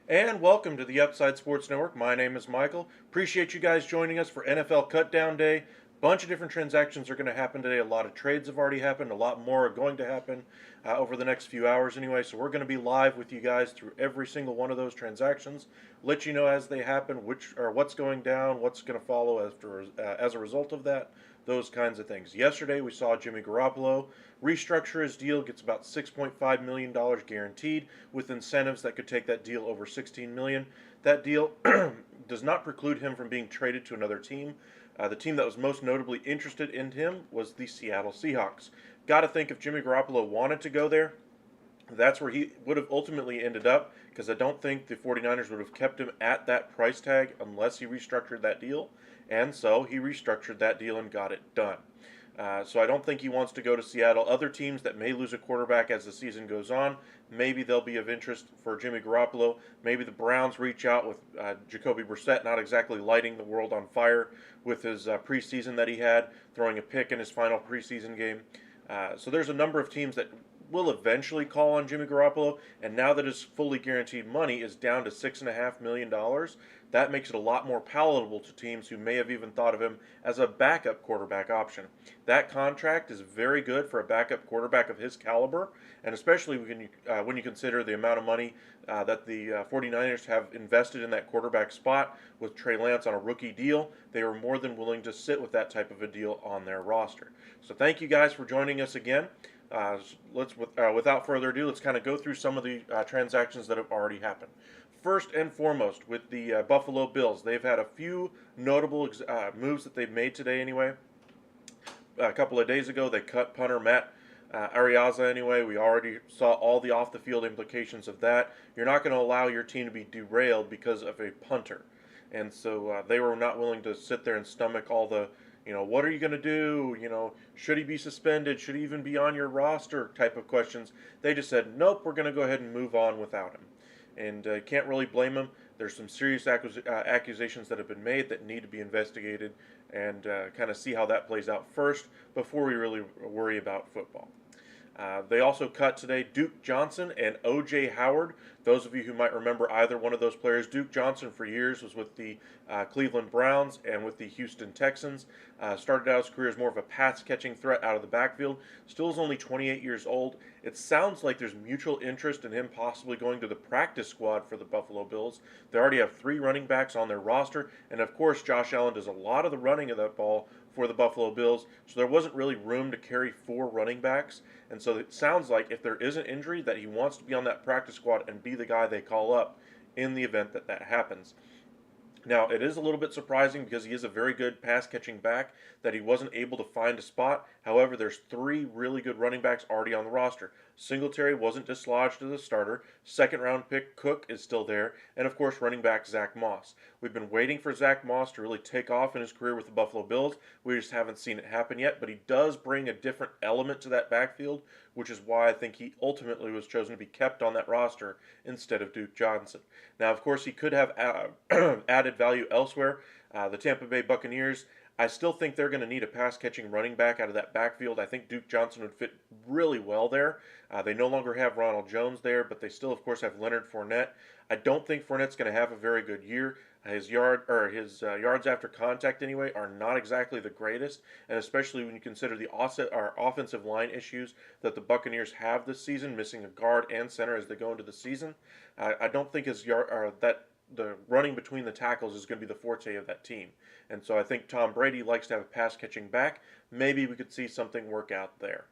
And welcome to the Upside Sports Network. My name is Michael. Appreciate you guys joining us for NFL Cutdown Day. Bunch of different transactions are going to happen today. A lot of trades have already happened. A lot more are going to happen over the next few hours anyway. So we're going to be live with you guys through every single one of those transactions. Let you know as they happen, what's going down, what's going to follow as a result of that. Those kinds of things. Yesterday we saw Jimmy Garoppolo restructure his deal, gets about $6.5 million guaranteed with incentives that could take that deal over $16 million. That deal does not preclude him from being traded to another team. The team that was most notably interested in him was the Seattle Seahawks. Got to think if Jimmy Garoppolo wanted to go there, that's where he would have ultimately ended up, because I don't think the 49ers would have kept him at that price tag unless he restructured that deal. And so he restructured that deal and got it done. So I don't think he wants to go to Seattle. Other teams that may lose a quarterback as the season goes on, maybe they'll be of interest for Jimmy Garoppolo. Maybe the Browns reach out with Jacoby Brissett not exactly lighting the world on fire with his preseason that he had, throwing a pick in his final preseason game. So there's a number of teams that will eventually call on Jimmy Garoppolo, and now that his fully guaranteed money is down to $6.5 million, that makes it a lot more palatable to teams who may have even thought of him as a backup quarterback option. That contract is very good for a backup quarterback of his caliber, and especially when you consider the amount of money that the 49ers have invested in that quarterback spot with Trey Lance on a rookie deal. They were more than willing to sit with that type of a deal on their roster. So thank you guys for joining us again. Without further ado, let's kind of go through some of the transactions that have already happened. First and foremost, with the Buffalo Bills, they've had a few notable moves that they've made today anyway. A couple of days ago, they cut punter Matt Ariaza anyway. We already saw all the off-the-field implications of that. You're not going to allow your team to be derailed because of a punter. And so they were not willing to sit there and stomach all the what are you going to do? Should he be suspended? Should he even be on your roster? Type of questions. They just said, nope, we're going to go ahead and move on without him. And can't really blame them. There's some serious accusations that have been made that need to be investigated and kind of see how that plays out first before we really worry about football. They also cut today Duke Johnson and O.J. Howard. Those of you who might remember either one of those players, Duke Johnson for years was with the Cleveland Browns and with the Houston Texans. Started out his career as more of a pass-catching threat out of the backfield. Still is only 28 years old. It sounds like there's mutual interest in him possibly going to the practice squad for the Buffalo Bills. They already have 3 running backs on their roster, and of course Josh Allen does a lot of the running of that ball for the Buffalo Bills, so there wasn't really room to carry 4 running backs. And so it sounds like if there is an injury that he wants to be on that practice squad and be the guy they call up in the event that that happens. Now, it is a little bit surprising because he is a very good pass-catching back that he wasn't able to find a spot. However, there's 3 really good running backs already on the roster. Singletary wasn't dislodged as a starter. Second-round pick Cook is still there. And, of course, running back Zach Moss. We've been waiting for Zach Moss to really take off in his career with the Buffalo Bills. We just haven't seen it happen yet. But he does bring a different element to that backfield, which is why I think he ultimately was chosen to be kept on that roster instead of Duke Johnson. Now, of course, he could have added value elsewhere. The Tampa Bay Buccaneers, I still think they're going to need a pass-catching running back out of that backfield. I think Duke Johnson would fit really well there. They no longer have Ronald Jones there, but they still, of course, have Leonard Fournette. I don't think Fournette's going to have a very good year. His yards after contact, anyway, are not exactly the greatest, and especially when you consider the offensive line issues that the Buccaneers have this season, missing a guard and center as they go into the season. I don't think the running between the tackles is going to be the forte of that team. And so I think Tom Brady likes to have a pass-catching back. Maybe we could see something work out there.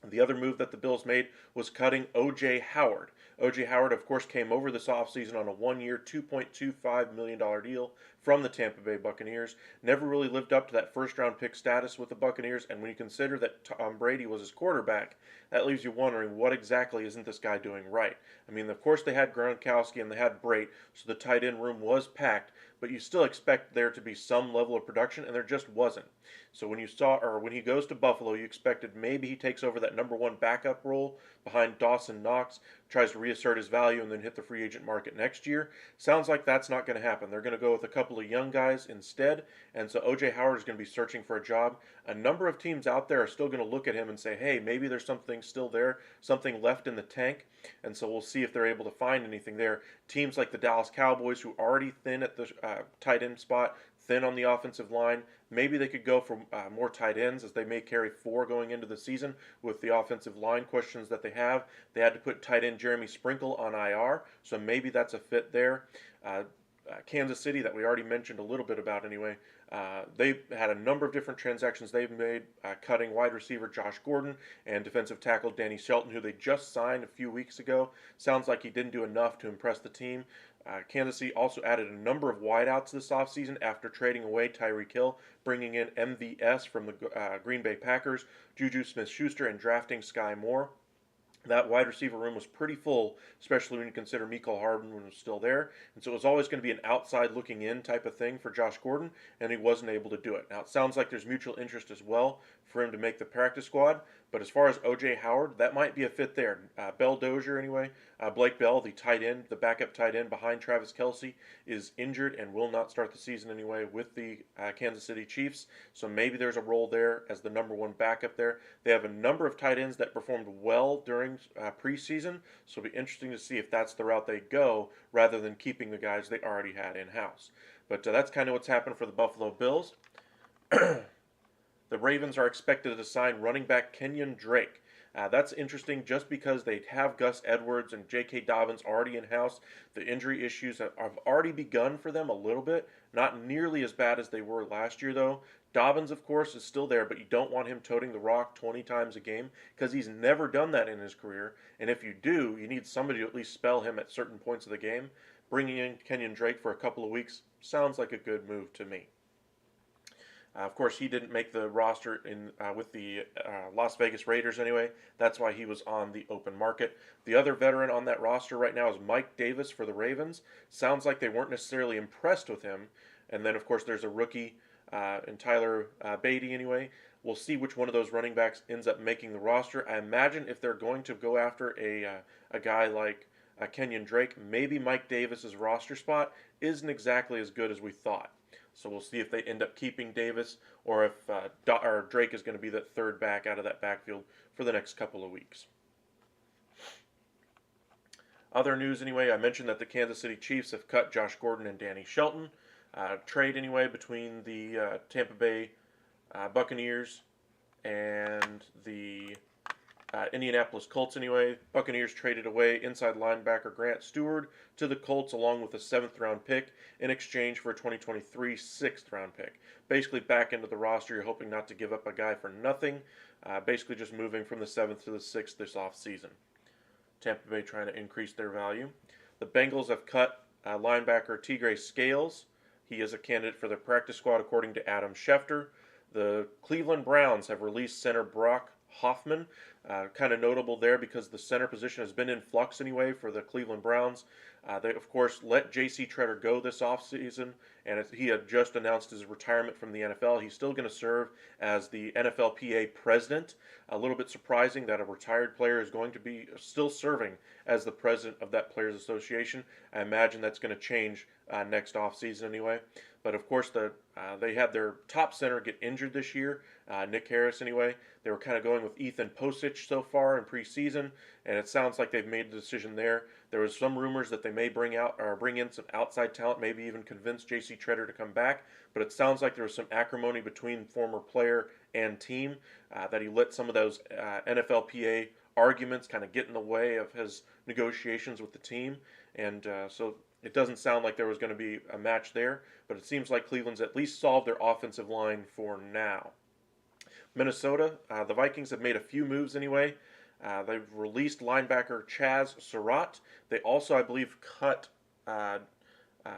The other move that the Bills made was cutting O.J. Howard. O.J. Howard, of course, came over this offseason on a one-year, $2.25 million deal from the Tampa Bay Buccaneers. Never really lived up to that first-round pick status with the Buccaneers, and when you consider that Tom Brady was his quarterback, that leaves you wondering what exactly isn't this guy doing right. I mean, of course, they had Gronkowski and they had Brate, so the tight end room was packed, but you still expect there to be some level of production, and there just wasn't. So when he goes to Buffalo, you expected maybe he takes over that number one backup role behind Dawson Knox, tries to reassert his value, and then hit the free agent market next year. Sounds like that's not going to happen. They're going to go with a couple of young guys instead, and so O.J. Howard is going to be searching for a job. A number of teams out there are still going to look at him and say, hey, maybe there's something still there, something left in the tank, and so we'll see if they're able to find anything there. Teams like the Dallas Cowboys, who are already thin at the tight end spot, thin on the offensive line, maybe they could go for more tight ends, as they may carry four going into the season with the offensive line questions that they have. They had to put tight end Jeremy Sprinkle on IR, so maybe that's a fit there. Kansas City, that we already mentioned a little bit about anyway, they've had a number of different transactions they've made, cutting wide receiver Josh Gordon and defensive tackle Danny Shelton, who they just signed a few weeks ago. Sounds like he didn't do enough to impress the team. Kansas City also added a number of wideouts this offseason after trading away Tyreek Hill, bringing in MVS from the Green Bay Packers, Juju Smith-Schuster, and drafting Sky Moore. That wide receiver room was pretty full, especially when you consider Mecole Hardman was still there. And so it was always going to be an outside looking in type of thing for Josh Gordon, and he wasn't able to do it. Now, it sounds like there's mutual interest as well for him to make the practice squad, but as far as O.J. Howard, that might be a fit there. Bell Dozier, anyway. Blake Bell, the tight end, the backup tight end behind Travis Kelce, is injured and will not start the season anyway with the Kansas City Chiefs. So maybe there's a role there as the number one backup there. They have a number of tight ends that performed well during preseason, so it'll be interesting to see if that's the route they go rather than keeping the guys they already had in-house. But that's kind of what's happened for the Buffalo Bills. The Ravens are expected to sign running back Kenyon Drake. That's interesting just because they have Gus Edwards and J.K. Dobbins already in-house. The injury issues have already begun for them a little bit. Not nearly as bad as they were last year, though. Dobbins, of course, is still there, but you don't want him toting the rock 20 times a game because he's never done that in his career. And if you do, you need somebody to at least spell him at certain points of the game. Bringing in Kenyon Drake for a couple of weeks sounds like a good move to me. Of course, he didn't make the roster with the Las Vegas Raiders anyway. That's why he was on the open market. The other veteran on that roster right now is Mike Davis for the Ravens. Sounds like they weren't necessarily impressed with him. And then, of course, there's a rookie in Tyler Beatty anyway. We'll see which one of those running backs ends up making the roster. I imagine if they're going to go after a guy like Kenyon Drake, maybe Mike Davis's roster spot isn't exactly as good as we thought. So we'll see if they end up keeping Davis or if Drake is going to be that third back out of that backfield for the next couple of weeks. Other news anyway, I mentioned that the Kansas City Chiefs have cut Josh Gordon and Danny Shelton. Trade anyway between the Tampa Bay Buccaneers and the Indianapolis Colts anyway. Buccaneers traded away inside linebacker Grant Stewart to the Colts along with a 7th round pick in exchange for a 2023 6th round pick. Basically back into the roster, you're hoping not to give up a guy for nothing. Basically just moving from the 7th to the 6th this offseason. Tampa Bay trying to increase their value. The Bengals have cut linebacker Tigre Scales. He is a candidate for the practice squad according to Adam Schefter. The Cleveland Browns have released center Brock Hoffman. Kind of notable there because the center position has been in flux anyway for the Cleveland Browns. They, of course, let J.C. Tretter go this offseason, and he had just announced his retirement from the NFL. He's still going to serve as the NFLPA president. A little bit surprising that a retired player is going to be still serving as the president of that Players Association. I imagine that's going to change next offseason anyway. But of course, they had their top center get injured this year, Nick Harris anyway. They were kind of going with Ethan Posich so far in preseason, and it sounds like they've made a decision there. There was some rumors that they may bring in some outside talent, maybe even convince J.C. Tretter to come back. But it sounds like there was some acrimony between former player and team, that he let some of those NFLPA arguments kind of get in the way of his negotiations with the team, and so it doesn't sound like there was going to be a match there, but it seems like Cleveland's at least solved their offensive line for now. Minnesota, the Vikings have made a few moves anyway. They've released linebacker Chaz Surratt. They also, I believe, cut uh, uh,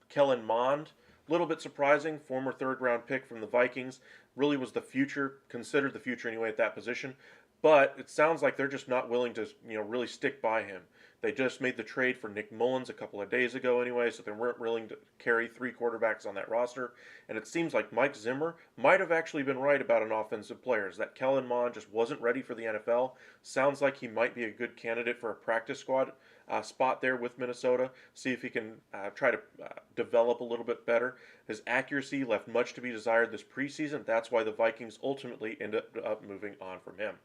Kellen Mond. A little bit surprising, former third-round pick from the Vikings. Really was the future, considered the future anyway at that position. But it sounds like they're just not willing to, really stick by him. They just made the trade for Nick Mullins a couple of days ago anyway, so they weren't willing to carry three quarterbacks on that roster. And it seems like Mike Zimmer might have actually been right about an offensive player. That Kellen Mond just wasn't ready for the NFL. Sounds like he might be a good candidate for a practice squad spot there with Minnesota. See if he can try to develop a little bit better. His accuracy left much to be desired this preseason. That's why the Vikings ultimately ended up moving on from him.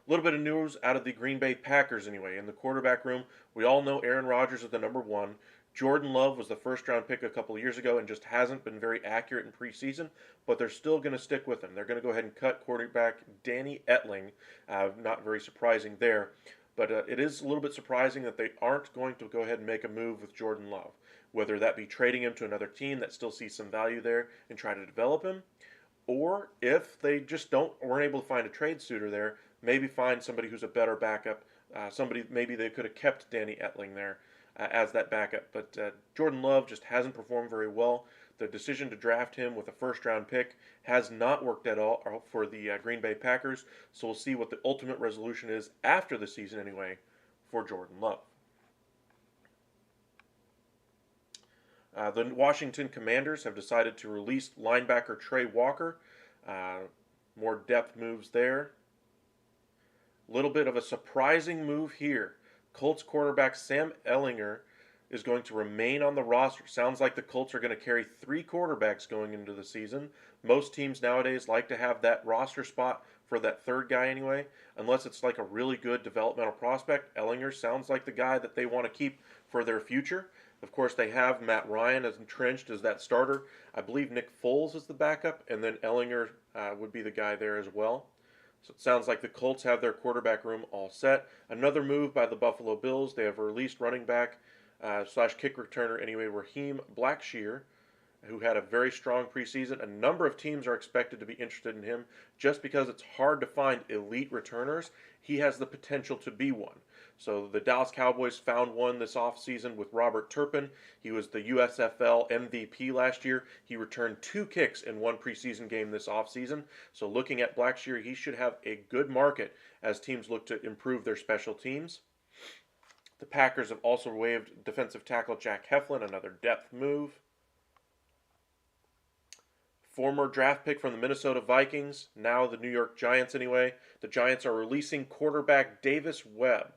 A little bit of news out of the Green Bay Packers anyway. In the quarterback room, we all know Aaron Rodgers is the number one. Jordan Love was the first round pick a couple of years ago and just hasn't been very accurate in preseason, but they're still going to stick with him. They're going to go ahead and cut quarterback Danny Etling. Not very surprising there. But it is a little bit surprising that they aren't going to go ahead and make a move with Jordan Love, whether that be trading him to another team that still sees some value there and try to develop him, or if they just weren't able to find a trade suitor there, maybe find somebody who's a better backup. Somebody maybe they could have kept Danny Etling there as that backup, but Jordan Love just hasn't performed very well. The decision to draft him with a first-round pick has not worked at all for the Green Bay Packers, so we'll see what the ultimate resolution is after the season anyway for Jordan Love. The Washington Commanders have decided to release linebacker Trey Walker. More depth moves there. A little bit of a surprising move here. Colts quarterback Sam Ehlinger is going to remain on the roster. Sounds like the Colts are going to carry three quarterbacks going into the season. Most teams nowadays like to have that roster spot for that third guy anyway, unless it's like a really good developmental prospect. Ehlinger sounds like the guy that they want to keep for their future. Of course, they have Matt Ryan as entrenched as that starter. I believe Nick Foles is the backup, and then Ehlinger would be the guy there as well. So it sounds like the Colts have their quarterback room all set. Another move by the Buffalo Bills. They have released running back slash kick returner anyway, Raheem Blackshear, who had a very strong preseason. A number of teams are expected to be interested in him just because it's hard to find elite returners. He has the potential to be one. So the Dallas Cowboys found one this offseason with Robert Turpin. He was the USFL MVP last year. He returned 2 kicks in one preseason game this offseason. So looking at Blackshear, he should have a good market as teams look to improve their special teams. The Packers have also waived defensive tackle Jack Heflin, another depth move. Former draft pick from the Minnesota Vikings, now the New York Giants anyway. The Giants are releasing quarterback Davis Webb.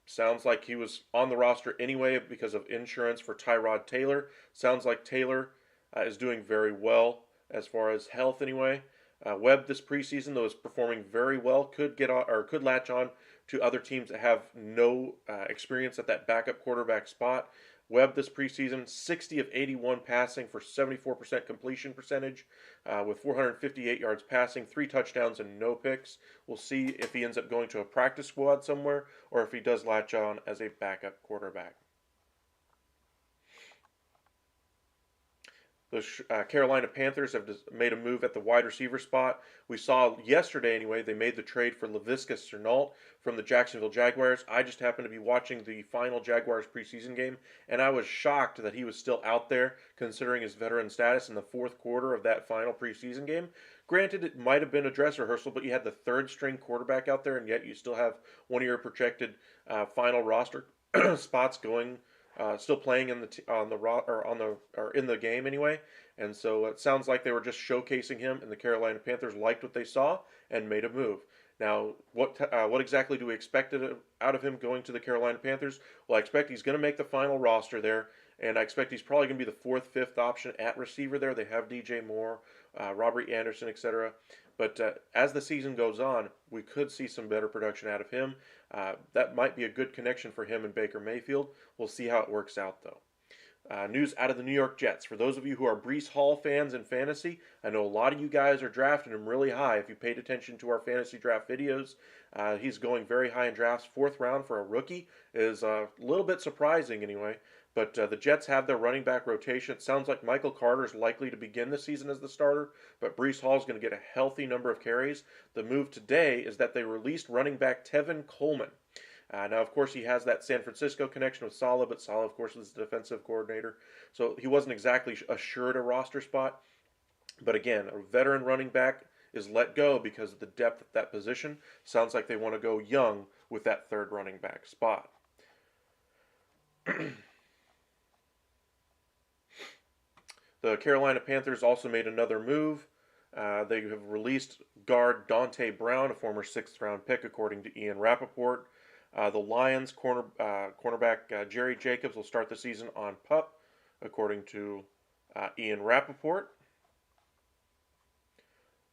Sounds like he was on the roster anyway because of insurance for Tyrod Taylor. Sounds like Taylor is doing very well as far as health anyway. Webb this preseason, though, is performing very well. Could latch on to other teams that have no experience at that backup quarterback spot. Webb this preseason, 60 of 81 passing for 74% completion percentage with 458 yards passing, 3 touchdowns and no picks. We'll see if he ends up going to a practice squad somewhere or if he does latch on as a backup quarterback. The Carolina Panthers have made a move at the wide receiver spot. We saw yesterday anyway, they made the trade for Laviska Shenault from the Jacksonville Jaguars. I just happened to be watching the final Jaguars preseason game, and I was shocked that he was still out there considering his veteran status in the fourth quarter of that final preseason game. Granted, it might have been a dress rehearsal, but you had the third string quarterback out there, and yet you still have one of your projected final roster spots going. Still playing in the game anyway, and so it sounds like they were just showcasing him, and the Carolina Panthers liked what they saw and made a move. Now, what exactly do we expect out of him going to the Carolina Panthers? Well, I expect he's going to make the final roster there, and I expect he's probably going to be the 4th, 5th option at receiver there. They have DJ Moore, Robert Anderson, etc. But as the season goes on, we could see some better production out of him. That might be a good connection for him and Baker Mayfield. We'll see how it works out, though. News out of the New York Jets. For those of you who are Breece Hall fans in fantasy, I know a lot of you guys are drafting him really high. If you paid attention to our fantasy draft videos, he's going very high in drafts. 4th round for a rookie is a little bit surprising anyway. But the Jets have their running back rotation. It sounds like Michael Carter is likely to begin the season as the starter, but Breece Hall is going to get a healthy number of carries. The move today is that they released running back Tevin Coleman. Now, of course, he has that San Francisco connection with Saleh, but Saleh, of course, is the defensive coordinator. So he wasn't exactly assured a roster spot. But again, a veteran running back is let go because of the depth at that position. Sounds like they want to go young with that 3rd running back spot. The Carolina Panthers also made another move. They have released guard Dante Brown, a former 6th round pick, according to Ian Rappaport. The Lions cornerback Jerry Jacobs will start the season on PUP, according to Ian Rappaport.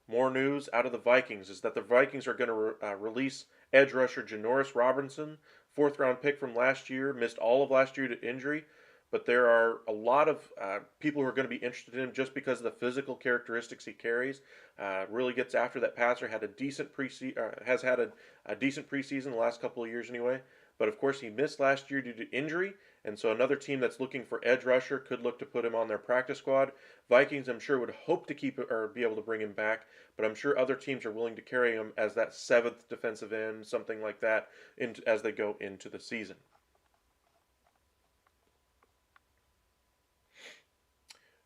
More news out of the Vikings is that the Vikings are going to release edge rusher Janoris Robinson, 4th round pick from last year, missed all of last year to injury. But there are a lot of people who are going to be interested in him just because of the physical characteristics he carries. Really gets after that passer. Had a decent has had a decent preseason the last couple of years anyway. But of course he missed last year due to injury, and so another team that's looking for edge rusher could look to put him on their practice squad. Vikings, I'm sure, would hope to keep or be able to bring him back, but I'm sure other teams are willing to carry him as that 7th defensive end, something like that, as they go into the season.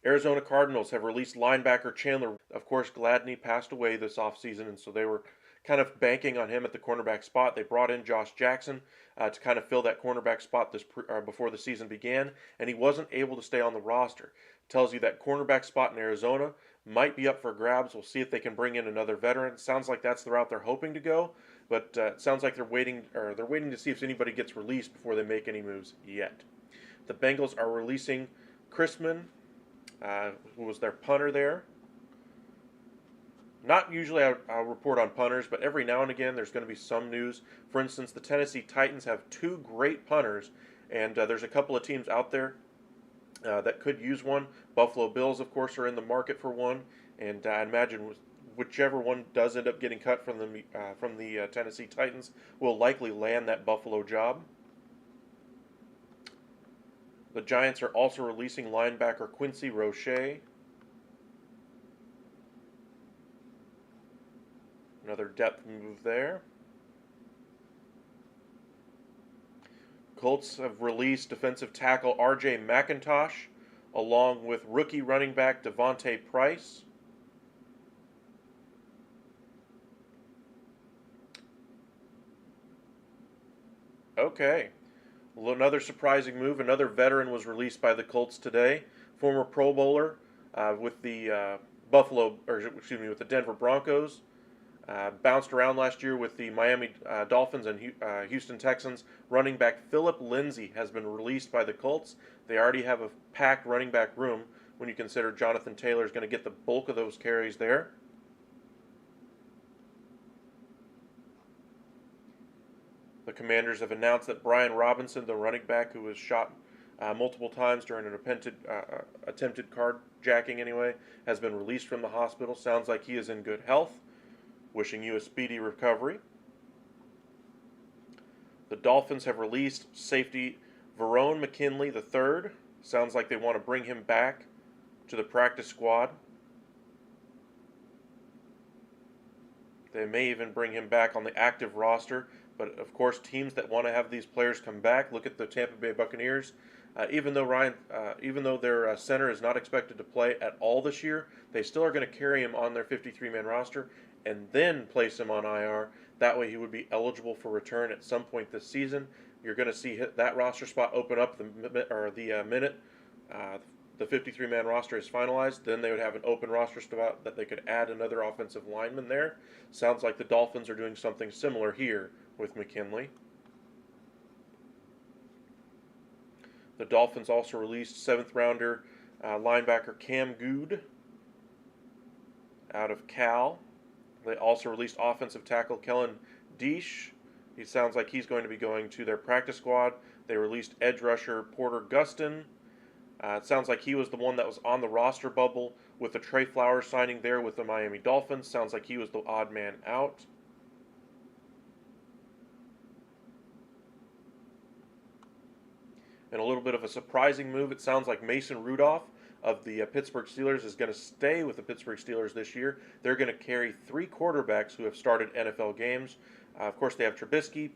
Arizona Cardinals have released linebacker Chandler. Of course, Gladney passed away this offseason, and so they were kind of banking on him at the cornerback spot. They brought in Josh Jackson to kind of fill that cornerback spot before the season began, and he wasn't able to stay on the roster. It tells you that cornerback spot in Arizona might be up for grabs. We'll see if they can bring in another veteran. Sounds like that's the route they're hoping to go, but it sounds like they're waiting to see if anybody gets released before they make any moves yet. The Bengals are releasing Chrisman, who was their punter there. Not usually I'll report on punters, but every now and again there's going to be some news. For instance, the Tennessee Titans have 2 great punters, and there's a couple of teams out there that could use one. Buffalo Bills, of course, are in the market for one, and I imagine whichever one does end up getting cut from the Tennessee Titans will likely land that Buffalo job. The Giants are also releasing linebacker Quincy Roche. Another depth move there. Colts have released defensive tackle R.J. McIntosh, along with rookie running back Devontae Price. Okay. Well, another surprising move. Another veteran was released by the Colts today. Former Pro Bowler with the with the Denver Broncos. Bounced around last year with the Miami Dolphins and Houston Texans. Running back Philip Lindsay has been released by the Colts. They already have a packed running back room when you consider Jonathan Taylor is going to get the bulk of those carries there. The Commanders have announced that Brian Robinson, the running back who was shot multiple times during an attempted carjacking anyway, has been released from the hospital. Sounds like he is in good health. Wishing you a speedy recovery. The Dolphins have released safety Verone McKinley III. Sounds like they want to bring him back to the practice squad. They may even bring him back on the active roster. But of course, teams that want to have these players come back, look at the Tampa Bay Buccaneers. Even though their center is not expected to play at all this year, they still are going to carry him on their 53-man roster and then place him on IR. That way, he would be eligible for return at some point this season. You're going to see that roster spot open up the minute the 53-man roster is finalized. Then they would have an open roster spot that they could add another offensive lineman there. Sounds like the Dolphins are doing something similar here with McKinley. The Dolphins also released 7th rounder linebacker Cam Good out of Cal. They also released offensive tackle Kellen Deesh. He sounds like he's going to be going to their practice squad. They released edge rusher Porter Gustin. It sounds like he was the one that was on the roster bubble with the Trey Flowers signing there with the Miami Dolphins. Sounds like he was the odd man out. And a little bit of a surprising move, it sounds like Mason Rudolph of the Pittsburgh Steelers is going to stay with the Pittsburgh Steelers this year. They're going to carry 3 quarterbacks who have started NFL games. Of course, they have Trubisky.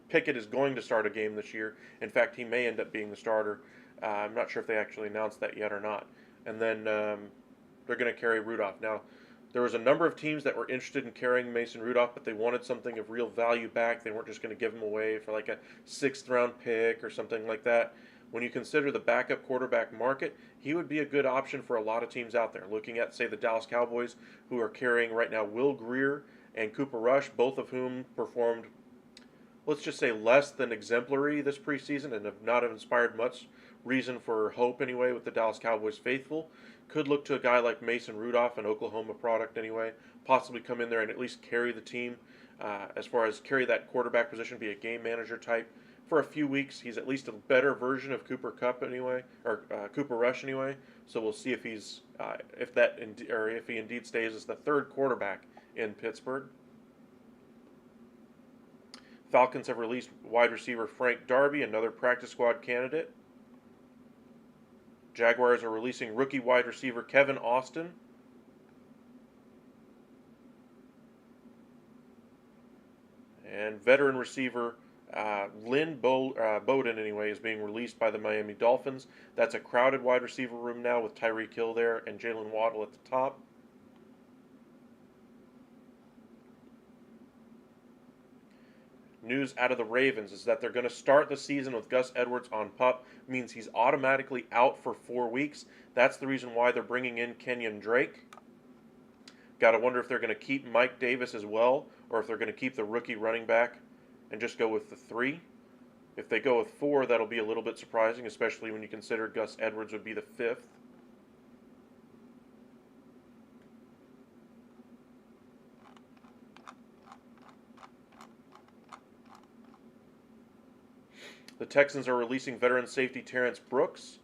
Pickett is going to start a game this year. In fact, he may end up being the starter. I'm not sure if they actually announced that yet or not. And then they're going to carry Rudolph. Now, there was a number of teams that were interested in carrying Mason Rudolph, but they wanted something of real value back. They weren't just going to give him away for like a 6th-round pick or something like that. When you consider the backup quarterback market, he would be a good option for a lot of teams out there. Looking at, say, the Dallas Cowboys, who are carrying right now Will Grier and Cooper Rush, both of whom performed, let's just say, less than exemplary this preseason and have not inspired much reason for hope anyway with the Dallas Cowboys faithful. Could look to a guy like Mason Rudolph, an Oklahoma product anyway, possibly come in there and at least carry the team as far as carry that quarterback position, be a game manager type for a few weeks. He's at least a better version of Cooper Kupp anyway, or Cooper Rush anyway. So we'll see if he's if he indeed stays as the 3rd quarterback in Pittsburgh. Falcons have released wide receiver Frank Darby, another practice squad candidate. Jaguars are releasing rookie wide receiver Kevin Austin. And veteran receiver Lynn Bowden, anyway, is being released by the Miami Dolphins. That's a crowded wide receiver room now with Tyreek Hill there and Jalen Waddle at the top. News out of the Ravens is that they're going to start the season with Gus Edwards on PUP. Means he's automatically out for 4 weeks. That's the reason why they're bringing in Kenyon Drake. Got to wonder if they're going to keep Mike Davis as well, or if they're going to keep the rookie running back and just go with the 3. If they go with 4, that'll be a little bit surprising, especially when you consider Gus Edwards would be the 5th. The Texans are releasing veteran safety Terrence Brooks.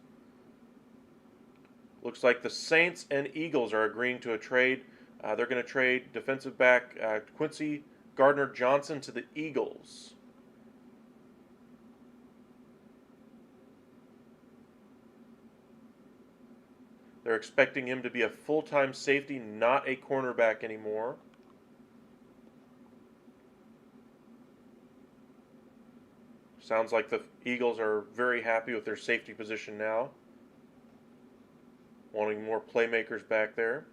Looks like the Saints and Eagles are agreeing to a trade. They're going to trade defensive back Quincy Gardner-Johnson to the Eagles. They're expecting him to be a full-time safety, not a cornerback anymore. Sounds like the Eagles are very happy with their safety position now. Wanting more playmakers back there.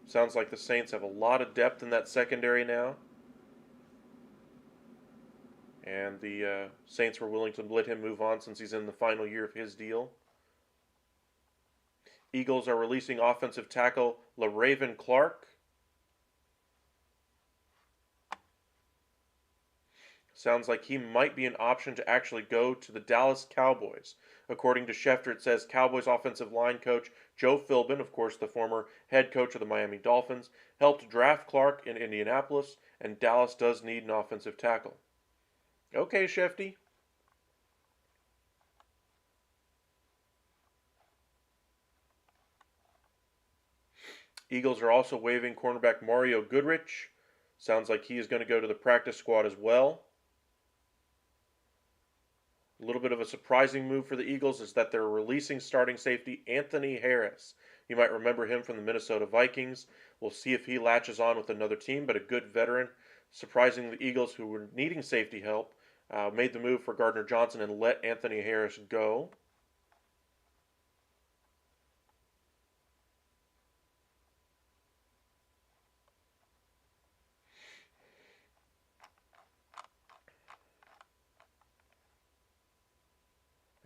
Sounds like the Saints have a lot of depth in that secondary now. And the Saints were willing to let him move on since he's in the final year of his deal. Eagles are releasing offensive tackle LaRaven Clark. Sounds like he might be an option to actually go to the Dallas Cowboys. According to Schefter, it says Cowboys offensive line coach Joe Philbin, of course the former head coach of the Miami Dolphins, helped draft Clark in Indianapolis, and Dallas does need an offensive tackle. Okay, Shefty. Eagles are also waiving cornerback Mario Goodrich. Sounds like he is going to go to the practice squad as well. A little bit of a surprising move for the Eagles is that they're releasing starting safety Anthony Harris. You might remember him from the Minnesota Vikings. We'll see if he latches on with another team, but a good veteran. Surprising the Eagles, who were needing safety help, made the move for Gardner-Johnson and let Anthony Harris go.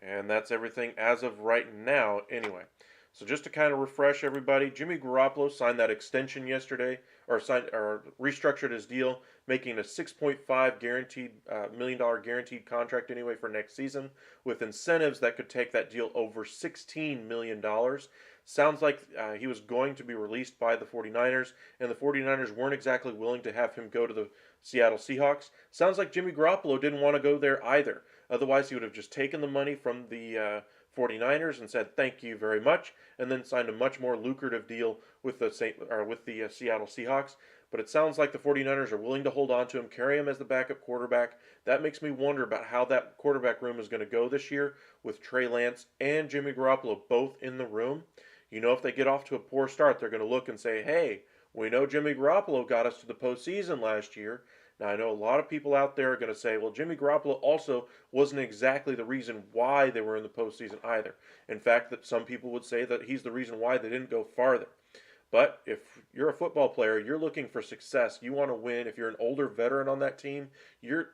And that's everything as of right now, anyway. So just to kind of refresh everybody, Jimmy Garoppolo signed that extension yesterday, or restructured his deal, making a $6.5 million guaranteed contract anyway for next season, with incentives that could take that deal over $16 million. Sounds like he was going to be released by the 49ers, and the 49ers weren't exactly willing to have him go to Seattle Seahawks. Sounds like Jimmy Garoppolo didn't want to go there either. Otherwise, he would have just taken the money from the 49ers and said thank you very much, and then signed a much more lucrative deal with the Seattle Seahawks. But it sounds like the 49ers are willing to hold on to him, carry him as the backup quarterback. That makes me wonder about how that quarterback room is going to go this year with Trey Lance and Jimmy Garoppolo both in the room. If they get off to a poor start, they're going to look and say, hey, we know Jimmy Garoppolo got us to the postseason last year. Now, I know a lot of people out there are going to say, well, Jimmy Garoppolo also wasn't exactly the reason why they were in the postseason either. In fact, that some people would say that he's the reason why they didn't go farther. But if you're a football player, you're looking for success, you want to win. If you're an older veteran on that team, your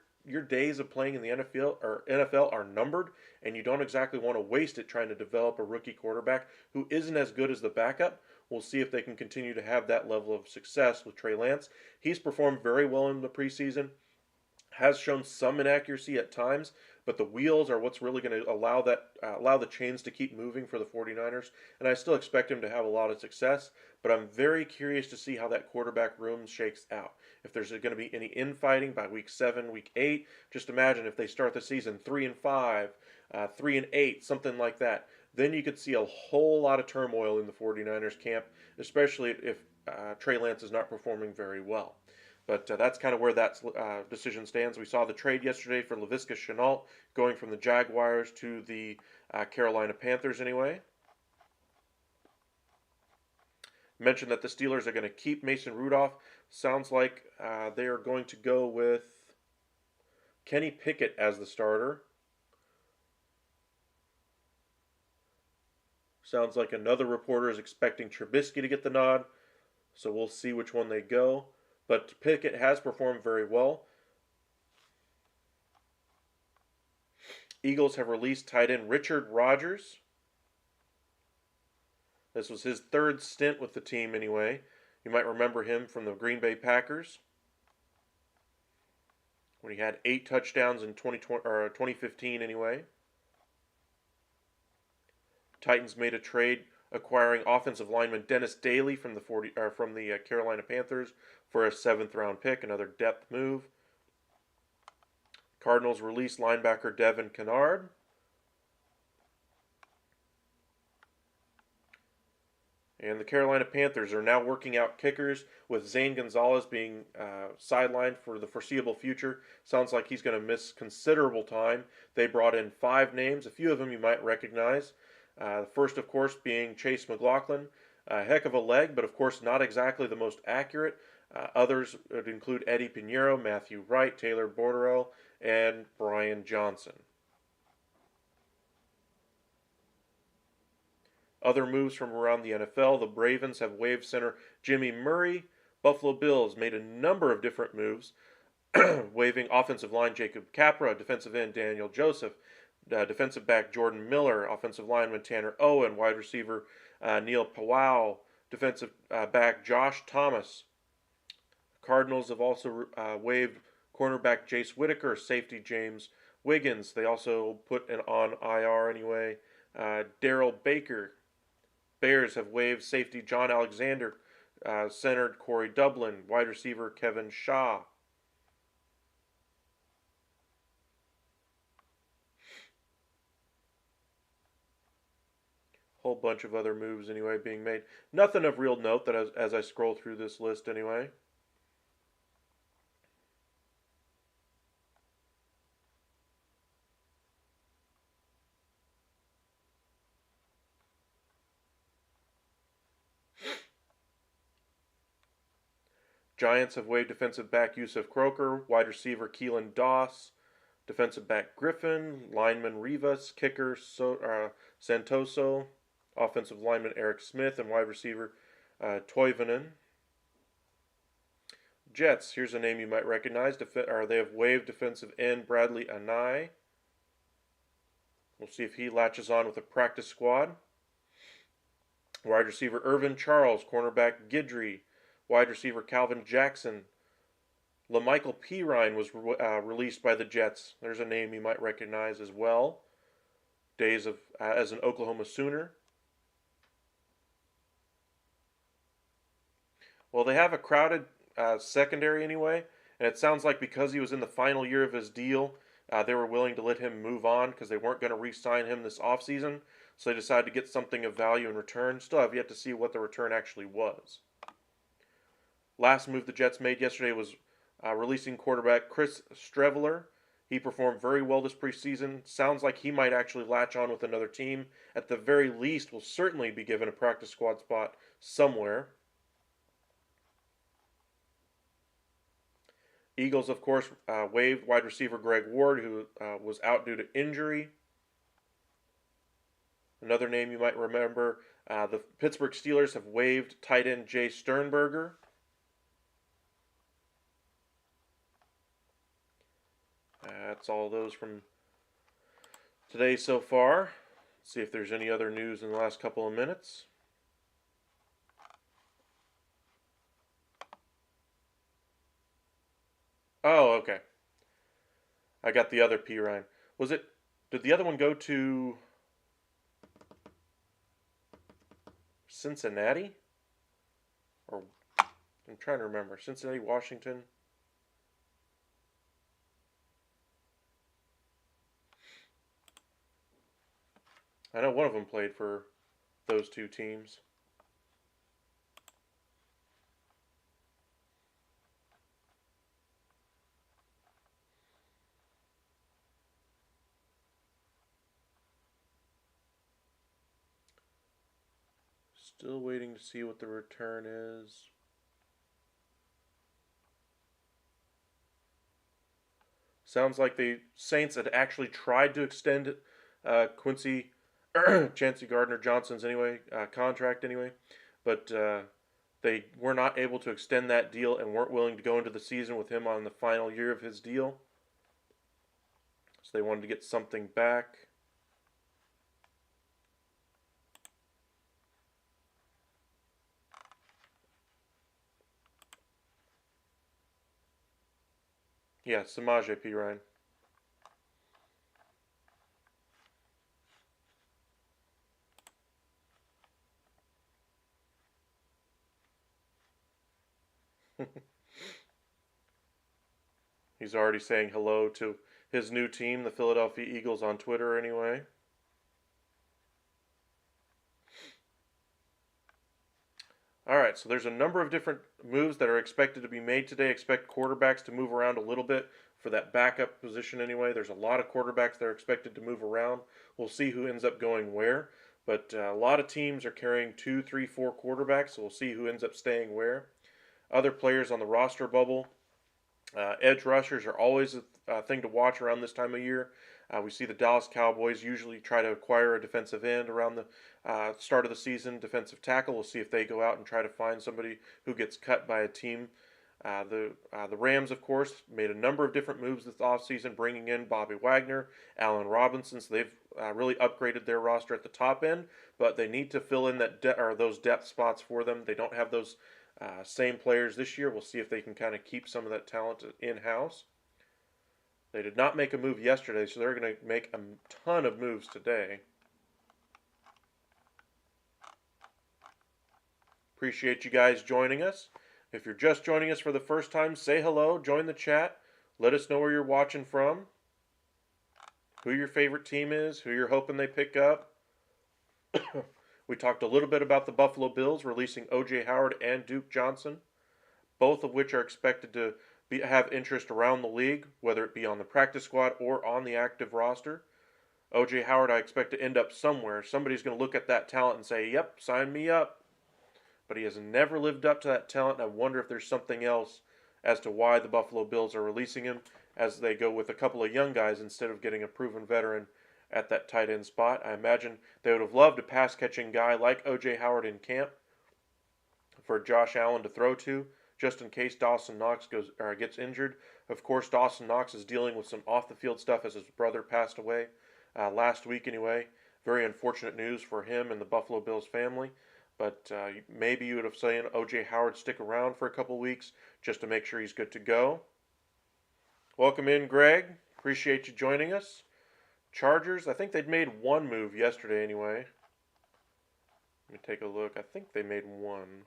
days of playing in the NFL are numbered, and you don't exactly want to waste it trying to develop a rookie quarterback who isn't as good as the backup. We'll see if they can continue to have that level of success with Trey Lance. He's performed very well in the preseason, has shown some inaccuracy at times, but the wheels are what's really going to allow the chains to keep moving for the 49ers, and I still expect him to have a lot of success, but I'm very curious to see how that quarterback room shakes out. If there's going to be any infighting by week 7, week 8, just imagine if they start the season 3-5, 3-8, something like that. Then you could see a whole lot of turmoil in the 49ers camp, especially if Trey Lance is not performing very well. But that's kind of where that decision stands. We saw the trade yesterday for Laviska Shenault going from the Jaguars to the Carolina Panthers anyway. Mentioned that the Steelers are going to keep Mason Rudolph. Sounds like they are going to go with Kenny Pickett as the starter. Sounds like another reporter is expecting Trubisky to get the nod. So we'll see which one they go. But Pickett has performed very well. Eagles have released tight end Richard Rodgers. This was his third stint with the team anyway. You might remember him from the Green Bay Packers when he had 8 touchdowns in 2015 anyway. Titans made a trade acquiring offensive lineman Dennis Daly from the Carolina Panthers for a 7th-round pick, another depth move. Cardinals released linebacker Devin Kennard. And the Carolina Panthers are now working out kickers, with Zane Gonzalez being sidelined for the foreseeable future. Sounds like he's going to miss considerable time. They brought in 5 names, a few of them you might recognize. The first, of course, being Chase McLaughlin. A heck of a leg, but of course not exactly the most accurate. Others would include Eddie Pinheiro, Matthew Wright, Taylor Borderell, and Brian Johnson. Other moves from around the NFL: the Ravens have waived center Jimmy Murray. Buffalo Bills made a number of different moves, waiving offensive line Jacob Capra, defensive end Daniel Joseph, defensive back Jordan Miller, offensive lineman Tanner Owen, wide receiver Neil Powell, defensive back Josh Thomas. Cardinals have also waived cornerback Jace Whitaker, safety James Wiggins. They also put on IR anyway Darrell Baker. Bears have waived safety John Alexander, center Corey Dublin, wide receiver Kevin Shaw. Whole bunch of other moves anyway being made. Nothing of real note that as I scroll through this list anyway. Giants have waived defensive back Yusuf Croker, wide receiver Keelan Doss, defensive back Griffin, lineman Rivas, kicker Santoso, offensive lineman Eric Smith, and wide receiver Toivonen. Jets, here's a name you might recognize. They have waived defensive end Bradley Anai. We'll see if he latches on with a practice squad. Wide receiver Irvin Charles, cornerback Guidry, wide receiver Calvin Jackson. LaMichael Pirine was released by the Jets. There's a name you might recognize as well. Days as an Oklahoma Sooner. Well, they have a crowded secondary anyway, And it sounds like because he was in the final year of his deal, they were willing to let him move on because they weren't going to re-sign him this offseason. So they decided to get something of value in return. Still have yet to see what the return actually was. Last move the Jets made yesterday was releasing quarterback Chris Streveler. He performed very well this preseason. Sounds like he might actually latch on with another team. At the very least, will certainly be given a practice squad spot somewhere. Eagles, of course, waived wide receiver Greg Ward, who was out due to injury. Another name you might remember, the Pittsburgh Steelers have waived tight end Jay Sternberger. That's all those from today so far. Let's see if there's any other news in the last couple of minutes. Oh, okay. I got the other P. Ryan. Did the other one go to Cincinnati? Or, I'm trying to remember. Cincinnati, Washington? I know one of them played for those two teams. Still waiting to see what the return is. Sounds like the Saints had actually tried to extend Quincy Chancey Gardner Johnson's contract anyway, but they were not able to extend that deal and weren't willing to go into the season with him on the final year of his deal. So they wanted to get something back. Yeah, Samaje P. Ryan. He's already saying hello to his new team, the Philadelphia Eagles, on Twitter anyway. All right, so there's a number of different moves that are expected to be made today. Expect quarterbacks to move around a little bit for that backup position anyway. There's a lot of quarterbacks that are expected to move around. We'll see who ends up going where. But a lot of teams are carrying 2, 3, 4 quarterbacks, so we'll see who ends up staying where. Other players on the roster bubble. Edge rushers are always a thing to watch around this time of year. We see the Dallas Cowboys usually try to acquire a defensive end around the start of the season, defensive tackle. We'll see if they go out and try to find somebody who gets cut by a team. The Rams, of course, made a number of different moves this offseason, bringing in Bobby Wagner, Allen Robinson. So they've really upgraded their roster at the top end, but they need to fill in those depth spots for them. They don't have those same players this year. We'll see if they can kind of keep some of that talent in-house. They did not make a move yesterday, so they're going to make a ton of moves today. Appreciate you guys joining us. If you're just joining us for the first time, say hello, join the chat, let us know where you're watching from, who your favorite team is, who you're hoping they pick up. We talked a little bit about the Buffalo Bills releasing O.J. Howard and Duke Johnson, both of which are expected to have interest around the league, whether it be on the practice squad or on the active roster. O.J. Howard, I expect to end up somewhere. Somebody's going to look at that talent and say, yep, sign me up. But he has never lived up to that talent, and I wonder if there's something else as to why the Buffalo Bills are releasing him as they go with a couple of young guys instead of getting a proven veteran at that tight end spot. I imagine they would have loved a pass-catching guy like O.J. Howard in camp for Josh Allen to throw to, just in case Dawson Knox gets injured. Of course, Dawson Knox is dealing with some off-the-field stuff as his brother passed away last week anyway. Very unfortunate news for him and the Buffalo Bills family. But maybe you would have said O.J. Howard stick around for a couple weeks just to make sure he's good to go. Welcome in, Greg. Appreciate you joining us. Chargers, I think they'd made one move yesterday anyway. Let me take a look. I think they made one.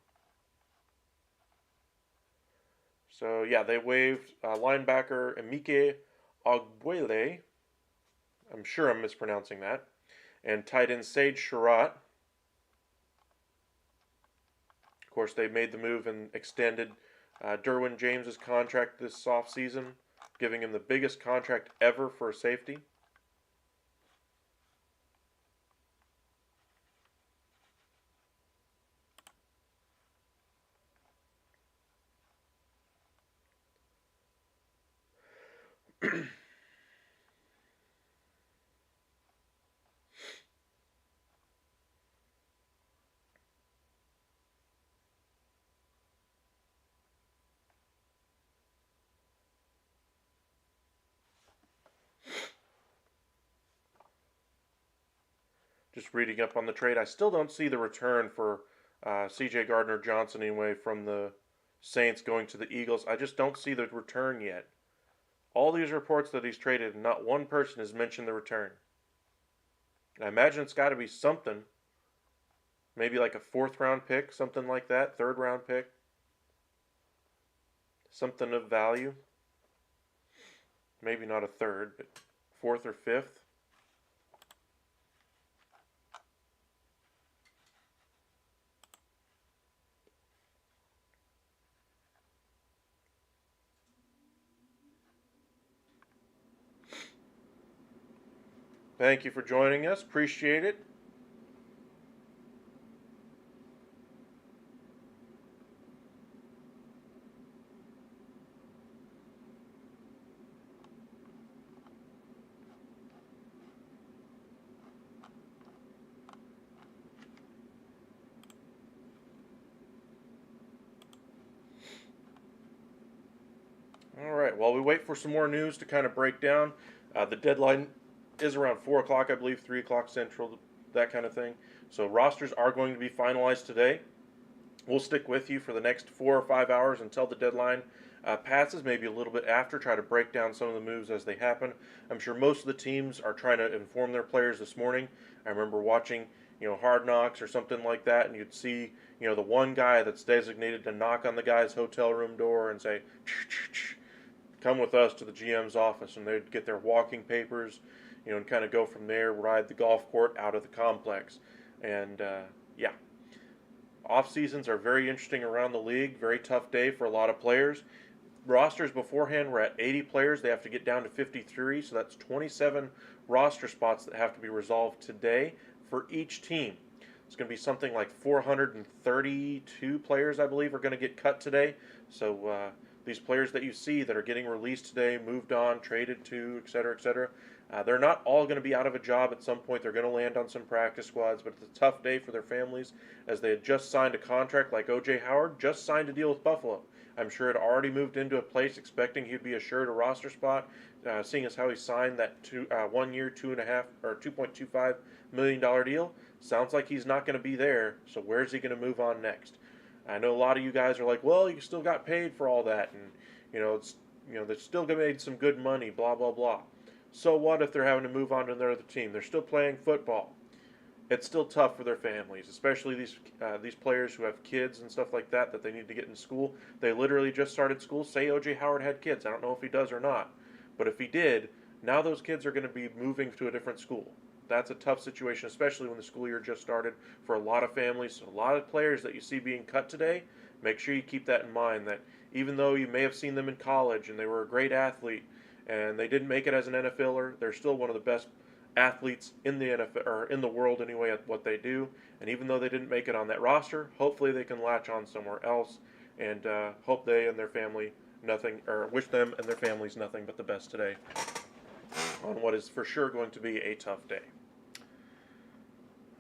So yeah, they waived linebacker Emike Ogbuele. I'm sure I'm mispronouncing that. And tight end Sage Sherratt. Of course, they made the move and extended Derwin James's contract this offseason, giving him the biggest contract ever for a safety. Just reading up on the trade, I still don't see the return for C.J. Gardner-Johnson anyway from the Saints going to the Eagles. I just don't see the return yet. All these reports that he's traded, not one person has mentioned the return. I imagine it's got to be something. Maybe like a fourth round pick, something like that, third round pick. Something of value. Maybe not a third, but fourth or fifth. Thank you for joining us. Appreciate it. All right, while we wait for some more news to kind of break down, the deadline is around 4 o'clock, I believe, 3 o'clock Central, that kind of thing. So rosters are going to be finalized today. We'll stick with you for the next 4 or 5 hours until the deadline passes, maybe a little bit after, try to break down some of the moves as they happen. I'm sure most of the teams are trying to inform their players this morning. I remember watching, Hard Knocks or something like that, and you'd see, the one guy that's designated to knock on the guy's hotel room door and say, come with us to the GM's office, and they'd get their walking papers, and kind of go from there, ride the golf court out of the complex. And, yeah. Off seasons are very interesting around the league. Very tough day for a lot of players. Rosters beforehand were at 80 players. They have to get down to 53, so that's 27 roster spots that have to be resolved today for each team. It's going to be something like 432 players, I believe, are going to get cut today. So these players that you see that are getting released today, moved on, traded to, etc., they're not all going to be out of a job at some point. They're going to land on some practice squads, but it's a tough day for their families as they had just signed a contract like O.J. Howard, just signed a deal with Buffalo. I'm sure had already moved into a place expecting he'd be assured a roster spot, seeing as how he signed that 1 year, $2.25 million deal. Sounds like he's not going to be there, so where's he going to move on next? I know a lot of you guys are like, well, you still got paid for all that, and they're still going to make some good money, blah blah blah. So what if they're having to move on to another team? They're still playing football. It's still tough for their families, especially these players who have kids and stuff like that they need to get in school. They literally just started school. Say O.J. Howard had kids. I don't know if he does or not, but if he did, now those kids are going to be moving to a different school. That's a tough situation, especially when the school year just started for a lot of families. A lot of players that you see being cut today, make sure you keep that in mind, that even though you may have seen them in college and they were a great athlete and they didn't make it as an NFLer, they're still one of the best athletes in the NFL, or in the world anyway, at what they do. And even though they didn't make it on that roster, hopefully they can latch on somewhere else, and hope they and their family wish them and their families nothing but the best today on what is for sure going to be a tough day.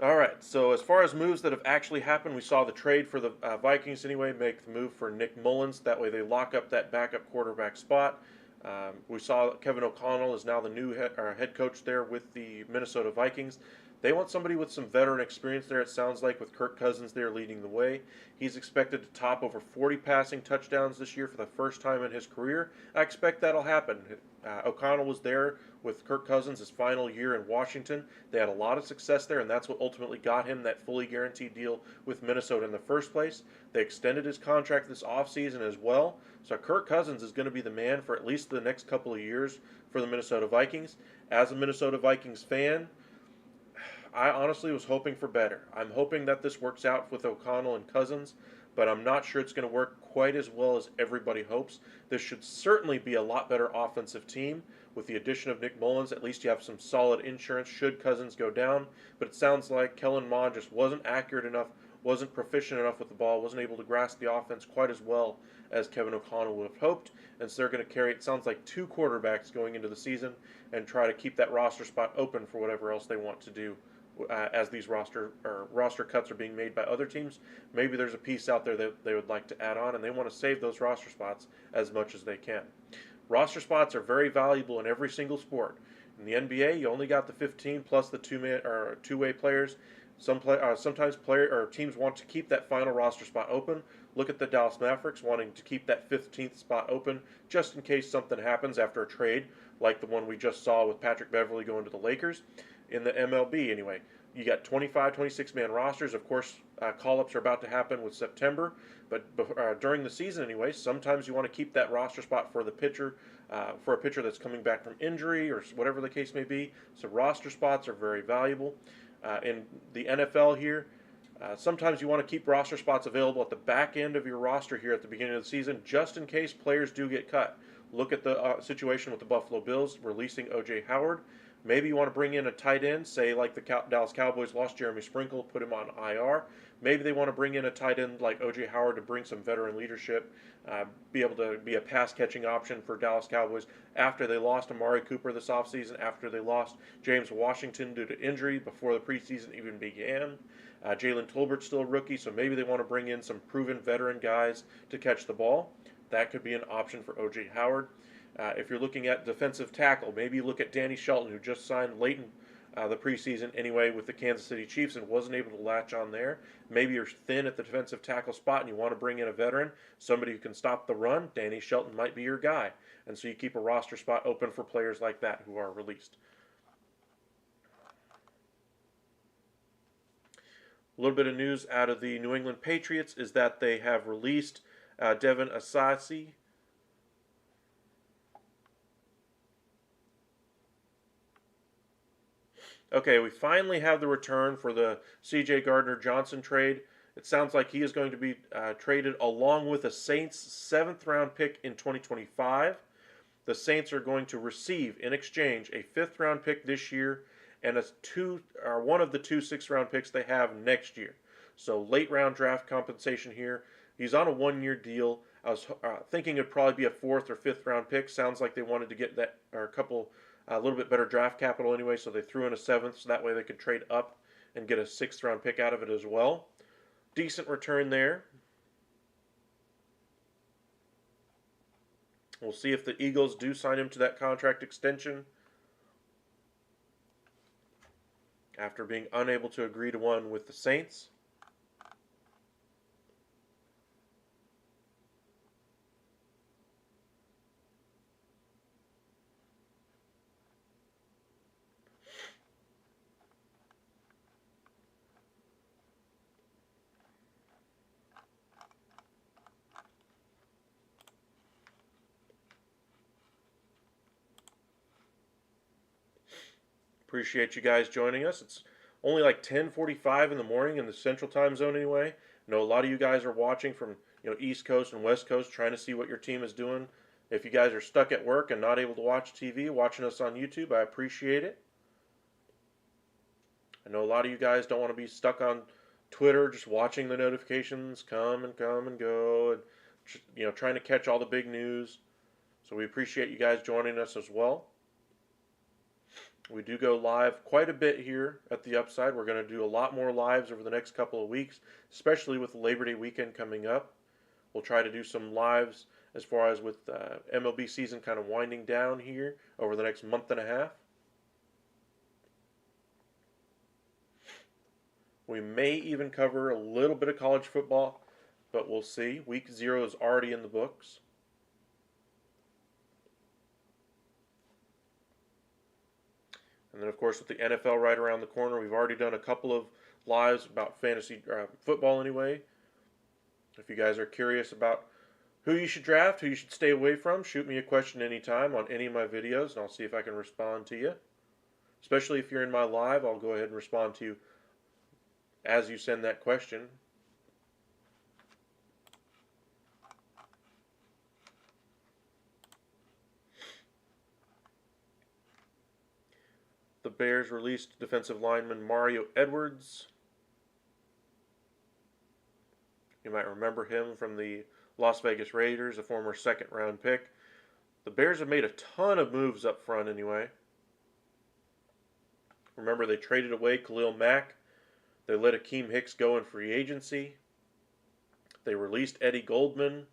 All right, so as far as moves that have actually happened, we saw the trade for the Vikings anyway make the move for Nick Mullins. That way they lock up that backup quarterback spot. We saw Kevin O'Connell is now the new head coach there with the Minnesota Vikings. They want somebody with some veteran experience there, it sounds like, with Kirk Cousins there leading the way. He's expected to top over 40 passing touchdowns this year for the first time in his career. I expect that'll happen. O'Connell was there with Kirk Cousins his final year in Washington. They had a lot of success there, and that's what ultimately got him that fully guaranteed deal with Minnesota in the first place. They extended his contract this offseason as well. So Kirk Cousins is going to be the man for at least the next couple of years for the Minnesota Vikings. As a Minnesota Vikings fan, I honestly was hoping for better. I'm hoping that this works out with O'Connell and Cousins, but I'm not sure it's going to work quite as well as everybody hopes. This should certainly be a lot better offensive team. With the addition of Nick Mullins, at least you have some solid insurance should Cousins go down. But it sounds like Kellen Mond just wasn't accurate enough, wasn't proficient enough with the ball, wasn't able to grasp the offense quite as well as Kevin O'Connell would have hoped. And so they're going to carry, it sounds like, two quarterbacks going into the season and try to keep that roster spot open for whatever else they want to do. As these roster cuts are being made by other teams, maybe there's a piece out there that they would like to add on, and they want to save those roster spots as much as they can. Roster spots are very valuable in every single sport. In the NBA, you only got the 15 plus the two-way players. Sometimes teams want to keep that final roster spot open. Look at the Dallas Mavericks wanting to keep that 15th spot open just in case something happens after a trade, like the one we just saw with Patrick Beverley going to the Lakers. In the MLB, anyway, you got 25, 26-man rosters. Of course, call-ups are about to happen with September, but during the season, anyway, sometimes you want to keep that roster spot for the pitcher, for a pitcher that's coming back from injury or whatever the case may be. So roster spots are very valuable. In the NFL here, sometimes you want to keep roster spots available at the back end of your roster here at the beginning of the season, just in case players do get cut. Look at the situation with the Buffalo Bills releasing O.J. Howard. Maybe you want to bring in a tight end, say like the Dallas Cowboys lost Jeremy Sprinkle, put him on IR. Maybe they want to bring in a tight end like O.J. Howard to bring some veteran leadership, be able to be a pass-catching option for Dallas Cowboys after they lost Amari Cooper this offseason, after they lost James Washington due to injury before the preseason even began. Jalen Tolbert's still a rookie, so maybe they want to bring in some proven veteran guys to catch the ball. That could be an option for O.J. Howard. If you're looking at defensive tackle, maybe you look at Danny Shelton, who just signed late in the preseason anyway with the Kansas City Chiefs and wasn't able to latch on there. Maybe you're thin at the defensive tackle spot and you want to bring in a veteran, somebody who can stop the run. Danny Shelton might be your guy. And so you keep a roster spot open for players like that who are released. A little bit of news out of the New England Patriots is that they have released Devin Asasi. Okay, we finally have the return for the C.J. Gardner-Johnson trade. It sounds like he is going to be traded along with a Saints 7th-round pick in 2025. The Saints are going to receive, in exchange, a 5th-round pick this year and one of the 2 6th-round picks they have next year. So late-round draft compensation here. He's on a 1-year deal. I was thinking it'd probably be a 4th or 5th-round pick. Sounds like they wanted to get that, or a little bit better draft capital anyway, so they threw in a 7th, so that way they could trade up and get a 6th-round pick out of it as well. Decent return there. We'll see if the Eagles do sign him to that contract extension after being unable to agree to one with the Saints. Appreciate you guys joining us. It's only like 10:45 in the morning in the Central Time Zone anyway. I know a lot of you guys are watching from East Coast and West Coast, trying to see what your team is doing. If you guys are stuck at work and not able to watch TV, watching us on YouTube, I appreciate it. I know a lot of you guys don't want to be stuck on Twitter, just watching the notifications come and go, and trying to catch all the big news. So we appreciate you guys joining us as well. We do go live quite a bit here at the Upside. We're going to do a lot more lives over the next couple of weeks, especially with the Labor Day weekend coming up. We'll try to do some lives as far as with MLB season kind of winding down here over the next month and a half. We may even cover a little bit of college football, but we'll see. Week 0 is already in the books. And then, of course, with the NFL right around the corner, we've already done a couple of lives about fantasy football anyway. If you guys are curious about who you should draft, who you should stay away from, shoot me a question anytime on any of my videos, and I'll see if I can respond to you. Especially if you're in my live, I'll go ahead and respond to you as you send that question. The Bears released defensive lineman Mario Edwards. You might remember him from the Las Vegas Raiders, a former second-round pick. The Bears have made a ton of moves up front anyway. Remember, they traded away Khalil Mack. They let Akeem Hicks go in free agency. They released Eddie Goldman.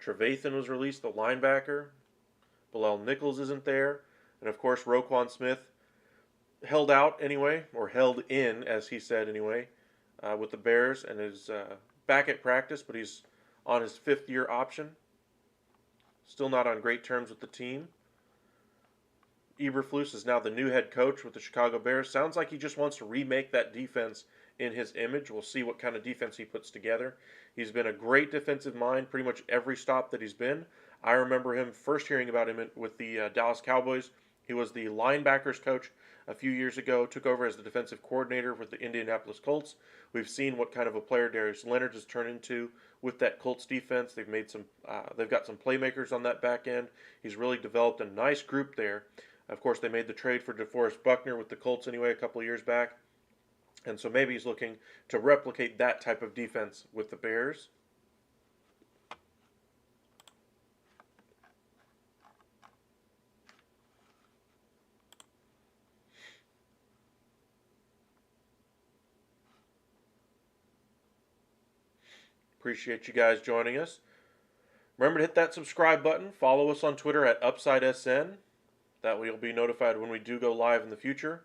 Trevathan was released, the linebacker. Bilal Nichols isn't there. And, of course, Roquan Smith held out anyway, or held in, as he said anyway, with the Bears, and is back at practice, but he's on his 5th-year option. Still not on great terms with the team. Eberflus is now the new head coach with the Chicago Bears. Sounds like he just wants to remake that defense in his image. We'll see what kind of defense he puts together. He's been a great defensive mind pretty much every stop that he's been. I remember him first hearing about him with the Dallas Cowboys. He was the linebackers coach a few years ago, took over as the defensive coordinator with the Indianapolis Colts. We've seen what kind of a player Darius Leonard has turned into with that Colts defense. They've got some playmakers on that back end. He's really developed a nice group there. Of course, they made the trade for DeForest Buckner with the Colts anyway a couple of years back. And so maybe he's looking to replicate that type of defense with the Bears. Appreciate you guys joining us. Remember to hit that subscribe button. Follow us on Twitter at UpsideSN. That way you'll be notified when we do go live in the future.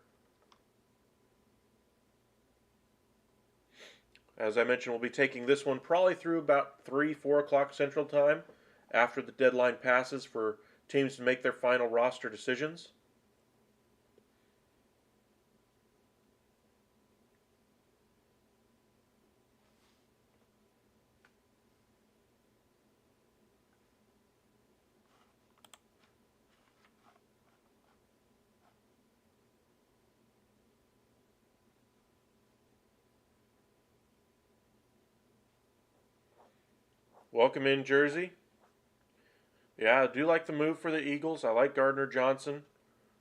As I mentioned, we'll be taking this one probably through about 3, 4 o'clock Central Time after the deadline passes for teams to make their final roster decisions. Welcome in, Jersey. Yeah, I do like the move for the Eagles. I like Gardner Johnson.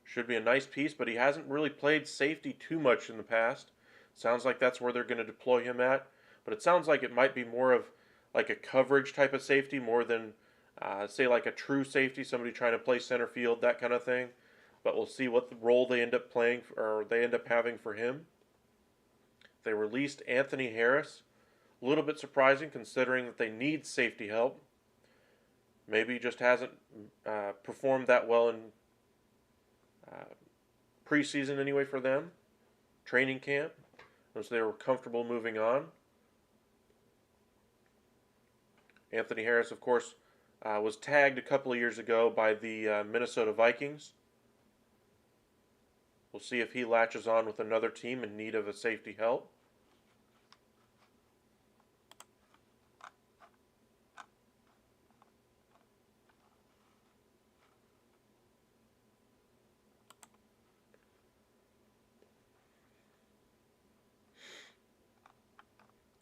Should be a nice piece, but he hasn't really played safety too much in the past. Sounds like that's where they're going to deploy him at. But it sounds like it might be more of like a coverage type of safety more than, say, like a true safety, somebody trying to play center field, that kind of thing. But we'll see what role they end up playing, or they end up having for him. They released Anthony Harris. A little bit surprising considering that they need safety help. Maybe he just hasn't performed that well in preseason anyway for them. Training camp. And so they were comfortable moving on. Anthony Harris, of course, was tagged a couple of years ago by the Minnesota Vikings. We'll see if he latches on with another team in need of a safety help.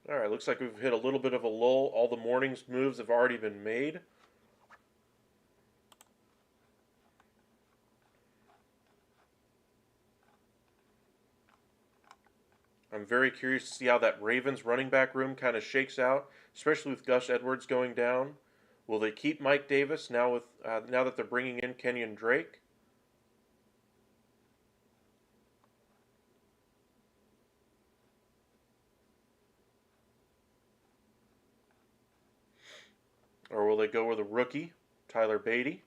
All right, looks like we've hit a little bit of a lull. All the morning's moves have already been made. I'm very curious to see how that Ravens running back room kind of shakes out, especially with Gus Edwards going down. Will they keep Mike Davis now that they're bringing in Kenyon Drake? Or will they go with a rookie, Tyler Beatty?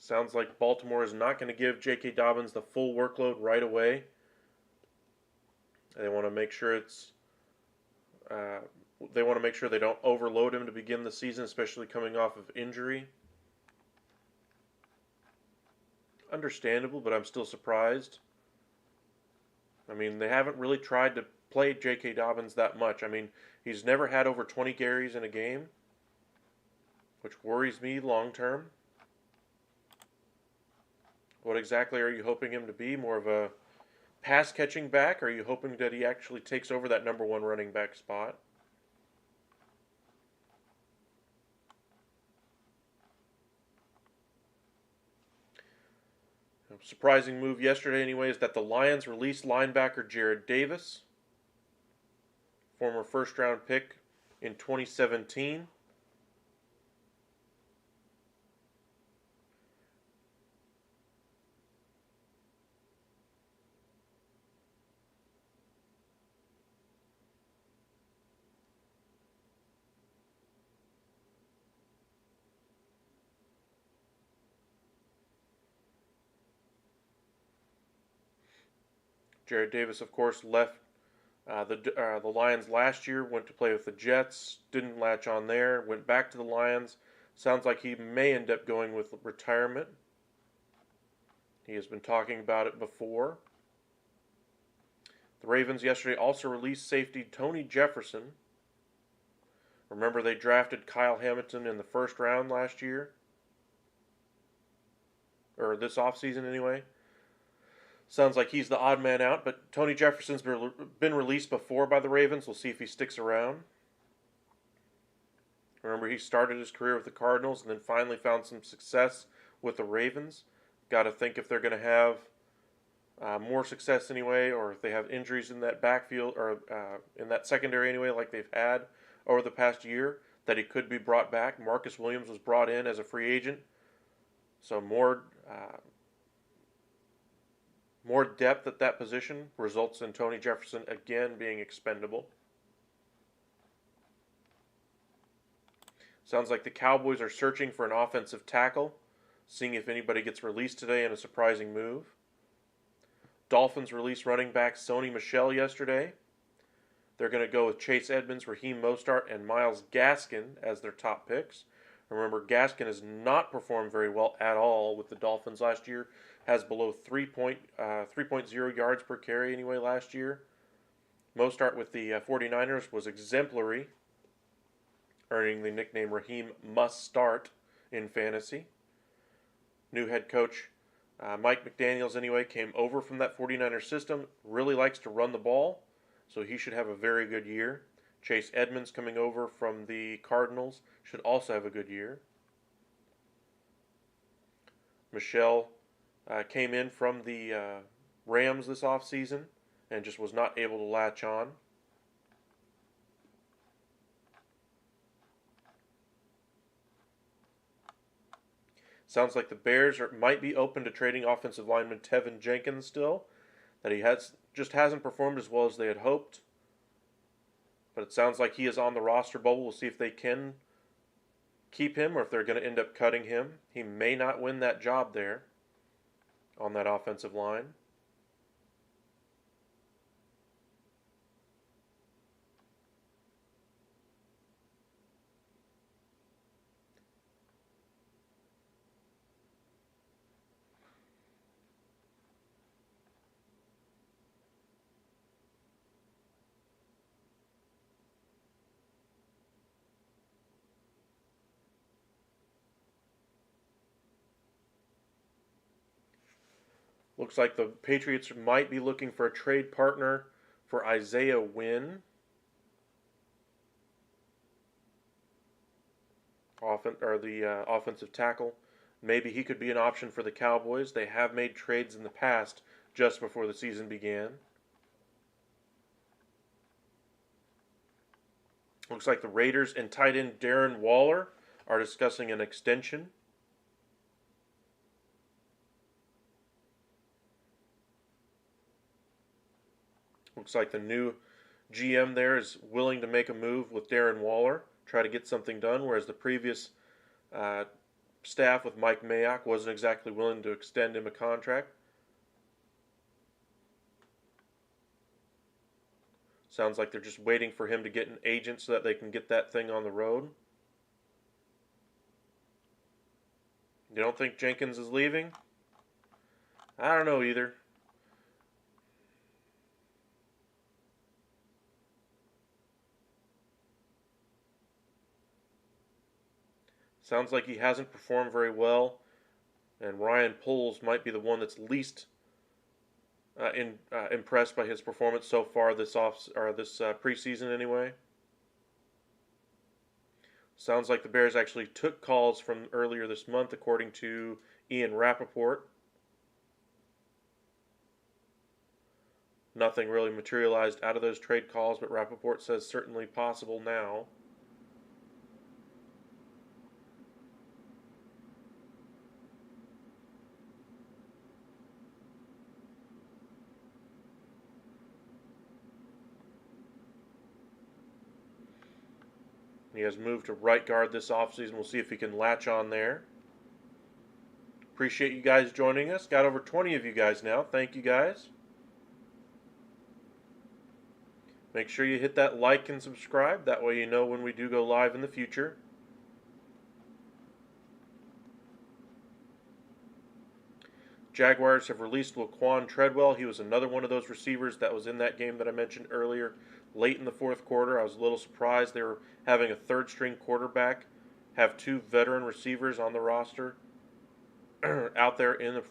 Sounds like Baltimore is not going to give J.K. Dobbins the full workload right away. They want to make sure uh, they want to make sure they don't overload him to begin the season, especially coming off of injury. Understandable, but I'm still surprised. I mean, they haven't really tried to play J.K. Dobbins that much. I mean, he's never had over 20 carries in a game, which worries me long term. What exactly are you hoping him to be? More of a pass catching back? Or are you hoping that he actually takes over that number one running back spot? A surprising move yesterday, anyway, is that the Lions released linebacker Jared Davis, former first round pick in 2017. Jared Davis, of course, left the Lions last year, went to play with the Jets, didn't latch on there, went back to the Lions. Sounds like he may end up going with retirement. He has been talking about it before. The Ravens yesterday also released safety Tony Jefferson. Remember, they drafted Kyle Hamilton in the first round last year, or this offseason anyway. Sounds like he's the odd man out, but Tony Jefferson's been released before by the Ravens. We'll see if he sticks around. Remember, he started his career with the Cardinals and then finally found some success with the Ravens. Got to think if they're going to have more success anyway, or if they have injuries in that backfield or in that secondary anyway, like they've had over the past year, that he could be brought back. Marcus Williams was brought in as a free agent, so more depth at that position results in Tony Jefferson again being expendable. Sounds like the Cowboys are searching for an offensive tackle, seeing if anybody gets released today in a surprising move. Dolphins released running back Sony Michel yesterday. They're going to go with Chase Edmonds, Raheem Mostert, and Myles Gaskin as their top picks. Remember, Gaskin has not performed very well at all with the Dolphins last year. Has below 3.0 yards per carry anyway last year. Mostert with the 49ers was exemplary, earning the nickname Raheem Must Start in fantasy. New head coach Mike McDaniels anyway came over from that 49ers system, really likes to run the ball, so he should have a very good year. Chase Edmonds coming over from the Cardinals should also have a good year. Michel came in from the Rams this offseason and just was not able to latch on. Sounds like the Bears might be open to trading offensive lineman Tevin Jenkins still. That he just hasn't performed as well as they had hoped. But it sounds like he is on the roster bubble. We'll see if they can keep him or if they're going to end up cutting him. He may not win that job there on that offensive line. Looks like the Patriots might be looking for a trade partner for Isaiah Wynn. Offensive tackle. Maybe he could be an option for the Cowboys. They have made trades in the past just before the season began. Looks like the Raiders and tight end Darren Waller are discussing an extension. Looks like the new GM there is willing to make a move with Darren Waller, try to get something done, whereas the previous staff with Mike Mayock wasn't exactly willing to extend him a contract. Sounds like they're just waiting for him to get an agent so that they can get that thing on the road. You don't think Jenkins is leaving? I don't know either. Sounds like he hasn't performed very well, and Ryan Poles might be the one that's least impressed by his performance so far this preseason anyway. Sounds like the Bears actually took calls from earlier this month, according to Ian Rappaport. Nothing really materialized out of those trade calls, but Rappaport says certainly possible now. He has moved to right guard this offseason. We'll see if he can latch on there. Appreciate you guys joining us. Got over 20 of you guys now. Thank you guys. Make sure you hit that like and subscribe. That way you know when we do go live in the future. Jaguars have released Laquan Treadwell. He was another one of those receivers that was in that game that I mentioned earlier. Late in the fourth quarter, I was a little surprised they were having a third-string quarterback have two veteran receivers on the roster out there in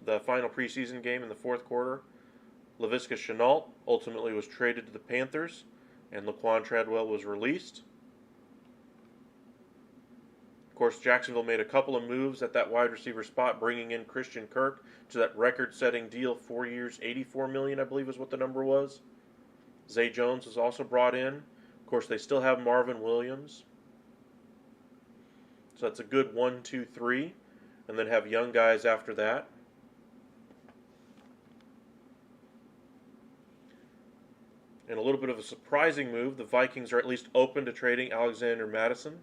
the final preseason game in the fourth quarter. Laviska Shenault ultimately was traded to the Panthers, and Laquan Treadwell was released. Of course, Jacksonville made a couple of moves at that wide receiver spot, bringing in Christian Kirk to that record-setting deal, 4 years, $84 million, I believe is what the number was. Zay Jones was also brought in. Of course, they still have Marvin Williams. So that's a good 1, 2, 3. And then have young guys after that. And a little bit of a surprising move, the Vikings are at least open to trading Alexander Mattison.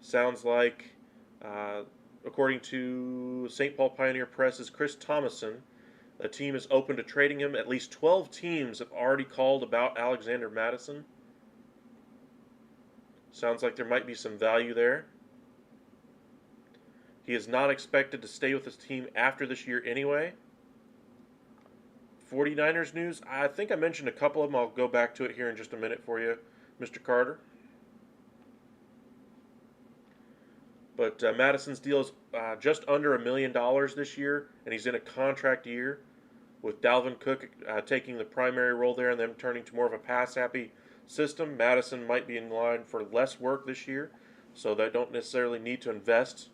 Sounds like, according to St. Paul Pioneer Press's Chris Thomason, the team is open to trading him. At least 12 teams have already called about Alexander Mattison. Sounds like there might be some value there. He is not expected to stay with his team after this year anyway. 49ers news, I think I mentioned a couple of them. I'll go back to it here in just a minute for you, Mr. Carter. But Madison's deal is just under $1 million this year, and he's in a contract year, with Dalvin Cook taking the primary role there and them turning to more of a pass-happy system. Madison might be in line for less work this year, so they don't necessarily need to invest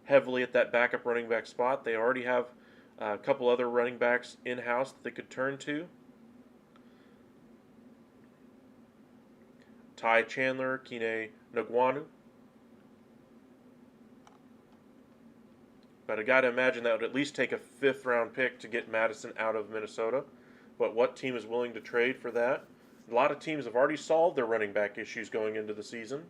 heavily at that backup running back spot. They already have a couple other running backs in-house that they could turn to. Ty Chandler, Kene Ngwanu. But I got to imagine that would at least take a fifth-round pick to get Madison out of Minnesota. But what team is willing to trade for that? A lot of teams have already solved their running back issues going into the season.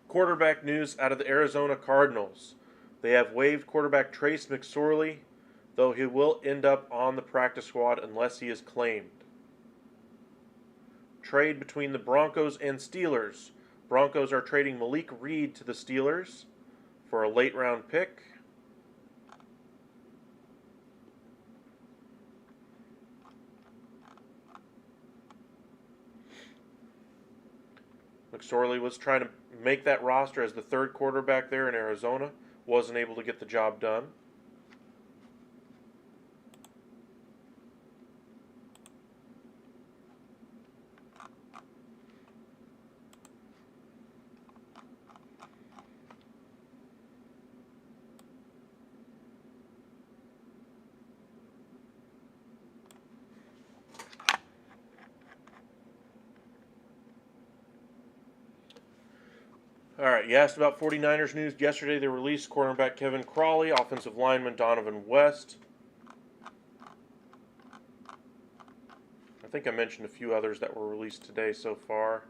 Quarterback news out of the Arizona Cardinals. They have waived quarterback Trace McSorley, though he will end up on the practice squad unless he is claimed. Trade between the Broncos and Steelers. Broncos are trading Malik Reed to the Steelers for a late-round pick. McSorley was trying to make that roster as the third quarterback there in Arizona. Wasn't able to get the job done. All right, you asked about 49ers news. Yesterday they released cornerback Kevin Crawley, offensive lineman Donovan West. I think I mentioned a few others that were released today so far.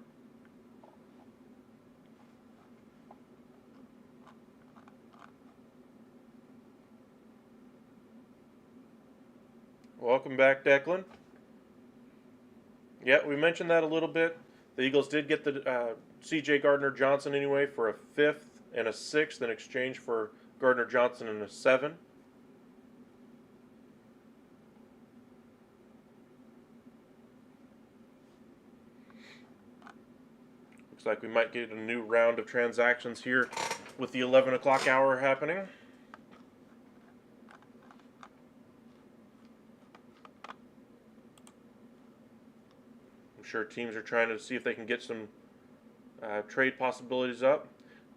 Welcome back, Declan. Yeah, we mentioned that a little bit. The Eagles did get the C.J. Gardner-Johnson anyway for a 5th and a 6th in exchange for Gardner-Johnson and a 7. Looks like we might get a new round of transactions here with the 11 o'clock hour happening. I'm sure teams are trying to see if they can get some trade possibilities up.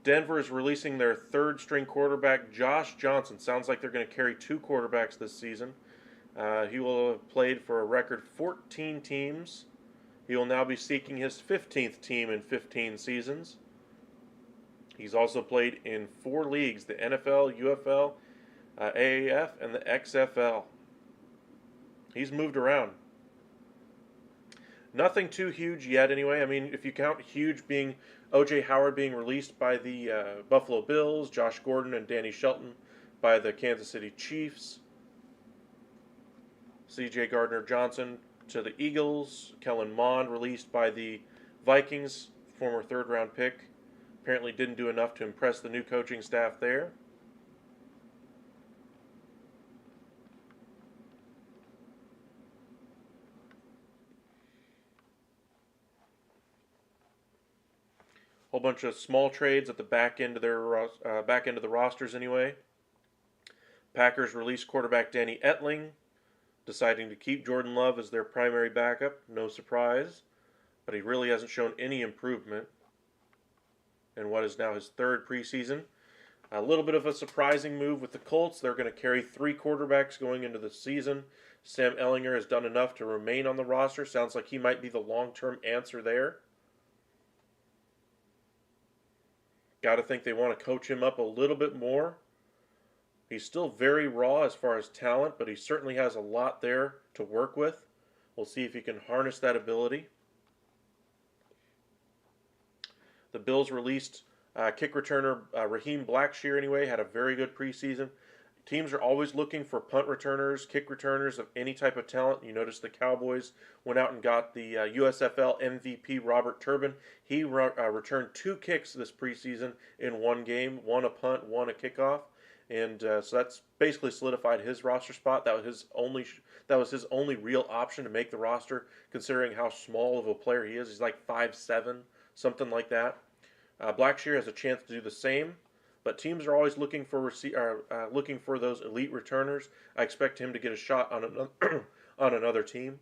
Denver is releasing their third string quarterback, Josh Johnson. Sounds like they're going to carry 2 quarterbacks this season. He will have played for a record 14 teams. He will now be seeking his 15th team in 15 seasons. He's also played in 4 leagues, the NFL, UFL, AAF, and the XFL. He's moved around. Nothing too huge yet anyway. I mean, if you count huge being O.J. Howard being released by the Buffalo Bills, Josh Gordon and Danny Shelton by the Kansas City Chiefs, C.J. Gardner-Johnson to the Eagles, Kellen Mond released by the Vikings, former third-round pick. Apparently didn't do enough to impress the new coaching staff there. Whole bunch of small trades at the back end of their back end of the rosters anyway. Packers released quarterback Danny Etling, deciding to keep Jordan Love as their primary backup. No surprise, but he really hasn't shown any improvement in what is now his 3rd preseason. A little bit of a surprising move with the Colts. They're going to carry 3 quarterbacks going into the season. Sam Ehlinger has done enough to remain on the roster. Sounds like he might be the long-term answer there. Got to think they want to coach him up a little bit more. He's still very raw as far as talent, but he certainly has a lot there to work with. We'll see if he can harness that ability. The Bills released kick returner Raheem Blackshear anyway, had a very good preseason. Teams are always looking for punt returners, kick returners of any type of talent. You notice the Cowboys went out and got the USFL MVP Robert Turbin. He returned 2 kicks this preseason in 1 game, 1 a punt, 1 a kickoff. And so that's basically solidified his roster spot. That was his only real option to make the roster, considering how small of a player he is. He's like 5'7", something like that. Blackshear has a chance to do the same, but teams are always looking for looking for those elite returners. I expect him to get a shot on another team.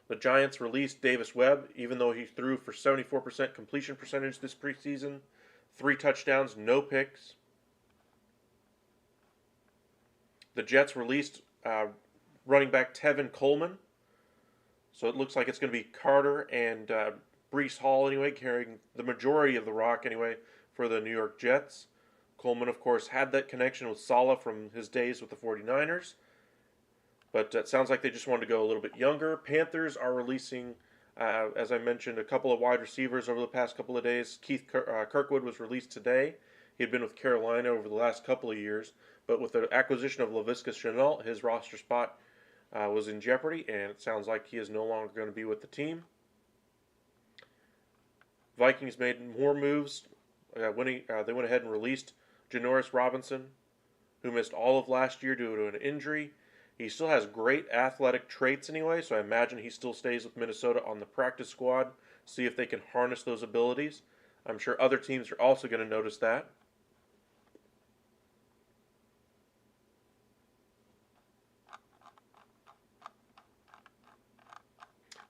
The Giants released Davis Webb, even though he threw for 74% completion percentage this preseason, 3 touchdowns, no picks. The Jets released running back Tevin Coleman. So it looks like it's going to be Carter and Breece Hall anyway, carrying the majority of the rock anyway for the New York Jets. Coleman, of course, had that connection with Saleh from his days with the 49ers. But it sounds like they just wanted to go a little bit younger. Panthers are releasing, as I mentioned, a couple of wide receivers over the past couple of days. Keith Kirkwood was released today. He had been with Carolina over the last couple of years. But with the acquisition of Laviska Shenault, his roster spot was in jeopardy, and it sounds like he is no longer going to be with the team. Vikings made more moves. They went ahead and released Janoris Robinson, who missed all of last year due to an injury. He still has great athletic traits anyway, so I imagine he still stays with Minnesota on the practice squad. See if they can harness those abilities. I'm sure other teams are also going to notice that.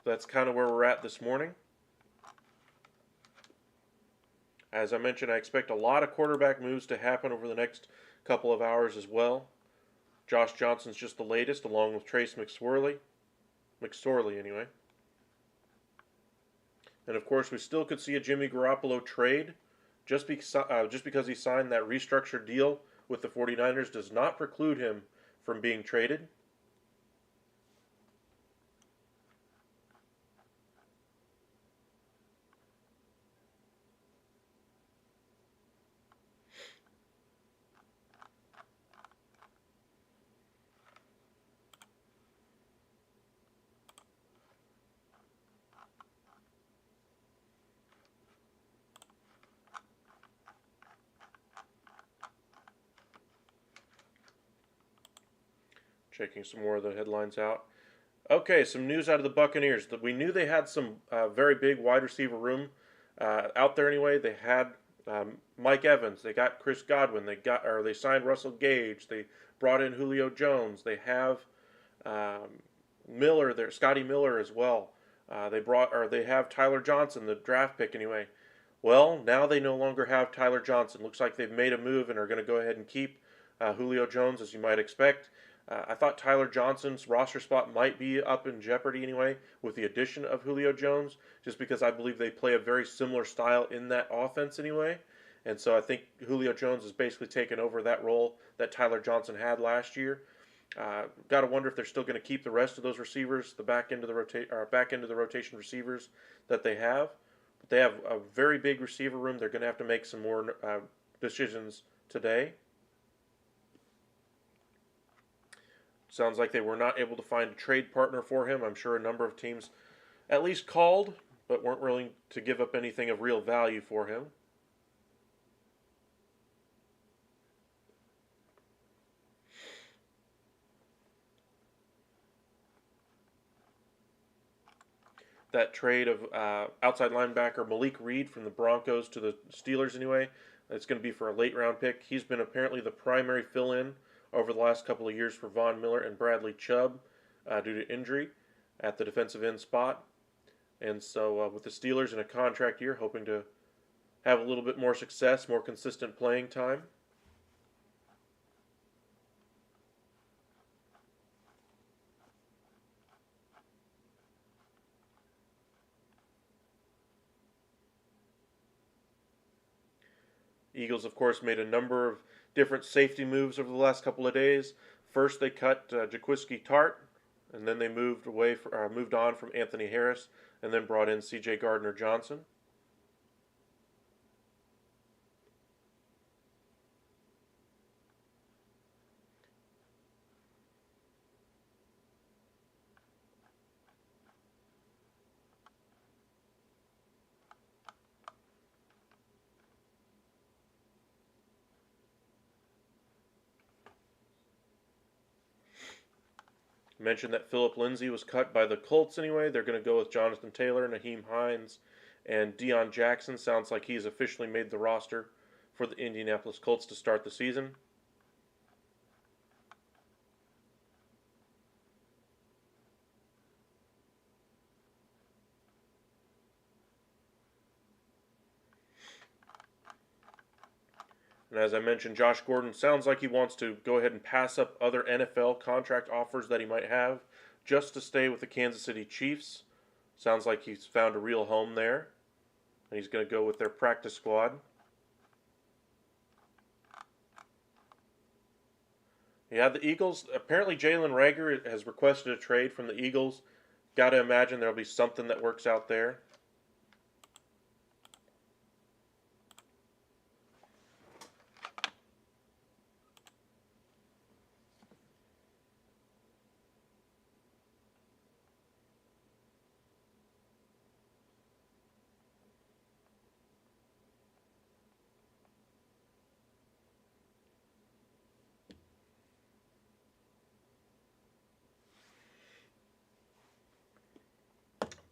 That's kind of where we're at this morning. As I mentioned, I expect a lot of quarterback moves to happen over the next couple of hours as well. Josh Johnson's just the latest, along with Trace McSorley. McSorley, anyway. And of course, we still could see a Jimmy Garoppolo trade. Just because he signed that restructured deal with the 49ers does not preclude him from being traded. Checking some more of the headlines out. Okay, some news out of the Buccaneers. We knew they had some very big wide receiver room out there anyway. They had Mike Evans. They got Chris Godwin. They signed Russell Gage. They brought in Julio Jones. They have Miller there, Scotty Miller as well. They have Tyler Johnson, the draft pick anyway. Well, now they no longer have Tyler Johnson. Looks like they've made a move and are going to go ahead and keep Julio Jones, as you might expect. I thought Tyler Johnson's roster spot might be up in jeopardy anyway with the addition of Julio Jones, just because I believe they play a very similar style in that offense anyway. And so I think Julio Jones has basically taken over that role that Tyler Johnson had last year. Got to wonder if they're still going to keep the rest of those receivers, the back end of the rotation receivers that they have. But they have a very big receiver room. They're going to have to make some more decisions today. Sounds like they were not able to find a trade partner for him. I'm sure a number of teams at least called, but weren't willing to give up anything of real value for him. That trade of outside linebacker Malik Reed from the Broncos to the Steelers anyway, it's going to be for a late round pick. He's been apparently the primary fill-in over the last couple of years for Von Miller and Bradley Chubb due to injury at the defensive end spot. And so with the Steelers in a contract year, hoping to have a little bit more success, more consistent playing time. Eagles, of course, made a number of different safety moves over the last couple of days. First, they cut Jaquiski Tart, and then they moved on from Anthony Harris, and then brought in C.J. Gardner-Johnson. Mentioned that Philip Lindsay was cut by the Colts anyway. They're going to go with Jonathan Taylor, Naheem Hines, and Deion Jackson. Sounds like he's officially made the roster for the Indianapolis Colts to start the season. And as I mentioned, Josh Gordon sounds like he wants to go ahead and pass up other NFL contract offers that he might have just to stay with the Kansas City Chiefs. Sounds like he's found a real home there. And he's going to go with their practice squad. Yeah, the Eagles, apparently Jalen Reagor has requested a trade from the Eagles. Got to imagine there'll be something that works out there.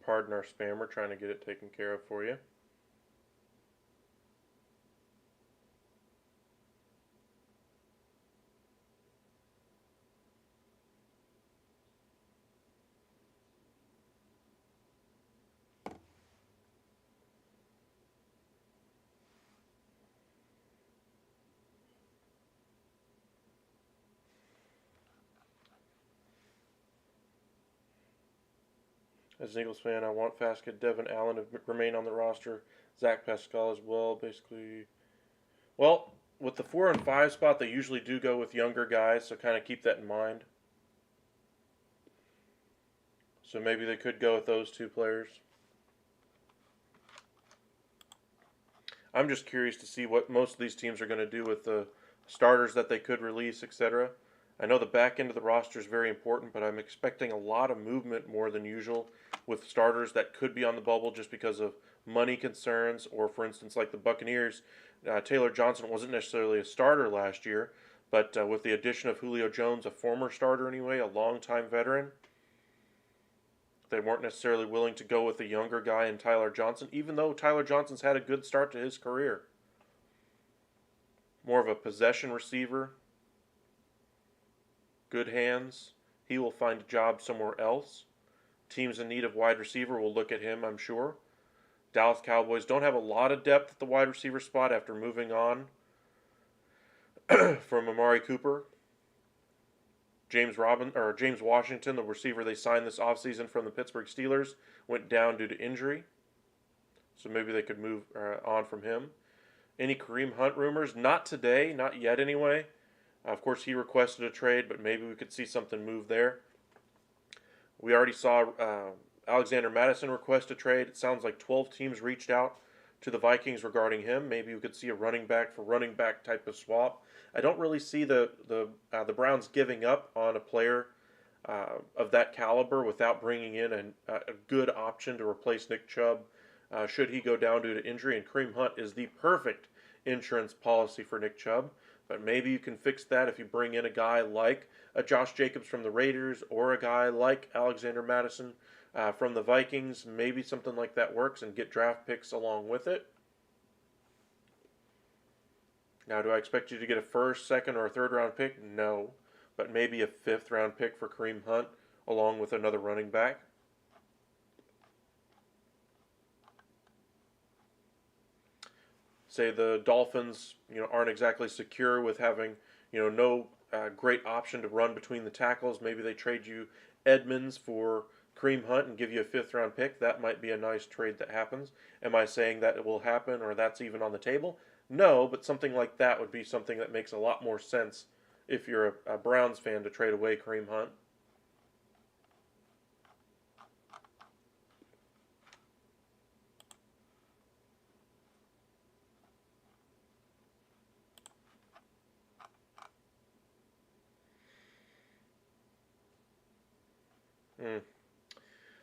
Pardon our spam, we're trying to get it taken care of for you. As an Eagles fan, I want Faskett, Devin Allen to remain on the roster. Zach Pascal as well, basically. Well, with the 4 and 5 spot, they usually do go with younger guys, so kind of keep that in mind. So maybe they could go with those two players. I'm just curious to see what most of these teams are going to do with the starters that they could release, etc. I know the back end of the roster is very important, but I'm expecting a lot of movement more than usual with starters that could be on the bubble just because of money concerns, or for instance, like the Buccaneers, Taylor Johnson wasn't necessarily a starter last year, but with the addition of Julio Jones, a former starter anyway, a longtime veteran, they weren't necessarily willing to go with a younger guy in Tyler Johnson, even though Tyler Johnson's had a good start to his career. More of a possession receiver, good hands. He will find a job somewhere else. Teams in need of wide receiver will look at him, I'm sure. Dallas Cowboys don't have a lot of depth at the wide receiver spot after moving on from Amari Cooper. James Washington, the receiver they signed this offseason from the Pittsburgh Steelers, went down due to injury. So maybe they could move on from him. Any Kareem Hunt rumors? Not today, not yet anyway. Of course, he requested a trade, but maybe we could see something move there. We already saw Alexander Mattison request a trade. It sounds like 12 teams reached out to the Vikings regarding him. Maybe we could see a running back for running back type of swap. I don't really see the Browns giving up on a player of that caliber without bringing in a good option to replace Nick Chubb should he go down due to injury. And Kareem Hunt is the perfect insurance policy for Nick Chubb. But maybe you can fix that if you bring in a guy like a Josh Jacobs from the Raiders or a guy like Alexander Mattison from the Vikings. Maybe something like that works and get draft picks along with it. Now, do I expect you to get a first, second, or a third round pick? No. But maybe a fifth round pick for Kareem Hunt along with another running back. Say the Dolphins, aren't exactly secure with having, no great option to run between the tackles. Maybe they trade you Edmonds for Kareem Hunt and give you a fifth round pick. That might be a nice trade that happens. Am I saying that it will happen or that's even on the table? No, but something like that would be something that makes a lot more sense if you're a Browns fan to trade away Kareem Hunt.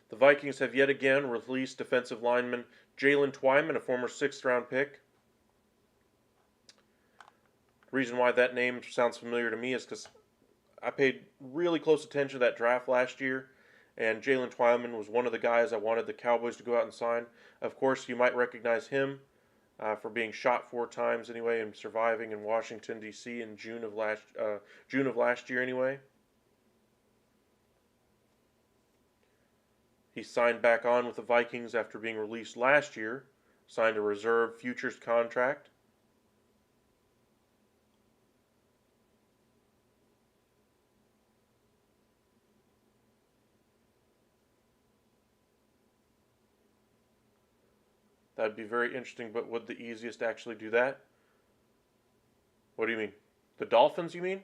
The Vikings have yet again released defensive lineman Jalen Twyman, a former sixth-round pick. The reason why that name sounds familiar to me is because I paid really close attention to that draft last year, and Jalen Twyman was one of the guys I wanted the Cowboys to go out and sign. Of course, you might recognize him for being shot 4 times anyway and surviving in Washington, D.C. in June of last year anyway. He signed back on with the Vikings after being released last year, signed a reserve futures contract. That'd be very interesting, but would the easiest actually do that? What do you mean? The Dolphins, you mean?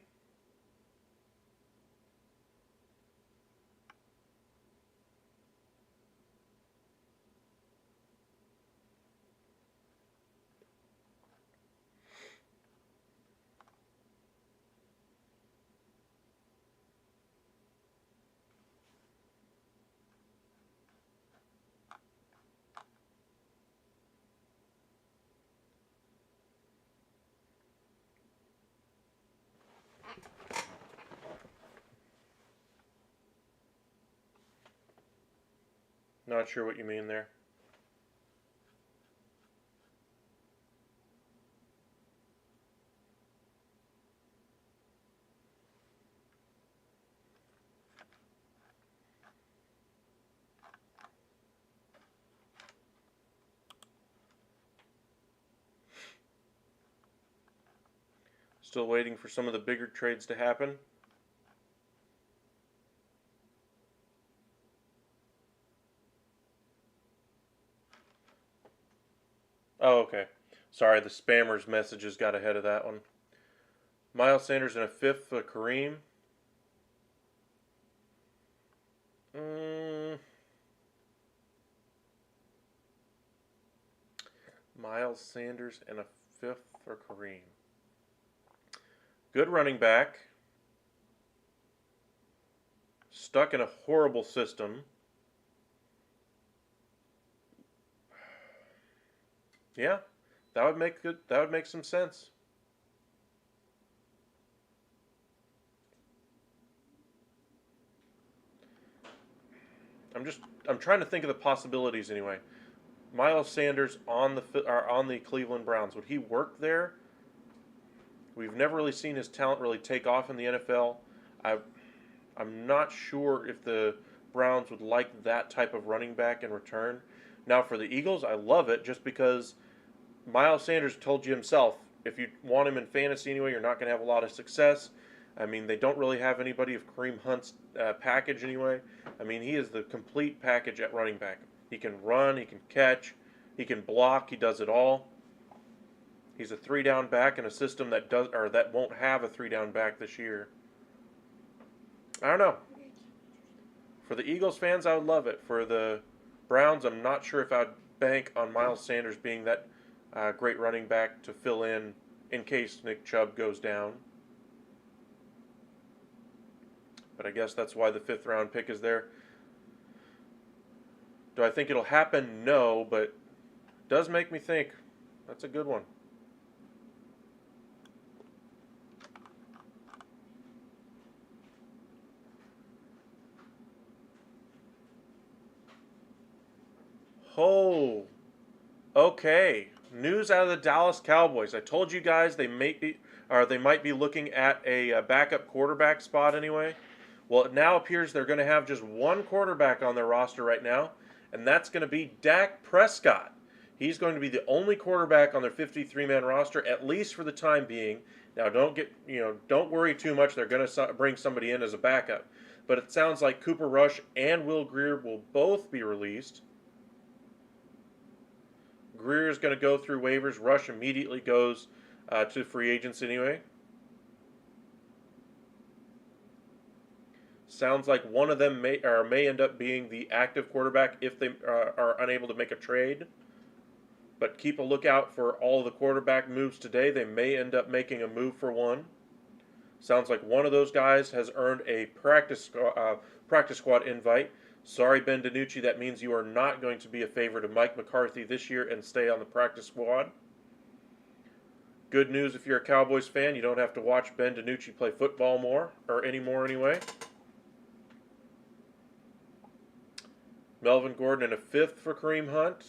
Not sure what you mean there. Still waiting for some of the bigger trades to happen. Oh, okay. Sorry, the spammers messages got ahead of that one. Miles Sanders and a fifth for Kareem. Mm, Miles Sanders and a fifth for Kareem. Good running back. Stuck in a horrible system. Yeah, that would make good. That would make some sense. I'm just I'm trying to think of the possibilities anyway. Miles Sanders on the Cleveland Browns. Would he work there? We've never really seen his talent really take off in the NFL. I I'm not sure if the Browns would like that type of running back in return. Now for the Eagles, I love it just because Miles Sanders told you himself, if you want him in fantasy anyway, you're not going to have a lot of success. I mean, they don't really have anybody of Kareem Hunt's package anyway. I mean, he is the complete package at running back. He can run, he can catch, he can block, he does it all. He's a three down back in a system that won't have a three down back this year. I don't know. For the Eagles fans, I would love it. For the Browns, I'm not sure if I'd bank on Miles Sanders being that great running back to fill in case Nick Chubb goes down. But I guess that's why the fifth round pick is there. Do I think it'll happen? No, but it does make me think. That's a good one. Oh, okay. News out of the Dallas Cowboys. I told you guys they might be looking at a backup quarterback spot anyway. Well, it now appears they're going to have just one quarterback on their roster right now, and that's going to be Dak Prescott. He's going to be the only quarterback on their 53-man roster, at least for the time being. Now, don't worry too much. They're going to bring somebody in as a backup, but it sounds like Cooper Rush and Will Grier will both be released. Grier is going to go through waivers. Rush immediately goes to free agents anyway. Sounds like one of them may end up being the active quarterback if they are unable to make a trade. But keep a lookout for all of the quarterback moves today. They may end up making a move for one. Sounds like one of those guys has earned a practice squad invite. Sorry, Ben DiNucci, that means you are not going to be a favorite of Mike McCarthy this year and stay on the practice squad. Good news if you're a Cowboys fan, you don't have to watch Ben DiNucci play football anymore anyway. Melvin Gordon and a fifth for Kareem Hunt.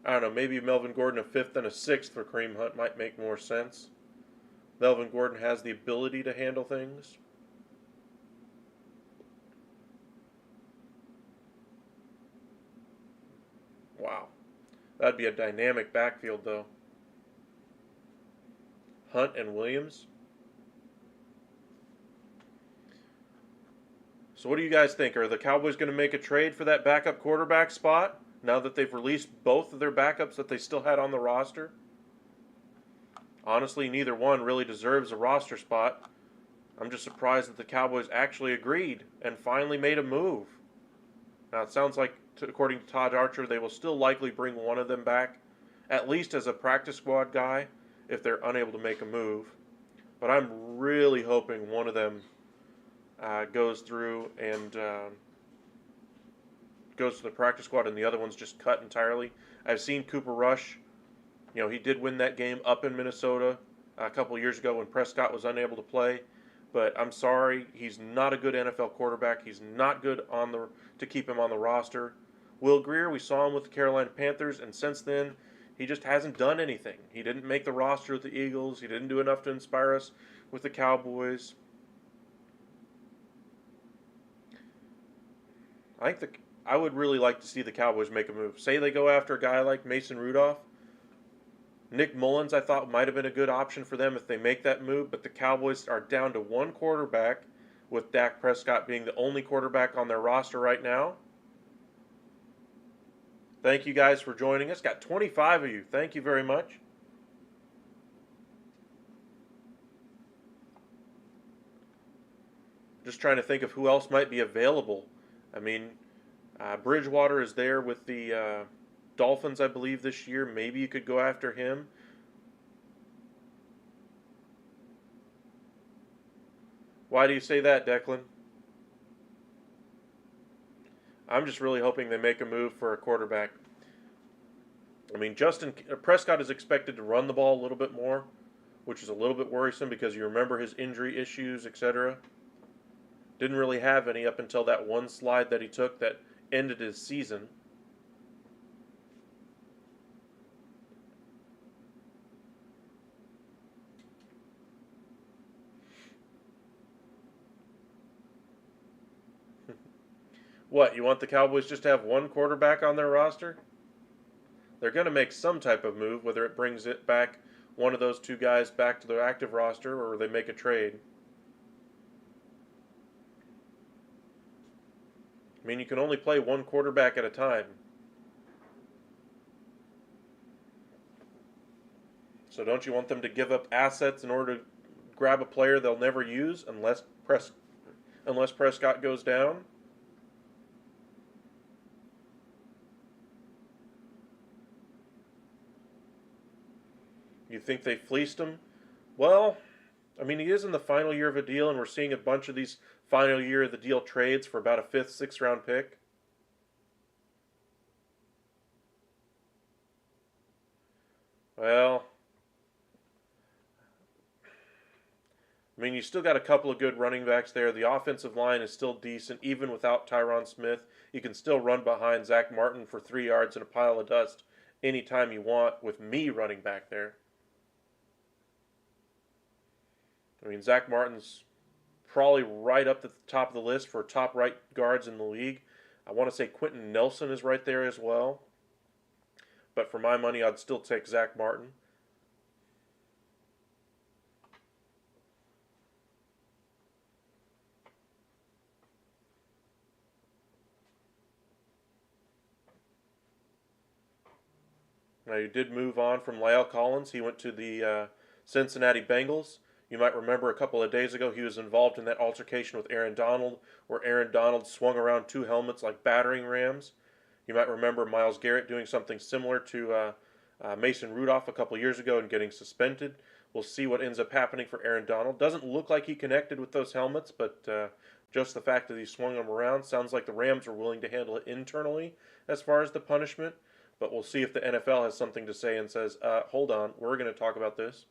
I don't know, maybe Melvin Gordon a fifth and a sixth for Kareem Hunt might make more sense. Melvin Gordon has the ability to handle things. Wow. That'd be a dynamic backfield, though. Hunt and Williams. So what do you guys think? Are the Cowboys going to make a trade for that backup quarterback spot now that they've released both of their backups that they still had on the roster? Honestly, neither one really deserves a roster spot. I'm just surprised that the Cowboys actually agreed and finally made a move. Now, it sounds like, according to Todd Archer, they will still likely bring one of them back, at least as a practice squad guy, if they're unable to make a move. But I'm really hoping one of them goes through and goes to the practice squad and the other one's just cut entirely. I've seen Cooper Rush. He did win that game up in Minnesota a couple years ago when Prescott was unable to play. But I'm sorry, he's not a good NFL quarterback. He's not good to keep him on the roster. Will Grier, we saw him with the Carolina Panthers, and since then, he just hasn't done anything. He didn't make the roster with the Eagles. He didn't do enough to inspire us with the Cowboys. I would really like to see the Cowboys make a move. Say they go after a guy like Mason Rudolph. Nick Mullins, I thought, might have been a good option for them if they make that move, but the Cowboys are down to one quarterback, with Dak Prescott being the only quarterback on their roster right now. Thank you guys for joining us. Got 25 of you. Thank you very much. Just trying to think of who else might be available. I mean, Bridgewater is there with the Dolphins, I believe, this year. Maybe you could go after him. Why do you say that, Declan? I'm just really hoping they make a move for a quarterback. I mean, Justin Prescott is expected to run the ball a little bit more, which is a little bit worrisome because you remember his injury issues, etc. Didn't really have any up until that one slide that he took that ended his season. What, you want the Cowboys just to have one quarterback on their roster? They're going to make some type of move, whether it brings it back, one of those two guys back to their active roster, or they make a trade. I mean, you can only play one quarterback at a time. So don't you want them to give up assets in order to grab a player they'll never use unless Prescott goes down? You think they fleeced him? Well, I mean, he is in the final year of a deal, and we're seeing a bunch of these final year of the deal trades for about a fifth, sixth round pick. Well, I mean, you still got a couple of good running backs there. The offensive line is still decent, even without Tyron Smith. You can still run behind Zach Martin for 3 yards in a pile of dust anytime you want with me running back there. I mean, Zach Martin's probably right up at the top of the list for top right guards in the league. I want to say Quentin Nelson is right there as well. But for my money, I'd still take Zach Martin. Now, you did move on from La'el Collins. He went to the Cincinnati Bengals. You might remember a couple of days ago he was involved in that altercation with Aaron Donald, where Aaron Donald swung around 2 helmets like battering rams. You might remember Myles Garrett doing something similar to Mason Rudolph a couple of years ago and getting suspended. We'll see what ends up happening for Aaron Donald. Doesn't look like he connected with those helmets, but just the fact that he swung them around sounds like the Rams are willing to handle it internally as far as the punishment. But we'll see if the NFL has something to say and says, hold on, we're going to talk about this.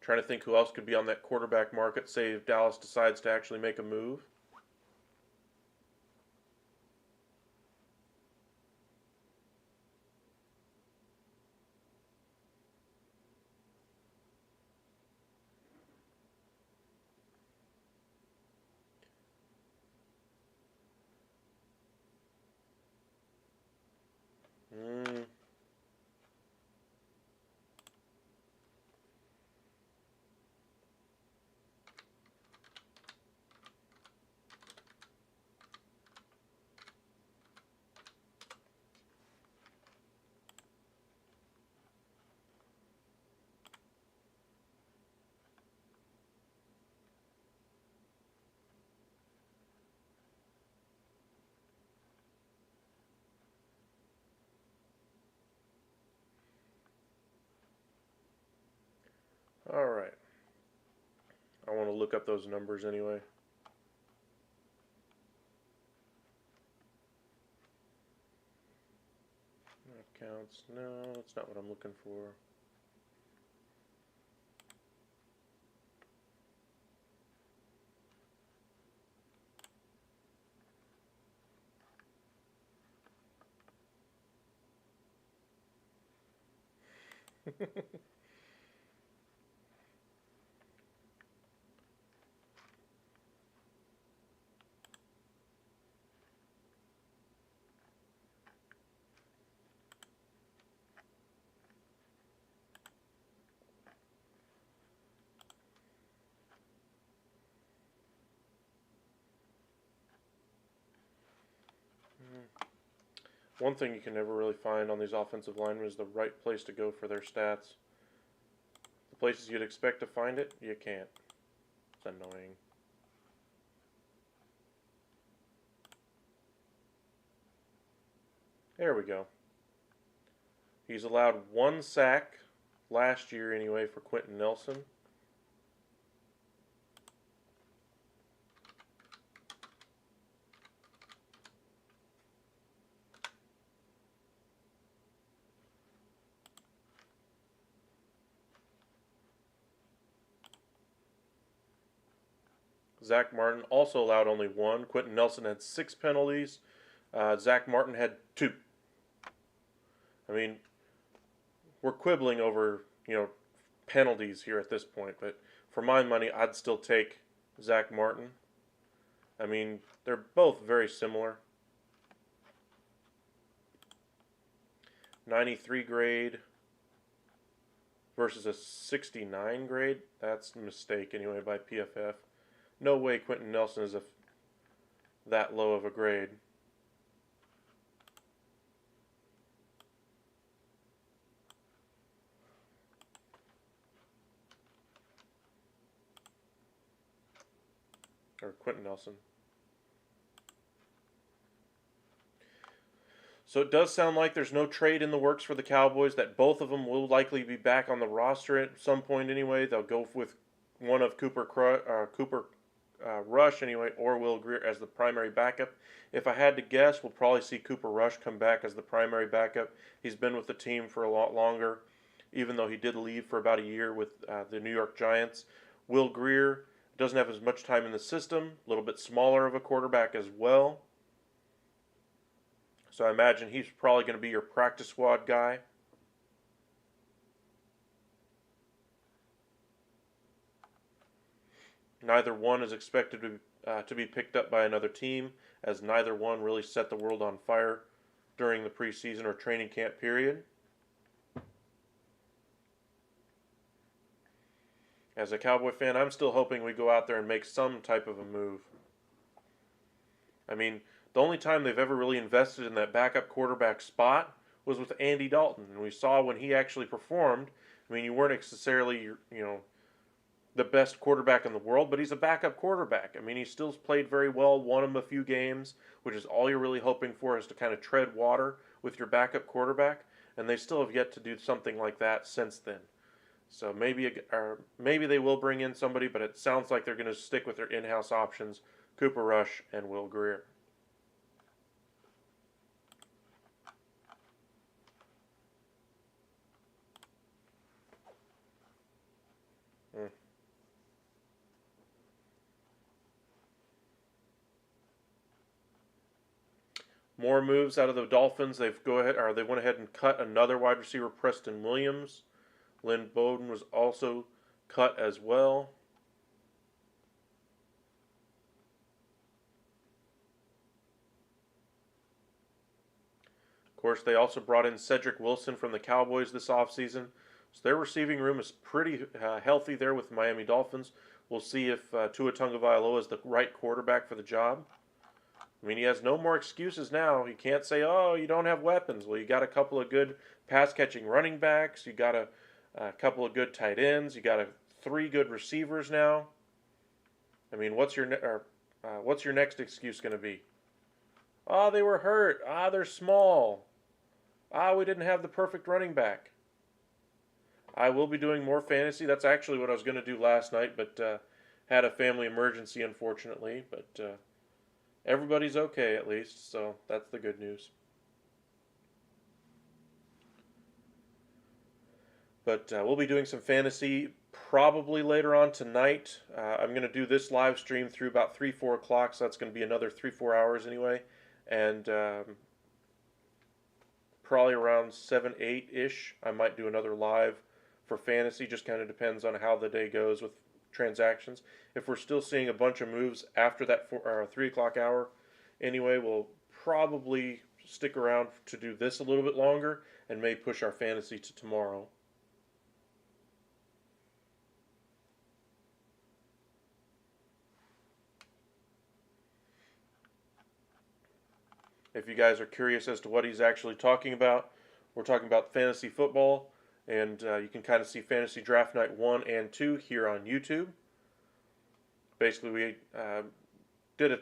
Trying to think who else could be on that quarterback market, say if Dallas decides to actually make a move. Mm. All right. I want to look up those numbers anyway. That counts. No, that's not what I'm looking for. One thing you can never really find on these offensive linemen is the right place to go for their stats. The places you'd expect to find it, you can't. It's annoying. There we go. He's allowed 1 sack last year anyway for Quentin Nelson. Zach Martin also allowed only 1. Quentin Nelson had 6 penalties. Zach Martin had 2. I mean, we're quibbling over, penalties here at this point, but for my money, I'd still take Zach Martin. I mean, they're both very similar. 93 grade versus a 69 grade. That's a mistake anyway by PFF. No way Quentin Nelson is that low of a grade. Or Quentin Nelson. So it does sound like there's no trade in the works for the Cowboys, that both of them will likely be back on the roster at some point anyway. They'll go with one of Cooper Rush anyway, or Will Grier as the primary backup. If I had to guess, we'll probably see Cooper Rush come back as the primary backup. He's been with the team for a lot longer, even though he did leave for about a year with the New York Giants. Will Grier doesn't have as much time in the system, a little bit smaller of a quarterback as well. So I imagine he's probably going to be your practice squad guy. Neither one is expected to be picked up by another team, as neither one really set the world on fire during the preseason or training camp period. As a Cowboy fan, I'm still hoping we go out there and make some type of a move. I mean, the only time they've ever really invested in that backup quarterback spot was with Andy Dalton. And we saw when he actually performed, I mean, you weren't necessarily, the best quarterback in the world, but he's a backup quarterback. I mean, he still played very well, won him a few games, which is all you're really hoping for, is to kind of tread water with your backup quarterback. And they still have yet to do something like that since then. So maybe they will bring in somebody, but it sounds like they're going to stick with their in-house options, Cooper Rush and Will Grier. More moves out of the Dolphins. They went ahead and cut another wide receiver, Preston Williams. Lynn Bowden was also cut as well. Of course, they also brought in Cedric Wilson from the Cowboys this offseason. So their receiving room is pretty healthy there with the Miami Dolphins. We'll see if Tua Tagovailoa is the right quarterback for the job. I mean, he has no more excuses now. He can't say, oh, you don't have weapons. Well, you got a couple of good pass-catching running backs. You got a couple of good tight ends. You got 3 good receivers now. I mean, what's your next excuse going to be? Oh, they were hurt. They're small. We didn't have the perfect running back. I will be doing more fantasy. That's actually what I was going to do last night, but had a family emergency, unfortunately. But everybody's okay, at least, so that's the good news. But we'll be doing some fantasy probably later on tonight. I'm going to do this live stream through about 3, 4 o'clock, so that's going to be another 3, 4 hours anyway. And probably around 7, 8-ish, I might do another live for fantasy. Just kind of depends on how the day goes with transactions. If we're still seeing a bunch of moves after that 3 o'clock hour, anyway, we'll probably stick around to do this a little bit longer and may push our fantasy to tomorrow. If you guys are curious as to what he's actually talking about, we're talking about fantasy football, and you can kind of see Fantasy Draft Night 1 and 2 here on YouTube. Basically, we did a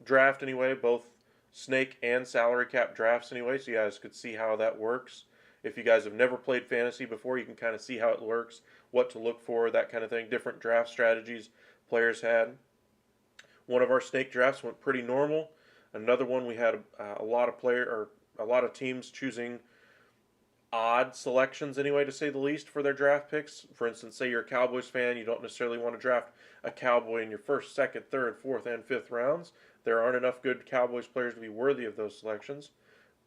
draft anyway, both snake and salary cap drafts anyway, so you guys could see how that works. If you guys have never played fantasy before, you can kind of see how it works, what to look for, that kind of thing, different draft strategies players had. One of our snake drafts went pretty normal. Another one we had a lot of teams choosing odd selections anyway, to say the least, for their draft picks. For instance, say you're a Cowboys fan, you don't necessarily want to draft a Cowboy in your first, second, third, fourth, and fifth rounds. There aren't enough good Cowboys players to be worthy of those selections,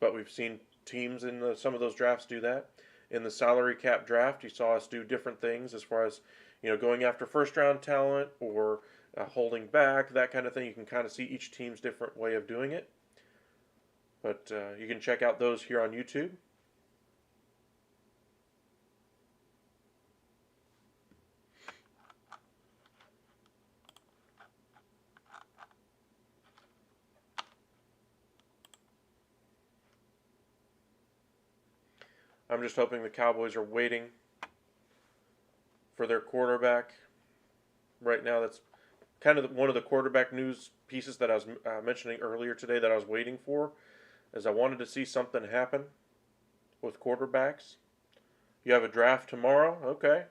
but we've seen teams in some of those drafts do that. In the salary cap draft, you saw us do different things as far as going after first round talent or holding back, that kind of thing. You can kind of see each team's different way of doing it. But you can check out those here on YouTube. I'm just hoping the Cowboys are waiting for their quarterback. Right now, that's kind of one of the quarterback news pieces that I was mentioning earlier today that I was waiting for, is I wanted to see something happen with quarterbacks. You have a draft tomorrow? Okay.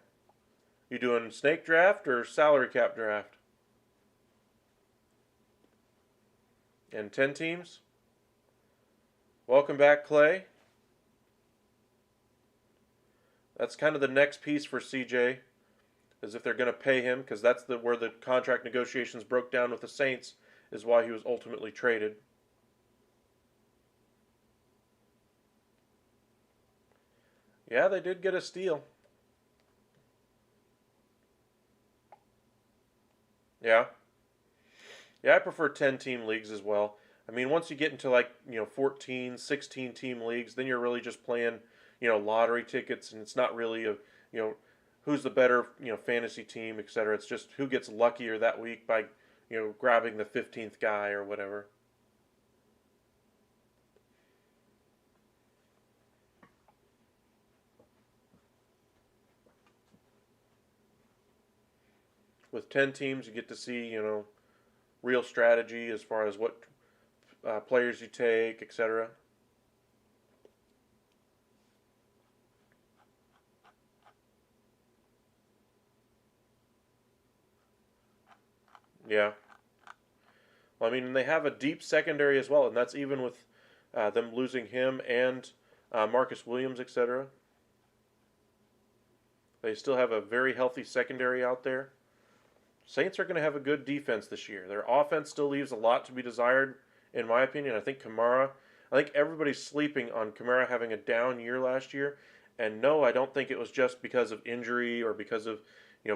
You doing snake draft or salary cap draft? And 10 teams? Welcome back, Clay. That's kind of the next piece for CJ, is if they're going to pay him, because that's where the contract negotiations broke down with the Saints, is why he was ultimately traded. Yeah, they did get a steal. Yeah. Yeah, I prefer 10-team leagues as well. I mean, once you get into 14, 16-team leagues, then you're really just playing, lottery tickets, and it's not really who's the better, fantasy team, etc. It's just who gets luckier that week by, grabbing the 15th guy or whatever. With 10 teams, you get to see, real strategy as far as what players you take, etc. Yeah. Well, I mean, they have a deep secondary as well, and that's even with them losing him and Marcus Williams, etc. They still have a very healthy secondary out there. Saints are going to have a good defense this year. Their offense still leaves a lot to be desired, in my opinion. I think everybody's sleeping on Kamara having a down year last year. And no, I don't think it was just because of injury or because of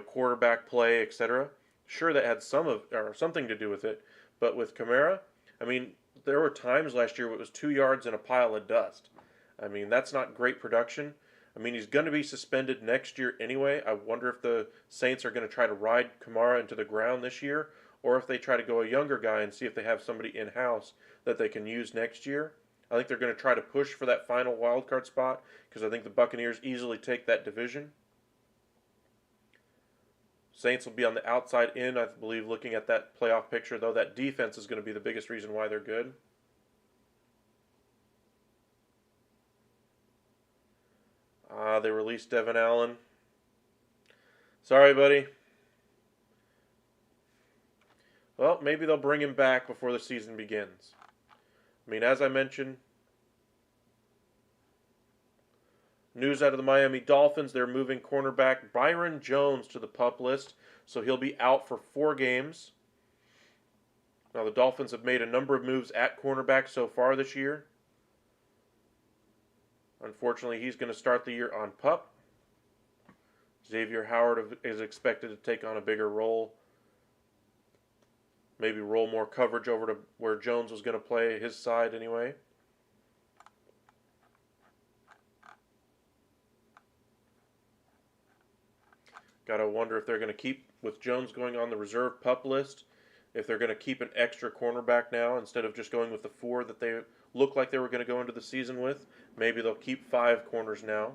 quarterback play, etc. Sure, that had something to do with it, but with Kamara, I mean, there were times last year where it was 2 yards in a pile of dust. I mean, that's not great production. I mean, he's going to be suspended next year anyway. I wonder if the Saints are going to try to ride Kamara into the ground this year, or if they try to go a younger guy and see if they have somebody in-house that they can use next year. I think they're going to try to push for that final wild card spot, because I think the Buccaneers easily take that division. Saints will be on the outside in, I believe, looking at that playoff picture, though. That defense is going to be the biggest reason why they're good. They released Devin Allen. Sorry, buddy. Well, maybe they'll bring him back before the season begins. I mean, as I mentioned, news out of the Miami Dolphins, they're moving cornerback Byron Jones to the PUP list, so he'll be out for 4 games. Now, the Dolphins have made a number of moves at cornerback so far this year. Unfortunately, he's going to start the year on PUP. Xavier Howard is expected to take on a bigger role. Maybe roll more coverage over to where Jones was going to play, his side anyway. Got to wonder if they're going to keep with Jones going on the reserve PUP list. if they're going to keep an extra cornerback now instead of just going with the 4 that they looked like they were going to go into the season with. Maybe they'll keep 5 corners now.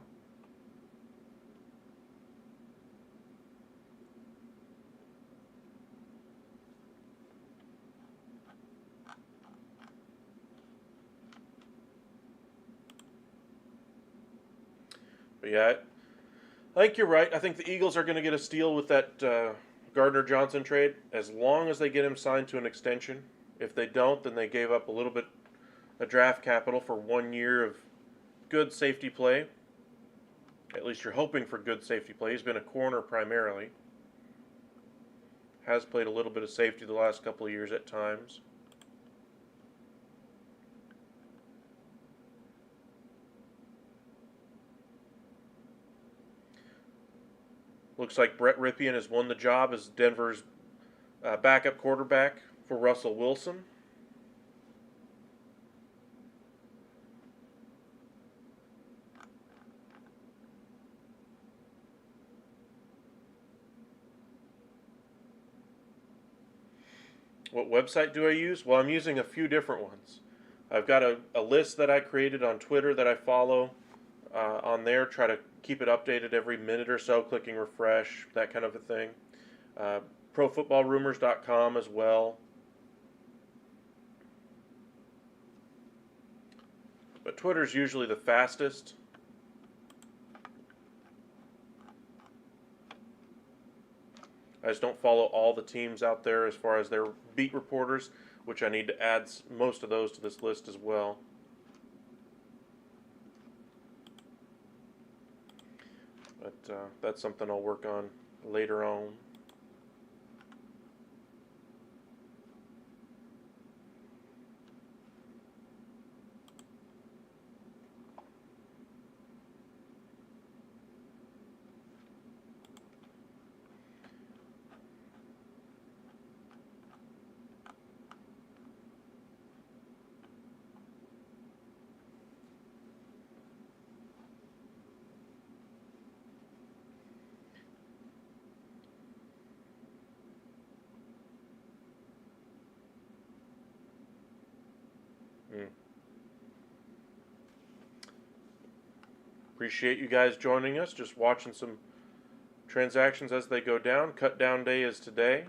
But yeah, I think you're right. I think the Eagles are going to get a steal with that Gardner Johnson trade as long as they get him signed to an extension. If they don't, then they gave up a little bit of draft capital for 1 year of good safety play. At least you're hoping for good safety play. He's been a corner primarily. Has played a little bit of safety the last couple of years at times. Looks like Brett Ripien has won the job as Denver's backup quarterback for Russell Wilson. What website do I use? Well, I'm using a few different ones. I've got a list that I created on Twitter that I follow on there. Try to keep it updated every minute or so, clicking refresh, that kind of a thing. ProFootballRumors.com as well. But Twitter's usually the fastest. I just don't follow all the teams out there as far as their beat reporters, which I need to add most of those to this list as well. But that's something I'll work on later on. Appreciate you guys joining us, just watching some transactions as they go down. Cut down day is today.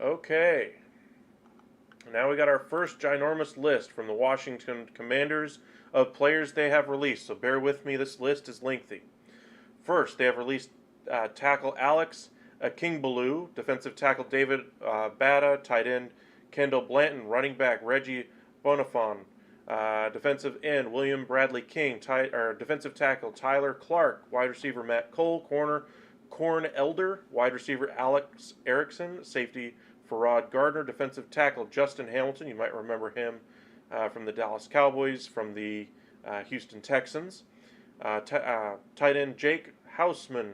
Okay. Now we got our first ginormous list from the Washington Commanders of players they have released. So bear with me, this list is lengthy. First, they have released tackle Alex Kingbaloo, defensive tackle David Bata, tight end Kendall Blanton, running back Reggie Bonifon, defensive end William Bradley King, defensive tackle Tyler Clark, wide receiver Matt Cole, corner Corn Elder, wide receiver Alex Erickson, safety Farrod Gardner, defensive tackle Justin Hamilton. You might remember him from the Dallas Cowboys, from the Houston Texans. Tight end Jake Houseman,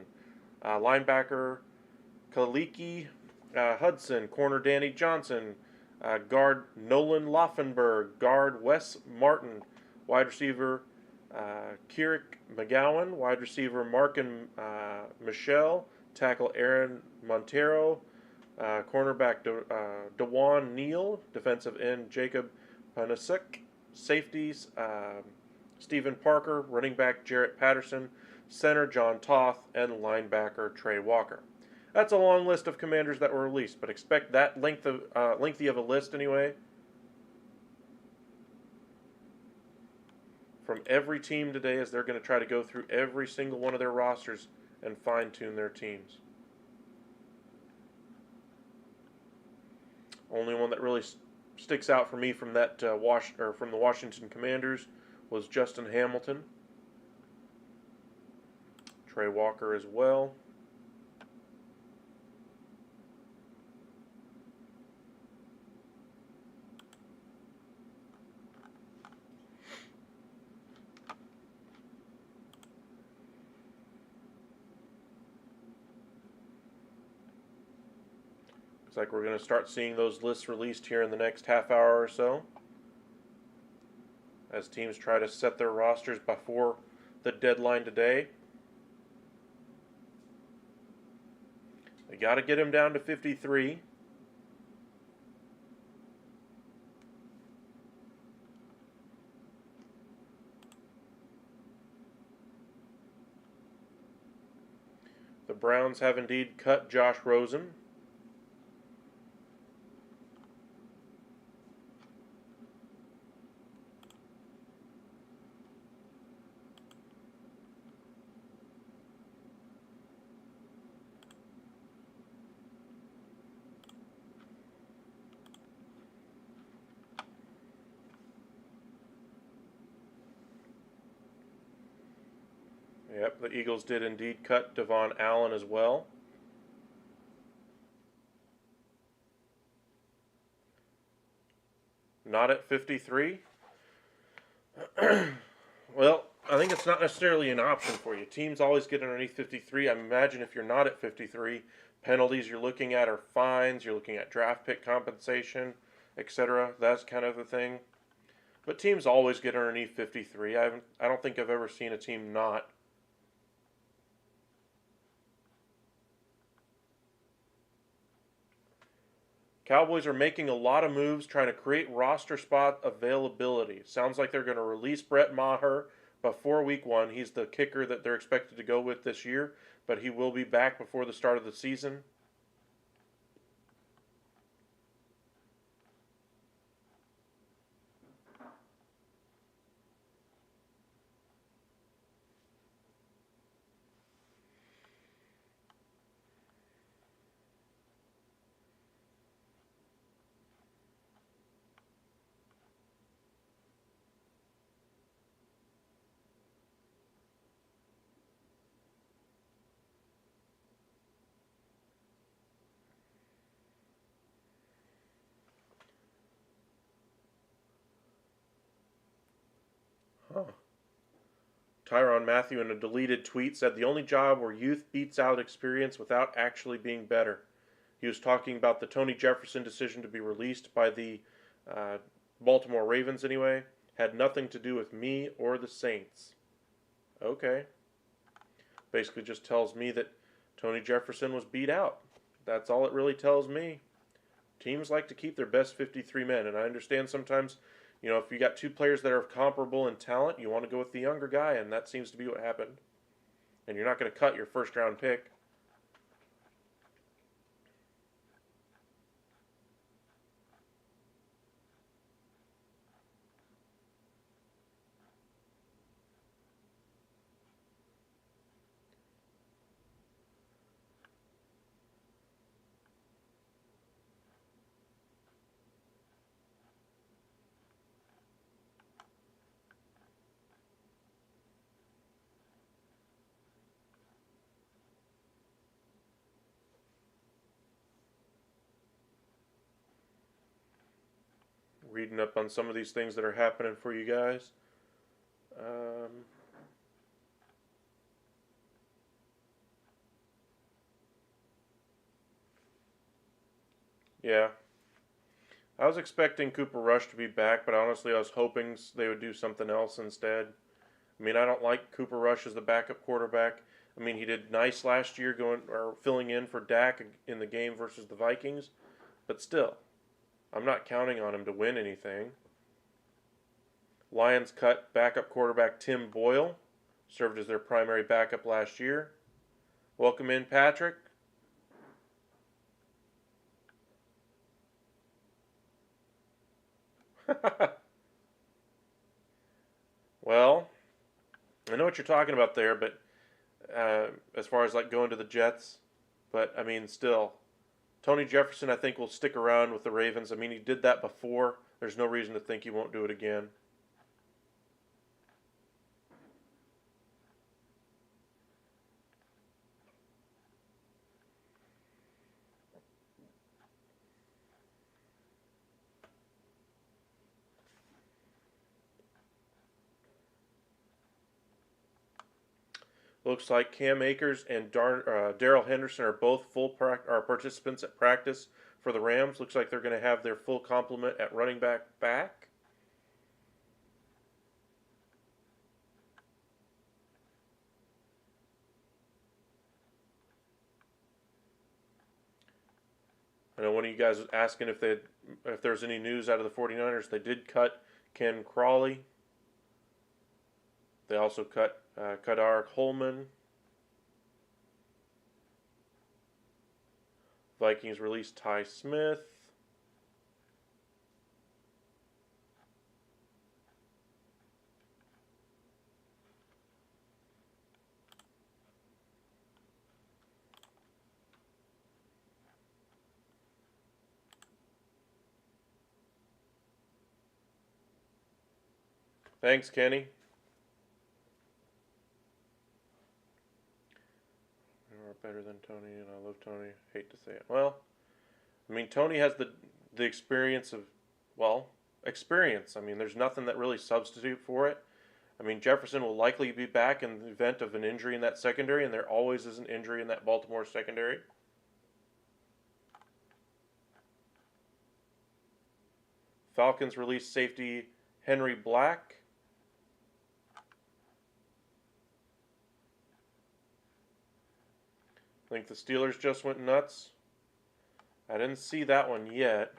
linebacker Kaliki Hudson, corner Danny Johnson, guard Nolan Laufenberg, guard Wes Martin, wide receiver Kirik McGowan, wide receiver Markin Michelle, tackle Aaron Montero, cornerback DeJuan Neal, defensive end Jacob Panasic, safeties Stephen Parker, running back Jarrett Patterson, center John Toth, and linebacker Trey Walker. That's a long list of commanders that were released, but expect that lengthy of a list anyway. From every team today, as they're going to try to go through every single one of their rosters and fine-tune their teams. Only one that really sticks out for me from that from the Washington Commanders was Justin Hamilton. Trey Walker as well. Looks like we're going to start seeing those lists released here in the next half hour or so, as teams try to set their rosters before the deadline today. They got to get him down to 53. The Browns have indeed cut Josh Rosen. Yep, the Eagles did indeed cut Devon Allen as well. Not at 53. Well, I think it's not necessarily an option for you. Teams always get underneath 53. I imagine if you're not at 53, penalties you're looking at are fines, you're looking at draft pick compensation, etc. That's kind of the thing. But teams always get underneath 53. I don't think I've ever seen a team not. Cowboys are making a lot of moves trying to create roster spot availability. Sounds like they're going to release Brett Maher before week 1. He's the kicker that they're expected to go with this year, but he will be back before the start of the season. Huh. Tyrann Mathieu in a deleted tweet said the only job where youth beats out experience without actually being better. He was talking about the Tony Jefferson decision to be released by the Baltimore Ravens anyway. Had nothing to do with me or the Saints. Okay. Basically just tells me that Tony Jefferson was beat out. That's all it really tells me. Teams like to keep their best 53 men, and I understand sometimes, if you got two players that are comparable in talent, you want to go with the younger guy, and that seems to be what happened. And you're not going to cut your first round pick. Reading up on some of these things that are happening for you guys. Yeah. I was expecting Cooper Rush to be back, but honestly I was hoping they would do something else instead. I mean, I don't like Cooper Rush as the backup quarterback. I mean, he did nice last year filling in for Dak in the game versus the Vikings, but still, I'm not counting on him to win anything. Lions cut backup quarterback Tim Boyle, served as their primary backup last year. Welcome in, Patrick. Well, I know what you're talking about there, but as far as like going to the Jets, but I mean, still, Tony Jefferson I think will stick around with the Ravens. I mean, he did that before. There's no reason to think he won't do it again. Looks like Cam Akers and Darrell Henderson are both are participants at practice for the Rams. Looks like they're going to have their full complement at running back. I know one of you guys was asking if there's any news out of the 49ers. They did cut Ken Crawley. They also cut Kadar Holman. Vikings released Ty Smith. Thanks, Kenny. Better than Tony, and I love Tony. Hate to say it. Well, I mean, Tony has the experience of, experience. I mean, there's nothing that really substitute for it. I mean, Jefferson will likely be back in the event of an injury in that secondary, and there always is an injury in that Baltimore secondary. Falcons released safety Henry Black. I think the Steelers just went nuts. I didn't see that one yet.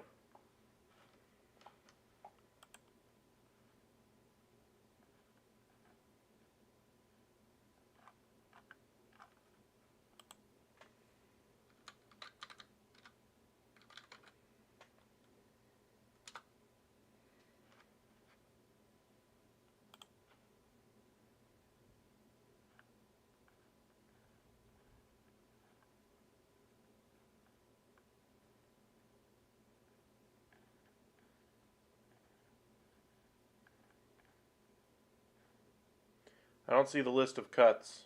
I don't see the list of cuts.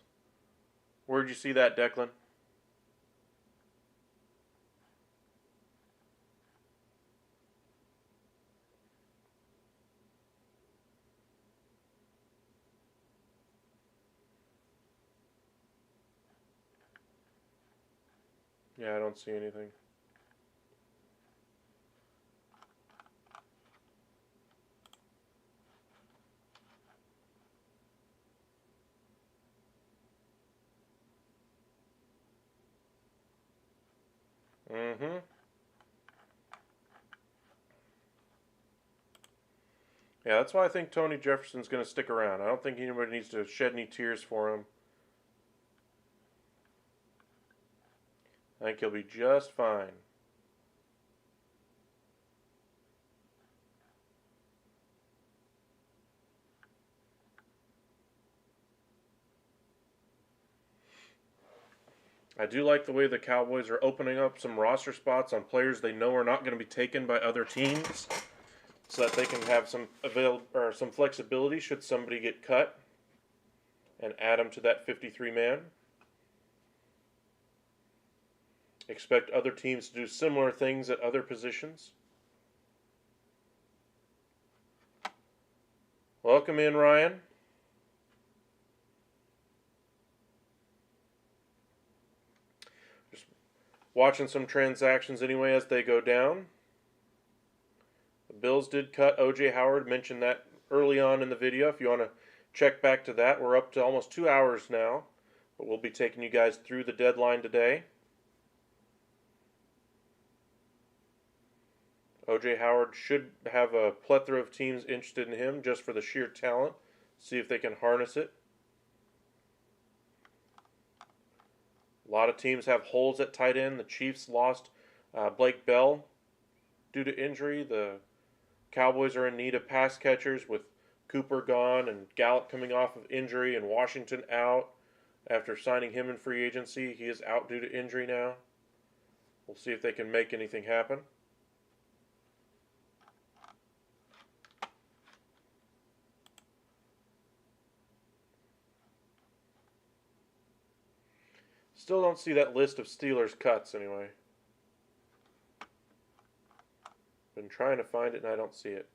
Where'd you see that, Declan? Yeah, I don't see anything. Mm-hmm. Yeah, that's why I think Tony Jefferson's going to stick around. I don't think anybody needs to shed any tears for him. I think he'll be just fine. I do like the way the Cowboys are opening up some roster spots on players they know are not going to be taken by other teams, so that they can have some some flexibility should somebody get cut, and add them to that 53-man. Expect other teams to do similar things at other positions. Welcome in, Ryan. Just watching some transactions anyway as they go down. The Bills did cut O.J. Howard. Mentioned that early on in the video. If you want to check back to that, we're up to almost 2 hours now. But we'll be taking you guys through the deadline today. O.J. Howard should have a plethora of teams interested in him just for the sheer talent. See if they can harness it. A lot of teams have holes at tight end. The Chiefs lost Blake Bell due to injury. The Cowboys are in need of pass catchers with Cooper gone and Gallup coming off of injury and Washington out after signing him in free agency. He is out due to injury now. We'll see if they can make anything happen. Still don't see that list of Steelers cuts anyway. Been trying to find it and I don't see it.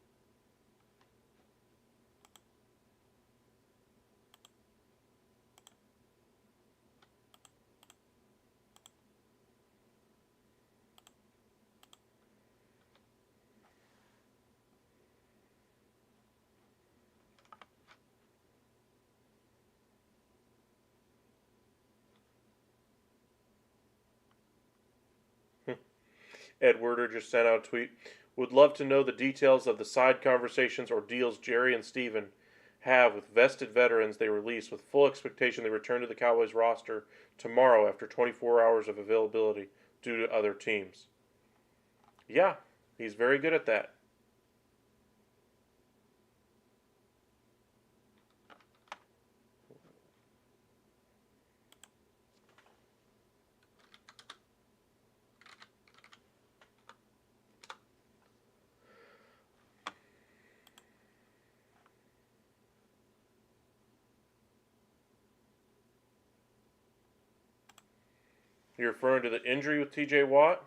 Ed Werder just sent out a tweet. Would love to know the details of the side conversations or deals Jerry and Steven have with vested veterans they release, with full expectation they return to the Cowboys roster tomorrow after 24 hours of availability due to other teams. Yeah, he's very good at that. You're referring to the injury with TJ Watt?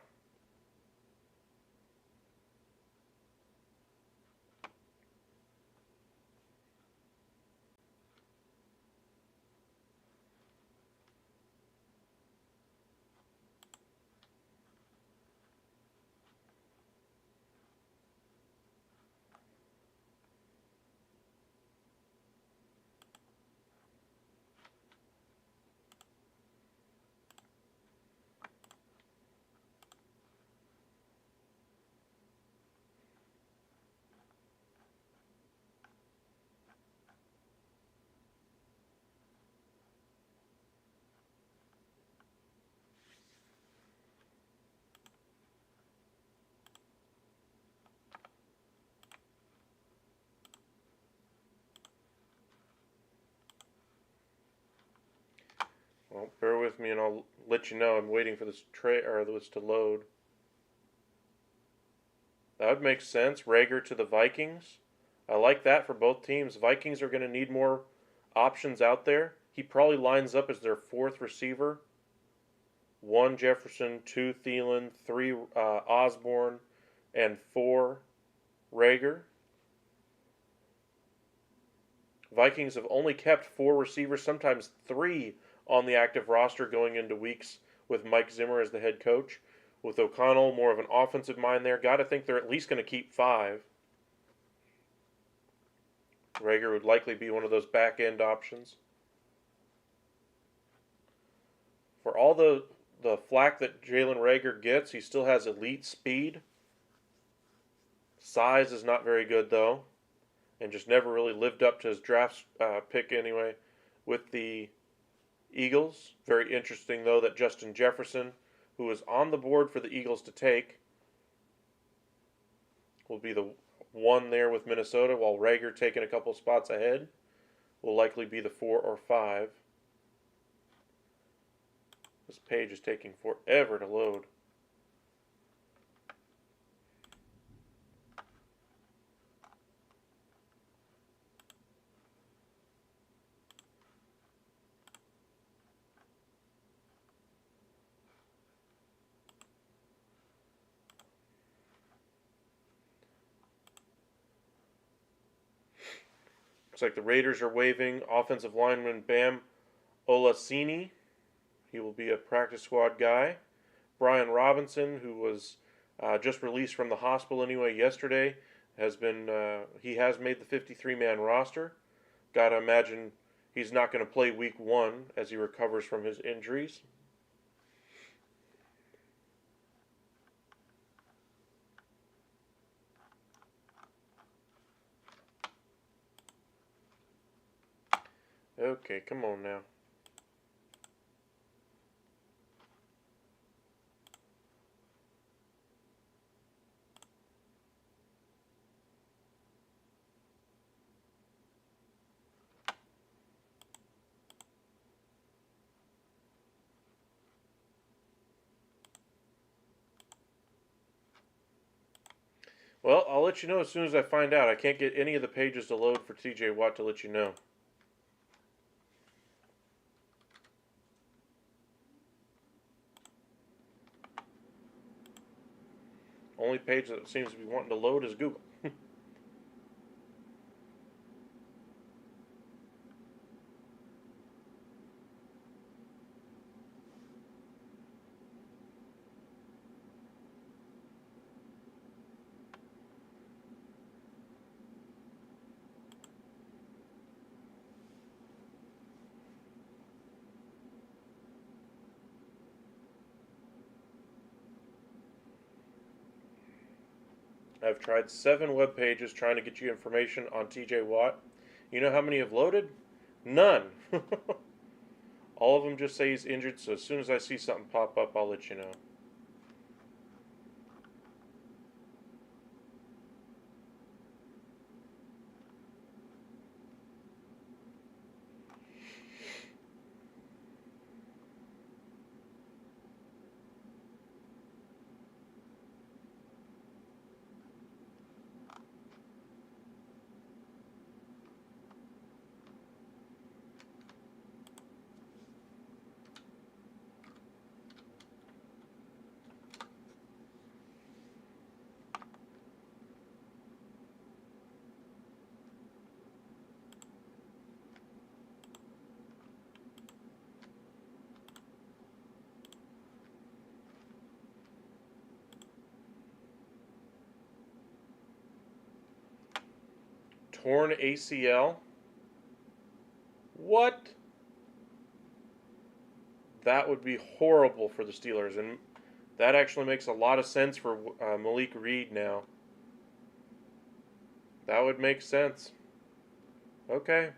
Well, bear with me and I'll let you know. I'm waiting for this this to load. That would make sense. Rager to the Vikings. I like that for both teams. Vikings are going to need more options out there. He probably lines up as their fourth receiver. 1 Jefferson, 2 Thielen, 3 Osborne, and 4 Rager. Vikings have only kept 4 receivers, sometimes 3 on the active roster going into weeks with Mike Zimmer as the head coach. With O'Connell, more of an offensive mind there. Got to think they're at least going to keep 5. Rager would likely be one of those back-end options. For all the flack that Jalen Rager gets, he still has elite speed. Size is not very good, though, and just never really lived up to his draft pick anyway with the Eagles. Very interesting, though, that Justin Jefferson, who was on the board for the Eagles to take, will be the 1 there with Minnesota, while Rager, taking a couple spots ahead, will likely be the 4 or 5. This page is taking forever to load. Looks like the Raiders are waiving offensive lineman Bam Olaseni. He will be a practice squad guy. Brian Robinson, who was just released from the hospital anyway yesterday, has made the 53-man roster. Gotta imagine he's not going to play week 1 as he recovers from his injuries. Okay, come on now. Well, I'll let you know as soon as I find out. I can't get any of the pages to load for TJ Watt to let you know. Only page that seems to be wanting to load is Google. I've tried 7 web pages trying to get you information on TJ Watt. You know how many have loaded? None. All of them just say he's injured, so as soon as I see something pop up, I'll let you know. Torn ACL? What? That would be horrible for the Steelers, and that actually makes a lot of sense for Malik Reed now. That would make sense. Okay.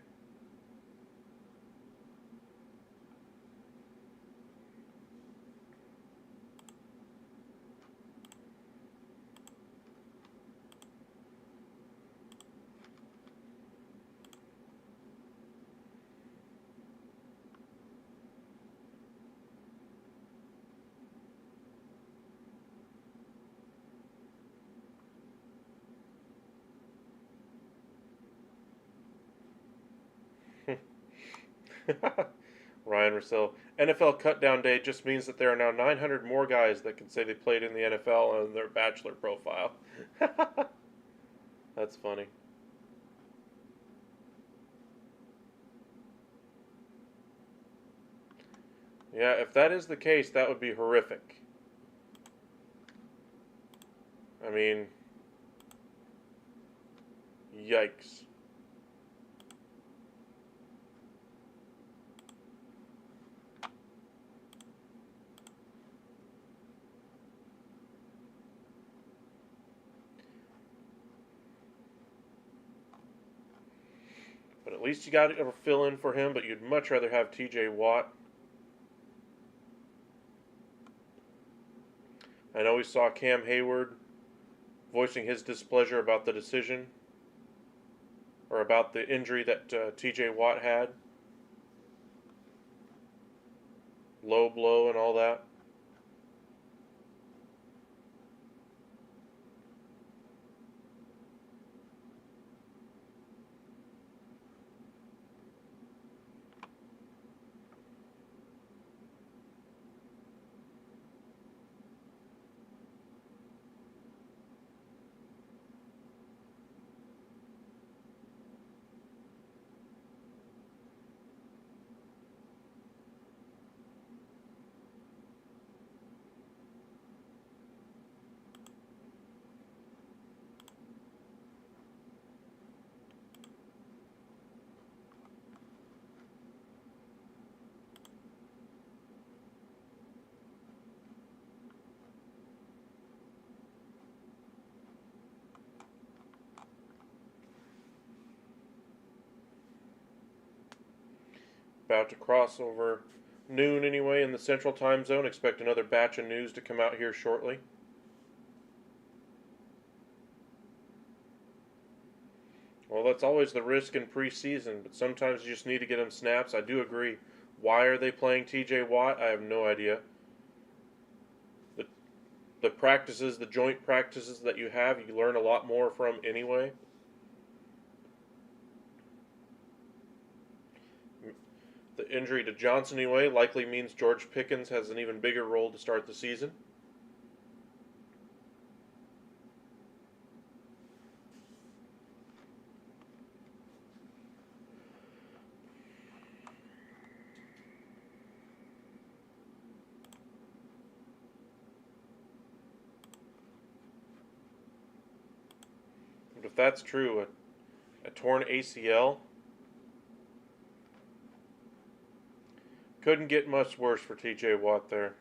Ryan Russell. NFL cutdown day just means that there are now 900 more guys that can say they played in the NFL on their bachelor profile. That's funny. Yeah, if that is the case, that would be horrific. I mean, yikes. But at least you got to fill in for him, but you'd much rather have TJ Watt. I know we saw Cam Hayward voicing his displeasure about the decision, or about the injury that TJ Watt had. Low blow and all that. About to cross over noon anyway in the central time zone. Expect another batch of news to come out here shortly. Well, that's always the risk in preseason, but sometimes you just need to get them snaps. I do agree. Why are they playing TJ Watt? I have no idea. The, the practices, the joint practices that you have, you learn a lot more from anyway. The injury to Johnson anyway likely means George Pickens has an even bigger role to start the season. But if that's true, a torn ACL couldn't get much worse for TJ Watt there.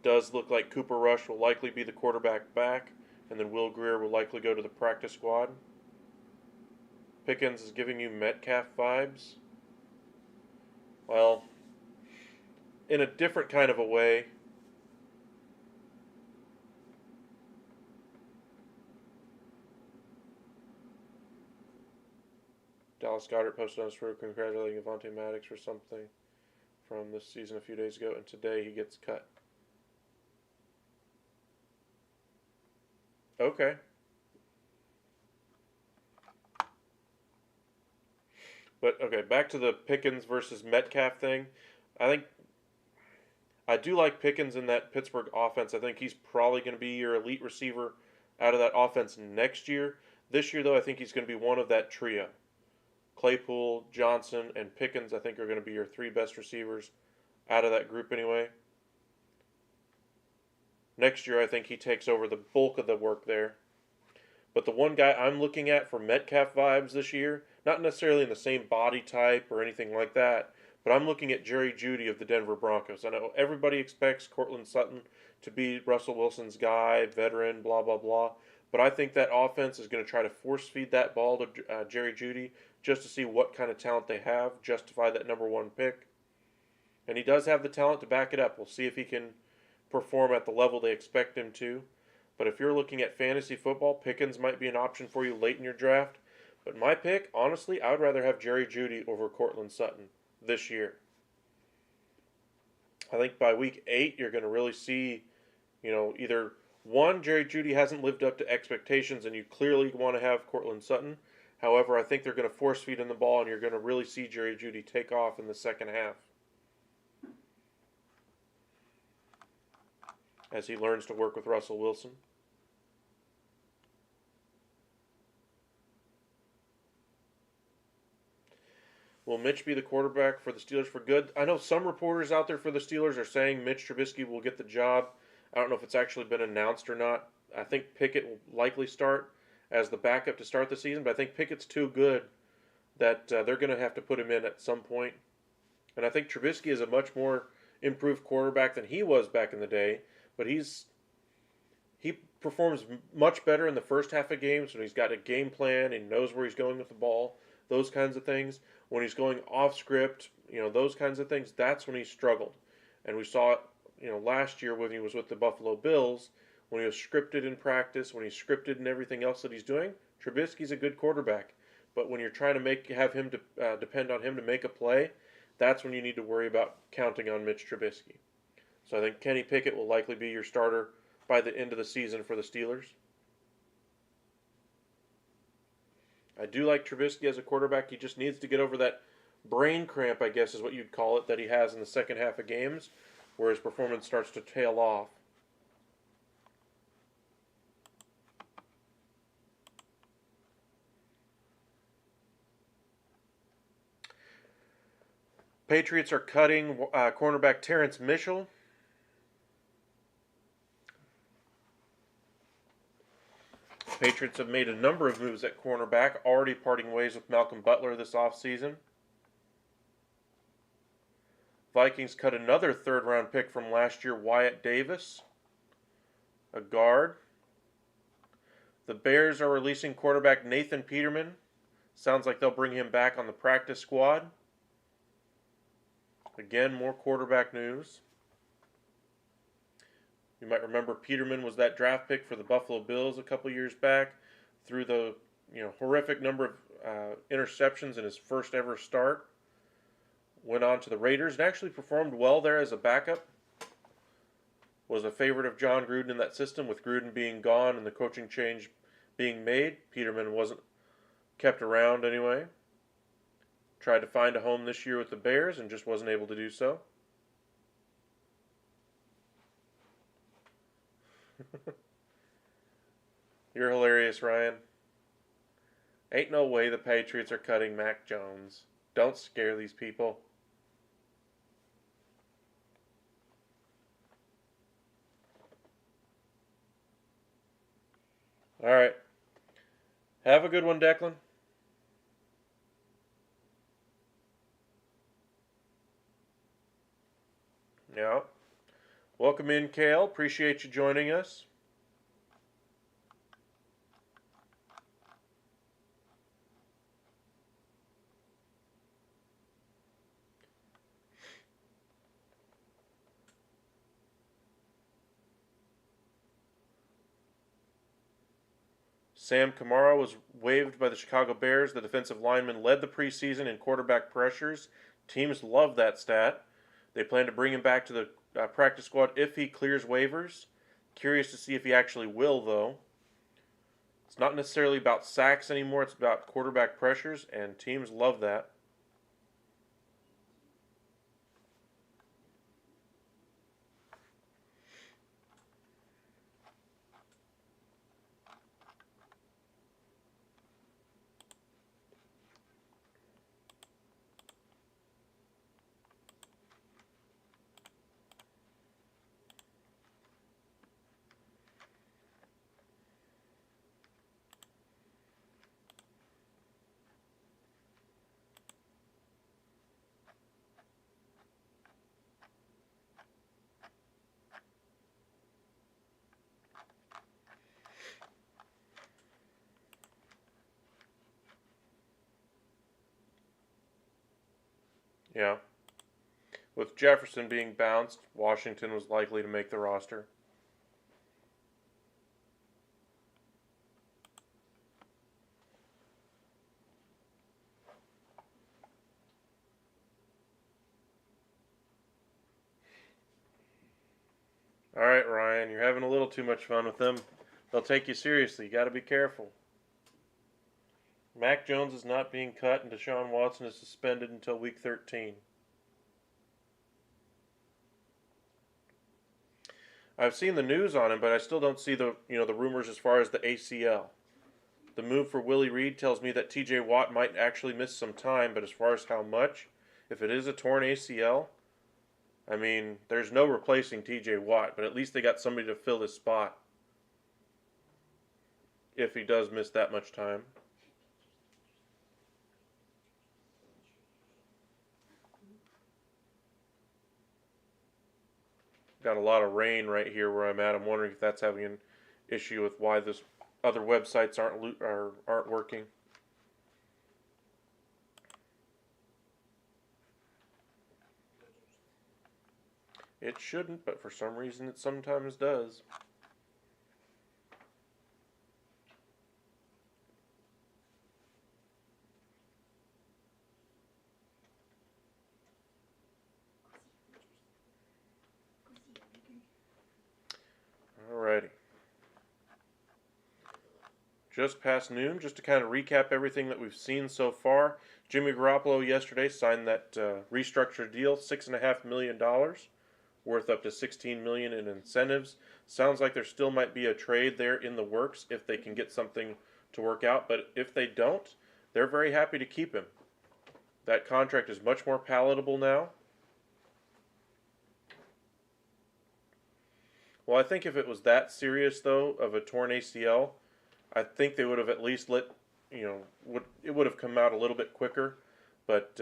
does look like Cooper Rush will likely be the quarterback back, and then Will Grier will likely go to the practice squad. Pickens is giving you Metcalf vibes. Well, in a different kind of a way. Dallas Goedert posted on his Twitter congratulating Avonte Maddox for something from this season a few days ago, and today he gets cut. Okay. But, okay, back to the Pickens versus Metcalf thing. I do like Pickens in that Pittsburgh offense. I think he's probably going to be your elite receiver out of that offense next year. This year, though, I think he's going to be one of that trio. Claypool, Johnson, and Pickens, I think, are going to be your three best receivers out of that group anyway. Next year, I think he takes over the bulk of the work there. But the one guy I'm looking at for Metcalf vibes this year, not necessarily in the same body type or anything like that, but I'm looking at Jerry Jeudy of the Denver Broncos. I know everybody expects Courtland Sutton to be Russell Wilson's guy, veteran, blah, blah, blah. But I think that offense is going to try to force feed that ball to Jerry Jeudy just to see what kind of talent they have, justify that number one pick. And he does have the talent to back it up. We'll see if he can perform at the level they expect him to. But if you're looking at fantasy football, Pickens might be an option for you late in your draft. But my pick, honestly, I would rather have Jerry Jeudy over Courtland Sutton this year. I think by week 8, you're going to really see, either one, Jerry Jeudy hasn't lived up to expectations and you clearly want to have Courtland Sutton. However, I think they're going to force feed him the ball and you're going to really see Jerry Jeudy take off in the second half as he learns to work with Russell Wilson. Will Mitch be the quarterback for the Steelers for good? I know some reporters out there for the Steelers are saying Mitch Trubisky will get the job. I don't know if it's actually been announced or not. I think Pickett will likely start as the backup to start the season, but I think Pickett's too good that they're going to have to put him in at some point. And I think Trubisky is a much more improved quarterback than he was back in the day, but he performs much better in the first half of games when he's got a game plan and knows where he's going with the ball, those kinds of things. When he's going off script, those kinds of things, that's when he struggled. And we saw it, last year when he was with the Buffalo Bills, when he was scripted in practice, when he's scripted in everything else that he's doing, Trubisky's a good quarterback. But when you're trying to have him depend on him to make a play, that's when you need to worry about counting on Mitch Trubisky. So I think Kenny Pickett will likely be your starter by the end of the season for the Steelers. I do like Trubisky as a quarterback. He just needs to get over that brain cramp, I guess is what you'd call it, that he has in the second half of games, where his performance starts to tail off. Patriots are cutting cornerback Terrence Mitchell. Patriots have made a number of moves at cornerback, already parting ways with Malcolm Butler this offseason. Vikings cut another third-round pick from last year, Wyatt Davis, a guard. The Bears are releasing quarterback Nathan Peterman. Sounds like they'll bring him back on the practice squad. Again, more quarterback news. You might remember Peterman was that draft pick for the Buffalo Bills a couple years back. Through the horrific number of interceptions in his first ever start. Went on to the Raiders and actually performed well there as a backup. Was a favorite of John Gruden in that system, with Gruden being gone and the coaching change being made. Peterman wasn't kept around anyway. Tried to find a home this year with the Bears and just wasn't able to do so. You're hilarious, Ryan. Ain't no way the Patriots are cutting Mac Jones. Don't scare these people. All right. Have a good one, Declan. Yeah. Welcome in, Kale. Appreciate you joining us. Sam Kamara was waived by the Chicago Bears. The defensive lineman led the preseason in quarterback pressures. Teams love that stat. They plan to bring him back to the practice squad if he clears waivers. Curious to see if he actually will, though. It's not necessarily about sacks anymore, it's about quarterback pressures, and teams love that. Yeah. With Jefferson being bounced, Washington was likely to make the roster. All right, Ryan, you're having a little too much fun with them. They'll take you seriously. You got to be careful. Mac Jones is not being cut, and Deshaun Watson is suspended until Week 13. I've seen the news on him, but I still don't see the rumors as far as the ACL. The move for Willie Reed tells me that T.J. Watt might actually miss some time, but as far as how much, if it is a torn ACL, I mean, there's no replacing T.J. Watt, but at least they got somebody to fill his spot if he does miss that much time. Got a lot of rain right here where I'm at. I'm wondering if that's having an issue with why this other websites aren't working. It shouldn't, but for some reason it sometimes does. Alrighty. Just past noon, just to kind of recap everything that we've seen so far. Jimmy Garoppolo yesterday signed that restructured deal, $6.5 million, worth up to $16 million in incentives. Sounds like there still might be a trade there in the works if they can get something to work out, but if they don't, they're very happy to keep him. That contract is much more palatable now. Well, I think if it was that serious, though, of a torn ACL, I think they would have at least it would have come out a little bit quicker. But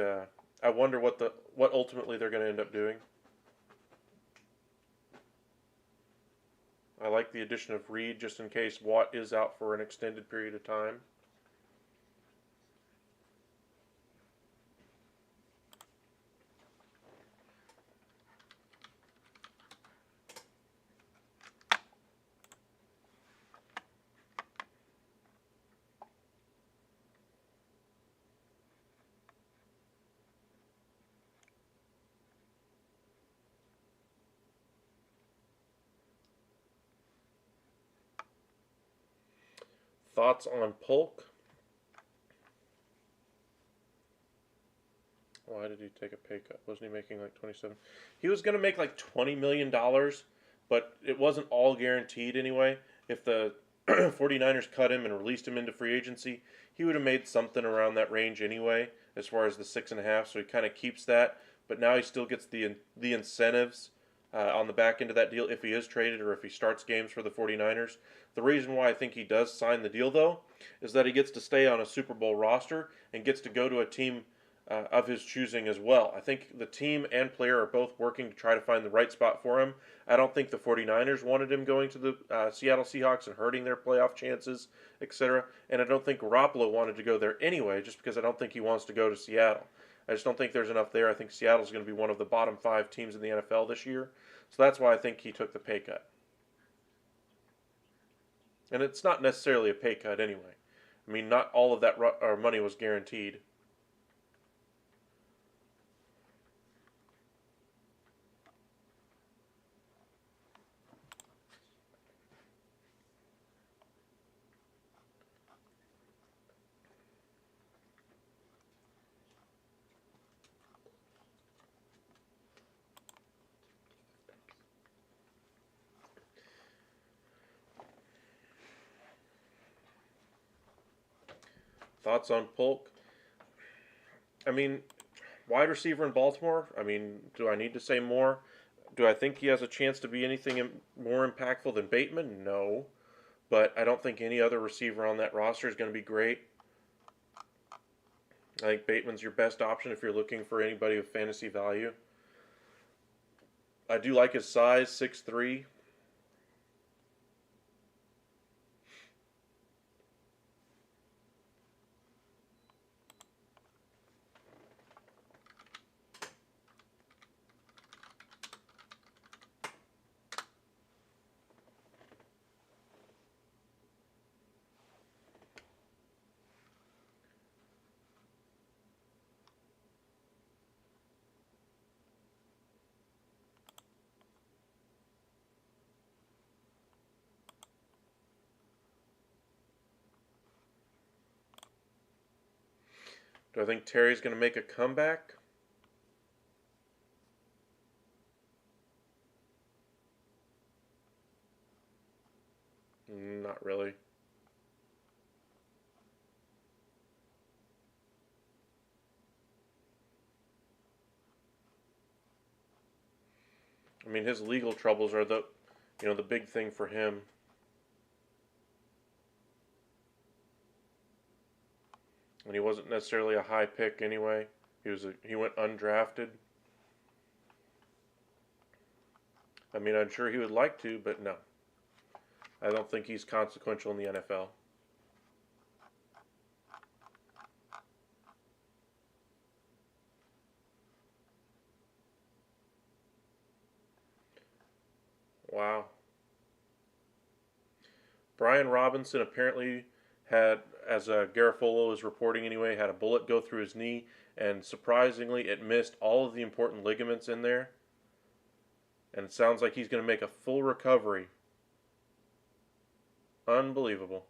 I wonder what ultimately they're going to end up doing. I like the addition of Reed just in case Watt is out for an extended period of time. Thoughts on Polk? Why did he take a pay cut? Wasn't he making like 27? He was going to make like $20 million, but it wasn't all guaranteed anyway. If the 49ers cut him and released him into free agency, he would have made something around that range anyway, as far as the 6.5. So he kind of keeps that, but now he still gets the incentives on the back end of that deal if he is traded or if he starts games for the 49ers. The reason why I think he does sign the deal, though, is that he gets to stay on a Super Bowl roster and gets to go to a team of his choosing as well. I think the team and player are both working to try to find the right spot for him. I don't think the 49ers wanted him going to the Seattle Seahawks and hurting their playoff chances, etc. And I don't think Garoppolo wanted to go there anyway, just because I don't think he wants to go to Seattle. I just don't think there's enough there. I think Seattle's going to be one of the bottom 5 teams in the NFL this year. So that's why I think he took the pay cut. And it's not necessarily a pay cut anyway. I mean, not all of that money was guaranteed. Thoughts on Polk? I mean, wide receiver in Baltimore. I mean, do I need to say more? Do I think he has a chance to be anything more impactful than Bateman? No. But I don't think any other receiver on that roster is going to be great. I think Bateman's your best option if you're looking for anybody with fantasy value. I do like his size, 6'3". Do I think Terry's going to make a comeback? Not really. I mean, his legal troubles are the big thing for him. And he wasn't necessarily a high pick anyway. He went undrafted. I mean, I'm sure he would like to, but no. I don't think he's consequential in the NFL. Wow. Brian Robinson apparently had, as Garofalo is reporting anyway, had a bullet go through his knee, and surprisingly, it missed all of the important ligaments in there. And it sounds like he's going to make a full recovery. Unbelievable.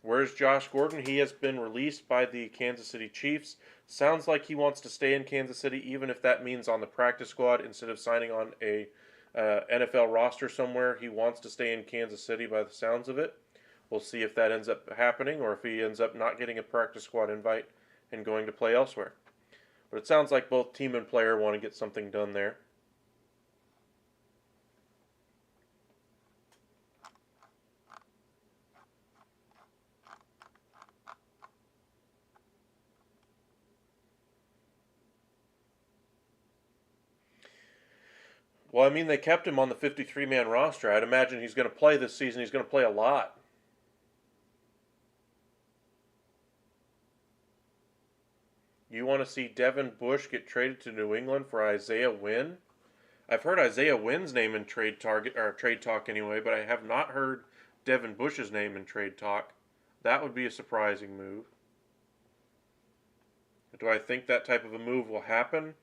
Where's Josh Gordon? He has been released by the Kansas City Chiefs. Sounds like he wants to stay in Kansas City, even if that means on the practice squad instead of signing on a NFL roster somewhere. He wants to stay in Kansas City by the sounds of it. We'll see if that ends up happening or if he ends up not getting a practice squad invite and going to play elsewhere. But it sounds like both team and player want to get something done there. Well, I mean, they kept him on the 53-man roster. I'd imagine he's going to play this season. He's going to play a lot. You want to see Devin Bush get traded to New England for Isaiah Wynn? I've heard Isaiah Wynn's name in trade talk anyway, but I have not heard Devin Bush's name in trade talk. That would be a surprising move. Do I think that type of a move will happen?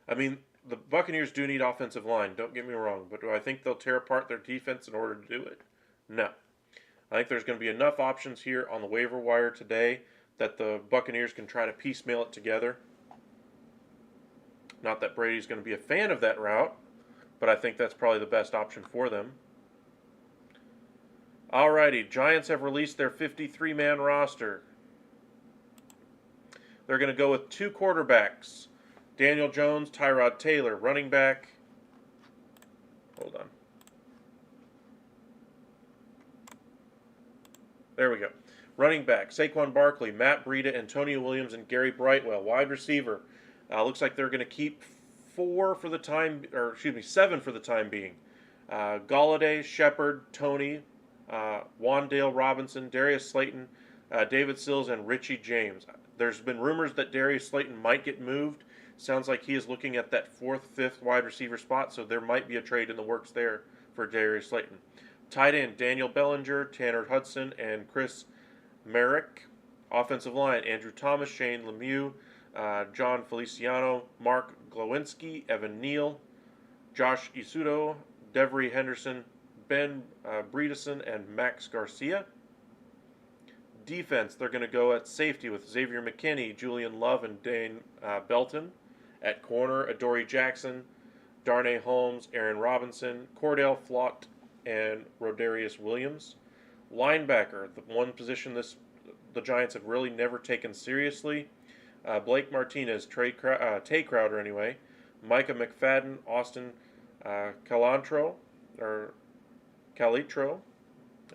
I mean, the Buccaneers do need offensive line, don't get me wrong, but do I think they'll tear apart their defense in order to do it? No. I think there's going to be enough options here on the waiver wire today that the Buccaneers can try to piecemeal it together. Not that Brady's going to be a fan of that route, but I think that's probably the best option for them. Alrighty, Giants have released their 53-man roster. They're going to go with 2 quarterbacks. Daniel Jones, Tyrod Taylor, running back. Hold on. There we go. Running back, Saquon Barkley, Matt Breida, Antonio Williams, and Gary Brightwell. Wide receiver, looks like they're going to keep 7 for the time being. Galladay, Shepard, Tony, Wandale Robinson, Darius Slayton, David Sills, and Richie James. There's been rumors that Darius Slayton might get moved. Sounds like he is looking at that 4th, 5th wide receiver spot, so there might be a trade in the works there for Darius Slayton. Tight end, Daniel Bellinger, Tanner Hudson, and Chris Merrick. Offensive line, Andrew Thomas, Shane Lemieux, John Feliciano, Mark Glowinski, Evan Neal, Josh Isudo, Devery Henderson, Ben Bredeson, and Max Garcia. Defense, they're going to go at safety with Xavier McKinney, Julian Love, and Dane Belton. At corner, Adoree Jackson, Darnay Holmes, Aaron Robinson, Cordell Flott, and Rodarius Williams. Linebacker, the one position the Giants have really never taken seriously. Blake Martinez, Tay Crowder anyway, Micah McFadden, Austin Calitro,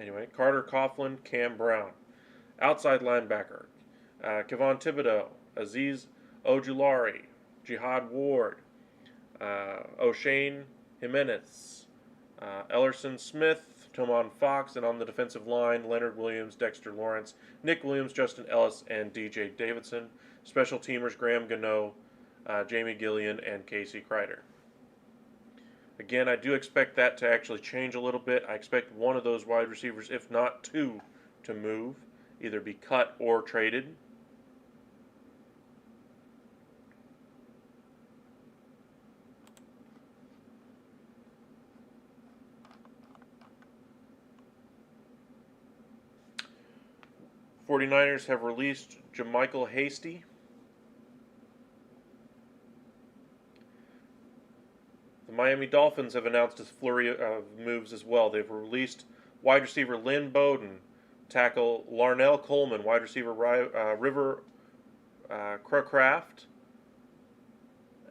anyway, Carter Coughlin, Cam Brown. Outside linebacker, Kevon Thibodeau, Aziz Ojulari, Jihad Ward, O'Shane Jimenez, Ellerson Smith, Tomon Fox, and on the defensive line, Leonard Williams, Dexter Lawrence, Nick Williams, Justin Ellis, and DJ Davidson. Special teamers, Graham Gano, Jamie Gillian, and Casey Kreider. Again, I do expect that to actually change a little bit. I expect one of those wide receivers, if not two, to move, either be cut or traded. '49ers have released JaMycal Hasty. The Miami Dolphins have announced a flurry of moves as well. They've released wide receiver Lynn Bowden, tackle Larnell Coleman, wide receiver River Cracraft,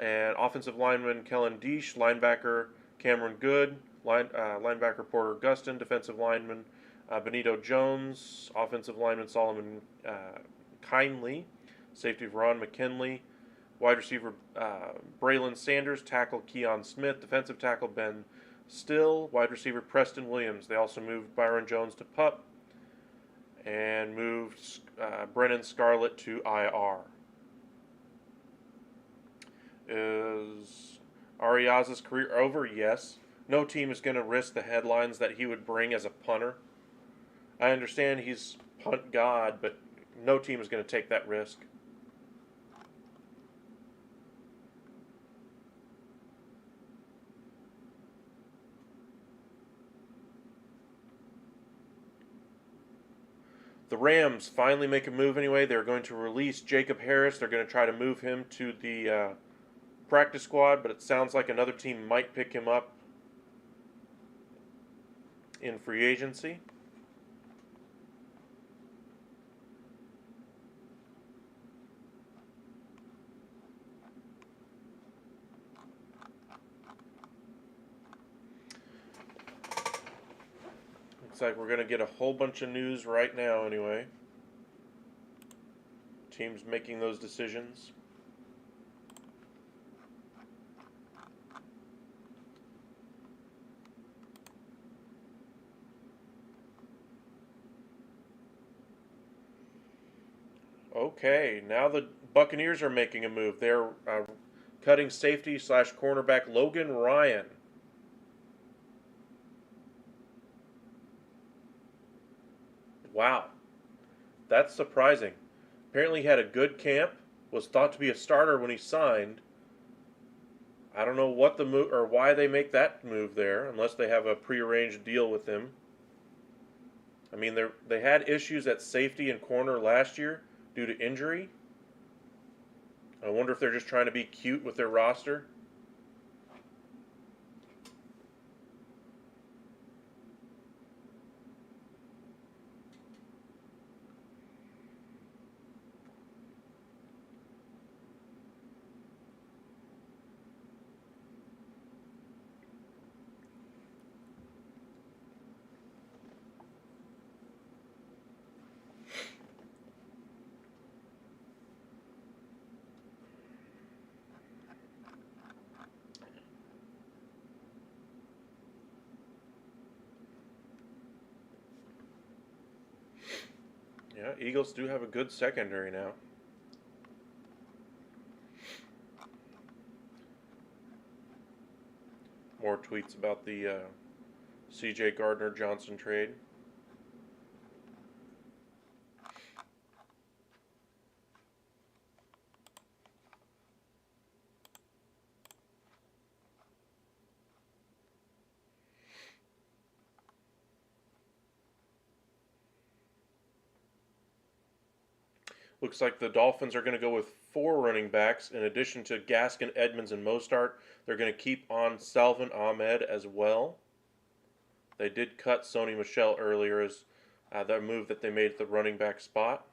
and offensive lineman Kellen Deesh, linebacker Cameron Good, linebacker Porter Gustin, defensive lineman Benito Jones, offensive lineman Solomon Kindley, safety Ron McKinley, wide receiver Braylon Sanders, tackle Keon Smith, defensive tackle Ben Still, wide receiver Preston Williams. They also moved Byron Jones to PUP and moved Brennan Scarlett to IR. Is Ariaz's career over? Yes. No team is going to risk the headlines that he would bring as a punter. I understand he's punt god, but no team is going to take that risk. The Rams finally make a move anyway. They're going to release Jacob Harris. They're going to try to move him to the practice squad, but it sounds like another team might pick him up in free agency. Looks like we're going to get a whole bunch of news right now anyway. Teams making those decisions. Okay, now the Buccaneers are making a move. They're cutting safety / cornerback Logan Ryan. Wow, that's surprising. Apparently he had a good camp, was thought to be a starter when he signed. I don't know what the move or why they make that move there, unless they have a prearranged deal with him. I mean, they had issues at safety and corner last year due to injury. I wonder if they're just trying to be cute with their roster. Yeah, Eagles do have a good secondary now. More tweets about the C.J. Gardner-Johnson trade. Looks like the Dolphins are going to go with 4 running backs. In addition to Gaskin, Edmonds, and Mostart, they're going to keep on Salvin Ahmed as well. They did cut Sony Michel earlier as the move that they made at the running back spot.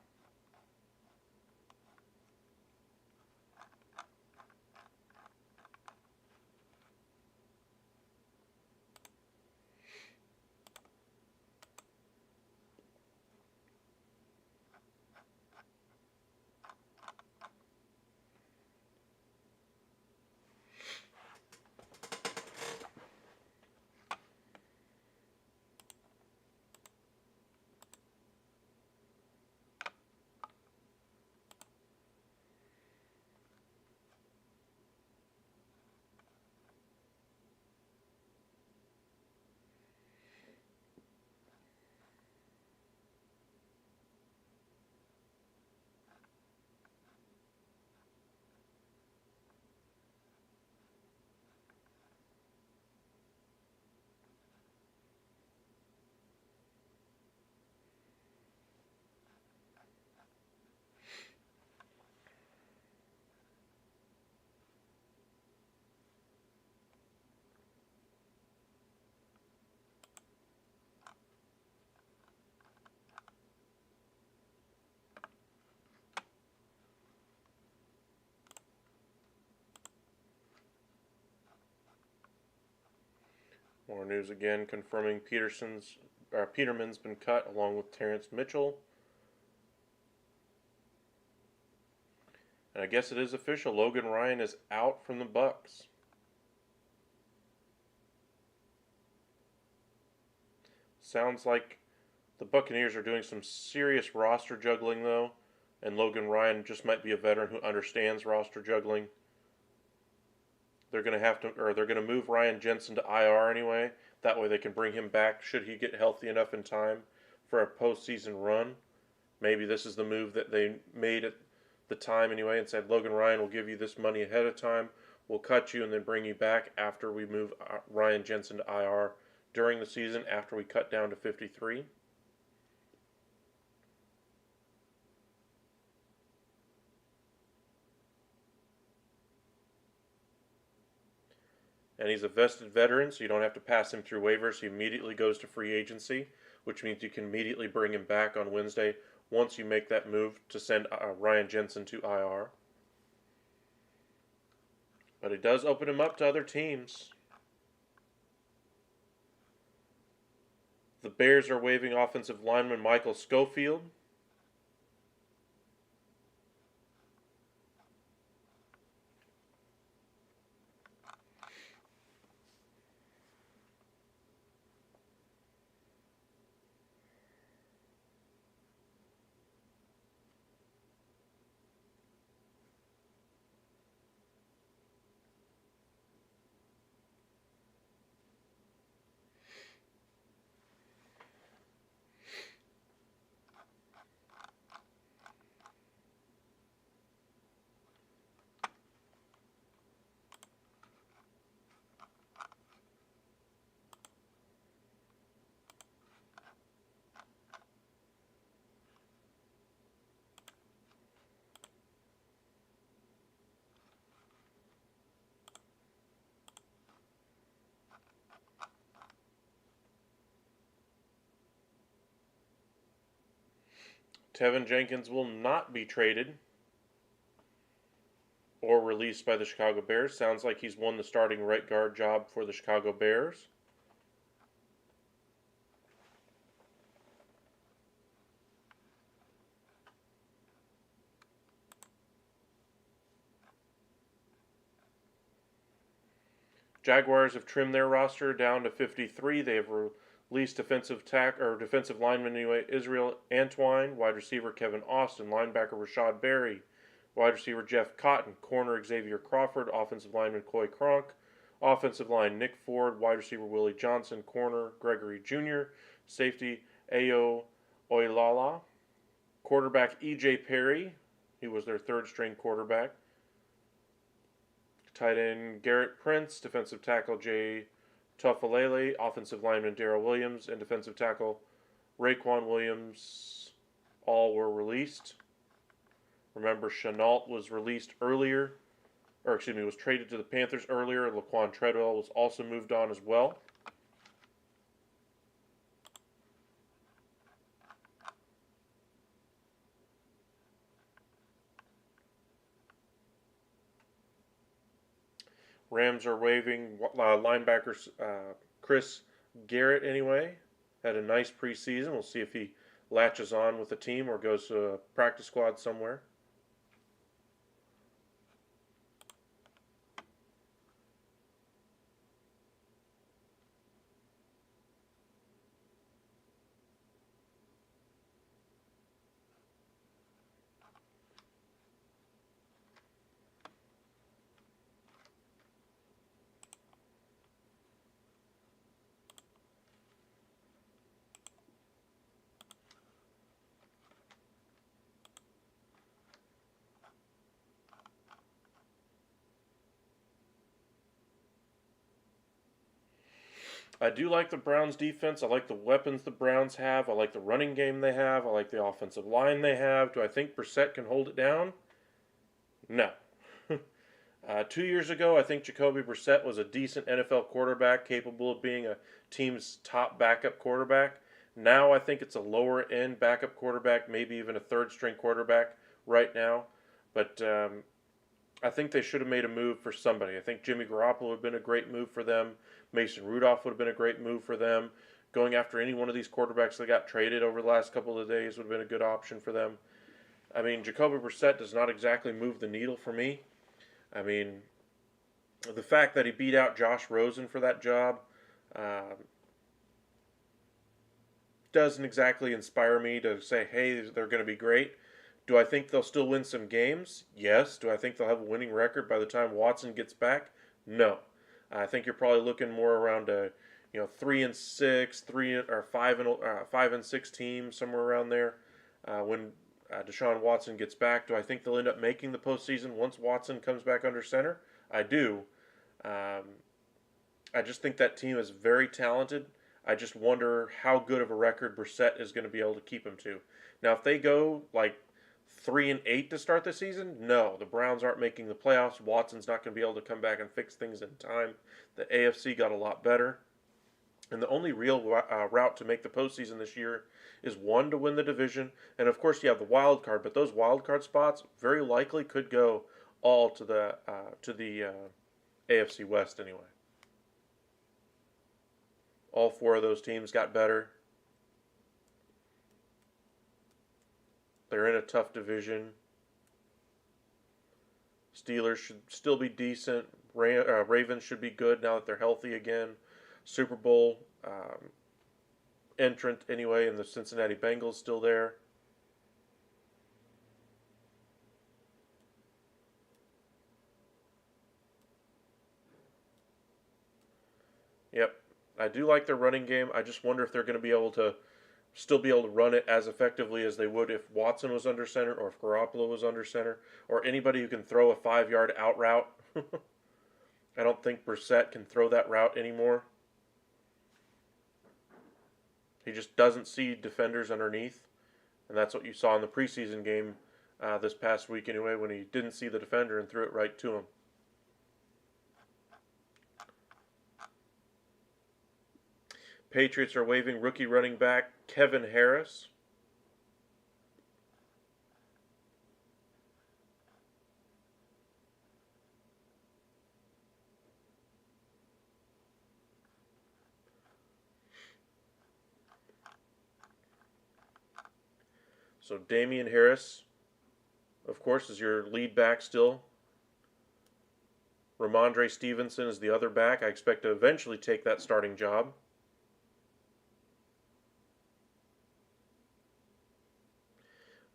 More news again confirming Peterman's been cut along with Terrence Mitchell. And I guess it is official. Logan Ryan is out from the Bucs. Sounds like the Buccaneers are doing some serious roster juggling though, and Logan Ryan just might be a veteran who understands roster juggling. They're going to move Ryan Jensen to IR anyway. That way they can bring him back should he get healthy enough in time for a postseason run. Maybe this is the move that they made at the time anyway and said, Logan Ryan will give you this money ahead of time. We'll cut you and then bring you back after we move Ryan Jensen to IR during the season after we cut down to 53. And he's a vested veteran, so you don't have to pass him through waivers. He immediately goes to free agency, which means you can immediately bring him back on Wednesday once you make that move to send Ryan Jensen to IR. But it does open him up to other teams. The Bears are waiving offensive lineman Michael Schofield. Tevin Jenkins will not be traded or released by the Chicago Bears. Sounds like he's won the starting right guard job for the Chicago Bears. Jaguars have trimmed their roster down to 53. They have Least defensive lineman anyway, Israel Antwine. Wide receiver Kevin Austin. Linebacker Rashad Berry. Wide receiver Jeff Cotton. Corner Xavier Crawford. Offensive lineman Coy Cronk. Offensive line Nick Ford. Wide receiver Willie Johnson. Corner Gregory Jr. Safety Ayo Oilala. Quarterback E.J. Perry. He was their third string quarterback. Tight end Garrett Prince. Defensive tackle Jay Tuffalele. Offensive lineman Darrell Williams. And defensive tackle Raquan Williams. All were released. Remember, Chenault was released earlier. Was traded to the Panthers earlier. Laquan Treadwell was also moved on as well. Rams are waiving linebacker Chris Garrett anyway. Had a nice preseason. We'll see if he latches on with the team or goes to a practice squad somewhere. I do like the Browns defense. I like the weapons the Browns have. I like the running game they have. I like the offensive line they have. Do I think Brissett can hold it down? No. 2 years ago, I think Jacoby Brissett was a decent NFL quarterback, capable of being a team's top backup quarterback. Now I think it's a lower end backup quarterback, maybe even a third string quarterback right now. But I think they should have made a move for somebody. I think Jimmy Garoppolo would have been a great move for them. Mason Rudolph would have been a great move for them. Going after any one of these quarterbacks that got traded over the last couple of days would have been a good option for them. I mean, Jacoby Brissett does not exactly move the needle for me. I mean, the fact that he beat out Josh Rosen for that job doesn't exactly inspire me to say, hey, they're going to be great. Do I think they'll still win some games? Yes. Do I think they'll have a winning record by the time Watson gets back? No. I think you're probably looking more around a 3-6, 5-6 team, somewhere around there when Deshaun Watson gets back. Do I think they'll end up making the postseason once Watson comes back under center? I do. I just think that team is very talented. I just wonder how good of a record Brissett is going to be able to keep him to. Now, if they go like 3-8 to start the season, no, the Browns aren't making the playoffs. Watson's not going to be able to come back and fix things in time. The AFC got a lot better. And the only real route to make the postseason this year is one, to win the division. And of course, you have the wild card, but those wild card spots very likely could go all to the AFC West anyway. All four of those teams got better. They're in a tough division. Steelers should still be decent. Ravens should be good now that they're healthy again. Super Bowl entrant anyway, and the Cincinnati Bengals still there. Yep, I do like their running game. I just wonder if they're going to be able to still be able to run it as effectively as they would if Watson was under center or if Garoppolo was under center or anybody who can throw a 5-yard out route. I don't think Brissett can throw that route anymore. He just doesn't see defenders underneath, and that's what you saw in the preseason game this past week anyway, when he didn't see the defender and threw it right to him. Patriots are waiving rookie running back Kevin Harris. So Damian Harris, of course, is your lead back still. Ramondre Stevenson is the other back. I expect to eventually take that starting job.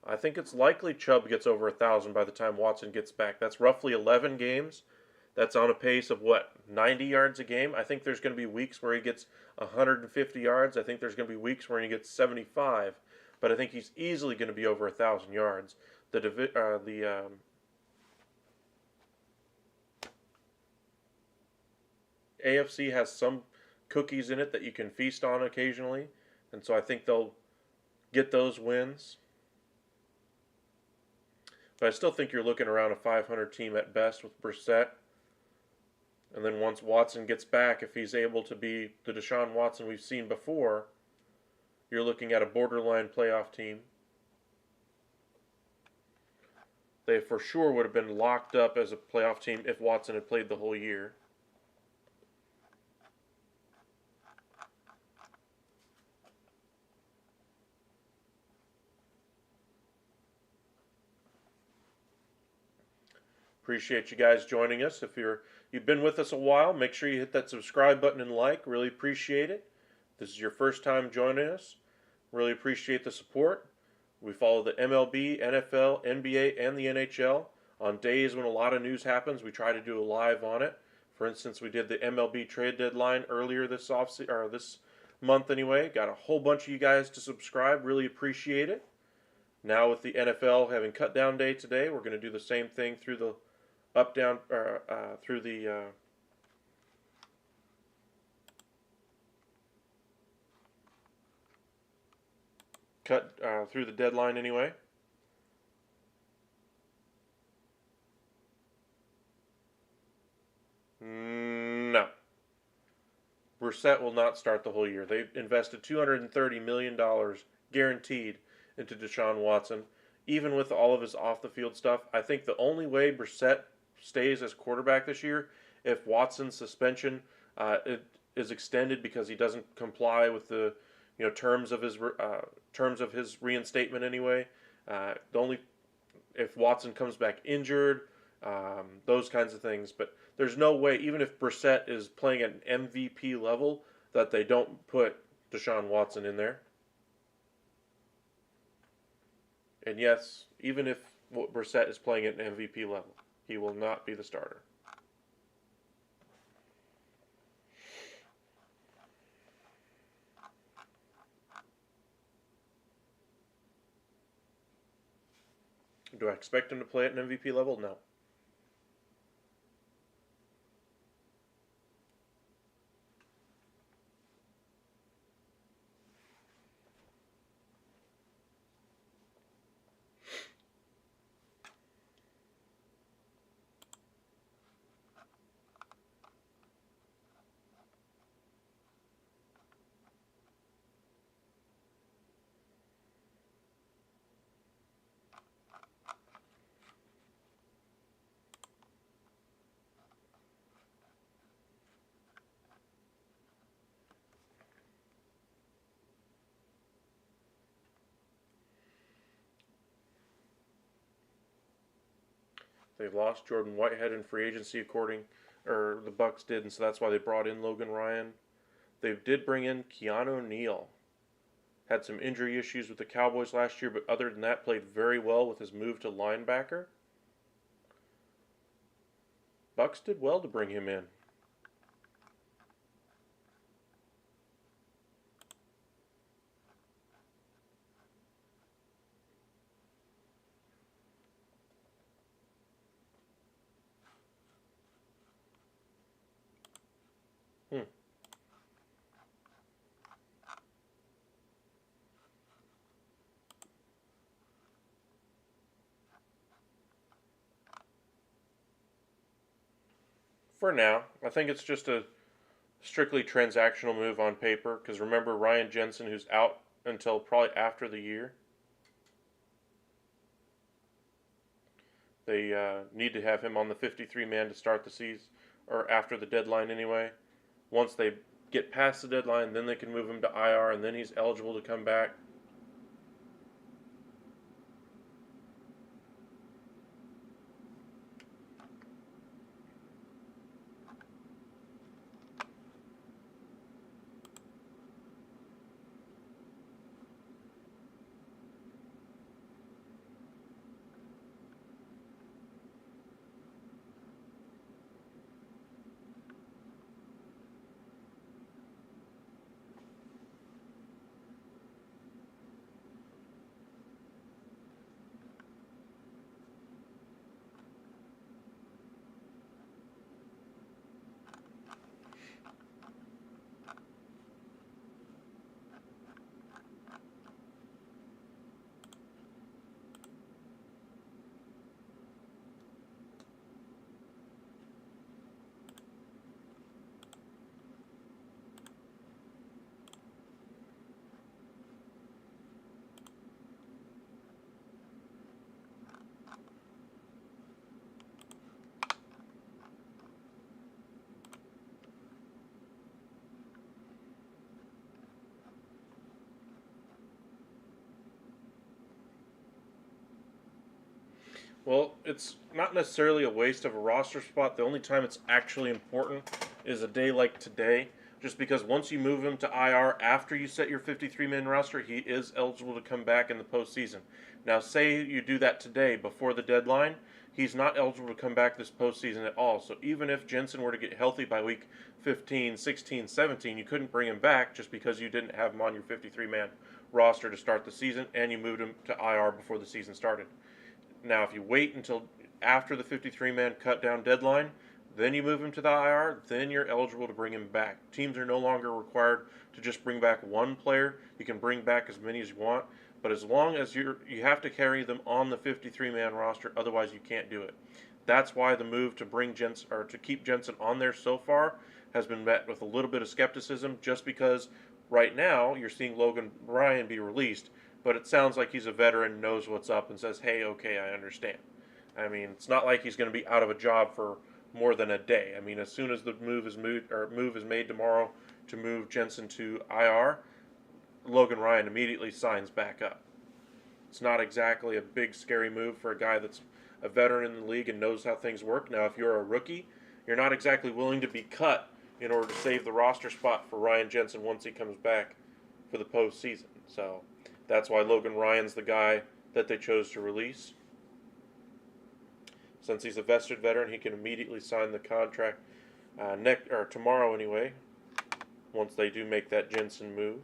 I think it's likely Chubb gets over 1,000 by the time Watson gets back. That's roughly 11 games. That's on a pace of what, 90 yards a game? I think there's going to be weeks where he gets 150 yards. I think there's going to be weeks where he gets 75. But I think he's easily going to be over 1,000 yards. The AFC has some cookies in it that you can feast on occasionally, and so I think they'll get those wins. But I still think you're looking around a 500 team at best with Brissett. And then once Watson gets back, if he's able to be the Deshaun Watson we've seen before, you're looking at a borderline playoff team. They for sure would have been locked up as a playoff team if Watson had played the whole year. Appreciate you guys joining us. If you've been with us a while, make sure you hit that subscribe button and like. Really appreciate it. If this is your first time joining us, really appreciate the support. We follow the MLB, NFL, NBA, and the NHL. On days when a lot of news happens, we try to do a live on it. For instance, we did the MLB trade deadline earlier this month anyway. Got a whole bunch of you guys to subscribe. Really appreciate it. Now with the NFL having cut down day today, we're going to do the same thing through the through the through the deadline anyway. No. Brissett will not start the whole year. They've invested $230 million guaranteed into Deshaun Watson. Even with all of his off-the-field stuff, I think the only way Brissett stays as quarterback this year if Watson's suspension is extended because he doesn't comply with the terms of his reinstatement anyway. The only if Watson comes back injured, those kinds of things. But there's no way, even if Brissett is playing at an MVP level, that they don't put Deshaun Watson in there. And yes, even if Brissett is playing at an MVP level, he will not be the starter. Do I expect him to play at an MVP level? No. They've lost Jordan Whitehead in free agency, or the Bucks did, and so that's why they brought in Logan Ryan. They did bring in Keanu Neal. Had some injury issues with the Cowboys last year, but other than that, played very well with his move to linebacker. Bucks did well to bring him in. For now, I think it's just a strictly transactional move on paper, because remember Ryan Jensen, who's out until probably after the year. They need to have him on the 53-man to start the season, or after the deadline anyway. Once they get past the deadline, then they can move him to IR, and then he's eligible to come back. Well, it's not necessarily a waste of a roster spot. The only time it's actually important is a day like today, just because once you move him to IR after you set your 53-man roster, he is eligible to come back in the postseason. Now, say you do that today before the deadline, he's not eligible to come back this postseason at all. So even if Jensen were to get healthy by week 15, 16, 17, you couldn't bring him back just because you didn't have him on your 53-man roster to start the season and you moved him to IR before the season started. Now, if you wait until after the 53-man cut down deadline, then you move him to the IR, then you're eligible to bring him back. Teams are no longer required to just bring back one player. You can bring back as many as you want, but as long as you have to carry them on the 53-man roster, otherwise you can't do it. That's why the move to bring Jensen or to keep Jensen on there so far has been met with a little bit of skepticism, just because right now you're seeing Logan Ryan be released, but it sounds like he's a veteran, knows what's up, and says, "Hey, okay, I understand." I mean, it's not like he's going to be out of a job for more than a day. I mean, as soon as the move is made tomorrow to move Jensen to IR, Logan Ryan immediately signs back up. It's not exactly a big scary move for a guy that's a veteran in the league and knows how things work. Now, if you're a rookie, you're not exactly willing to be cut in order to save the roster spot for Ryan Jensen once he comes back for the postseason. So that's why Logan Ryan's the guy that they chose to release. Since he's a vested veteran, he can immediately sign the contract tomorrow anyway, once they do make that Jensen move.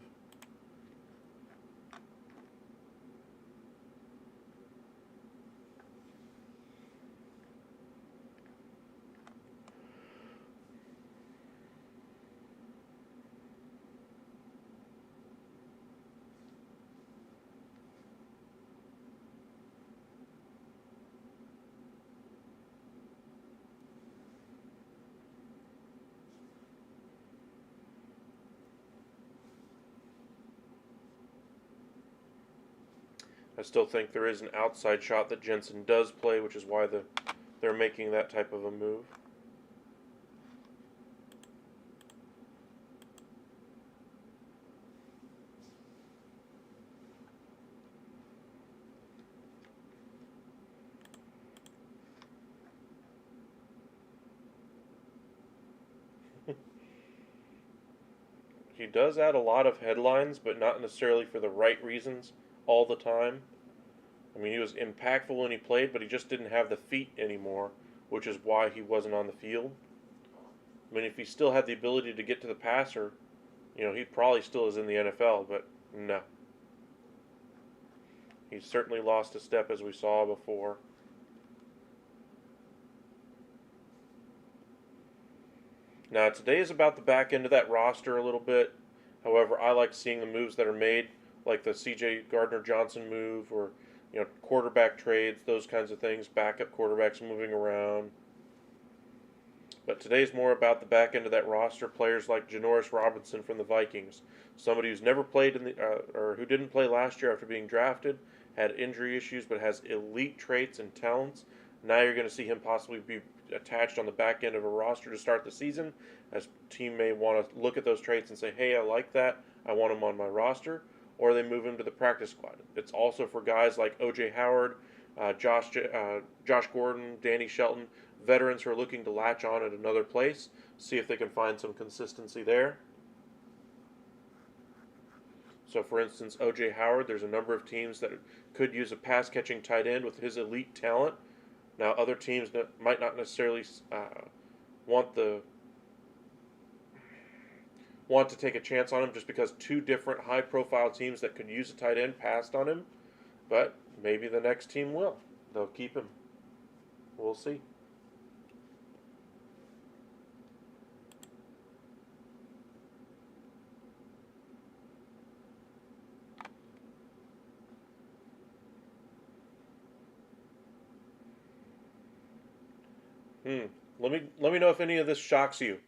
I still think there is an outside shot that Jensen does play, which is why they're making that type of a move. He does add a lot of headlines, but not necessarily for the right reasons all the time. I mean, he was impactful when he played, but he just didn't have the feet anymore, which is why he wasn't on the field. I mean, if he still had the ability to get to the passer, he probably still is in the NFL, but no. He's certainly lost a step, as we saw before. Now, today is about the back end of that roster a little bit. However, I like seeing the moves that are made, like the C.J. Gardner-Johnson move, or quarterback trades, those kinds of things, backup quarterbacks moving around. But today's more about the back end of that roster, players like Janoris Robinson from the Vikings, somebody who's never played or who didn't play last year after being drafted, had injury issues, but has elite traits and talents. Now you're going to see him possibly be attached on the back end of a roster to start the season, as a team may want to look at those traits and say, "Hey, I like that. I want him on my roster." Or they move him to the practice squad. It's also for guys like O.J. Howard, Josh Gordon, Danny Shelton, veterans who are looking to latch on at another place, see if they can find some consistency there. So, for instance, O.J. Howard, there's a number of teams that could use a pass-catching tight end with his elite talent. Now, other teams might not necessarily want to take a chance on him just because two different high-profile teams that could use a tight end passed on him. But maybe the next team will. They'll keep him. We'll see. Let me know if any of this shocks you.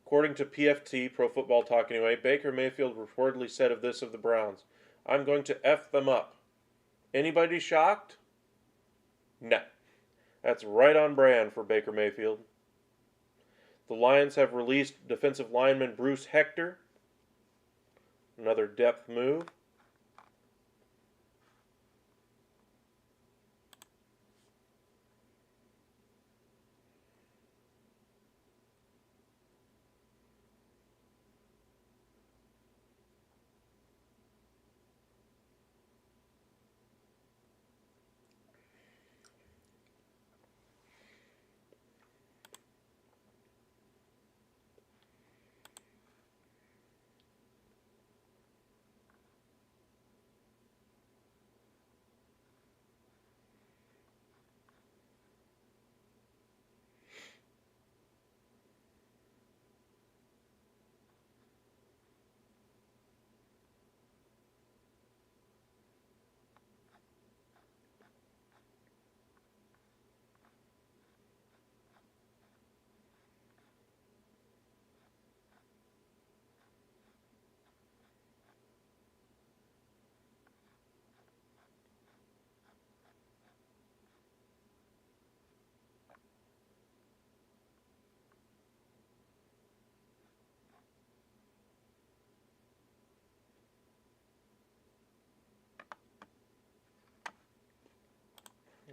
According to PFT, Pro Football Talk anyway, Baker Mayfield reportedly said of the Browns, "I'm going to F them up." Anybody shocked? No. That's right on brand for Baker Mayfield. The Lions have released defensive lineman Bruce Hector. Another depth move.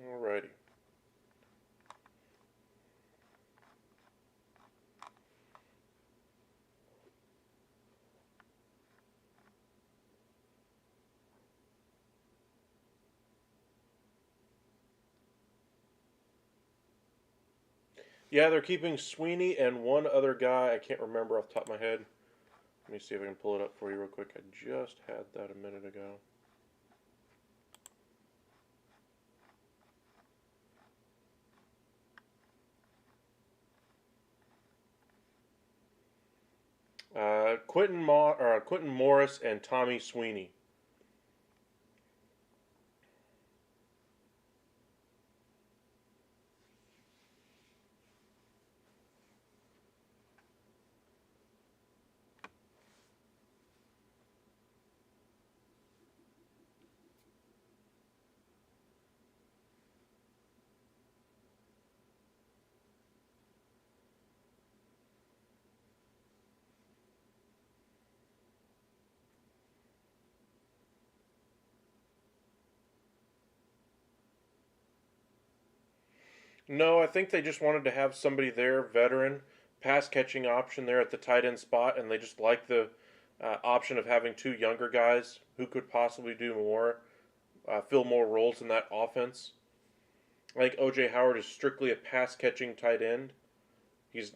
Alrighty. Yeah, they're keeping Sweeney and one other guy. I can't remember off the top of my head. Let me see if I can pull it up for you real quick. I just had that a minute ago. Quentin Morris and Tommy Sweeney. No, I think they just wanted to have somebody there, veteran, pass catching option there at the tight end spot, and they just like the option of having two younger guys who could possibly do more, fill more roles in that offense. I think OJ Howard is strictly a pass catching tight end. He's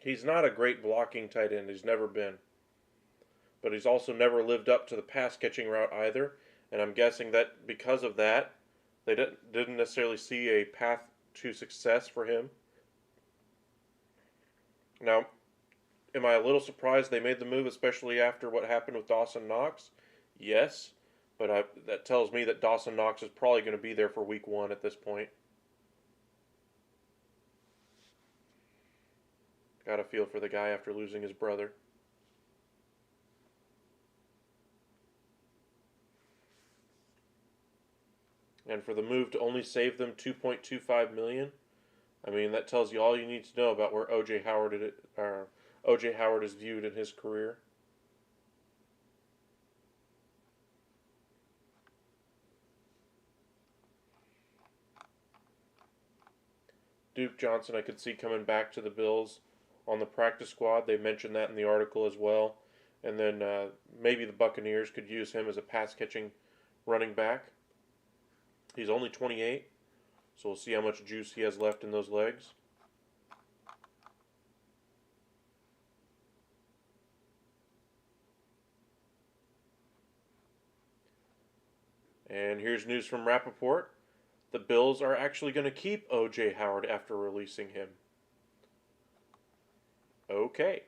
he's not a great blocking tight end. He's never been, but he's also never lived up to the pass catching route either. And I'm guessing that because of that, they didn't necessarily see a path to success for him. Now, am I a little surprised they made the move, especially after what happened with Dawson Knox? Yes, but that tells me that Dawson Knox is probably going to be there for week 1 at this point. Got a feel for the guy after losing his brother. And for the move to only save them $2.25 million, I mean that tells you all you need to know about where OJ Howard is viewed in his career. Duke Johnson, I could see coming back to the Bills on the practice squad. They mentioned that in the article as well. And then maybe the Buccaneers could use him as a pass catching running back. He's only 28, so we'll see how much juice he has left in those legs. And here's news from Rappaport. The Bills are actually going to keep O.J. Howard after releasing him. Okay.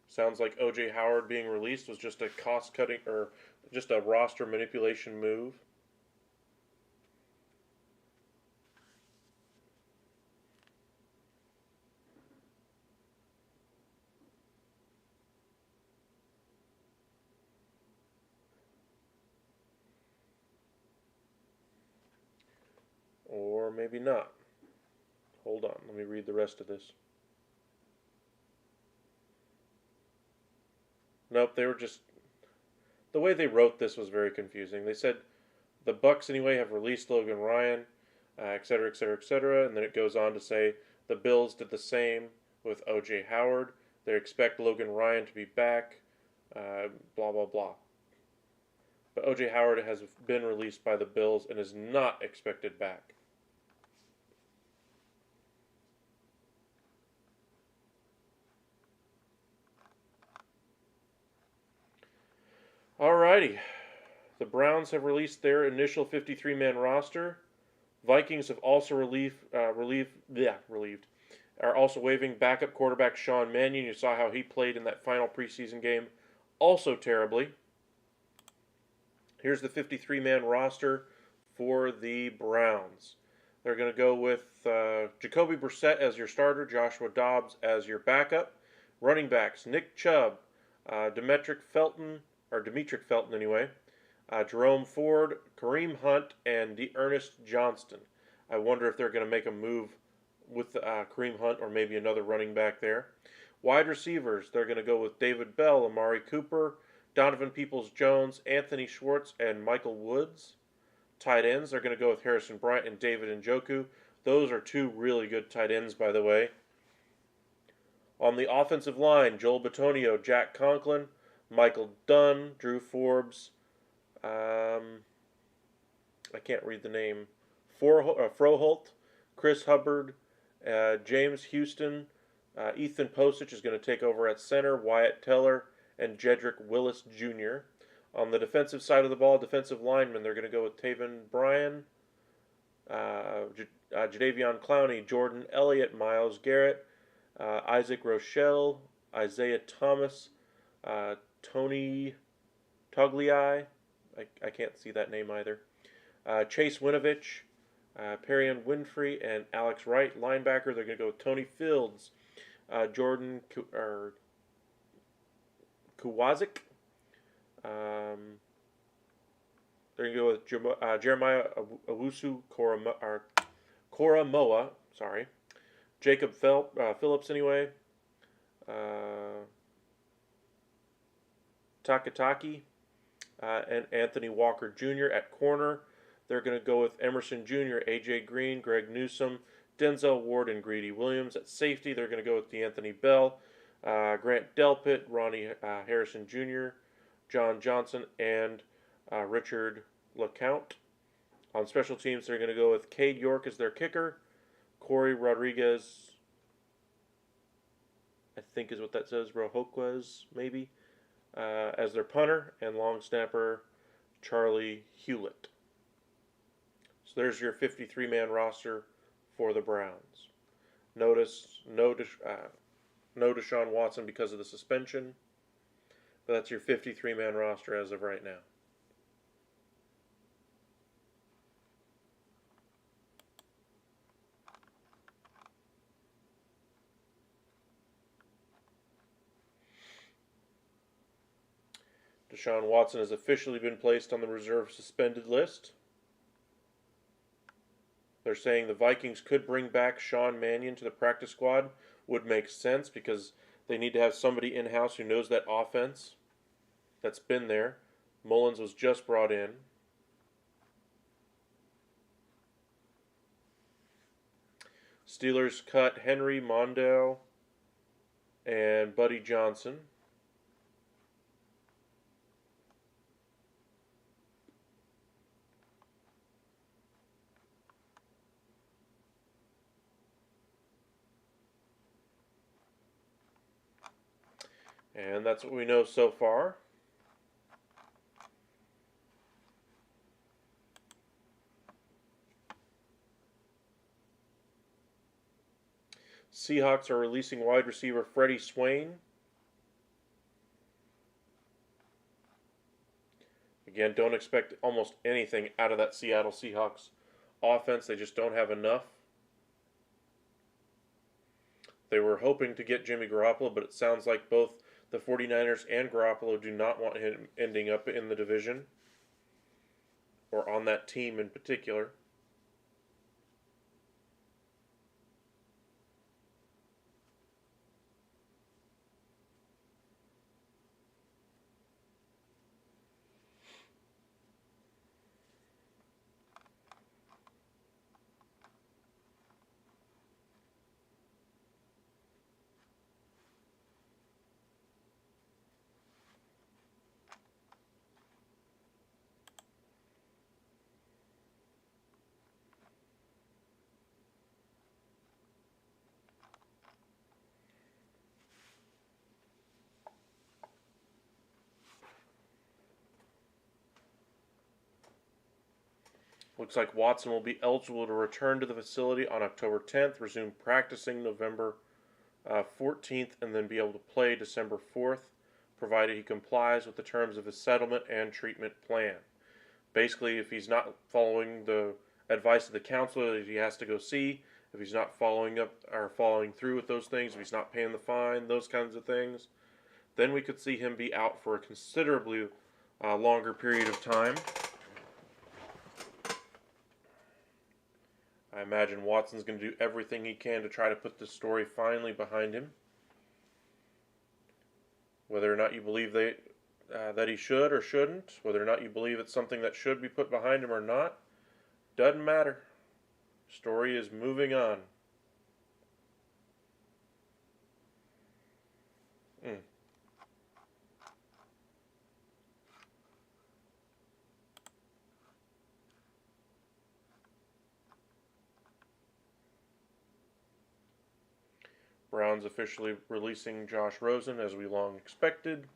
Sounds like O.J. Howard being released was just a cost-cutting or just a roster manipulation move. Or maybe not. Hold on, let me read the rest of this. Nope, they were just... The way they wrote this was very confusing. They said, the Bucks anyway have released Logan Ryan, etc., etc., etc., and then it goes on to say, the Bills did the same with O.J. Howard. They expect Logan Ryan to be back, blah, blah, blah. But O.J. Howard has been released by the Bills and is not expected back. Alrighty. The Browns have released their initial 53-man roster. Vikings have also relieved. Are also waiving backup quarterback Sean Mannion. You saw how he played in that final preseason game, also terribly. Here's the 53-man roster for the Browns. They're going to go with Jacoby Brissett as your starter, Joshua Dobbs as your backup. Running backs, Nick Chubb, Demetric Felton anyway, Jerome Ford, Kareem Hunt, and Ernest Johnston. I wonder if they're going to make a move with Kareem Hunt or maybe another running back there. Wide receivers, they're going to go with David Bell, Amari Cooper, Donovan Peoples-Jones, Anthony Schwartz, and Michael Woods. Tight ends, they're going to go with Harrison Bryant and David Njoku. Those are two really good tight ends, by the way. On the offensive line, Joel Bitonio, Jack Conklin, Michael Dunn, Drew Forbes, I can't read the name, Froholt, Chris Hubbard, James Houston, Ethan Posich is going to take over at center, Wyatt Teller, and Jedrick Willis Jr. On the defensive side of the ball, defensive linemen, they're going to go with Taven Bryan, Jadeveon Clowney, Jordan Elliott, Myles Garrett, Isaac Rochelle, Isaiah Thomas, Tony Togliai, I can't see that name either, Chase Winovich, Perion Winfrey, and Alex Wright. Linebacker, they're going to go with Tony Fields, Jordan Kuwazik. They're going to go with Jeremiah Owusu Koramoah, Jacob Phillips anyway, Takataki, and Anthony Walker Jr. at corner. They're going to go with Emerson Jr., A.J. Green, Greg Newsome, Denzel Ward, and Greedy Williams. At safety, they're going to go with DeAnthony Bell, Grant Delpit, Ronnie Harrison Jr., John Johnson, and Richard LeCount. On special teams, they're going to go with Cade York as their kicker, Corey Rodriguez, I think is what that says, Rojoquez maybe, as their punter, and long snapper Charlie Hewlett. So there's your 53-man roster for the Browns. Notice no Deshaun Watson because of the suspension, but that's your 53-man roster as of right now. Deshaun Watson has officially been placed on the reserve suspended list. They're saying the Vikings could bring back Sean Mannion to the practice squad. Would make sense because they need to have somebody in-house who knows that offense that's been there. Mullins was just brought in. Steelers cut Henry Mondale and Buddy Johnson. And that's what we know so far. Seahawks are releasing wide receiver Freddie Swain. Again, don't expect almost anything out of that Seattle Seahawks offense. They just don't have enough. They were hoping to get Jimmy Garoppolo, but it sounds like both the 49ers and Garoppolo do not want him ending up in the division or on that team in particular. Looks like Watson will be eligible to return to the facility on October 10th, resume practicing November 14th, and then be able to play December 4th, provided he complies with the terms of his settlement and treatment plan. Basically, if he's not following the advice of the counselor that he has to go see, if he's not following up or following through with those things, if he's not paying the fine, those kinds of things, then we could see him be out for a considerably longer period of time. I imagine Watson's going to do everything he can to try to put this story finally behind him. Whether or not you believe that he should or shouldn't, whether or not you believe it's something that should be put behind him or not, doesn't matter. Story is moving on. Mm. Browns officially releasing Josh Rosen as we long expected.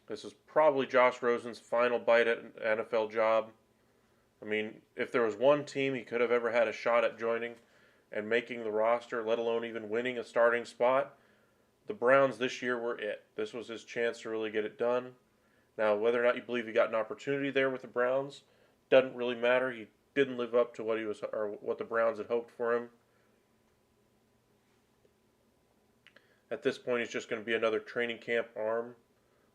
This is probably Josh Rosen's final bite at an NFL job. I mean, if there was one team he could have ever had a shot at joining and making the roster, let alone even winning a starting spot, the Browns this year were it. This was his chance to really get it done. Now, whether or not you believe he got an opportunity there with the Browns doesn't really matter. He didn't live up to what he was or what the Browns had hoped for him. At this point, he's just going to be another training camp arm,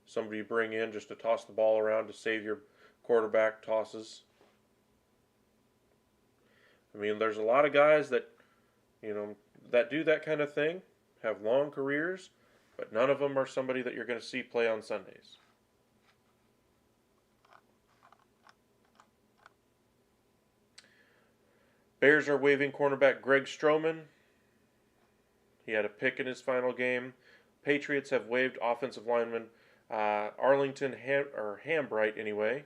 somebody you bring in just to toss the ball around to save your quarterback tosses. I mean, there's a lot of guys that, that do that kind of thing, have long careers, but none of them are somebody that you're going to see play on Sundays. Bears are waiving cornerback Greg Stroman. He had a pick in his final game. Patriots have waived offensive lineman Arlington Hambright anyway.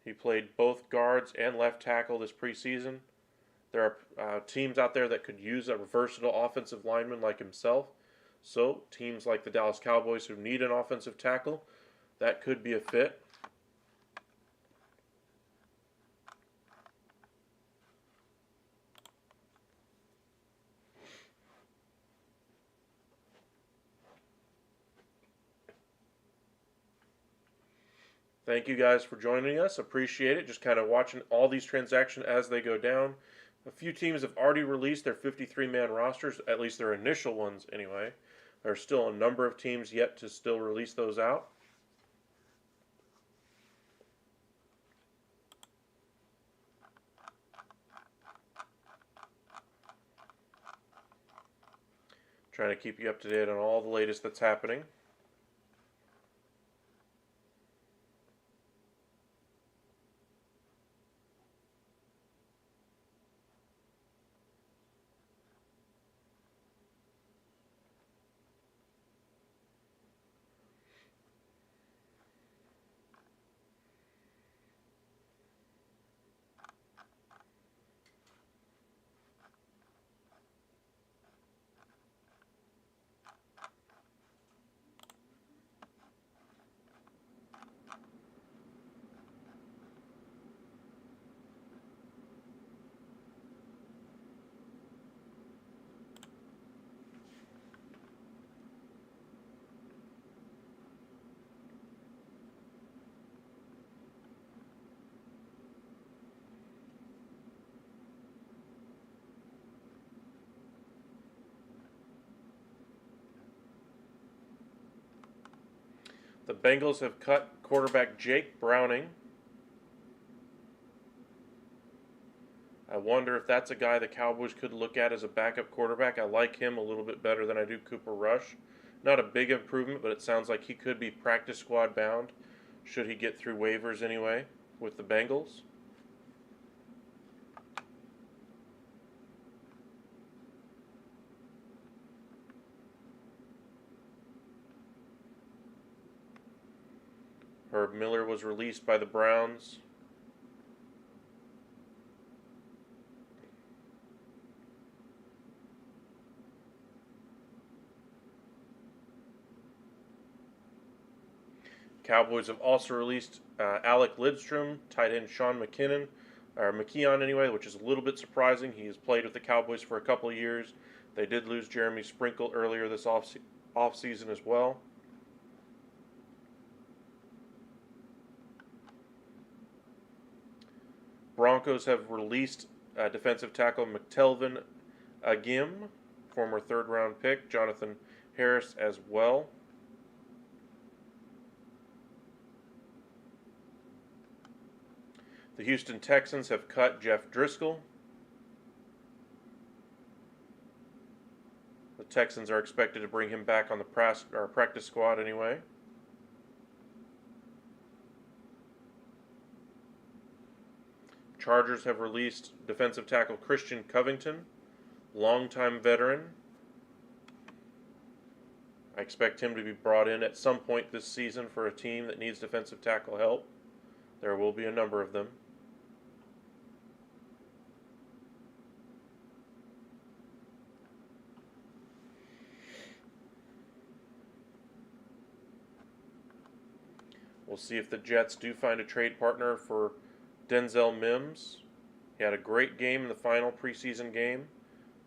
He played both guards and left tackle this preseason. There are teams out there that could use a versatile offensive lineman like himself. So teams like the Dallas Cowboys who need an offensive tackle, that could be a fit. Thank you guys for joining us. Appreciate it. Just kind of watching all these transactions as they go down. A few teams have already released their 53-man rosters, at least their initial ones anyway. There are still a number of teams yet to still release those out. Trying to keep you up to date on all the latest that's happening. The Bengals have cut quarterback Jake Browning. I wonder if that's a guy the Cowboys could look at as a backup quarterback. I like him a little bit better than I do Cooper Rush. Not a big improvement, but it sounds like he could be practice squad bound, should he get through waivers anyway, with the Bengals. Herb Miller was released by the Browns. Cowboys have also released Alec Lidstrom, tight end Sean McKinnon, or McKeon anyway, which is a little bit surprising. He has played with the Cowboys for a couple of years. They did lose Jeremy Sprinkle earlier this offseason as well. Broncos have released defensive tackle McTelvin Agim, former third-round pick, Jonathan Harris as well. The Houston Texans have cut Jeff Driscoll. The Texans are expected to bring him back on the practice squad anyway. Chargers have released defensive tackle Christian Covington, longtime veteran. I expect him to be brought in at some point this season for a team that needs defensive tackle help. There will be a number of them. We'll see if the Jets do find a trade partner for Denzel Mims. He had a great game in the final preseason game,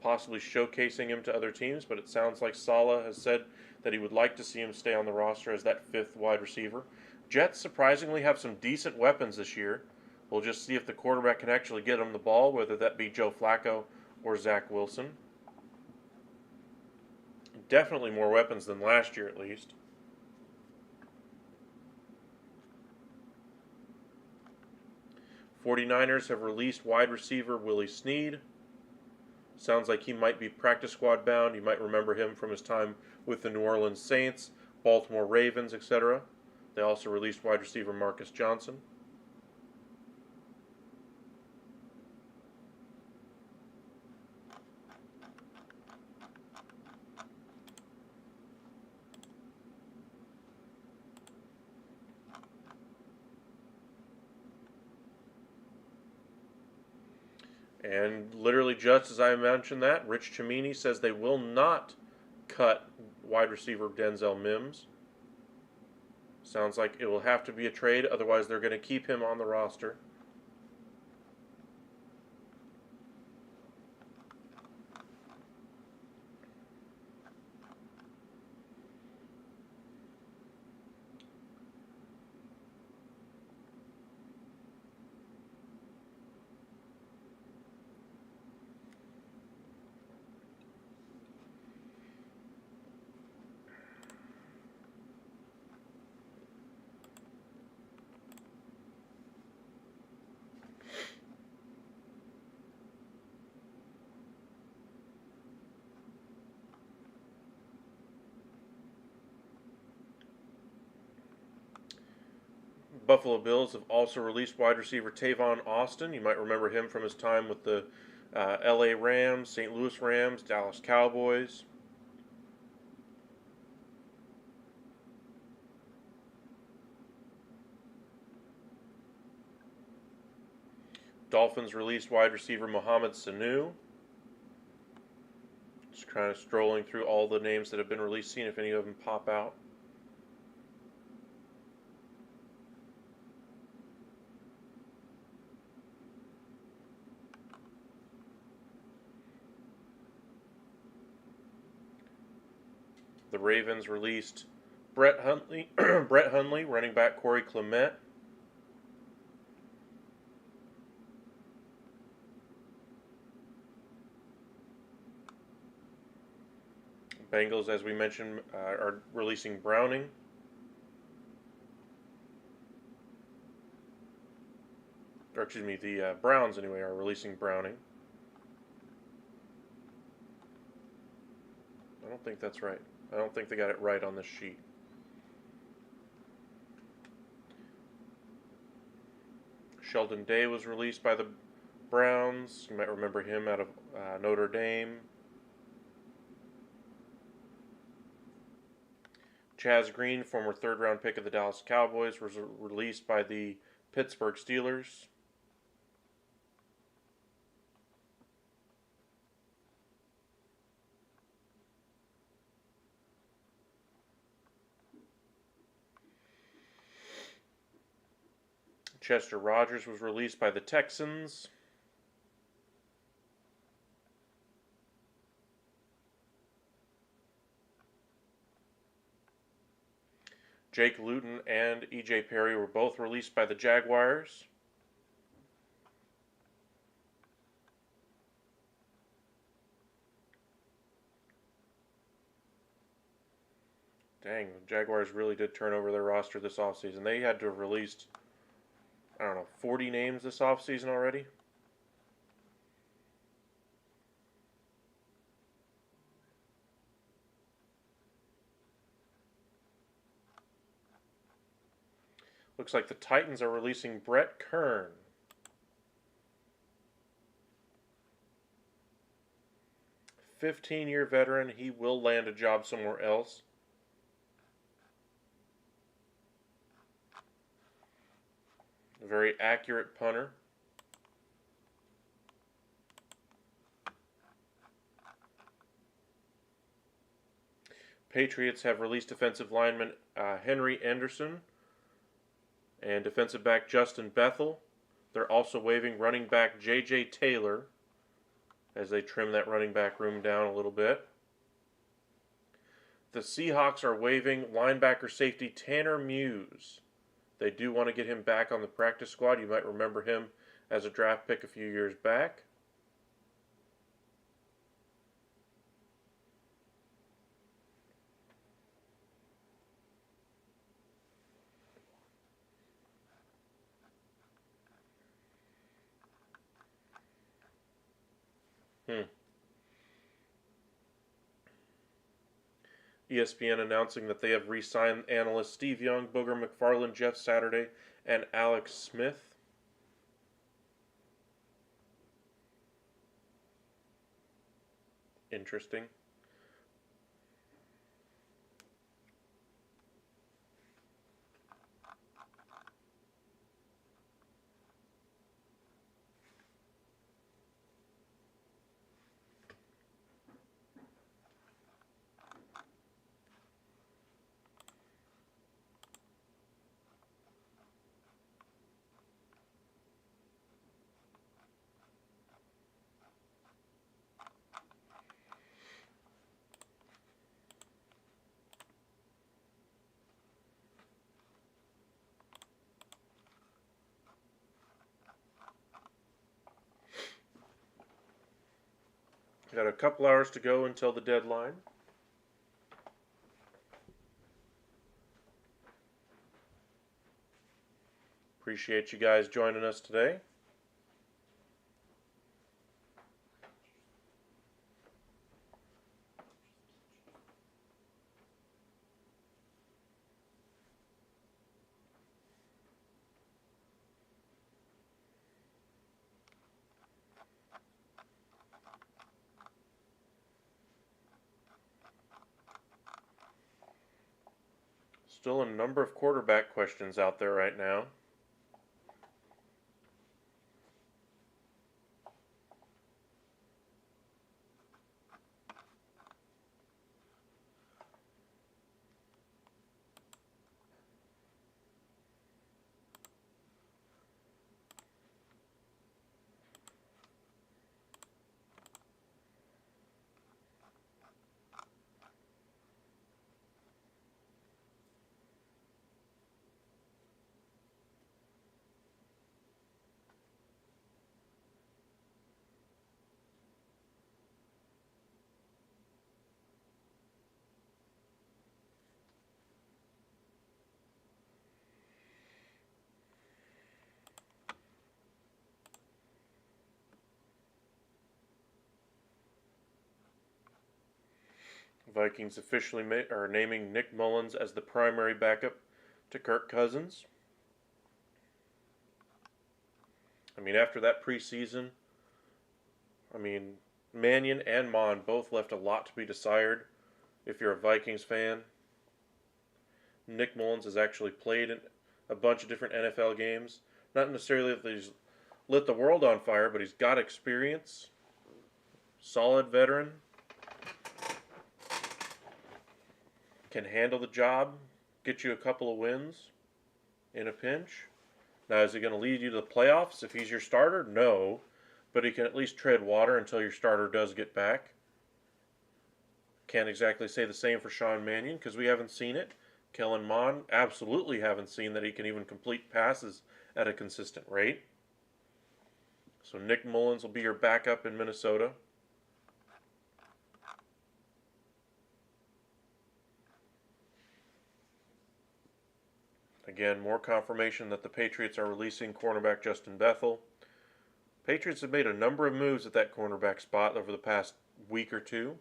possibly showcasing him to other teams, but it sounds like Saleh has said that he would like to see him stay on the roster as that fifth wide receiver. Jets surprisingly have some decent weapons this year. We'll just see if the quarterback can actually get him the ball, whether that be Joe Flacco or Zach Wilson. Definitely more weapons than last year, at least. '49ers have released wide receiver Willie Snead. Sounds like he might be practice squad bound. You might remember him from his time with the New Orleans Saints, Baltimore Ravens, etc. They also released wide receiver Marcus Johnson. And literally just as I mentioned that, Rich Cimini says they will not cut wide receiver Denzel Mims. Sounds like it will have to be a trade, otherwise they're going to keep him on the roster. Buffalo Bills have also released wide receiver Tavon Austin. You might remember him from his time with the LA Rams, St. Louis Rams, Dallas Cowboys. Dolphins released wide receiver Mohamed Sanu. Just kind of strolling through all the names that have been released, seeing if any of them pop out. The Ravens released Brett Hundley, running back Corey Clement. Bengals, as we mentioned, are releasing Browning. Or excuse me, the Browns anyway are releasing Browning. I don't think that's right. I don't think they got it right on this sheet. Sheldon Day was released by the Browns. You might remember him out of Notre Dame. Chaz Green, former third-round pick of the Dallas Cowboys, was released by the Pittsburgh Steelers. Chester Rogers was released by the Texans. Jake Luton and E.J. Perry were both released by the Jaguars. Dang, the Jaguars really did turn over their roster this offseason. They had to have released, 40 names this offseason already. Looks like the Titans are releasing Brett Kern. 15-year veteran. He will land a job somewhere else. A very accurate punter. Patriots have released defensive lineman Henry Anderson and defensive back Justin Bethel. They're also waiving running back J.J. Taylor as they trim that running back room down a little bit. The Seahawks are waiving linebacker safety Tanner Muse. They do want to get him back on the practice squad. You might remember him as a draft pick a few years back. ESPN announcing that they have re-signed analysts Steve Young, Booger McFarland, Jeff Saturday, and Alex Smith. Interesting. Got a couple hours to go until the deadline. Appreciate you guys joining us today. Still a number of quarterback questions out there right now. Vikings officially are naming Nick Mullins as the primary backup to Kirk Cousins. I mean, after that preseason, Mannion and Mon both left a lot to be desired if you're a Vikings fan. Nick Mullins has actually played in a bunch of different NFL games. Not necessarily that he's lit the world on fire, but he's got experience. Solid veteran. Can handle the job, get you a couple of wins in a pinch. Now, is he going to lead you to the playoffs if he's your starter? No, but he can at least tread water until your starter does get back. Can't exactly say the same for Sean Mannion because we haven't seen it. Kellen Mond, absolutely haven't seen that he can even complete passes at a consistent rate. So Nick Mullins will be your backup in Minnesota. Again, more confirmation that the Patriots are releasing cornerback Justin Bethel. Patriots have made a number of moves at that cornerback spot over the past week or two.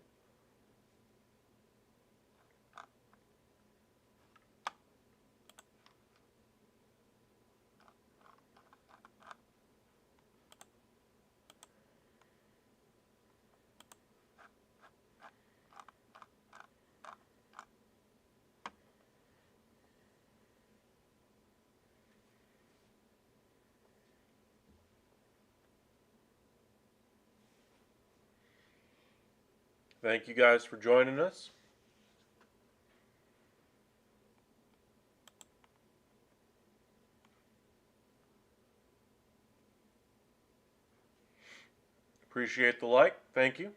Thank you guys for joining us. Appreciate the like. Thank you.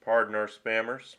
Pardon our spammers.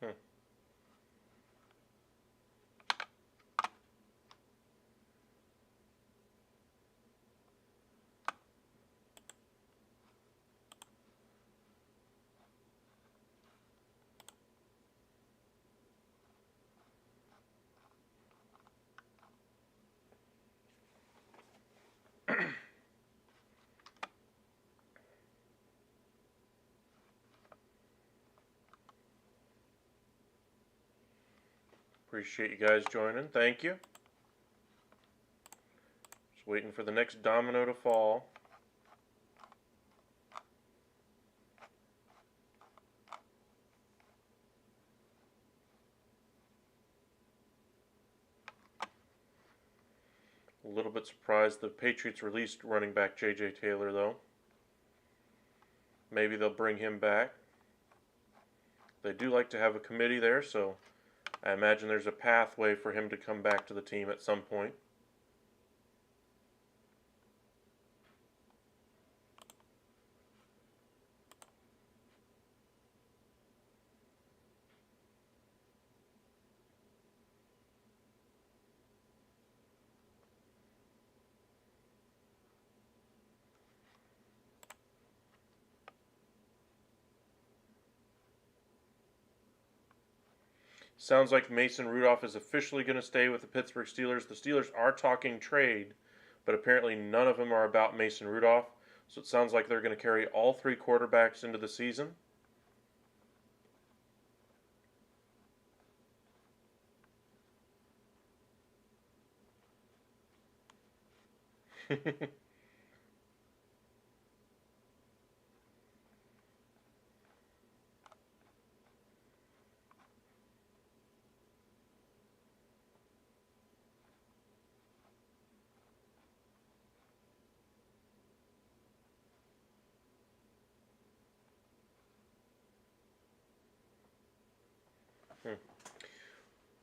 Hmm. Appreciate you guys joining. Thank you. Just waiting for the next domino to fall. A little bit surprised the Patriots released running back J.J. Taylor, though. Maybe they'll bring him back. They do like to have a committee there, so I imagine there's a pathway for him to come back to the team at some point. Sounds like Mason Rudolph is officially going to stay with the Pittsburgh Steelers. The Steelers are talking trade, but apparently none of them are about Mason Rudolph. So it sounds like they're going to carry all three quarterbacks into the season.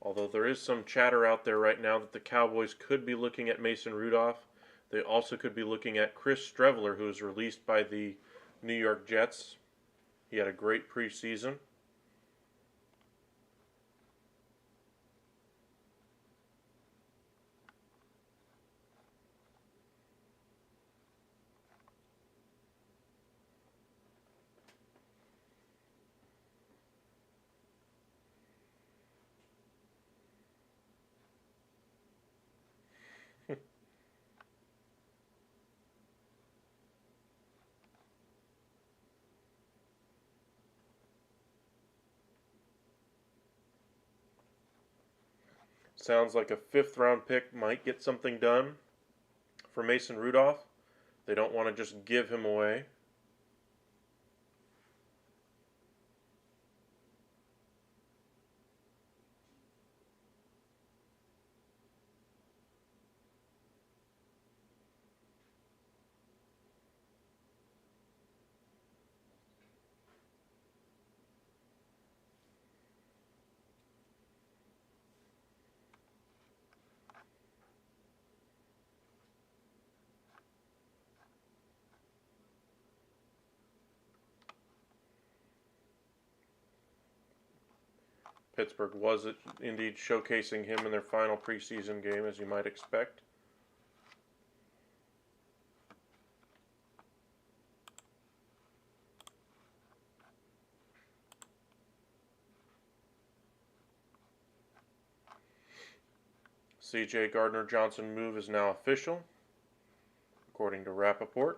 Although there is some chatter out there right now that the Cowboys could be looking at Mason Rudolph. They also could be looking at Chris Streveler, who was released by the New York Jets. He had a great preseason. Sounds like a fifth-round pick might get something done for Mason Rudolph. They don't want to just give him away. Pittsburgh was indeed showcasing him in their final preseason game, as you might expect. C.J. Gardner-Johnson move is now official, according to Rappaport.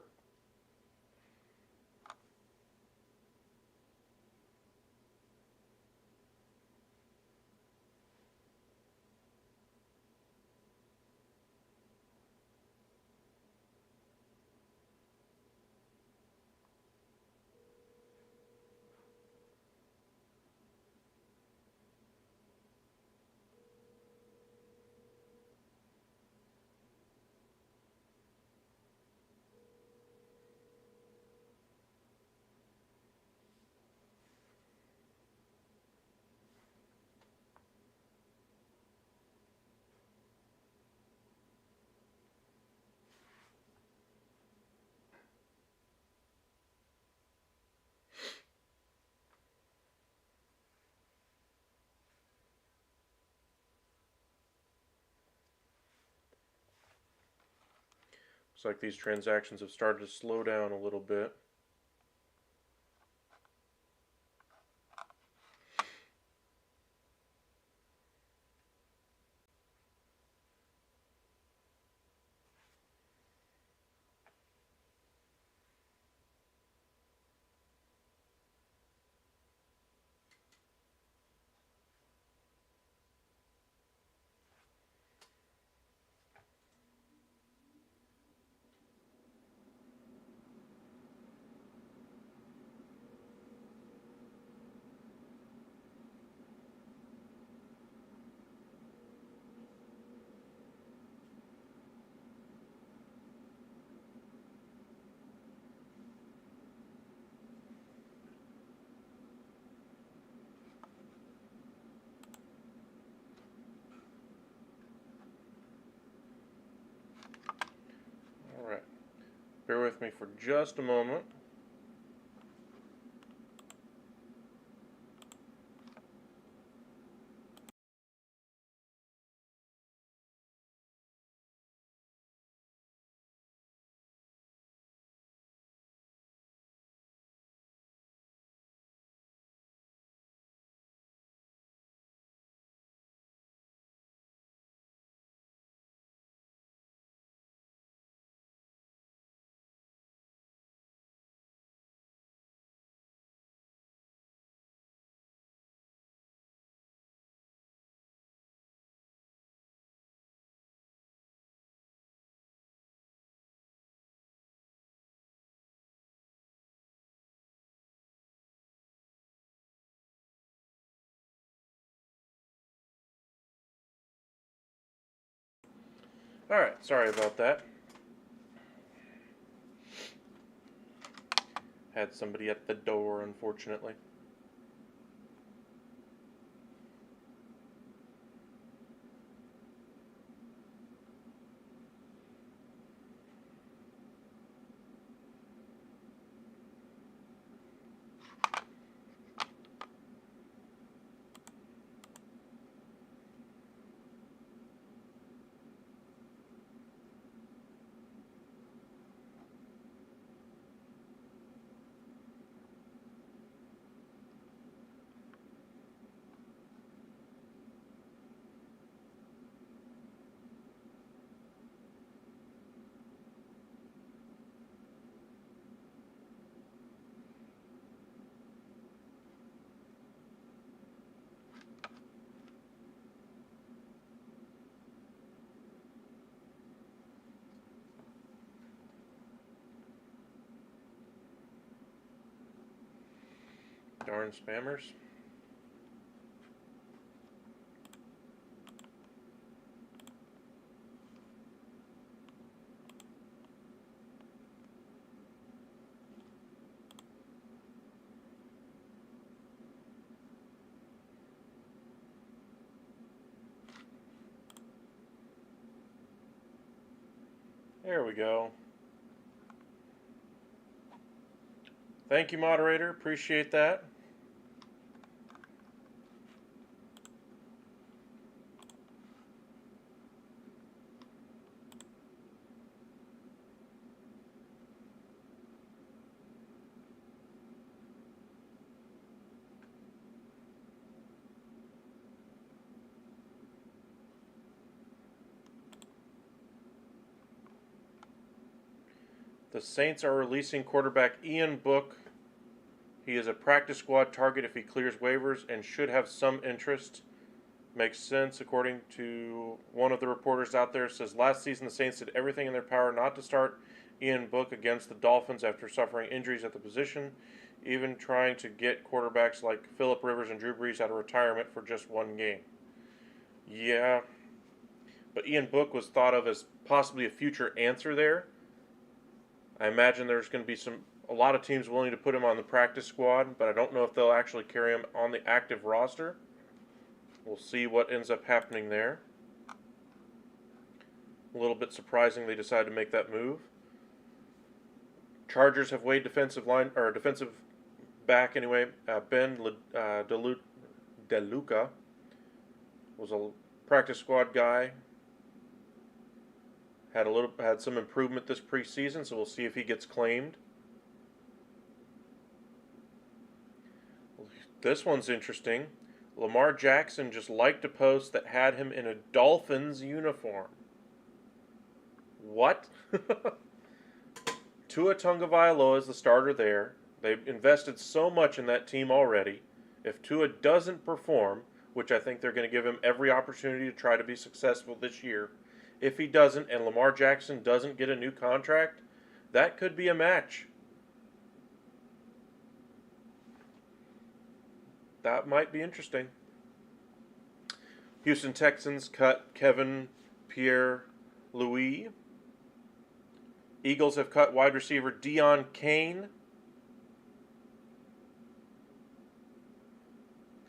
Looks like these transactions have started to slow down a little bit. Alright, bear with me for just a moment. Alright, sorry about that. Had somebody at the door, unfortunately. Darn spammers. There we go. Thank you, moderator. Appreciate that. The Saints are releasing quarterback Ian Book. He is a practice squad target if he clears waivers and should have some interest. Makes sense, according to one of the reporters out there. Says last season the Saints did everything in their power not to start Ian Book against the Dolphins after suffering injuries at the position, even trying to get quarterbacks like Phillip Rivers and Drew Brees out of retirement for just one game. Yeah, but Ian Book was thought of as possibly a future answer there. I imagine there's going to be a lot of teams willing to put him on the practice squad, but I don't know if they'll actually carry him on the active roster. We'll see what ends up happening there. A little bit surprising they decided to make that move. Chargers have waived defensive back anyway. Ben DeLuca was a practice squad guy. Had some improvement this preseason, so we'll see if he gets claimed. This one's interesting. Lamar Jackson just liked a post that had him in a Dolphins uniform. What? Tua Tagovailoa is the starter there. They've invested so much in that team already. If Tua doesn't perform, which I think they're going to give him every opportunity to try to be successful this year, if he doesn't and Lamar Jackson doesn't get a new contract, that could be a match. That might be interesting. Houston Texans cut Kevin Pierre-Louis. Eagles have cut wide receiver Deon Cain.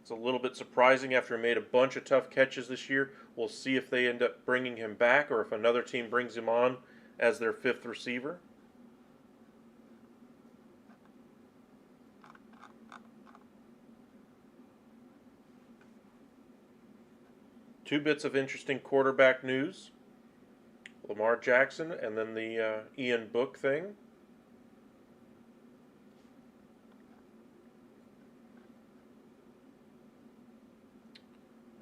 It's a little bit surprising after he made a bunch of tough catches this year. We'll see if they end up bringing him back or if another team brings him on as their fifth receiver. Two bits of interesting quarterback news. Lamar Jackson and then the Ian Book thing.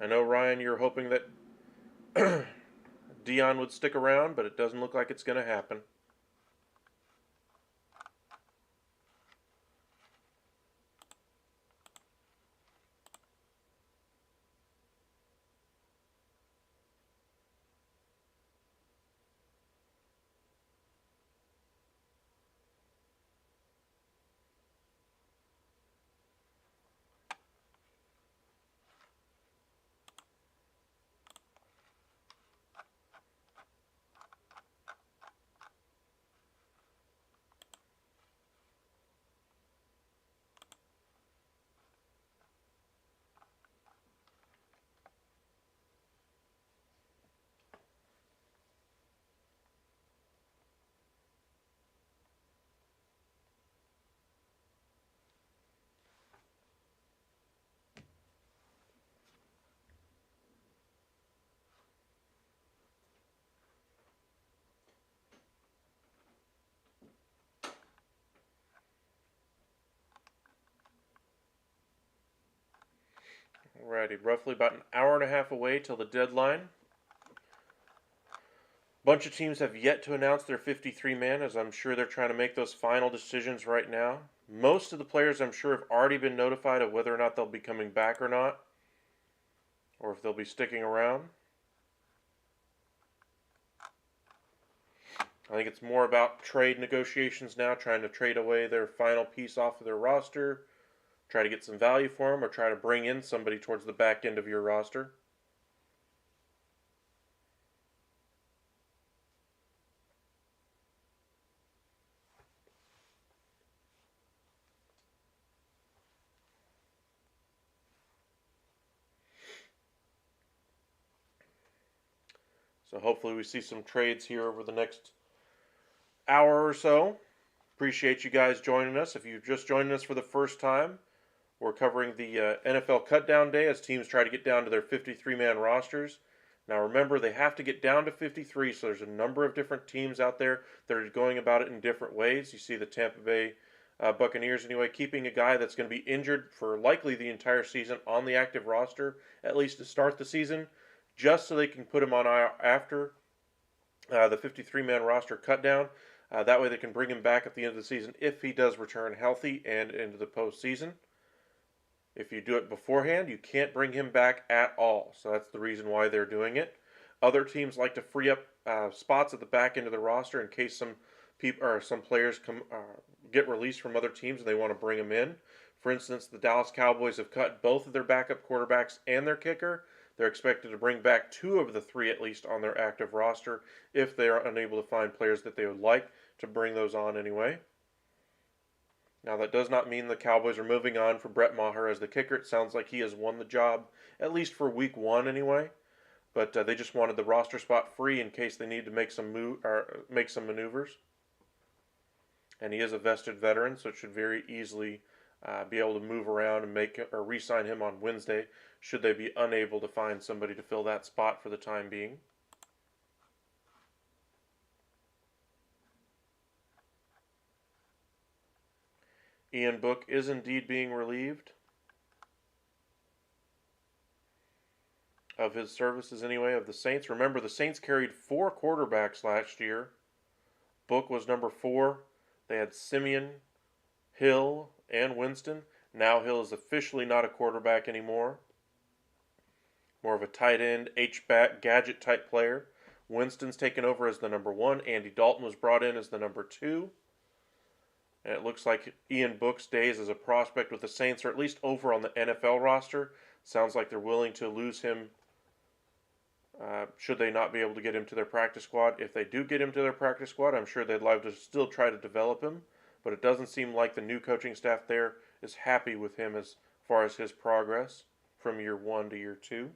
I know, Ryan, you're hoping that Dion would stick around, but it doesn't look like it's going to happen. Alrighty, roughly about an hour and a half away till the deadline. Bunch of teams have yet to announce their 53-man, as I'm sure they're trying to make those final decisions right now. Most of the players, I'm sure, have already been notified of whether or not they'll be coming back or not, or if they'll be sticking around. I think it's more about trade negotiations now, trying to trade away their final piece off of their roster, try to get some value for him or try to bring in somebody towards the back end of your roster. So hopefully we see some trades here over the next hour or so. Appreciate you guys joining us. If you've just joined us for the first time, we're covering the NFL Cutdown Day as teams try to get down to their 53-man rosters. Now remember, they have to get down to 53, so there's a number of different teams out there that are going about it in different ways. You see the Tampa Bay Buccaneers, anyway, keeping a guy that's going to be injured for likely the entire season on the active roster, at least to start the season, just so they can put him on IR after the 53-man roster cut down. That way they can bring him back at the end of the season if he does return healthy and into the postseason. If you do it beforehand, you can't bring him back at all. So that's the reason why they're doing it. Other teams like to free up spots at the back end of the roster in case some people or some players get released from other teams and they want to bring them in. For instance, the Dallas Cowboys have cut both of their backup quarterbacks and their kicker. They're expected to bring back 2 of the 3 at least on their active roster if they are unable to find players that they would like to bring those on anyway. Now that does not mean the Cowboys are moving on for Brett Maher as the kicker. It sounds like he has won the job, at least for week 1 anyway. But they just wanted the roster spot free in case they need to make some maneuvers. And he is a vested veteran, so it should very easily be able to move around and re-sign him on Wednesday, should they be unable to find somebody to fill that spot for the time being. Ian Book is indeed being relieved of his services anyway, of the Saints. Remember, the Saints carried 4 quarterbacks last year. Book was number 4. They had Simeon, Hill, and Winston. Now Hill is officially not a quarterback anymore. More of a tight end, H-back, gadget type player. Winston's taken over as the number 1. Andy Dalton was brought in as the number 2. And it looks like Ian Book's days as a prospect with the Saints are at least over on the NFL roster. Sounds like they're willing to lose him should they not be able to get him to their practice squad. If they do get him to their practice squad, I'm sure they'd love to still try to develop him. But it doesn't seem like the new coaching staff there is happy with him as far as his progress from year 1 to year 2.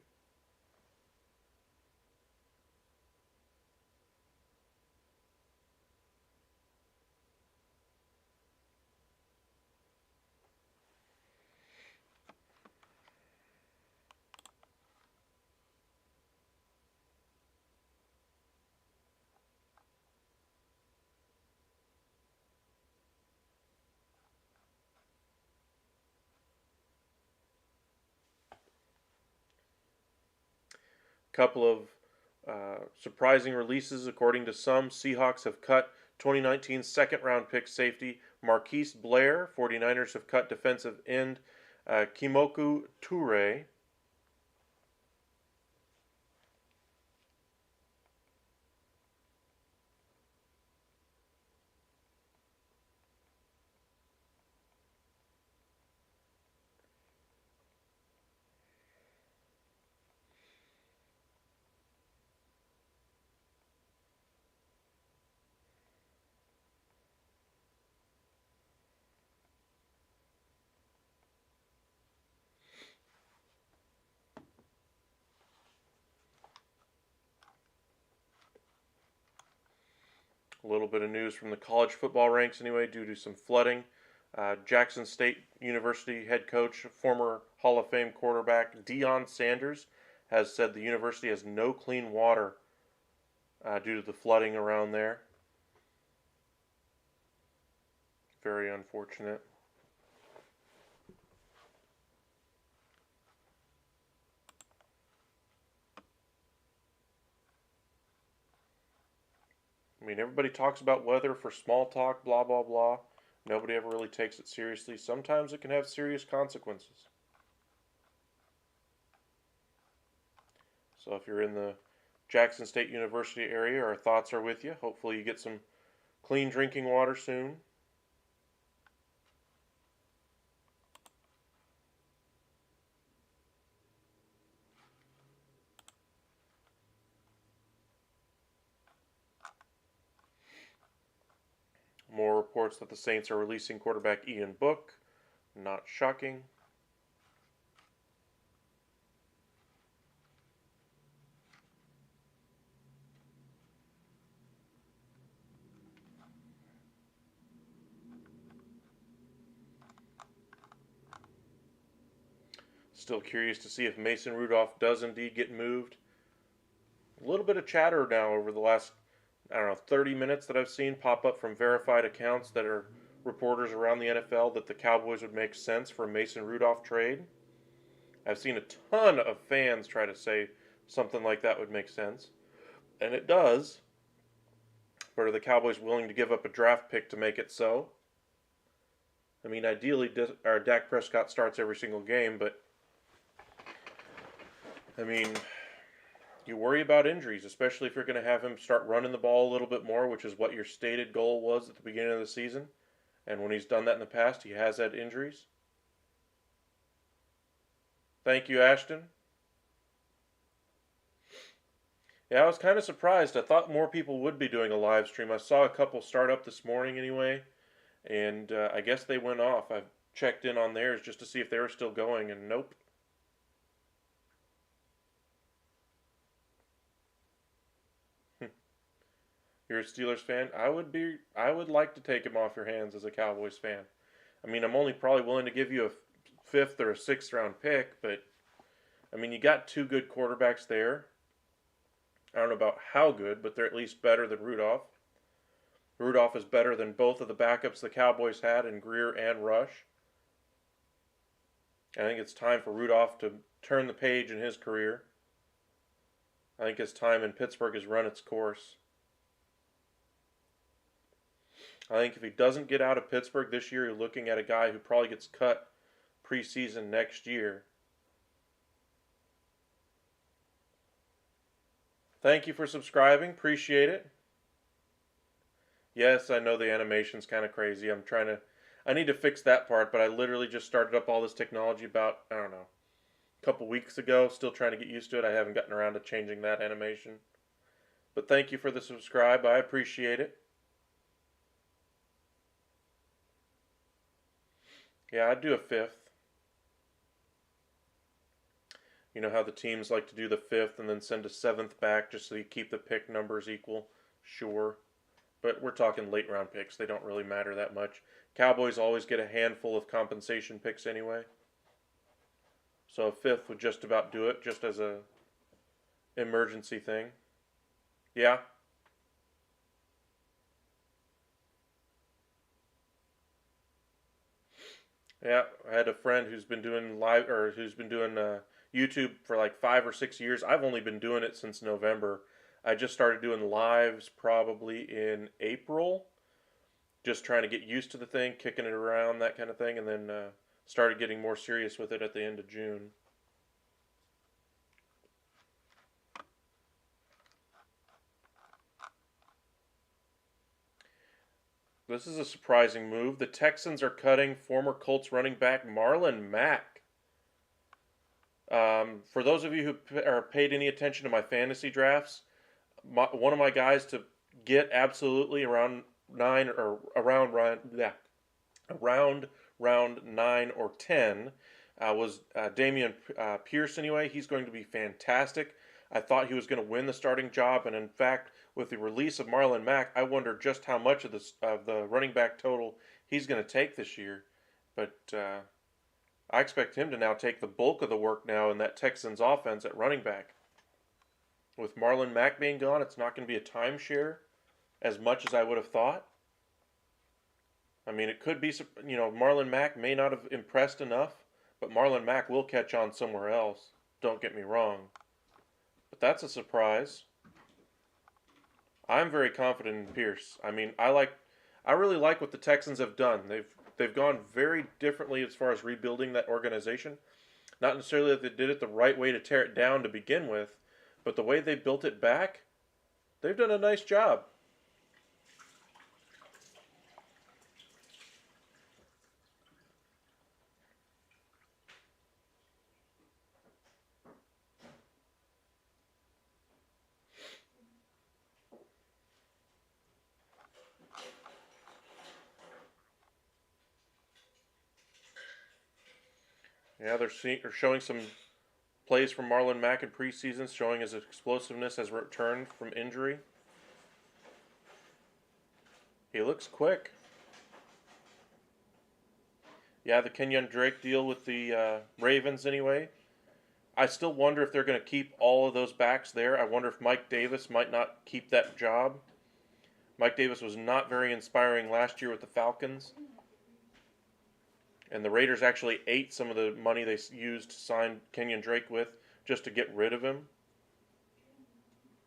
Couple of surprising releases, according to some. Seahawks have cut 2019 second-round pick safety Marquise Blair. 49ers have cut defensive end Kimoku Toure. A little bit of news from the college football ranks anyway, due to some flooding. Jackson State University head coach, former Hall of Fame quarterback Deion Sanders, has said the university has no clean water due to the flooding around there. Very unfortunate. I mean, everybody talks about weather for small talk, blah, blah, blah. Nobody ever really takes it seriously. Sometimes it can have serious consequences. So if you're in the Jackson State University area, our thoughts are with you. Hopefully you get some clean drinking water soon. More reports that the Saints are releasing quarterback Ian Book. Not shocking. Still curious to see if Mason Rudolph does indeed get moved. A little bit of chatter now over the last, 30 minutes that I've seen pop up from verified accounts that are reporters around the NFL that the Cowboys would make sense for a Mason Rudolph trade. I've seen a ton of fans try to say something like that would make sense. And it does. But are the Cowboys willing to give up a draft pick to make it so? I mean, ideally, Dak Prescott starts every single game, but I mean, you worry about injuries, especially if you're going to have him start running the ball a little bit more, which is what your stated goal was at the beginning of the season. And when he's done that in the past, he has had injuries. Thank you, Ashton. Yeah, I was kind of surprised. I thought more people would be doing a live stream. I saw a couple start up this morning anyway, and I guess they went off. I checked in on theirs just to see if they were still going, and nope. You're a Steelers fan? I would like to take him off your hands as a Cowboys fan. I mean, I'm only probably willing to give you a fifth or a sixth round pick, but I mean, you got two good quarterbacks there. I don't know about how good, but they're at least better than Rudolph. Rudolph is better than both of the backups the Cowboys had in Greer and Rush. I think it's time for Rudolph to turn the page in his career. I think his time in Pittsburgh has run its course. I think if he doesn't get out of Pittsburgh this year, you're looking at a guy who probably gets cut preseason next year. Thank you for subscribing. Appreciate it. Yes, I know the animation's kind of crazy. I need to fix that part, but I literally just started up all this technology about, a couple weeks ago. Still trying to get used to it. I haven't gotten around to changing that animation. But thank you for the subscribe. I appreciate it. Yeah, I'd do a fifth. You know how the teams like to do the fifth and then send a seventh back just so you keep the pick numbers equal? Sure. But we're talking late round picks. They don't really matter that much. Cowboys always get a handful of compensation picks anyway. So a fifth would just about do it, just as a emergency thing. Yeah. Yeah, I had a friend who's been doing YouTube for like 5 or 6 years. I've only been doing it since November. I just started doing lives probably in April, just trying to get used to the thing, kicking it around, that kind of thing, and then started getting more serious with it at the end of June. This is a surprising move. The Texans are cutting former Colts running back Marlon Mack. For those of you who are paid any attention to my fantasy drafts, one of my guys to get absolutely around round 9 or 10 was Damian Pierce. Anyway, he's going to be fantastic. I thought he was going to win the starting job, and in fact, with the release of Marlon Mack, I wonder just how much of the running back total he's going to take this year. But I expect him to now take the bulk of the work now in that Texans offense at running back. With Marlon Mack being gone, it's not going to be a timeshare as much as I would have thought. I mean, it could be, Marlon Mack may not have impressed enough, but Marlon Mack will catch on somewhere else. Don't get me wrong. But that's a surprise. I'm very confident in Pierce. I mean, I really like what the Texans have done. They've gone very differently as far as rebuilding that organization. Not necessarily that they did it the right way to tear it down to begin with, but the way they built it back, they've done a nice job. Yeah, they're showing some plays from Marlon Mack in preseason, showing his explosiveness as returned from injury. He looks quick. Yeah, the Kenyon Drake deal with the Ravens anyway. I still wonder if they're going to keep all of those backs there. I wonder if Mike Davis might not keep that job. Mike Davis was not very inspiring last year with the Falcons. And the Raiders actually ate some of the money they used to sign Kenyon Drake with just to get rid of him.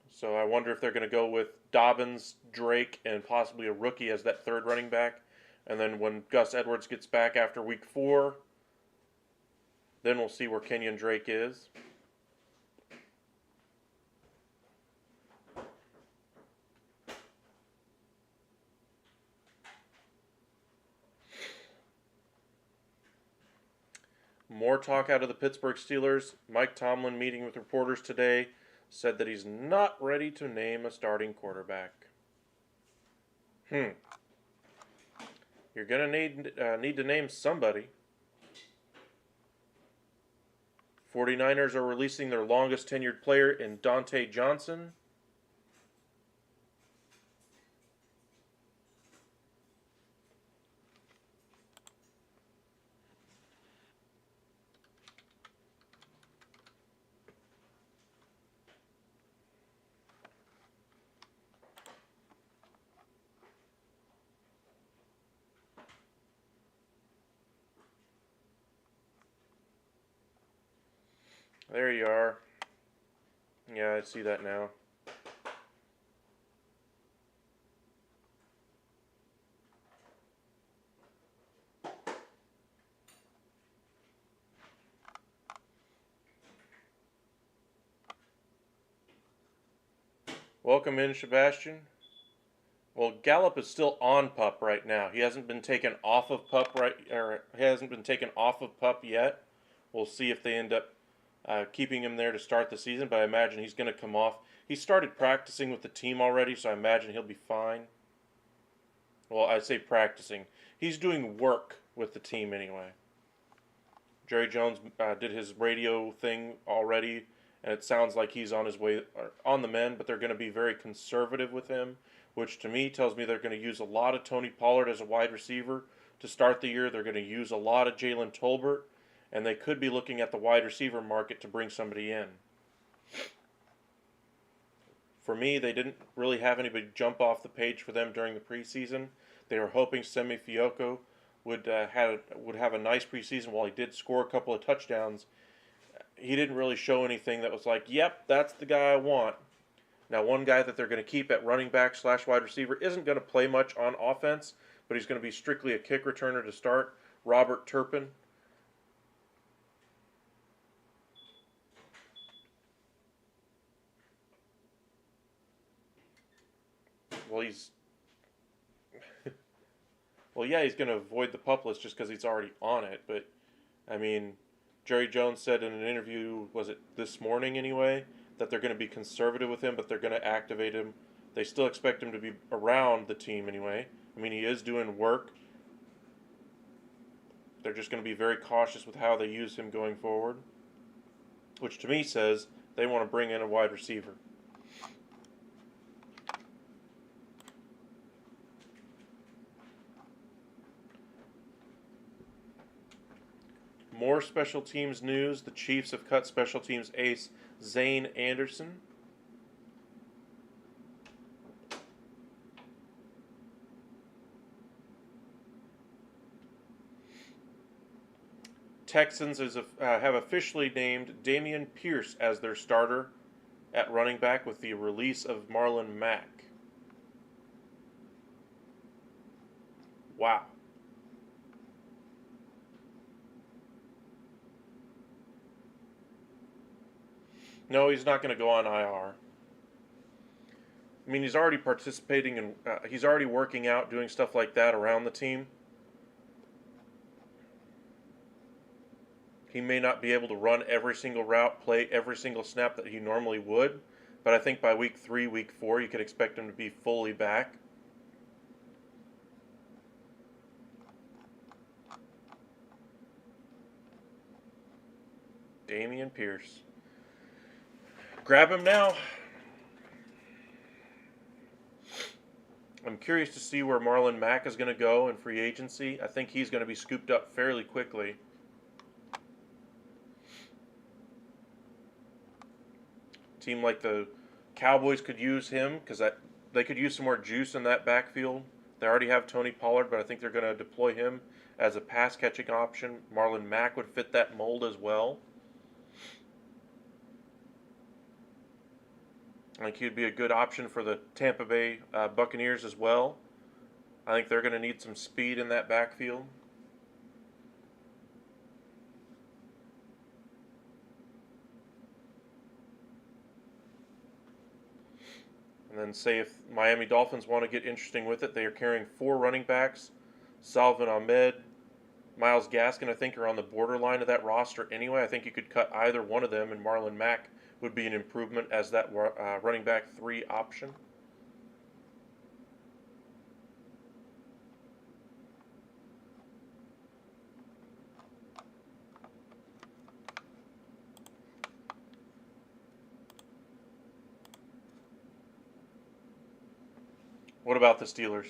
So I wonder if they're going to go with Dobbins, Drake, and possibly a rookie as that third running back. And then when Gus Edwards gets back after week 4, then we'll see where Kenyon Drake is. More talk out of the Pittsburgh Steelers. Mike Tomlin, meeting with reporters today, said that he's not ready to name a starting quarterback. You're going to need to name somebody. 49ers are releasing their longest tenured player in Dante Johnson. There you are. Yeah, I see that now. Welcome in, Sebastian. Well, Gallup is still on PUP right now. He hasn't been taken off of PUP yet. We'll see if they end up keeping him there to start the season, but I imagine he's going to come off. He started practicing with the team already, so I imagine he'll be fine. Well, I say practicing. He's doing work with the team anyway. Jerry Jones did his radio thing already, and it sounds like he's on his way on the mend, but they're going to be very conservative with him, which to me tells me they're going to use a lot of Tony Pollard as a wide receiver to start the year. They're going to use a lot of Jalen Tolbert, and they could be looking at the wide receiver market to bring somebody in. For me, they didn't really have anybody jump off the page for them during the preseason. They were hoping Semi Fioco would have a nice preseason. While he did score a couple of touchdowns, he didn't really show anything that was like, yep, that's the guy I want. Now, one guy that they're going to keep at running back / wide receiver isn't going to play much on offense, but he's going to be strictly a kick returner to start, Robert Turpin. Well, he's going to avoid the PUP list just because he's already on it. But, I mean, Jerry Jones said in an interview, was it this morning anyway, that they're going to be conservative with him, but they're going to activate him. They still expect him to be around the team anyway. I mean, he is doing work. They're just going to be very cautious with how they use him going forward, which to me says they want to bring in a wide receiver. More special teams news. The Chiefs have cut special teams ace Zane Anderson. Texans have officially named Dameon Pierce as their starter at running back with the release of Marlon Mack. Wow. No, he's not going to go on IR. I mean, he's already participating in, he's already working out, doing stuff like that around the team. He may not be able to run every single route, play every single snap that he normally would, but I think by week 3, week 4, you could expect him to be fully back. Dameon Pierce. Grab him now. I'm curious to see where Marlon Mack is going to go in free agency. I think he's going to be scooped up fairly quickly. Team like the Cowboys could use him because they could use some more juice in that backfield. They already have Tony Pollard, but I think they're going to deploy him as a pass-catching option. Marlon Mack would fit that mold as well. I think he'd be a good option for the Tampa Bay Buccaneers as well. I think they're going to need some speed in that backfield. And then say if Miami Dolphins want to get interesting with it, they are carrying 4 running backs. Salvin Ahmed, Myles Gaskin, I think, are on the borderline of that roster anyway. I think you could cut either one of them, and Marlon Mack would be an improvement as that running back 3 option. What about the Steelers?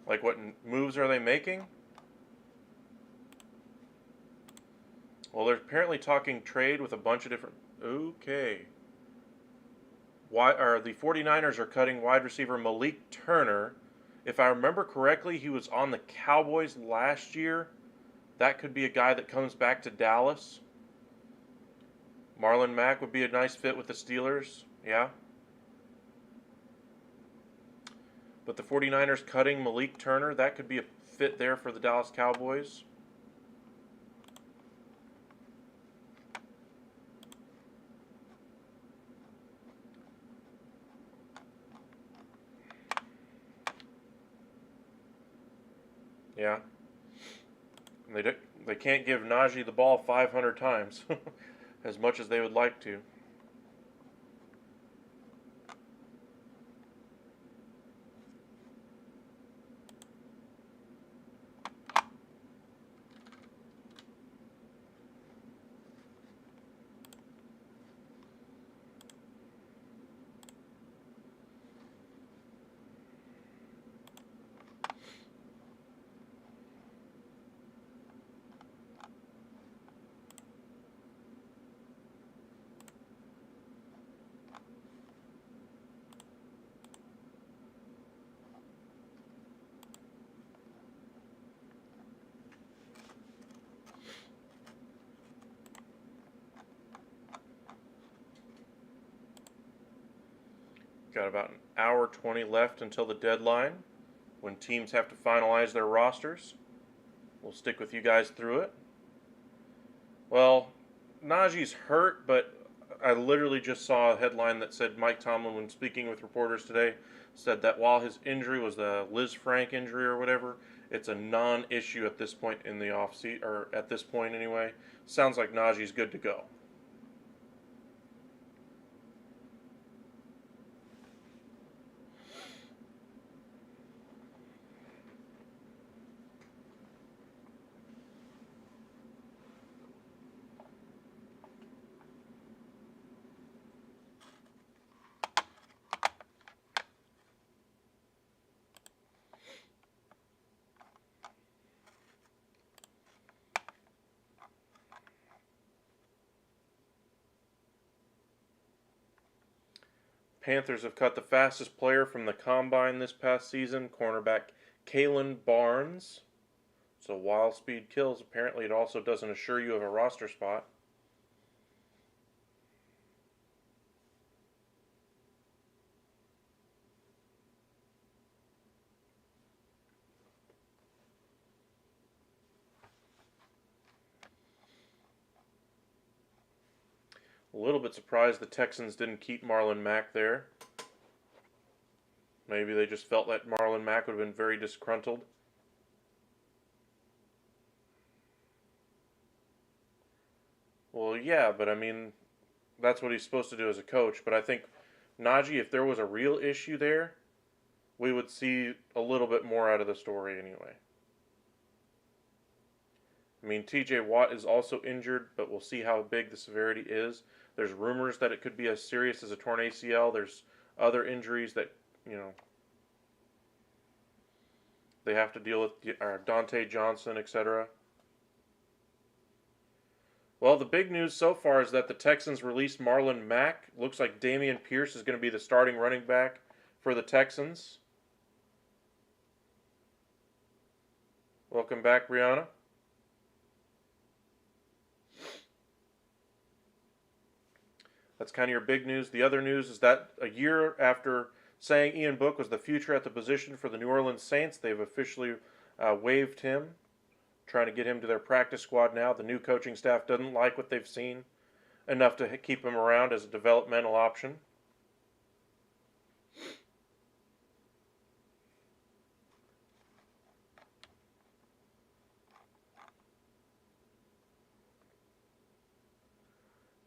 Like, what moves are they making? Well, they're apparently talking trade with a bunch of different... Okay. The 49ers are cutting wide receiver Malik Turner. If I remember correctly, he was on the Cowboys last year. That could be a guy that comes back to Dallas. Marlon Mack would be a nice fit with the Steelers. Yeah. But the 49ers cutting Malik Turner, that could be a fit there for the Dallas Cowboys. Yeah. They can't give Najee the ball 500 times as much as they would like to. Got about an hour 20 left until the deadline when teams have to finalize their rosters. We'll stick with you guys through it. Well, Najee's hurt, but I literally just saw a headline that said Mike Tomlin, when speaking with reporters today, said that while his injury was the Liz Frank injury or whatever, it's a non-issue at this point in the offseason, or at this point anyway. Sounds like Najee's good to go. Panthers have cut the fastest player from the combine this past season, cornerback Kalen Barnes. So while speed kills, apparently it also doesn't assure you of a roster spot. A little bit surprised the Texans didn't keep Marlon Mack there. Maybe they just felt that Marlon Mack would have been very disgruntled. Well, yeah, but I mean, that's what he's supposed to do as a coach. But I think, Najee, if there was a real issue there, we would see a little bit more out of the story anyway. I mean, TJ Watt is also injured, but we'll see how big the severity is. There's rumors that it could be as serious as a torn ACL. There's other injuries that, they have to deal with, Dante Johnson, etc. Well, the big news so far is that the Texans released Marlon Mack. Looks like Dameon Pierce is going to be the starting running back for the Texans. Welcome back, Brianna. That's kind of your big news. The other news is that a year after saying Ian Book was the future at the position for the New Orleans Saints, they've officially waived him, trying to get him to their practice squad now. The new coaching staff doesn't like what they've seen enough to keep him around as a developmental option.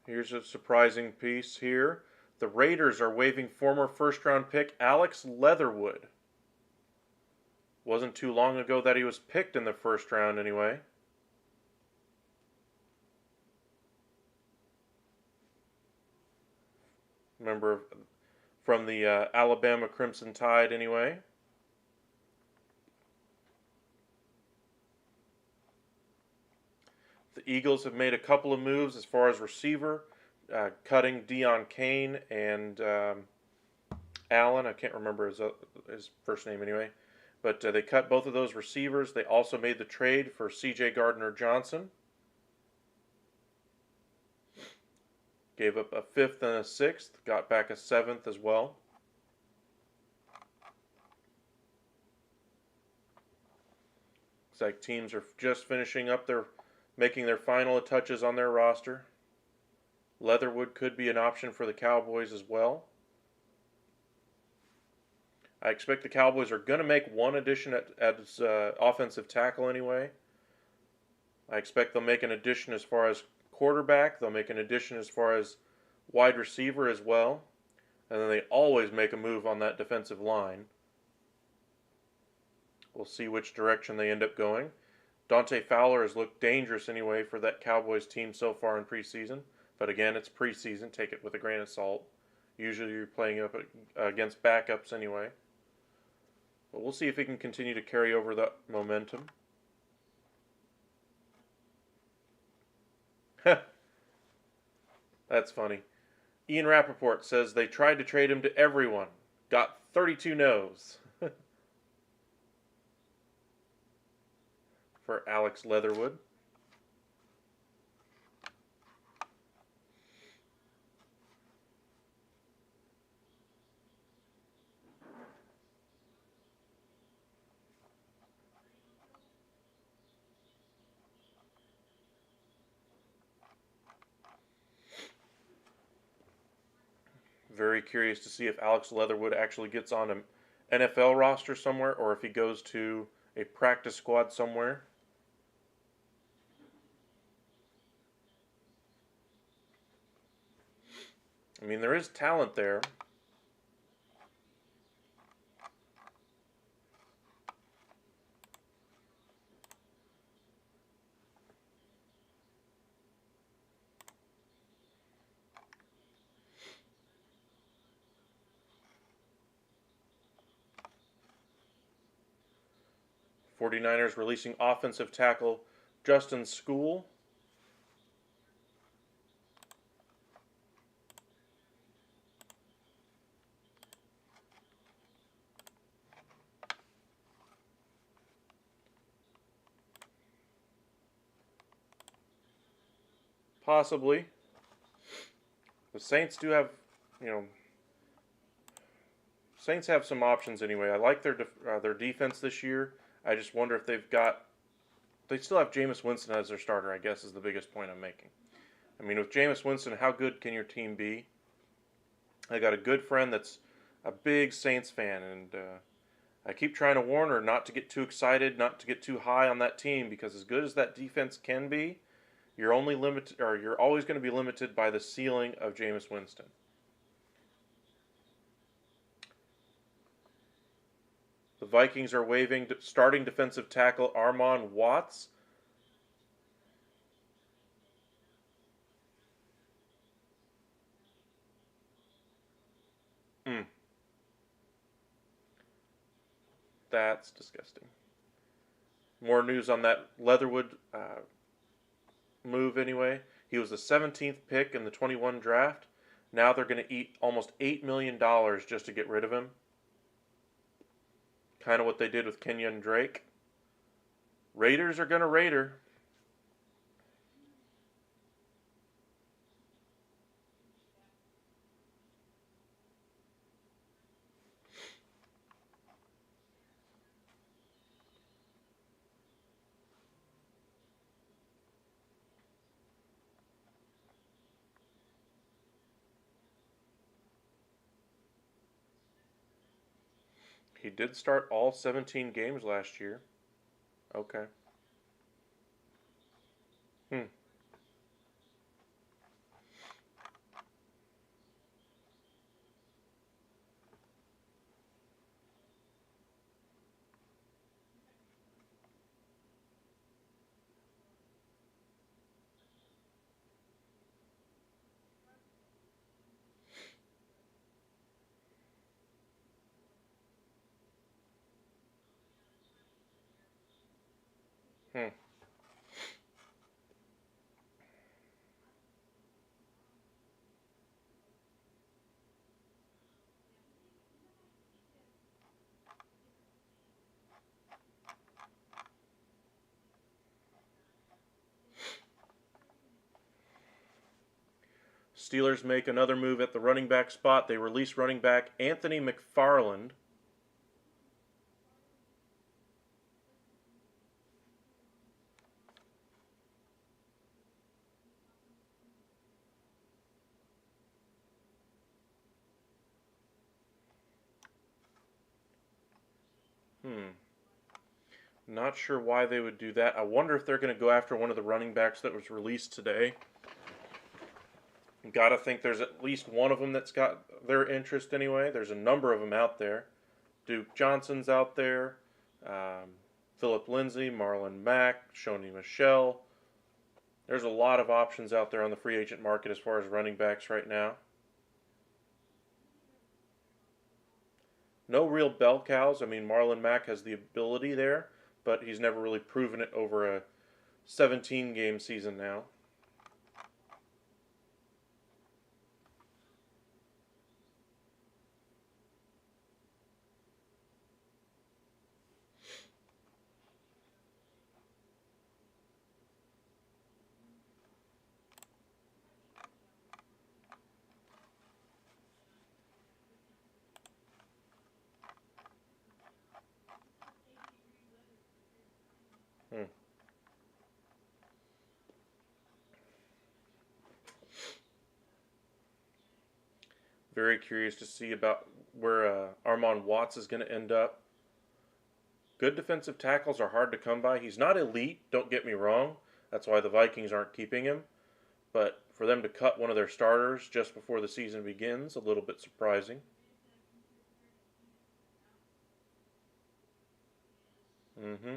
Here's a surprising piece here. The Raiders are waiving former first-round pick Alex Leatherwood. Wasn't too long ago that he was picked in the first round anyway. Remember, from the Alabama Crimson Tide anyway. The Eagles have made a couple of moves as far as receiver, cutting Deion Kane and Allen. I can't remember his first name anyway. But they cut both of those receivers. They also made the trade for C.J. Gardner-Johnson. Gave up a 5th and a 6th. Got back a 7th as well. Looks like teams are just finishing up making their final touches on their roster. Leatherwood could be an option for the Cowboys as well. I expect the Cowboys are going to make one addition at offensive tackle anyway. I expect they'll make an addition as far as quarterback. They'll make an addition as far as wide receiver as well. And then they always make a move on that defensive line. We'll see which direction they end up going. Dante Fowler has looked dangerous anyway for that Cowboys team so far in preseason. But again, it's preseason. Take it with a grain of salt. Usually you're playing up against backups anyway. But we'll see if he can continue to carry over the momentum. That's funny. Ian Rappaport says they tried to trade him to everyone. Got 32 no's. For Alex Leatherwood. Very curious to see if Alex Leatherwood actually gets on an NFL roster somewhere or if he goes to a practice squad somewhere. I mean, there is talent there. '49ers releasing offensive tackle Justin School. Possibly. The Saints do have, Saints have some options anyway. I like their defense this year. I just wonder if they still have Jameis Winston as their starter, I guess is the biggest point I'm making. I mean, with Jameis Winston, how good can your team be? I got a good friend that's a big Saints fan, and I keep trying to warn her not to get too excited, not to get too high on that team, because as good as that defense can be, you're only limited, or you're always going to be limited by the ceiling of Jameis Winston. The Vikings are waiving starting defensive tackle Armon Watts. Mm, that's disgusting. More news on that Leatherwood move anyway. He was the 17th pick in the 21 draft. Now they're going to eat almost $8 million just to get rid of him. Kind of what they did with Kenyon Drake. Raiders are going to Raider. He did start all 17 games last year. Okay. Hmm. Hmm. Steelers make another move at the running back spot. They release running back Anthony McFarland. Hmm. Not sure why they would do that. I wonder if they're going to go after one of the running backs that was released today. Got to think there's at least one of them that's got their interest anyway. There's a number of them out there. Duke Johnson's out there. Um, Philip Lindsay, Marlon Mack, Shoney Michelle. There's a lot of options out there on the free agent market as far as running backs right now. No real bell cows. I mean, Marlon Mack has the ability there, but he's never really proven it over a 17 game season now. Hmm. Very curious to see about where Armon Watts is going to end up. Good defensive tackles are hard to come by. He's not elite, don't get me wrong. That's why the Vikings aren't keeping him. But for them to cut one of their starters just before the season begins, a little bit surprising. Mm-hmm.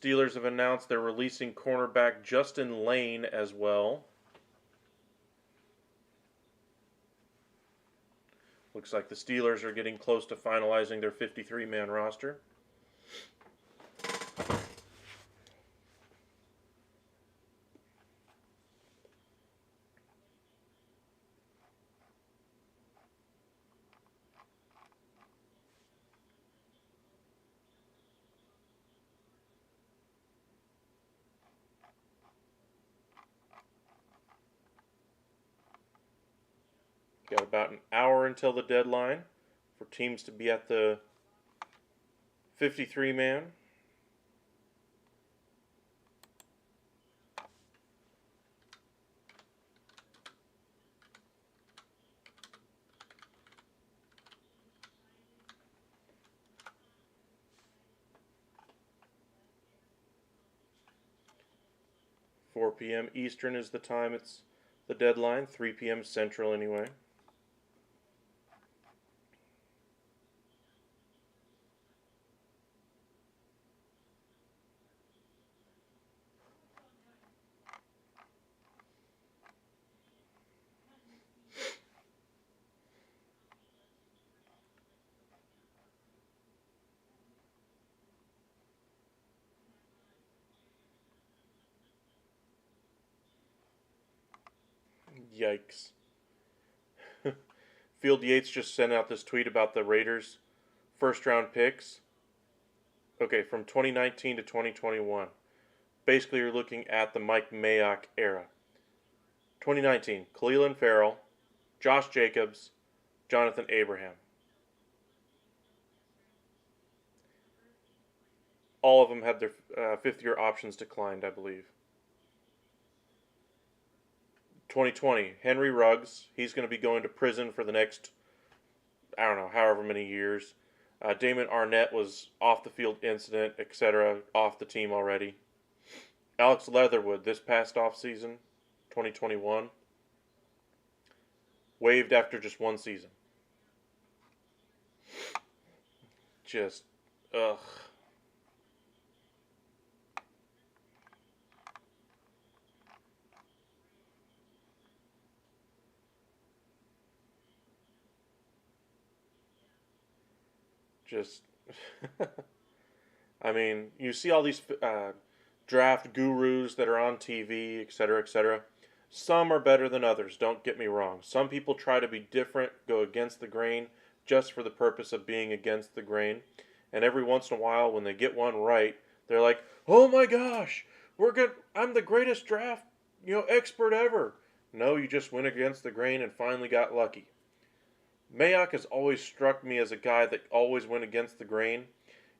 Steelers have announced they're releasing cornerback Justin Lane as well. Looks like the Steelers are getting close to finalizing their 53-man roster. Got about an hour until the deadline for teams to be at the 53-man. Four p.m. Eastern is the time it's the deadline. 3 p.m. Central anyway. Yikes. Field Yates just sent out this tweet about the Raiders' first round picks. Okay, from 2019 to 2021. Basically, you're looking at the Mike Mayock era. 2019, Clelin Ferrell, Josh Jacobs, Jonathan Abraham. All of them had their fifth-year options declined, I believe. 2020, Henry Ruggs. He's going to be going to prison for the next, I don't know, however many years. Damon Arnett was off the field incident, etc., off the team already. Alex Leatherwood this past offseason, 2021, waived after just one season. Just, ugh. Just, I mean, you see all these draft gurus that are on TV, etc., etc. Some are better than others, don't get me wrong. Some people try to be different, go against the grain, just for the purpose of being against the grain. And every once in a while, when they get one right, they're like, "Oh my gosh, I'm the greatest draft, expert ever." No, you just went against the grain and finally got lucky. Mayock has always struck me as a guy that always went against the grain.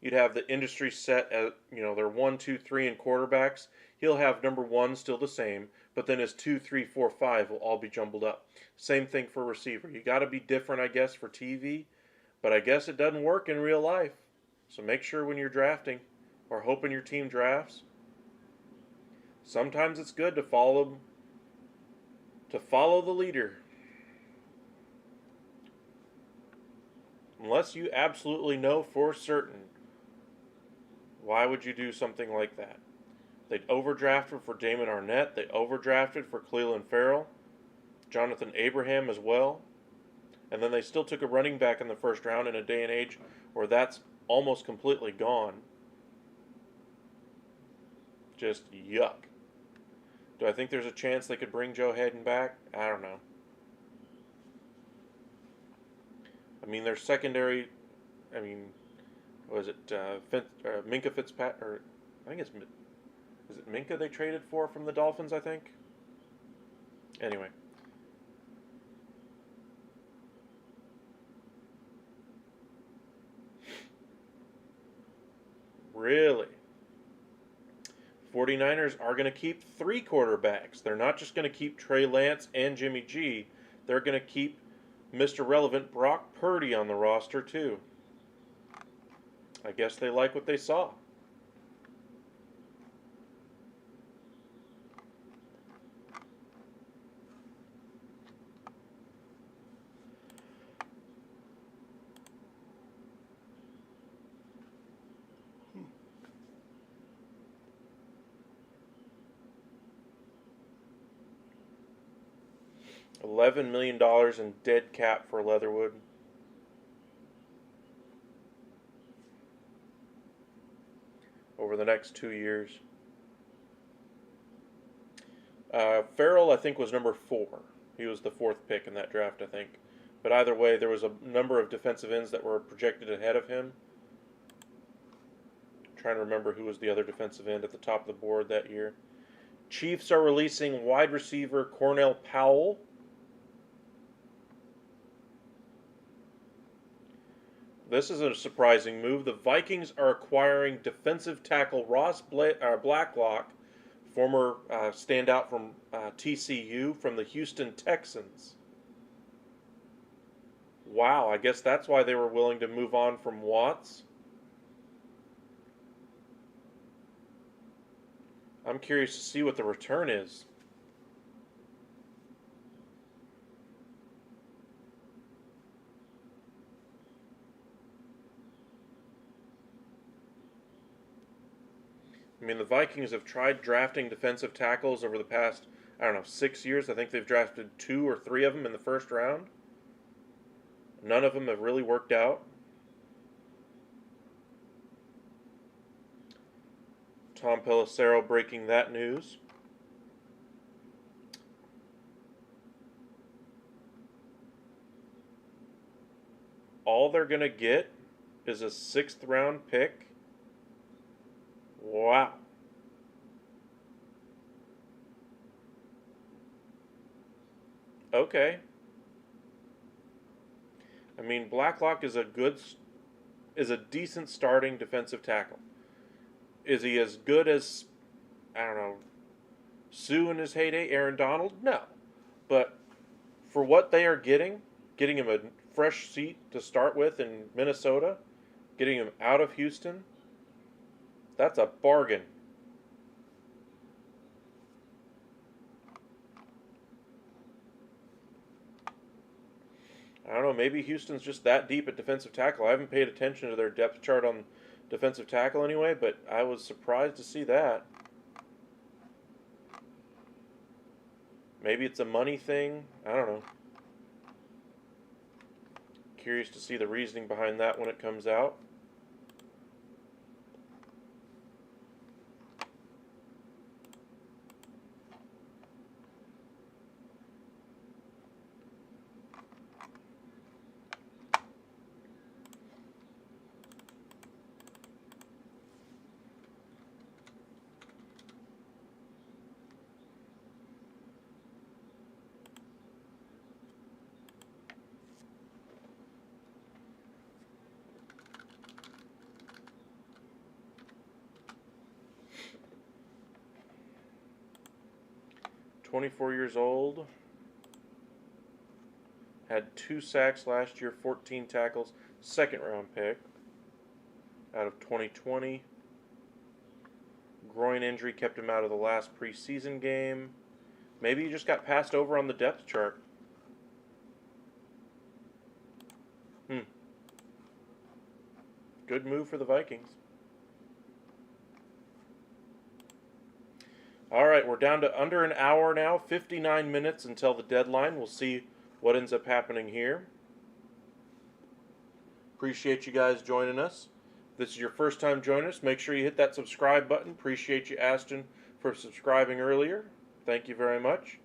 You'd have the industry set at, their 1, 2, 3 in quarterbacks. He'll have number 1 still the same, but then his 2, 3, 4, 5 will all be jumbled up. Same thing for receiver. You got to be different, I guess, for TV, but I guess it doesn't work in real life. So make sure when you're drafting or hoping your team drafts, sometimes it's good to follow the leader. Unless you absolutely know for certain, why would you do something like that? They overdrafted for Damon Arnett. They overdrafted for Clelin Ferrell, Jonathan Abraham as well. And then they still took a running back in the first round in a day and age where that's almost completely gone. Just yuck. Do I think there's a chance they could bring Joe Hayden back? I don't know. I mean, their secondary, was it Minka Fitzpatrick, or I think is it Minka they traded for from the Dolphins, I think? Anyway. Really? 49ers are going to keep 3 quarterbacks. They're not just going to keep Trey Lance and Jimmy G. They're going to keep Mr. Relevant Brock Purdy on the roster, too. I guess they like what they saw. $11 million in dead cap for Leatherwood. Over the next 2 years. Ferrell, I think, was number 4. He was the 4th pick in that draft, I think. But either way, there was a number of defensive ends that were projected ahead of him. I'm trying to remember who was the other defensive end at the top of the board that year. Chiefs are releasing wide receiver Cornell Powell. This is a surprising move. The Vikings are acquiring defensive tackle Blacklock, former standout from TCU, from the Houston Texans. Wow, I guess that's why they were willing to move on from Watts. I'm curious to see what the return is. I mean, the Vikings have tried drafting defensive tackles over the past, I don't know, 6 years. I think they've drafted 2 or 3 of them in the first round. None of them have really worked out. Tom Pelissero breaking that news. All they're going to get is a 6th round pick. Wow. Okay. I mean, Blacklock is a decent starting defensive tackle. Is he as good as, I don't know, Sue in his heyday, Aaron Donald? No. But for what they are getting him a fresh seat to start with in Minnesota, getting him out of Houston, that's a bargain. I don't know, maybe Houston's just that deep at defensive tackle. I haven't paid attention to their depth chart on defensive tackle anyway, but I was surprised to see that. Maybe it's a money thing. I don't know. Curious to see the reasoning behind that when it comes out. "24 years old, had 2 sacks last year, 14 tackles, 2nd round pick out of 2020. Groin injury kept him out of the last preseason game. Maybe he just got passed over on the depth chart. Good move for the Vikings. All right, we're down to under an hour now, 59 minutes until the deadline. We'll see what ends up happening here. Appreciate you guys joining us. If this is your first time joining us, make sure you hit that subscribe button. Appreciate you, Ashton, for subscribing earlier. Thank you very much.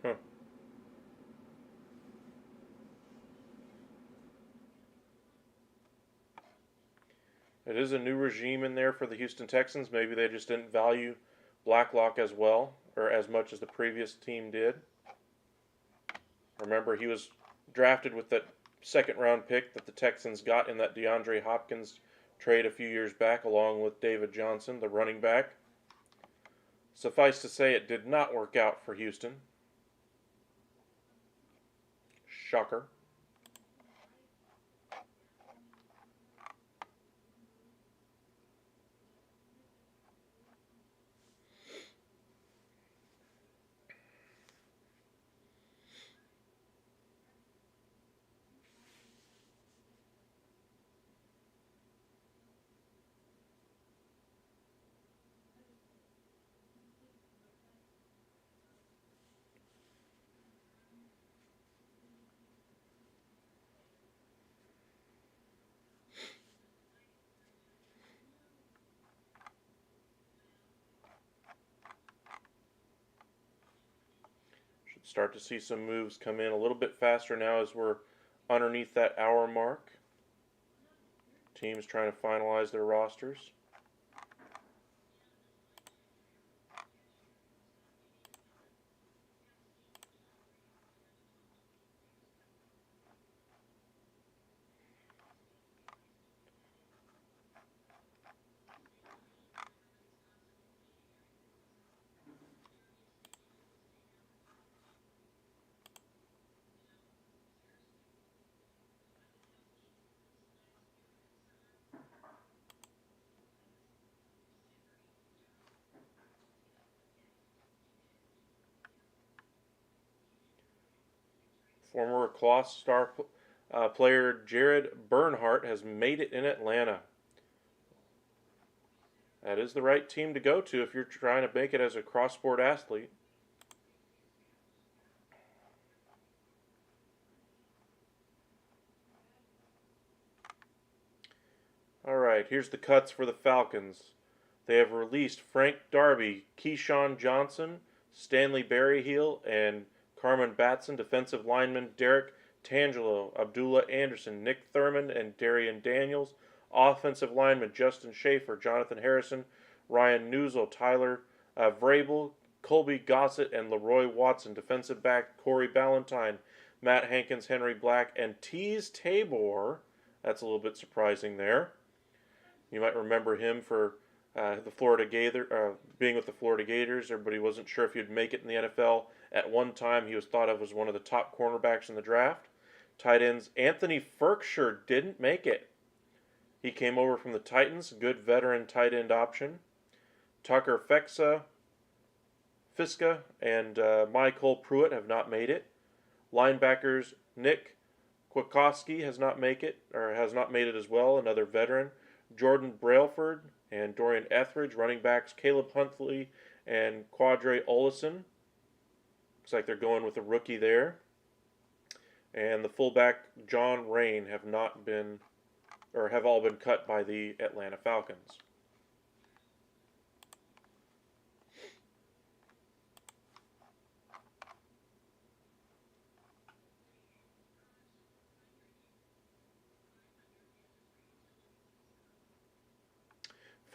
Huh. It is a new regime in there for the Houston Texans. Maybe they just didn't value Blacklock as well, or as much as the previous team did. Remember, he was drafted with that 2nd round pick that the Texans got in that DeAndre Hopkins trade a few years back, along with David Johnson, the running back. Suffice to say, it did not work out for Houston. Shocker. Start to see some moves come in a little bit faster now as we're underneath that hour mark. Teams trying to finalize their rosters. Former lacrosse star player Jared Bernhardt has made it in Atlanta. That is the right team to go to if you're trying to make it as a cross-sport athlete. All right, here's the cuts for the Falcons. They have released Frank Darby, Keyshawn Johnson, Stanley Berryhill, and Carmen Batson, defensive lineman Derek Tangelo, Abdullah Anderson, Nick Thurman, and Darian Daniels, offensive lineman Justin Schaefer, Jonathan Harrison, Ryan Newsel, Tyler Vrabel, Colby Gossett, and Leroy Watson, defensive back Corey Ballantyne, Matt Hankins, Henry Black, and Tease Tabor. That's a little bit surprising there. You might remember him for being with the Florida Gators. Everybody wasn't sure if he'd make it in the NFL. At one time, he was thought of as one of the top cornerbacks in the draft. Tight ends, Anthony Ferkshire didn't make it. He came over from the Titans, good veteran tight end option. Tucker Fiska, and Michael Pruitt have not made it. Linebackers, Nick Kwiatkowski has not made it as well, another veteran. Jordan Brailford and Dorian Etheridge, running backs Caleb Huntley and Quadre Olison. Looks like they're going with a rookie there. And the fullback John Rain have all been cut by the Atlanta Falcons.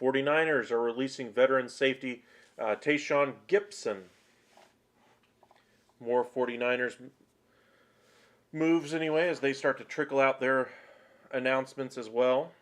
'49ers are releasing veteran safety Tayshaun Gibson. More '49ers moves anyway as they start to trickle out their announcements as well.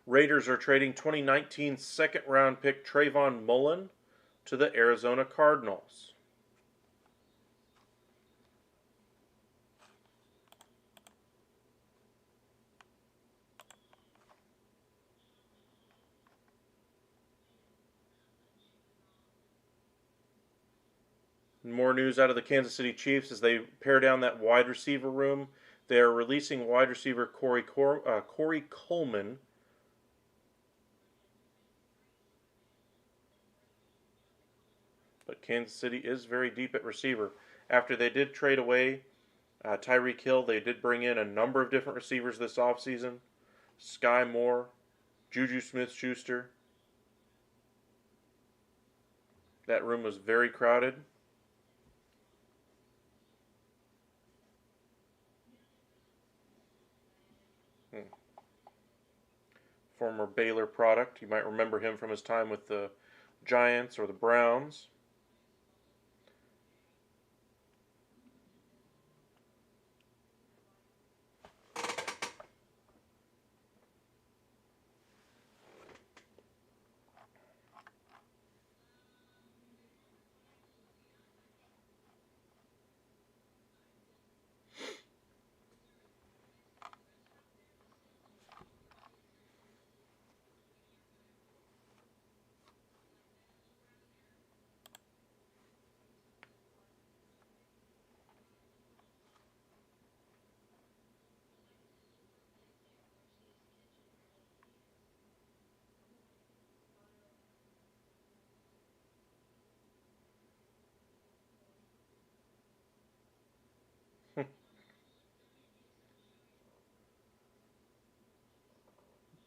Raiders are trading 2019 second-round pick Trayvon Mullen to the Arizona Cardinals. More news out of the Kansas City Chiefs as they pare down that wide receiver room. They are releasing wide receiver Corey Coleman. But Kansas City is very deep at receiver. After they did trade away Tyreek Hill, they did bring in a number of different receivers this offseason. Sky Moore, Juju Smith-Schuster. That room was very crowded. former Baylor product. You might remember him from his time with the Giants or the Browns.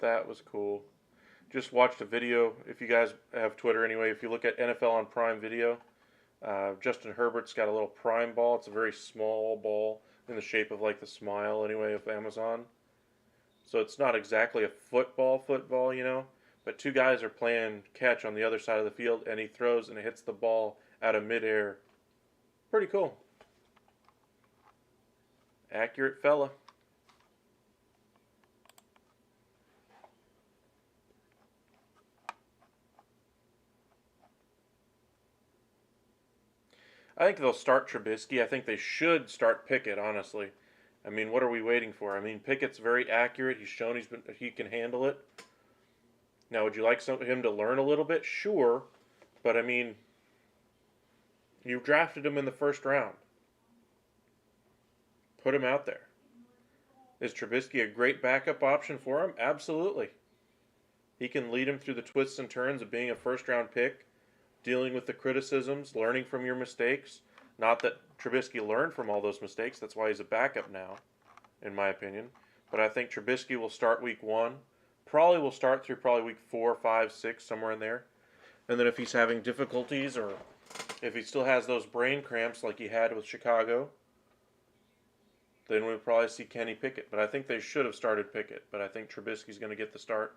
That was cool. Just watched a video. If you guys have Twitter anyway, if you look at NFL on Prime Video, Justin Herbert's got a little Prime ball. It's a very small ball in the shape of like the smile anyway of Amazon. So it's not exactly a football, But two guys are playing catch on the other side of the field, and he throws and it hits the ball out of midair. Pretty cool. Accurate fella. I think they'll start Trubisky. I think they should start Pickett, honestly. I mean, what are we waiting for? I mean, Pickett's very accurate. He's shown he can handle it. Now, would you like him to learn a little bit? Sure. But, I mean, you drafted him in the first round. Put him out there. Is Trubisky a great backup option for him? Absolutely. He can lead him through the twists and turns of being a first-round pick, dealing with the criticisms, learning from your mistakes. Not that Trubisky learned from all those mistakes. That's why he's a backup now, in my opinion. But I think Trubisky will start week 1. Probably will start through probably week 4, 5, 6, somewhere in there. And then if he's having difficulties or if he still has those brain cramps like he had with Chicago, then we'll probably see Kenny Pickett. But I think they should have started Pickett. But I think Trubisky's going to get the start.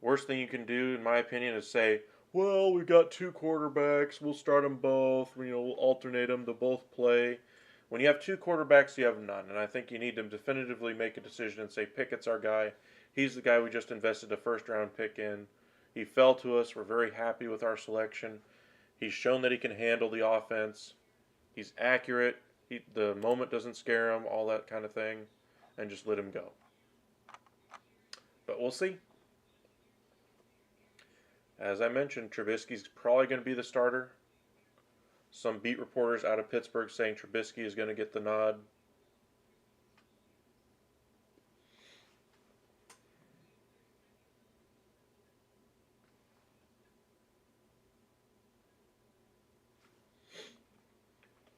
Worst thing you can do, in my opinion, is say, well, we got 2 quarterbacks. We'll start them both. We'll alternate them. They'll both play. When you have 2 quarterbacks, you have none. And I think you need to definitively make a decision and say, Pickett's our guy. He's the guy we just invested a first-round pick in. He fell to us. We're very happy with our selection. He's shown that he can handle the offense. He's accurate. The moment doesn't scare him, all that kind of thing. And just let him go. But we'll see. As I mentioned, Trubisky's probably going to be the starter. Some beat reporters out of Pittsburgh saying Trubisky is going to get the nod.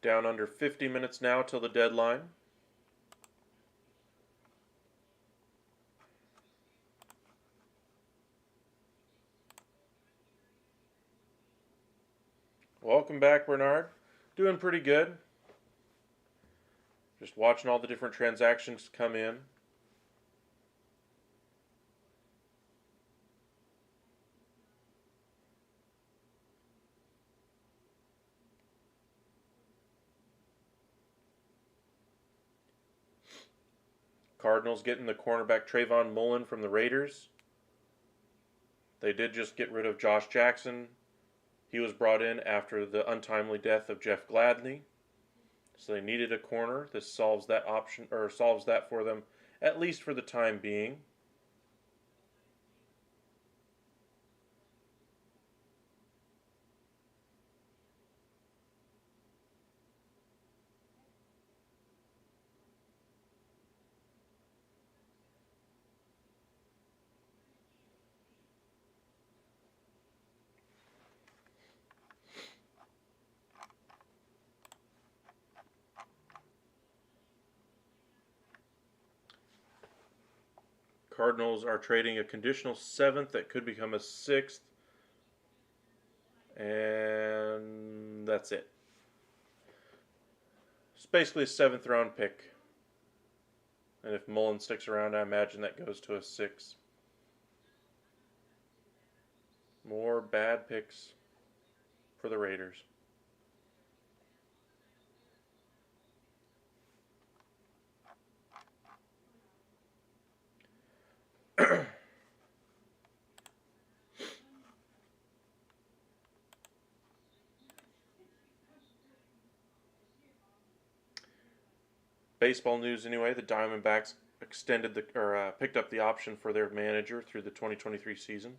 Down under 50 minutes now till the deadline. Welcome back, Bernard. Doing pretty good. Just watching all the different transactions come in. Cardinals getting the cornerback Trayvon Mullen from the Raiders. They did just get rid of Josh Jackson. He was brought in after the untimely death of Jeff Gladney. So they needed a corner. This solves that option, or solves that for them, at least for the time being. Cardinals are trading a conditional 7th that could become a 6th. And that's it. It's basically a 7th round pick. And if Mullen sticks around, I imagine that goes to a 6. More bad picks for the Raiders. Baseball news anyway, the Diamondbacks picked up the option for their manager through the 2023 season.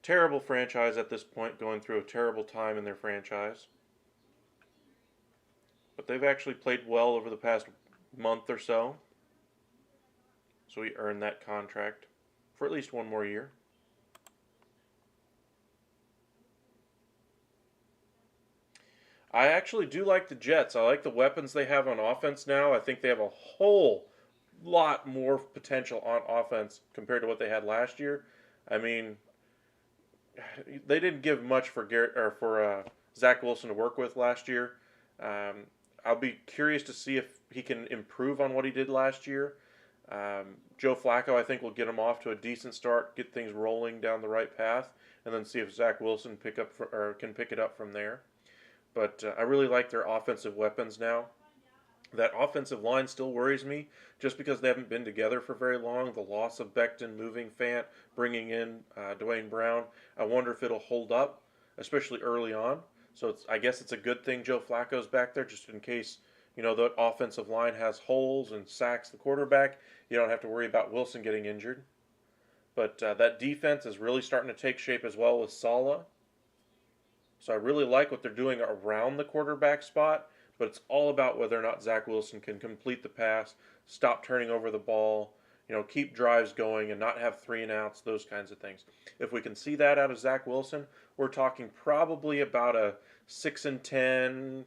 Terrible franchise at this point, going through a terrible time in their franchise. But they've actually played well over the past month or so. So he earned that contract for at least one more year. I actually do like the Jets. I like the weapons they have on offense now. I think they have a whole lot more potential on offense compared to what they had last year. I mean, they didn't give much for Zach Wilson to work with last year. I'll be curious to see if he can improve on what he did last year. Joe Flacco, I think, will get him off to a decent start, get things rolling down the right path, and then see if Zach Wilson can pick it up from there. But I really like their offensive weapons now. That offensive line still worries me just because they haven't been together for very long. The loss of Becton, moving Fant, bringing in Dwayne Brown. I wonder if it'll hold up, especially early on. So I guess it's a good thing Joe Flacco's back there just in case, the offensive line has holes and sacks the quarterback. You don't have to worry about Wilson getting injured. But that defense is really starting to take shape as well with Saleh. So I really like what they're doing around the quarterback spot, but it's all about whether or not Zach Wilson can complete the pass, stop turning over the ball, keep drives going and not have 3 and outs, those kinds of things. If we can see that out of Zach Wilson, we're talking probably about a 6-10,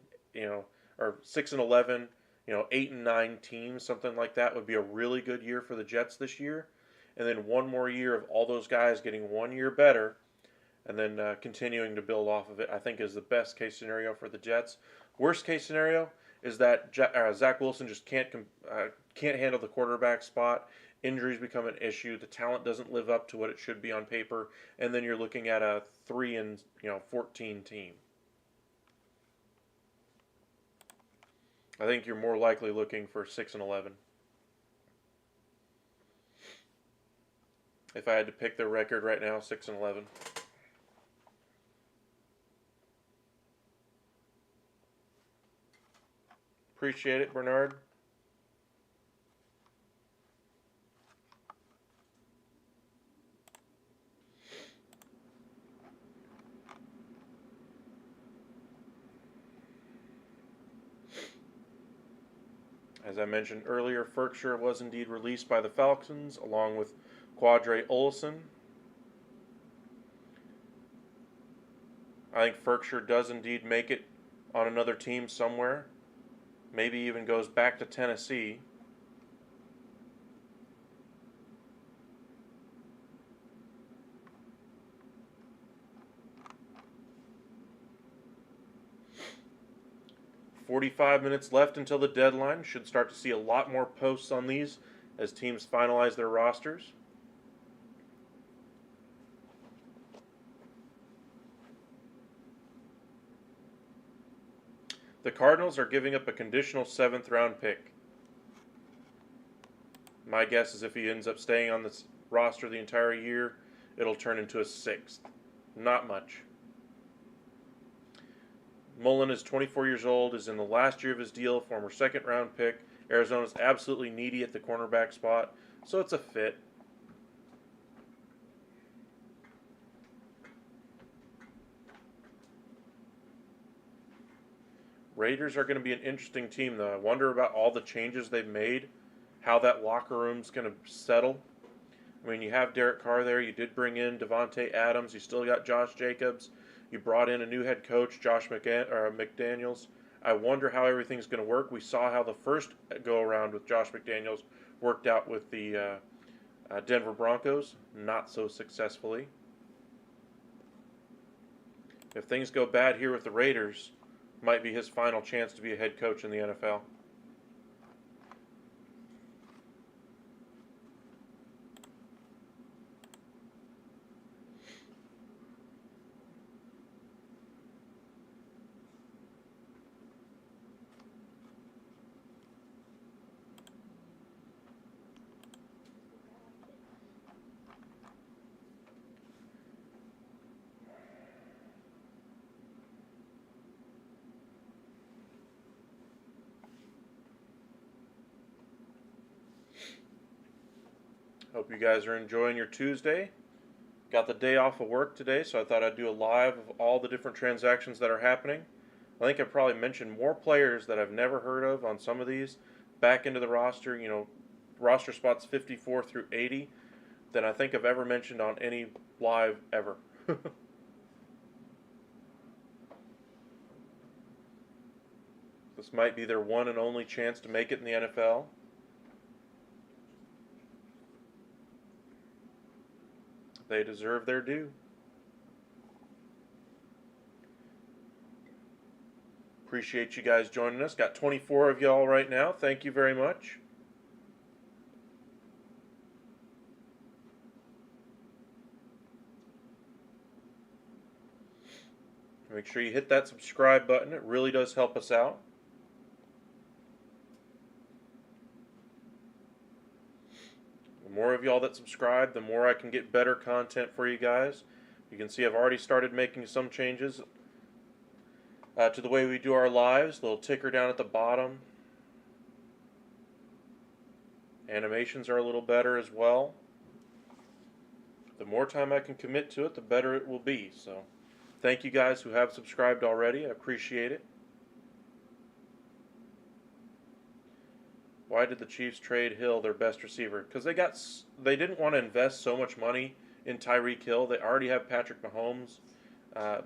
or 6-11, 8-9 team, something like that would be a really good year for the Jets this year. And then one more year of all those guys getting 1 year better, and then continuing to build off of it, I think is the best case scenario for the Jets. Worst case scenario is that Zach Wilson just can't handle the quarterback spot. Injuries become an issue. The talent doesn't live up to what it should be on paper, and then you're looking at a 3-14 team. I think you're more likely looking for 6-11. If I had to pick their record right now, 6-11. Appreciate it, Bernard. As I mentioned earlier, Ferkshire was indeed released by the Falcons along with Quadre Olson. I think Ferkshire does indeed make it on another team somewhere. Maybe even goes back to Tennessee. "45 minutes left until the deadline. Should start to see a lot more posts on these as teams finalize their rosters. The Cardinals are giving up a conditional 7th round pick. My guess is if he ends up staying on this roster the entire year, it'll turn into a 6th. Not much. Mullen is 24 years old, is in the last year of his deal, former 2nd round pick. Arizona's absolutely needy at the cornerback spot, so it's a fit. Raiders are going to be an interesting team, though. I wonder about all the changes they've made, how that locker room's going to settle. I mean, you have Derek Carr there. You did bring in Devontae Adams. You still got Josh Jacobs. You brought in a new head coach, Josh McDaniels. I wonder how everything's going to work. We saw how the first go-around with Josh McDaniels worked out with the Denver Broncos. Not so successfully. If things go bad here with the Raiders, might be his final chance to be a head coach in the NFL. Hope you guys are enjoying your Tuesday. Got the day off of work today, so I thought I'd do a live of all the different transactions that are happening. I think I probably mentioned more players that I've never heard of on some of these back into the roster, roster spots 54 through 80, than I think I've ever mentioned on any live ever. This might be their one and only chance to make it in the NFL. They deserve their due. Appreciate you guys joining us. Got 24 of y'all right now. Thank you very much. Make sure you hit that subscribe button. It really does help us out. The more of y'all that subscribe, the more I can get better content for you guys. You can see I've already started making some changes to the way we do our lives. Little ticker down at the bottom. Animations are a little better as well. The more time I can commit to it, the better it will be. So, thank you guys who have subscribed already. I appreciate it. Why did the Chiefs trade Hill, their best receiver? Because they didn't want to invest so much money in Tyreek Hill. They already have Patrick Mahomes'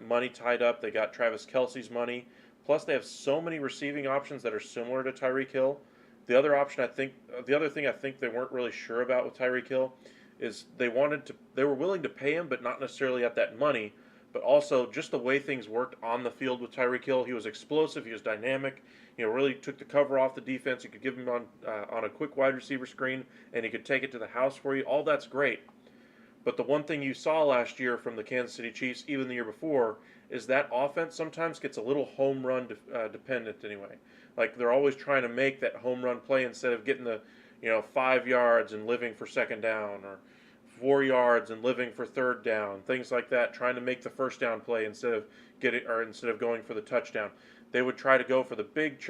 money tied up. They got Travis Kelce's money. Plus, they have so many receiving options that are similar to Tyreek Hill. The other thing I think they weren't really sure about with Tyreek Hill is they were willing to pay him, but not necessarily at that money. But also just the way things worked on the field with Tyreek Hill. He was explosive. He was dynamic. Really took the cover off the defense. You could give him on a quick wide receiver screen, and he could take it to the house for you. All that's great. But the one thing you saw last year from the Kansas City Chiefs, even the year before, is that offense sometimes gets a little home run dependent anyway. Like they're always trying to make that home run play instead of getting the 5 yards and living for second down, or 4 yards and living for third down, things like that, trying to make the first down play instead of going for the touchdown. They would try to go for the big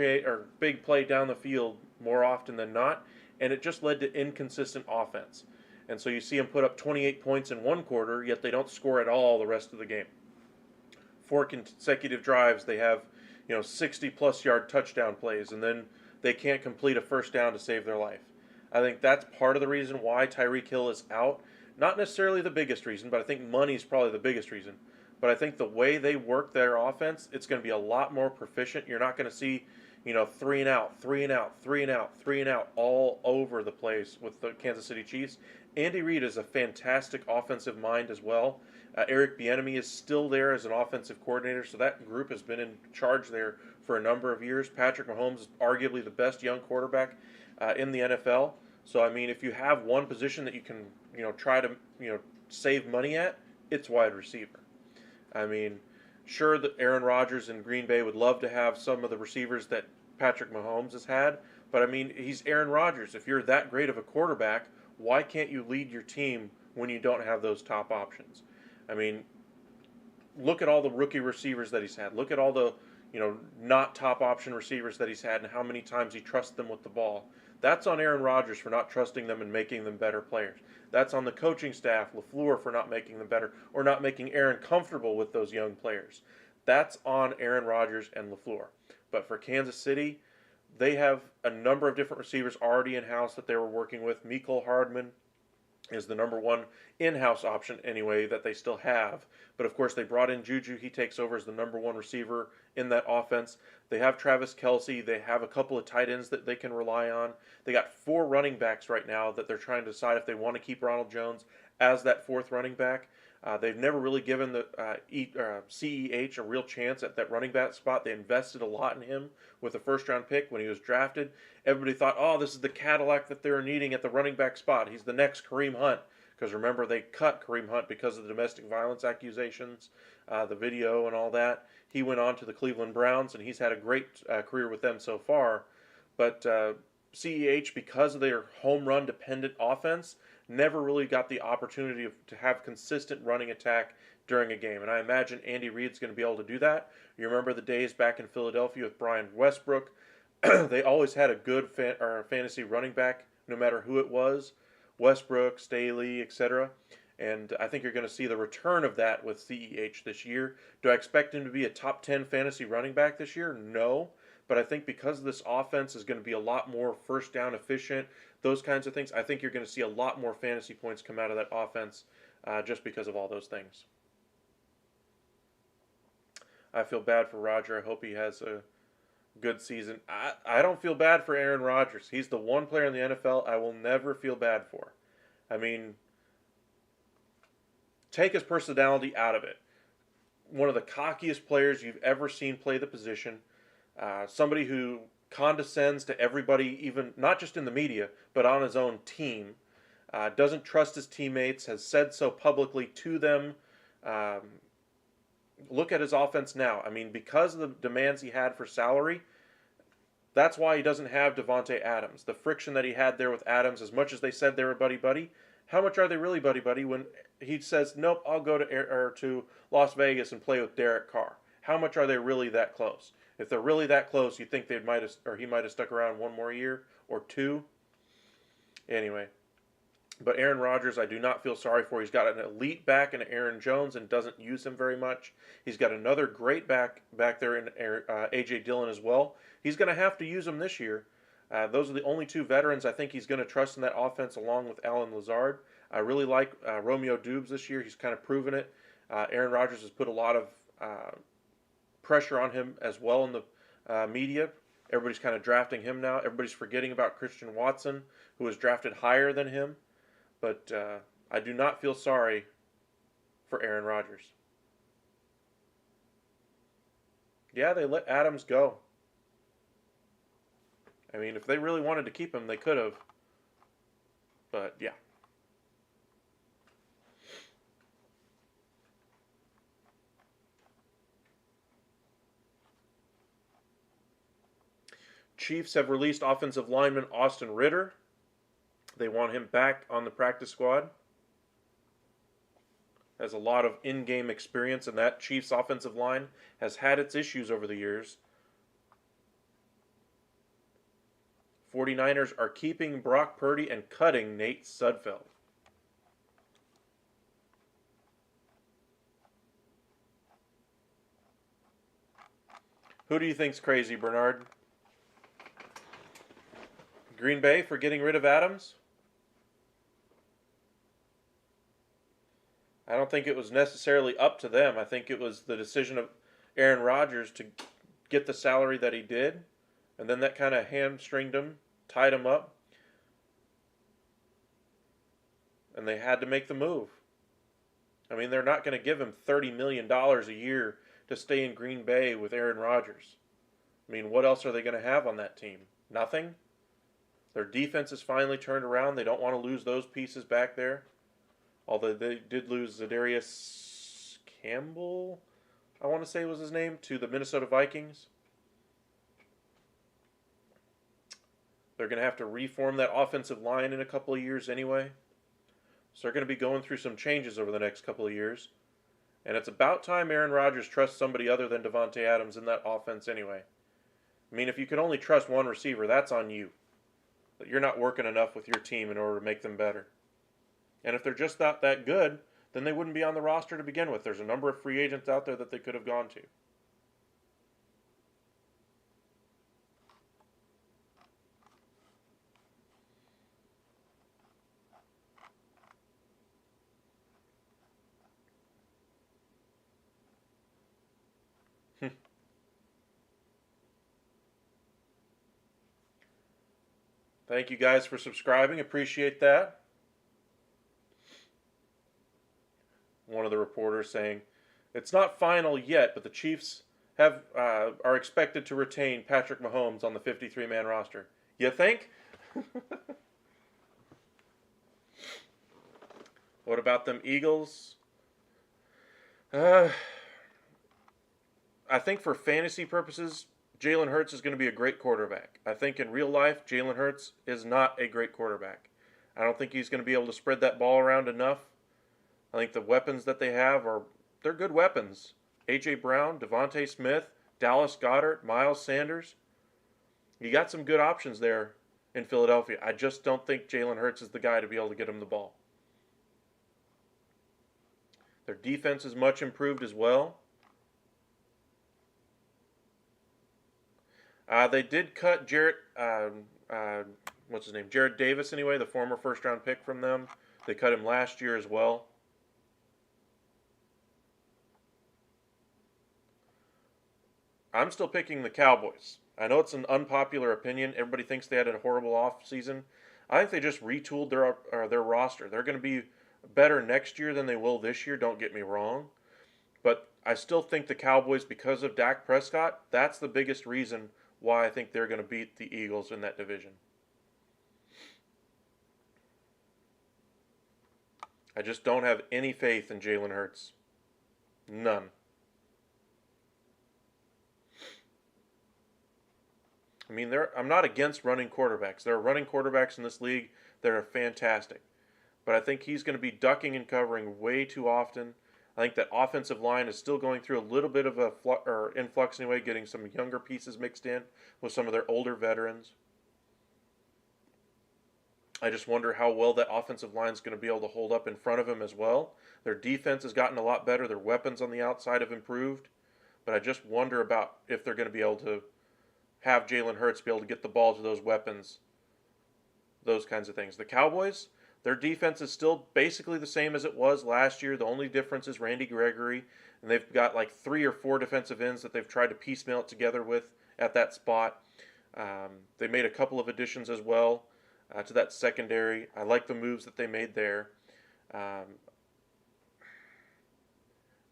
play down the field more often than not, and it just led to inconsistent offense. And so you see them put up 28 points in one quarter, yet they don't score at all the rest of the game. 4 consecutive drives, they have 60-plus yard touchdown plays, and then they can't complete a first down to save their life. I think that's part of the reason why Tyreek Hill is out. Not necessarily the biggest reason, but I think money is probably the biggest reason. But I think the way they work their offense, it's going to be a lot more proficient. You're not going to see, 3 and out, 3 and out, 3 and out, 3 and out all over the place with the Kansas City Chiefs. Andy Reid is a fantastic offensive mind as well. Eric Bieniemy is still there as an offensive coordinator, so that group has been in charge there for a number of years. Patrick Mahomes is arguably the best young quarterback in the NFL. So, I mean, if you have one position that you can, try to, save money at, it's wide receiver. I mean, sure that Aaron Rodgers in Green Bay would love to have some of the receivers that Patrick Mahomes has had, but I mean, he's Aaron Rodgers. If you're that great of a quarterback, why can't you lead your team when you don't have those top options? I mean, look at all the rookie receivers that he's had. Look at all the, not top option receivers that he's had and how many times he trusts them with the ball. That's on Aaron Rodgers for not trusting them and making them better players. That's on the coaching staff, LaFleur, for not making them better or not making Aaron comfortable with those young players. That's on Aaron Rodgers and LaFleur. But for Kansas City, they have a number of different receivers already in-house that they were working with. Mecole Hardman is the number one in-house option anyway that they still have. But of course they brought in Juju. He takes over as the number one receiver in that offense. They have Travis Kelce. They have a couple of tight ends that they can rely on. They got 4 running backs right now that they're trying to decide if they want to keep Ronald Jones as that 4th running back. They've never really given the CEH a real chance at that running back spot. They invested a lot in him with a first-round pick when he was drafted. Everybody thought, oh, this is the Cadillac that they're needing at the running back spot. He's the next Kareem Hunt. Because remember, they cut Kareem Hunt because of the domestic violence accusations, the video and all that. He went on to the Cleveland Browns, and he's had a great career with them so far. But CEH, because of their home run dependent offense, never really got the opportunity to have consistent running attack during a game. And I imagine Andy Reid's going to be able to do that. You remember the days back in Philadelphia with Brian Westbrook. They always had a good fantasy running back, no matter who it was. Westbrook, Staley, etc. And I think you're going to see the return of that with CEH this year. Do I expect him to be a top 10 fantasy running back this year? No. But I think because this offense is going to be a lot more first down efficient, those kinds of things, I think you're going to see a lot more fantasy points come out of that offense just because of all those things. I feel bad for Roger. I hope he has a good season. I don't feel bad for Aaron Rodgers. He's the one player in the NFL I will never feel bad for. I mean, take his personality out of it. One of the cockiest players you've ever seen play the position. Somebody who condescends to everybody, even not just in the media, but on his own team. Doesn't trust his teammates, has said so publicly to them. Look at his offense now. I mean, because of the demands he had for salary, that's why he doesn't have Devontae Adams. The friction that he had there with Adams, as much as they said they were buddy-buddy, how much are they really buddy-buddy when he says, nope, I'll go to Las Vegas and play with Derek Carr? How much are they really that close? If they're really that close, you think he might have stuck around one more year or two? Anyway. But Aaron Rodgers, I do not feel sorry for. He's got an elite back in Aaron Jones and doesn't use him very much. He's got another great back there in A.J. Dillon as well. He's going to have to use him this year. Those are the only two veterans I think he's going to trust in that offense along with Allen Lazard. I really like Romeo Doubs this year. He's kind of proven it. Aaron Rodgers has put a lot of pressure on him as well in the media. Everybody's kind of drafting him now. Everybody's forgetting about Christian Watson, who was drafted higher than him. But I do not feel sorry for Aaron Rodgers. Yeah, they let Adams go. I mean, if they really wanted to keep him, they could have. But, yeah. Chiefs have released offensive lineman Austin Ritter. They want him back on the practice squad. Has a lot of in-game experience, and that Chiefs offensive line has had its issues over the years. 49ers are keeping Brock Purdy and cutting Nate Sudfeld. Who do you think's crazy, Bernard? Green Bay for getting rid of Adams? I don't think it was necessarily up to them. I think it was the decision of Aaron Rodgers to get the salary that he did, and then that kind of hamstringed him, tied him up, and they had to make the move. I mean, they're not going to give him $30 million a year to stay in Green Bay with Aaron Rodgers. I mean, what else are they going to have on that team? Nothing? Their defense is finally turned around. They don't want to lose those pieces back there. Although they did lose Zadarius Campbell, I want to say was his name, to the Minnesota Vikings. They're going to have to reform that offensive line in a couple of years anyway. So they're going to be going through some changes over the next couple of years. And it's about time Aaron Rodgers trusts somebody other than Devontae Adams in that offense anyway. I mean, if you can only trust one receiver, that's on you. But you're not working enough with your team in order to make them better. And if they're just not that good, then they wouldn't be on the roster to begin with. There's a number of free agents out there that they could have gone to. Thank you guys for subscribing. Appreciate that. One of the reporters saying, it's not final yet, but the Chiefs are expected to retain Patrick Mahomes on the 53-man roster. You think? What about them Eagles? I think for fantasy purposes, Jalen Hurts is going to be a great quarterback. I think in real life, Jalen Hurts is not a great quarterback. I don't think he's going to be able to spread that ball around enough. I think the weapons that they have they're good weapons. A.J. Brown, Devontae Smith, Dallas Goedert, Miles Sanders. You got some good options there in Philadelphia. I just don't think Jalen Hurts is the guy to be able to get him the ball. Their defense is much improved as well. They did cut what's his name? Jared Davis, anyway, the former first round pick from them. They cut him last year as well. I'm still picking the Cowboys. I know it's an unpopular opinion. Everybody thinks they had a horrible off season. I think they just retooled their roster. They're going to be better next year than they will this year. Don't get me wrong, but I still think the Cowboys, because of Dak Prescott, that's the biggest reason why I think they're going to beat the Eagles in that division. I just don't have any faith in Jalen Hurts. None. I mean, I'm not against running quarterbacks. There are running quarterbacks in this league that are fantastic. But I think he's going to be ducking and covering way too often. I think that offensive line is still going through a little bit of a influx anyway, getting some younger pieces mixed in with some of their older veterans. I just wonder how well that offensive line is going to be able to hold up in front of him as well. Their defense has gotten a lot better. Their weapons on the outside have improved. But I just wonder about if they're going to be able to have Jalen Hurts be able to get the ball to those weapons, those kinds of things. The Cowboys, their defense is still basically the same as it was last year. The only difference is Randy Gregory, and they've got like 3 or 4 defensive ends that they've tried to piecemeal it together with at that spot. They made a couple of additions as well to that secondary. I like the moves that they made there.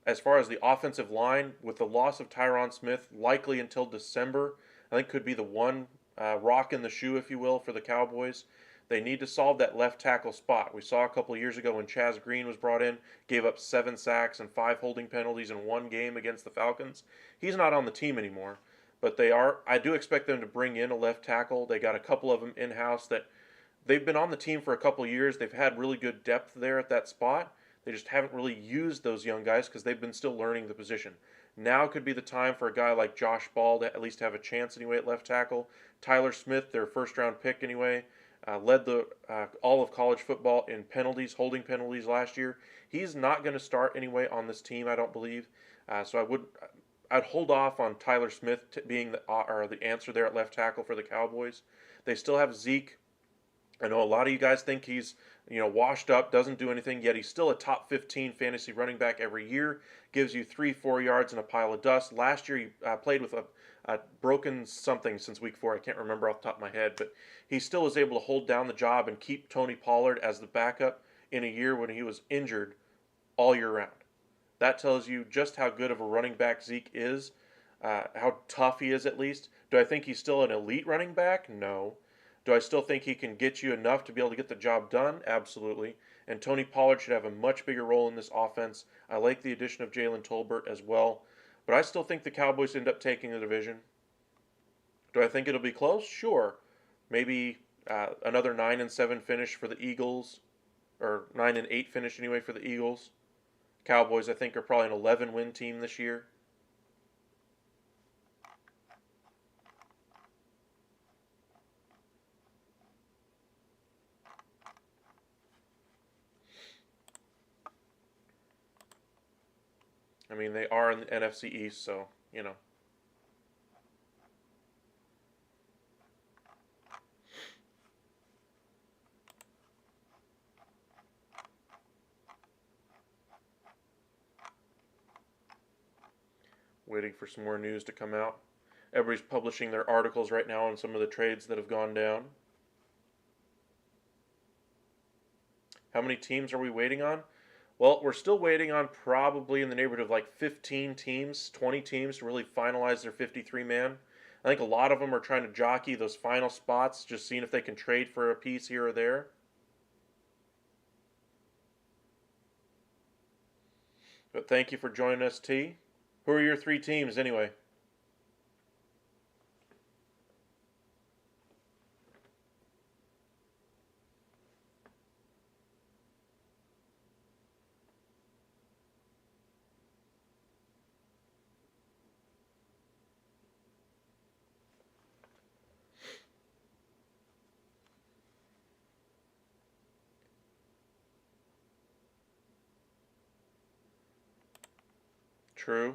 As far as the offensive line, with the loss of Tyron Smith, likely until December, I think could be the one rock in the shoe, if you will, for the Cowboys. They need to solve that left tackle spot. We saw a couple of years ago when Chaz Green was brought in, gave up 7 sacks and 5 holding penalties in one game against the Falcons. He's not on the team anymore, but I do expect them to bring in a left tackle. They got a couple of them in-house that they've been on the team for a couple of years. They've had really good depth there at that spot. They just haven't really used those young guys because they've been still learning the position. Now could be the time for a guy like Josh Ball to at least have a chance anyway at left tackle. Tyler Smith, their first-round pick anyway, led all of college football in penalties, holding penalties last year. He's not going to start anyway on this team, I don't believe. So I'd hold off on Tyler Smith being the answer there at left tackle for the Cowboys. They still have Zeke. I know a lot of you guys think he's washed up, doesn't do anything, yet he's still a top 15 fantasy running back every year, gives you 3-4 yards in a pile of dust. Last year he played with a broken something since week 4. I can't remember off the top of my head, but he still was able to hold down the job and keep Tony Pollard as the backup in a year when he was injured all year round. That tells you just how good of a running back Zeke is, how tough he is at least. Do I think he's still an elite running back? No. Do I still think he can get you enough to be able to get the job done? Absolutely. And Tony Pollard should have a much bigger role in this offense. I like the addition of Jalen Tolbert as well. But I still think the Cowboys end up taking the division. Do I think it'll be close? Sure. Maybe another 9-7 finish for the Eagles, or 9-8 finish anyway for the Eagles. Cowboys, I think, are probably an 11-win team this year. I mean, they are in the NFC East, so, Waiting for some more news to come out. Everybody's publishing their articles right now on some of the trades that have gone down. How many teams are we waiting on? Well, we're still waiting on probably in the neighborhood of like 15 teams, 20 teams to really finalize their 53-man. I think a lot of them are trying to jockey those final spots, just seeing if they can trade for a piece here or there. But thank you for joining us, T. Who are your 3 teams anyway? True.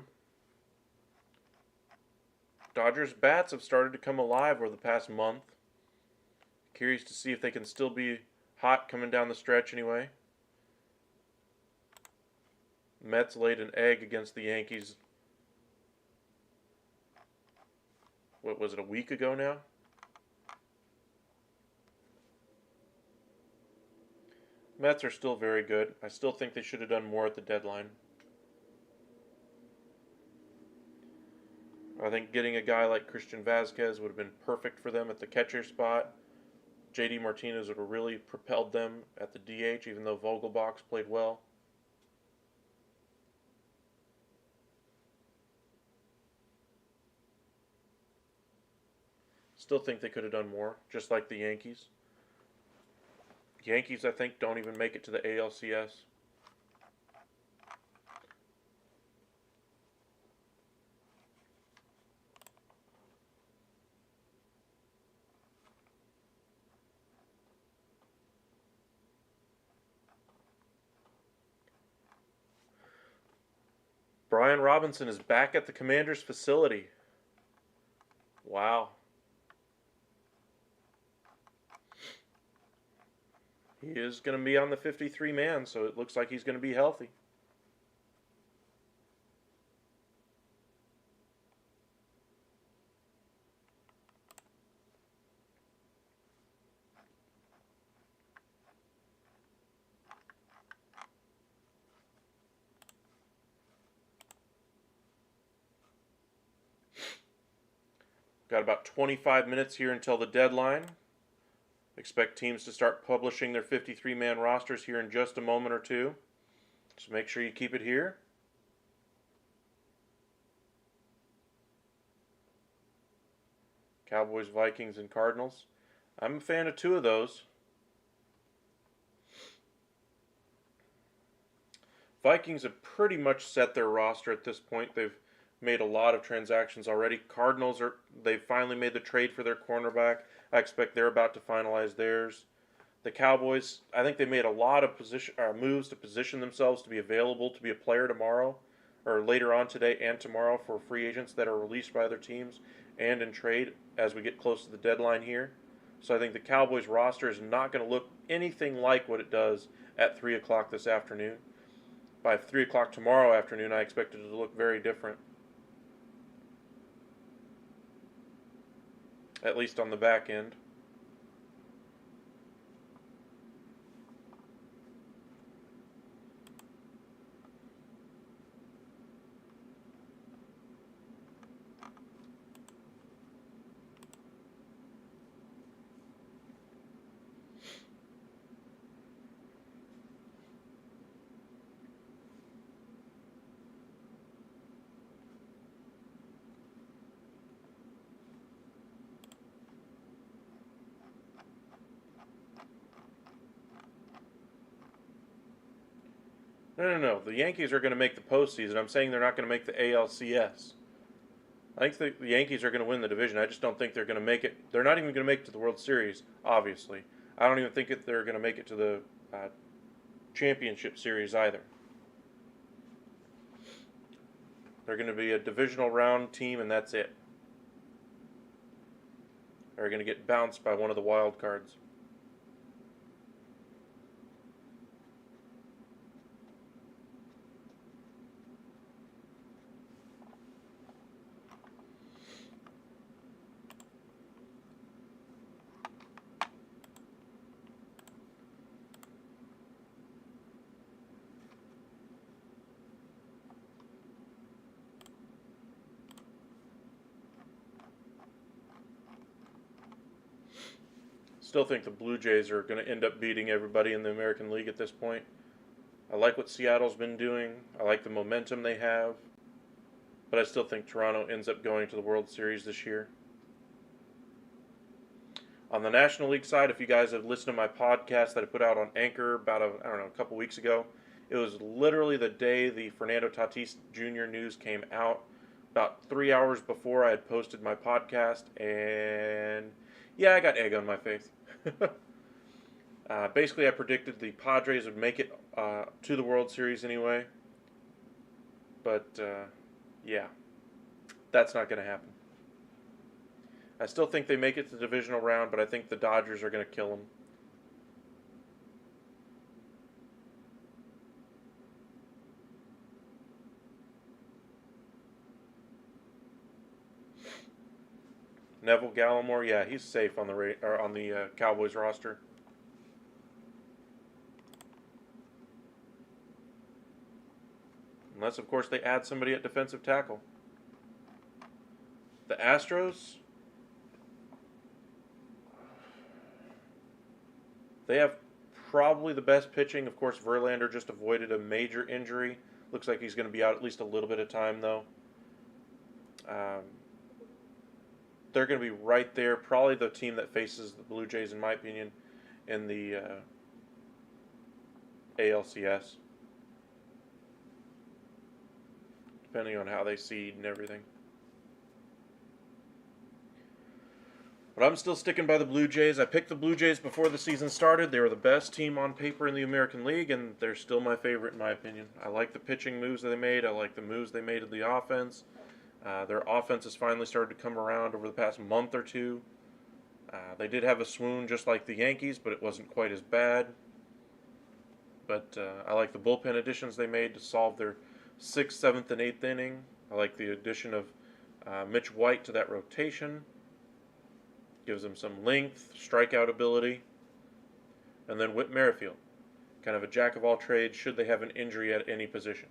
Dodgers bats have started to come alive over the past month. Curious to see if they can still be hot coming down the stretch anyway. Mets laid an egg against the Yankees. What was it, a week ago now? Mets are still very good. I still think they should have done more at the deadline. I think getting a guy like Christian Vazquez would have been perfect for them at the catcher spot. JD Martinez would have really propelled them at the DH, even though Vogelbach's played well. Still think they could have done more, just like the Yankees. Yankees, I think, don't even make it to the ALCS. Brian Robinson is back at the Commanders' facility. Wow. He is going to be on the 53-man, so it looks like he's going to be healthy. Got about 25 minutes here until the deadline. Expect teams to start publishing their 53-man rosters here in just a moment or two. So make sure you keep it here. Cowboys, Vikings, and Cardinals. I'm a fan of two of those. Vikings have pretty much set their roster at this point. They've made a lot of transactions already. Cardinals they've finally made the trade for their cornerback. I expect they're about to finalize theirs. The Cowboys, I think they made a lot of moves to position themselves to be available to be a player tomorrow, or later on today and tomorrow, for free agents that are released by other teams and in trade as we get close to the deadline here. So I think the Cowboys roster is not going to look anything like what it does at 3 o'clock this afternoon. By 3 o'clock tomorrow afternoon, I expect it to look very different. At least on the back end. No. The Yankees are going to make the postseason. I'm saying they're not going to make the ALCS. I think the Yankees are going to win the division. I just don't think they're going to make it. They're not even going to make it to the World Series, obviously. I don't even think they're going to make it to the championship series either. They're going to be a divisional round team, and that's it. They're going to get bounced by one of the wild cards. Still think the Blue Jays are going to end up beating everybody in the American League at this point. I like what Seattle's been doing. I like the momentum they have. But I still think Toronto ends up going to the World Series this year. On the National League side, if you guys have listened to my podcast that I put out on Anchor about a couple weeks ago, it was literally the day the Fernando Tatis Jr. news came out. About 3 hours before I had posted my podcast, and yeah, I got egg on my face. Basically, I predicted the Padres would make it to the World Series anyway. But Yeah, that's not going to happen. I still think they make it to the divisional round, but I think the Dodgers are going to kill them. Neville Gallimore, yeah, he's safe on the Cowboys roster. Unless, of course, they add somebody at defensive tackle. The Astros, they have probably the best pitching. Of course, Verlander just avoided a major injury. Looks like he's going to be out at least a little bit of time, though. They're going to be right there. Probably the team that faces the Blue Jays, in my opinion, in the ALCS. Depending on how they seed and everything. But I'm still sticking by the Blue Jays. I picked the Blue Jays before the season started. They were the best team on paper in the American League, and they're still my favorite in my opinion. I like the pitching moves that they made. I like the moves they made in the offense. Their offense has finally started to come around over the past month or two. They did have a swoon just like the Yankees, but it wasn't quite as bad. But I like the bullpen additions they made to solve their 6th, 7th, and 8th inning. I like the addition of Mitch White to that rotation. Gives them some length, strikeout ability. And then Whit Merrifield, kind of a jack of all trades should they have an injury at any position.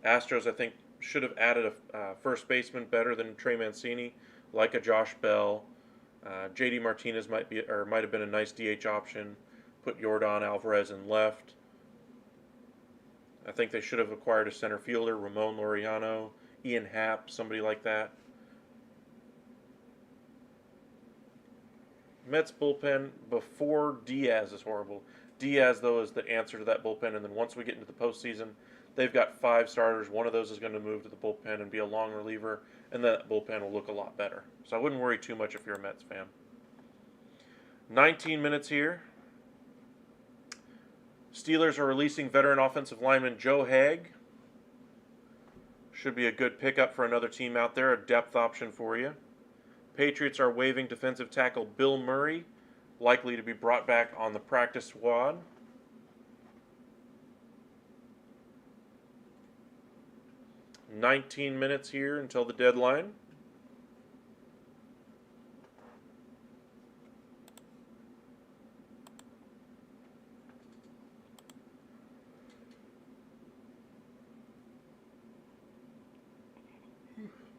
Astros, I think, should have added a first baseman better than Trey Mancini, like a Josh Bell. J.D. Martinez might have been a nice DH option. Put Yordan Alvarez in left. I think they should have acquired a center fielder, Ramon Laureano, Ian Happ, somebody like that. Mets bullpen before Diaz is horrible. Diaz, though, is the answer to that bullpen, and then once we get into the postseason, they've got 5 starters. One of those is going to move to the bullpen and be a long reliever, and that bullpen will look a lot better. So I wouldn't worry too much if you're a Mets fan. 19 minutes here. Steelers are releasing veteran offensive lineman Joe Haeg. Should be a good pickup for another team out there, a depth option for you. Patriots are waiving defensive tackle Bill Murray, likely to be brought back on the practice squad. "19 minutes here until the deadline.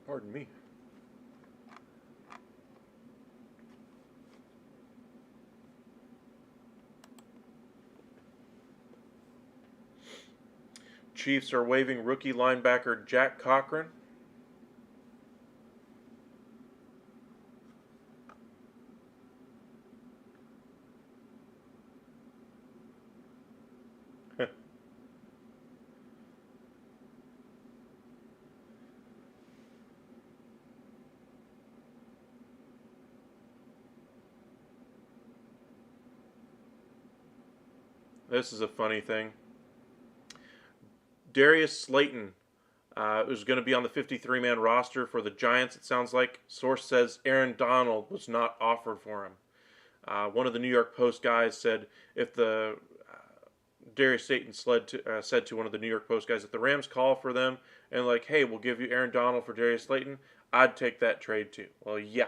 Pardon me. Chiefs are waiving rookie linebacker Jack Cochran. This is a funny thing. Darius Slayton was going to be on the 53-man roster for the Giants, it sounds like. Source says Aaron Donald was not offered for him. One of the New York Post guys said if the Darius Slayton said to one of the New York Post guys, if the Rams call for them and like, hey, we'll give you Aaron Donald for Darius Slayton, I'd take that trade too. Well, yeah.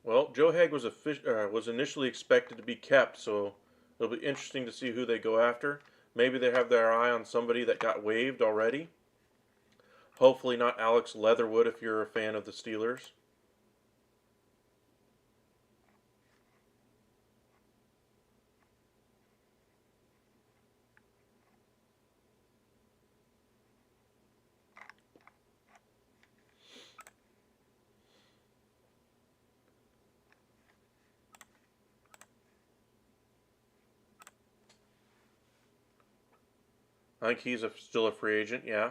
Well, Joe Haeg was initially expected to be kept, so it'll be interesting to see who they go after. Maybe they have their eye on somebody that got waived already. Hopefully not Alex Leatherwood if you're a fan of the Steelers. I think he's still a free agent, yeah.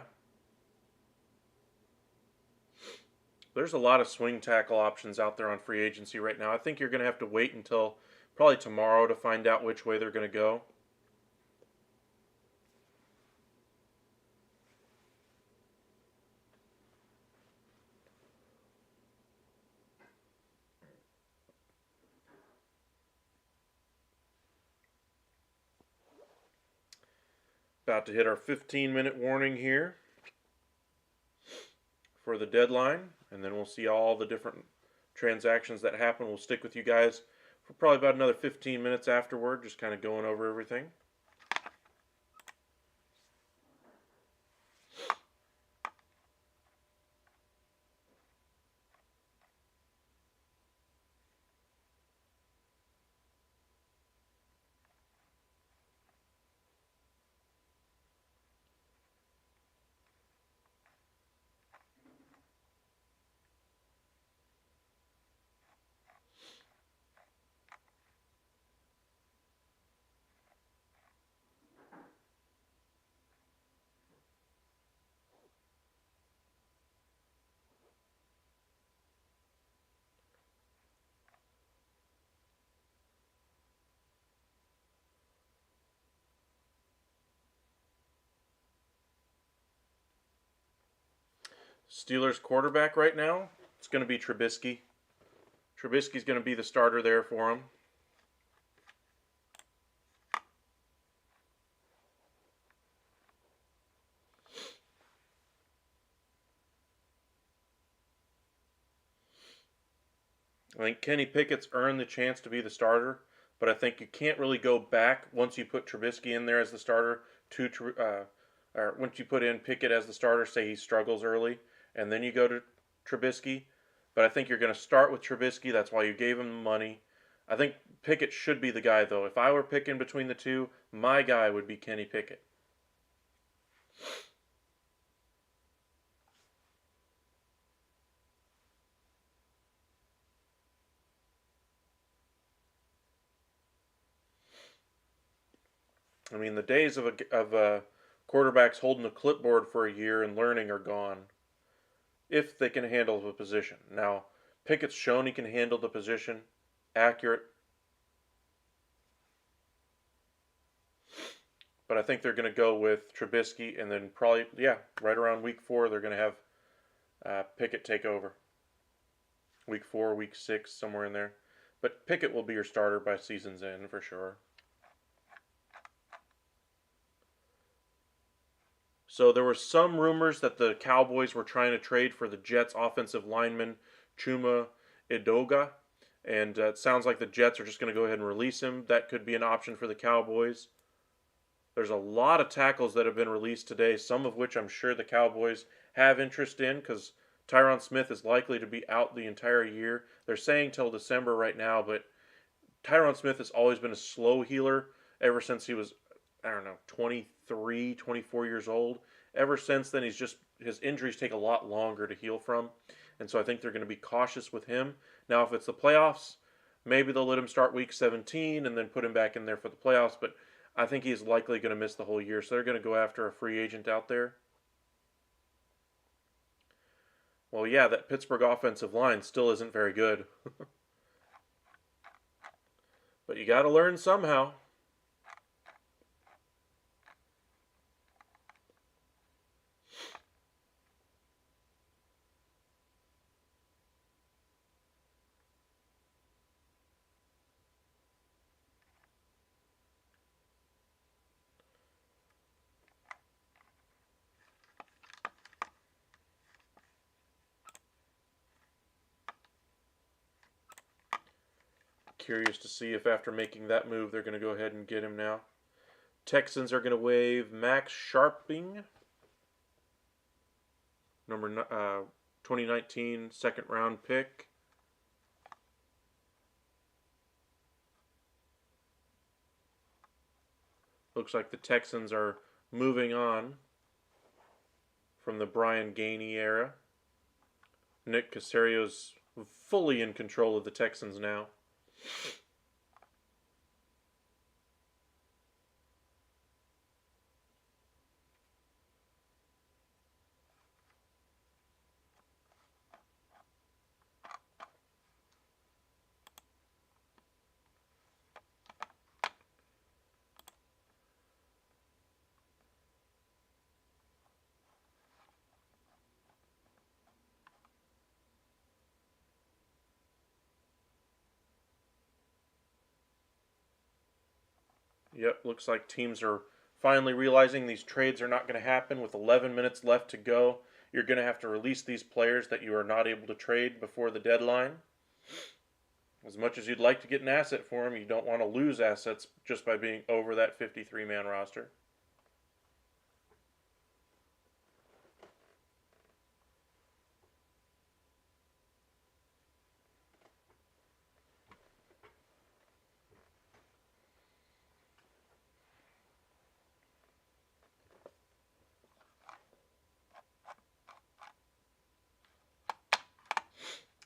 There's a lot of swing tackle options out there on free agency right now. I think you're going to have to wait until probably tomorrow to find out which way they're going to go. About to hit our 15-minute warning here for the deadline, and then we'll see all the different transactions that happen. We'll stick with you guys for probably about another 15 minutes afterward, just kind of going over everything. Steelers quarterback right now, it's going to be Trubisky. Trubisky's going to be the starter there for him. I think Kenny Pickett's earned the chance to be the starter, but I think you can't really go back once you put Trubisky in there as the starter or once you put in Pickett as the starter, say he struggles early, and then you go to Trubisky. But I think you're going to start with Trubisky. That's why you gave him the money. I think Pickett should be the guy, though. If I were picking between the two, my guy would be Kenny Pickett. I mean, the days of quarterbacks holding a clipboard for a year and learning are gone, if they can handle the position. Now, Pickett's shown he can handle the position, accurate. But I think they're going to go with Trubisky, and then probably, right around week 4, they're going to have Pickett take over. Week 4, week 6, somewhere in there. But Pickett will be your starter by season's end for sure. So there were some rumors that the Cowboys were trying to trade for the Jets offensive lineman Chuma Edoga, and it sounds like the Jets are just going to go ahead and release him. That could be an option for the Cowboys. There's a lot of tackles that have been released today, some of which I'm sure the Cowboys have interest in because Tyron Smith is likely to be out the entire year. They're saying till December right now, but Tyron Smith has always been a slow healer ever since he was, 23, 24 years old. Ever since then, his injuries take a lot longer to heal from. And so I think they're going to be cautious with him. Now, if it's the playoffs, maybe they'll let him start week 17 and then put him back in there for the playoffs. But I think he's likely going to miss the whole year. So they're going to go after a free agent out there. Well, yeah, that Pittsburgh offensive line still isn't very good. But you got to learn somehow. Curious to see if after making that move they're going to go ahead and get him now. Texans are going to waive Max Sharping, number 2019 second round pick. Looks like the Texans are moving on from the Brian Gainey era. Nick Caserio's fully in control of the Texans now. Yep, looks like teams are finally realizing these trades are not going to happen with 11 minutes left to go. You're going to have to release these players that you are not able to trade before the deadline. As much as you'd like to get an asset for them, you don't want to lose assets just by being over that 53-man roster.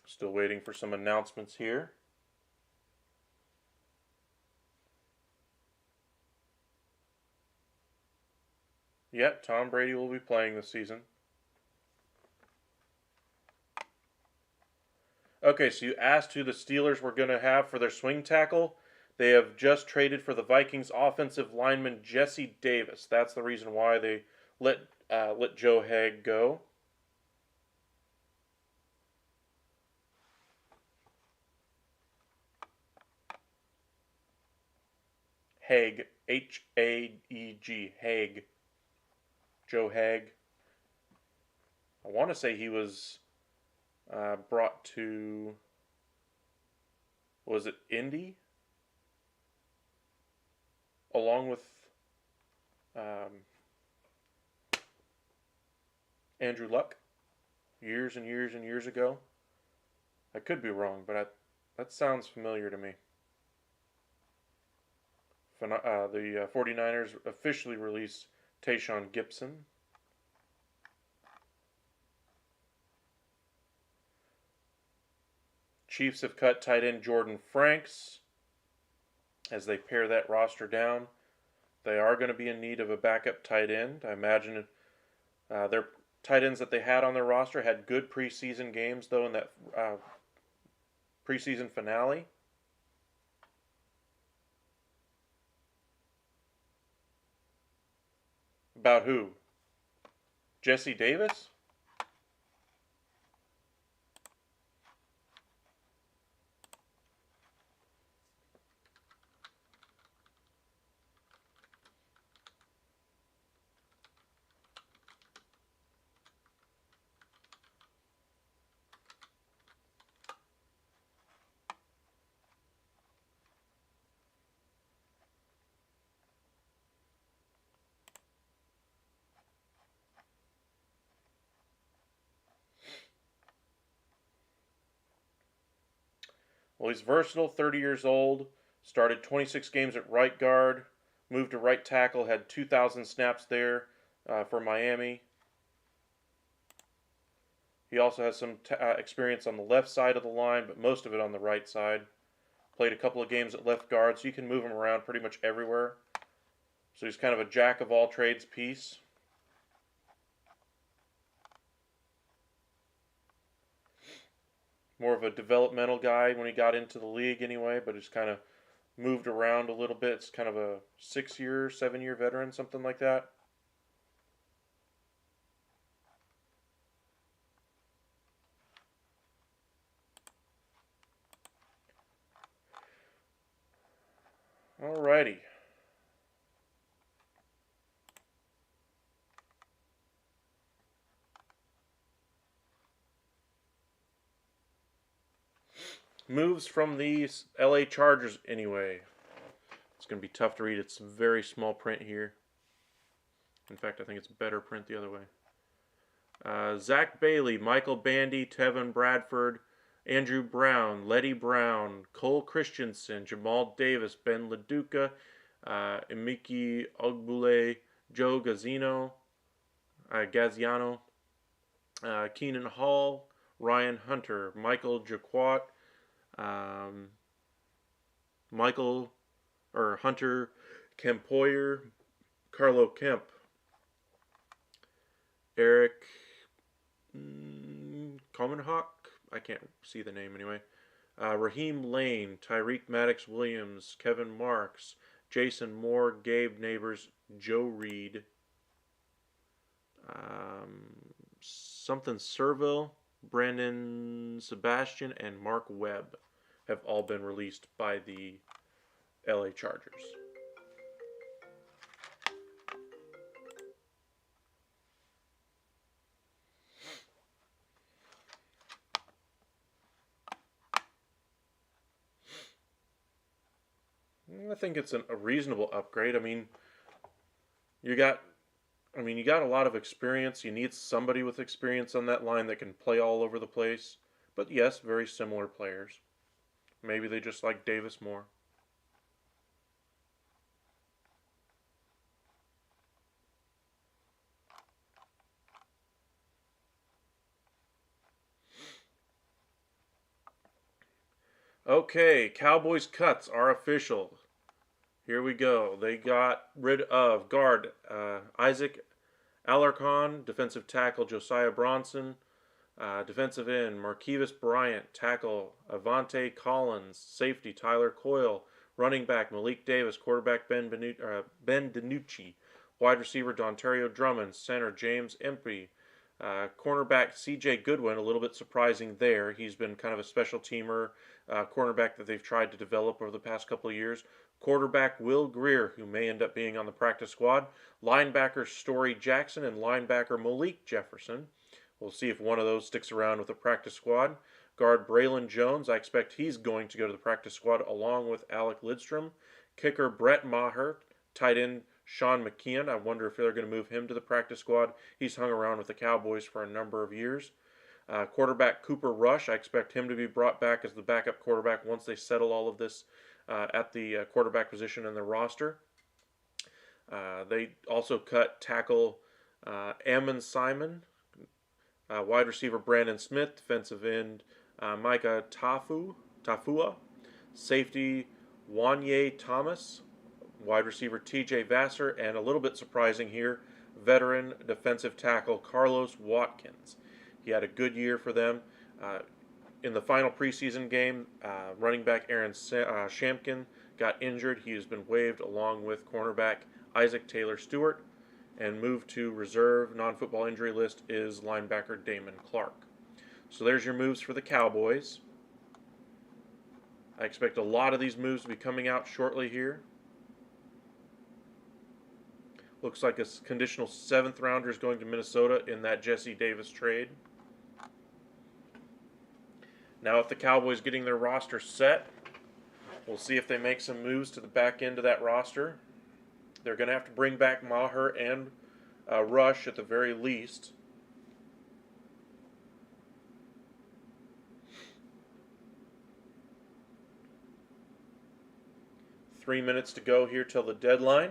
Still waiting for some announcements here. Yep, Tom Brady will be playing this season. Okay, so you asked who the Steelers were going to have for their swing tackle. They have just traded for the Vikings offensive lineman Jesse Davis. That's the reason why they let Joe Haeg go. Haeg, H-A-E-G, Haeg. Joe Haeg. I want to say he was brought to, was it Indy? Along with Andrew Luck, years and years and years ago. I could be wrong, but that sounds familiar to me. The 49ers officially released Tayshaun Gibson. Chiefs have cut tight end Jordan Franks as they pare that roster down. They are going to be in need of a backup tight end. I imagine their tight ends that they had on their roster had good preseason games, though, in that preseason finale. About who? Jesse Davis? Well, he's versatile, 30 years old, started 26 games at right guard, moved to right tackle, had 2,000 snaps there for Miami. He also has some experience on the left side of the line, but most of it on the right side. Played a couple of games at left guard, so you can move him around pretty much everywhere. So he's kind of a jack of all trades piece. More of a developmental guy when he got into the league anyway, but he's kind of moved around a little bit. It's kind of a 6-year, 7-year veteran, something like that. Alrighty. Moves from the LA Chargers anyway. It's going to be tough to read. It's very small print here. In fact, I think it's better print the other way. Zach Bailey, Michael Bandy, Tevin Bradford, Andrew Brown, Letty Brown, Cole Christensen, Jamal Davis, Ben LaDuca, Emiki Ogbule, Joe Gaziano, Keenan Hall, Ryan Hunter, Michael Jaquat, Hunter Kempoyer, Carlo Kemp, Eric Comenhawk, I can't see the name anyway, Raheem Lane, Tyreek Maddox Williams, Kevin Marks, Jason Moore, Gabe Neighbors, Joe Reed, something Serville, Brandon Sebastian, and Mark Webb have all been released by the LA Chargers. I think it's a reasonable upgrade. You got you got a lot of experience. You need somebody with experience on that line that can play all over the place. But yes, very similar players. Maybe they just like Davis more. Okay, Cowboys cuts are official. Here we go. They got rid of guard Isaac Alarcon, defensive tackle Josiah Bronson, defensive end Marquise Bryant, tackle Avante Collins, safety Tyler Coyle, running back Malik Davis, quarterback Ben DiNucci, wide receiver Dontario Drummond, center James Empey, cornerback C.J. Goodwin, a little bit surprising there. He's been kind of a special teamer, cornerback that they've tried to develop over the past couple of years. Quarterback Will Greer, who may end up being on the practice squad. Linebacker Story Jackson and linebacker Malik Jefferson. We'll see if one of those sticks around with the practice squad. Guard Braylon Jones, I expect he's going to go to the practice squad along with Alec Lidstrom. Kicker Brett Maher. Tight end Sean McKeon, I wonder if they're going to move him to the practice squad. He's hung around with the Cowboys for a number of years. Quarterback Cooper Rush, I expect him to be brought back as the backup quarterback once they settle all of this at the quarterback position in their roster. They also cut tackle Ammon Simon, wide receiver Brandon Smith, defensive end Micah Tafua, safety Wanye Thomas, wide receiver T.J. Vassar, and a little bit surprising here, veteran defensive tackle Carlos Watkins. He had a good year for them. In the final preseason game, running back Aaron Shampkin got injured. He has been waived along with cornerback Isaac Taylor Stewart, and moved to reserve non-football injury list is linebacker Damon Clark. So there's your moves for the Cowboys. I expect a lot of these moves to be coming out shortly here. Looks like a conditional 7th rounder is going to Minnesota in that Jesse Davis trade. Now with the Cowboys getting their roster set, we'll see if they make some moves to the back end of that roster. They're going to have to bring back Maher and Rush at the very least. Three minutes to go here till the deadline.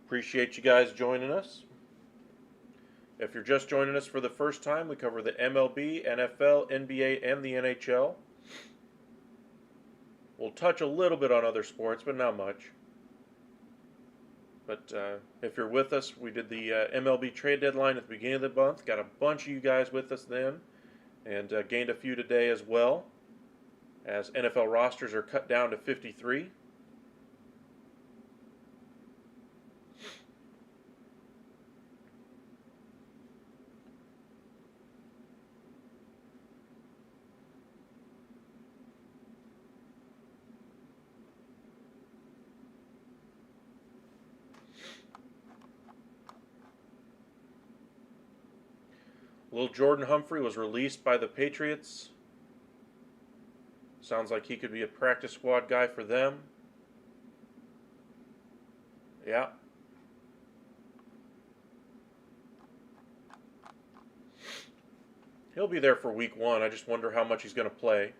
Appreciate you guys joining us. If you're just joining us for the first time, we cover the MLB, NFL, NBA, and the NHL. We'll touch a little bit on other sports, but not much. But if you're with us, we did the MLB trade deadline at the beginning of the month. Got a bunch of you guys with us then, and gained a few today as well, as NFL rosters are cut down to 53. Little Jordan Humphrey was released by the Patriots. Sounds like he could be a practice squad guy for them. Yeah. He'll be there for week 1. I just wonder how much he's going to play.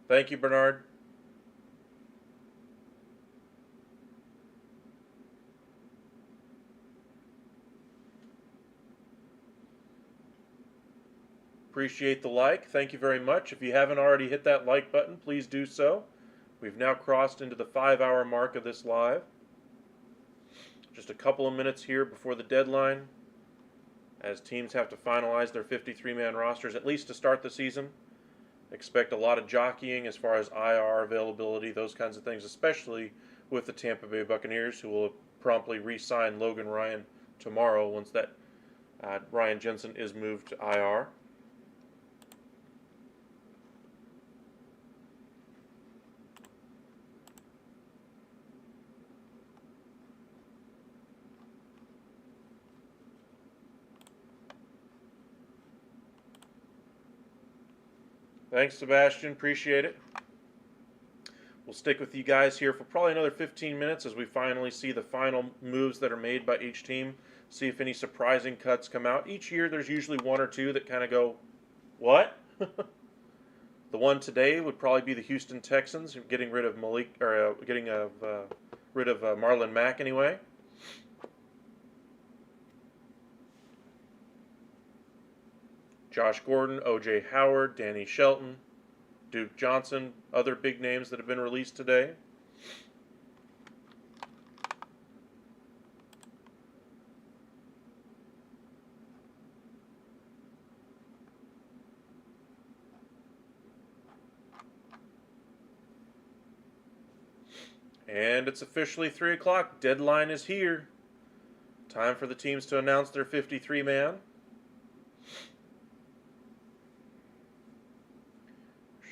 Thank you, Bernard. Appreciate the like. Thank you very much. If you haven't already hit that like button, please do so. We've now crossed into the 5-hour mark of this live. Just a couple of minutes here before the deadline, as teams have to finalize their 53-man rosters, at least to start the season. Expect a lot of jockeying as far as IR availability, those kinds of things, especially with the Tampa Bay Buccaneers, who will promptly re-sign Logan Ryan tomorrow once that Ryan Jensen is moved to IR. Thanks, Sebastian. Appreciate it. We'll stick with you guys here for probably another 15 minutes as we finally see the final moves that are made by each team. See if any surprising cuts come out. Each year there's usually one or two that kind of go, what? The one today would probably be the Houston Texans getting rid of Marlon Mack anyway. Josh Gordon, O.J. Howard, Danny Shelton, Duke Johnson, other big names that have been released today. And it's officially 3 o'clock. Deadline is here. Time for the teams to announce their 53-man.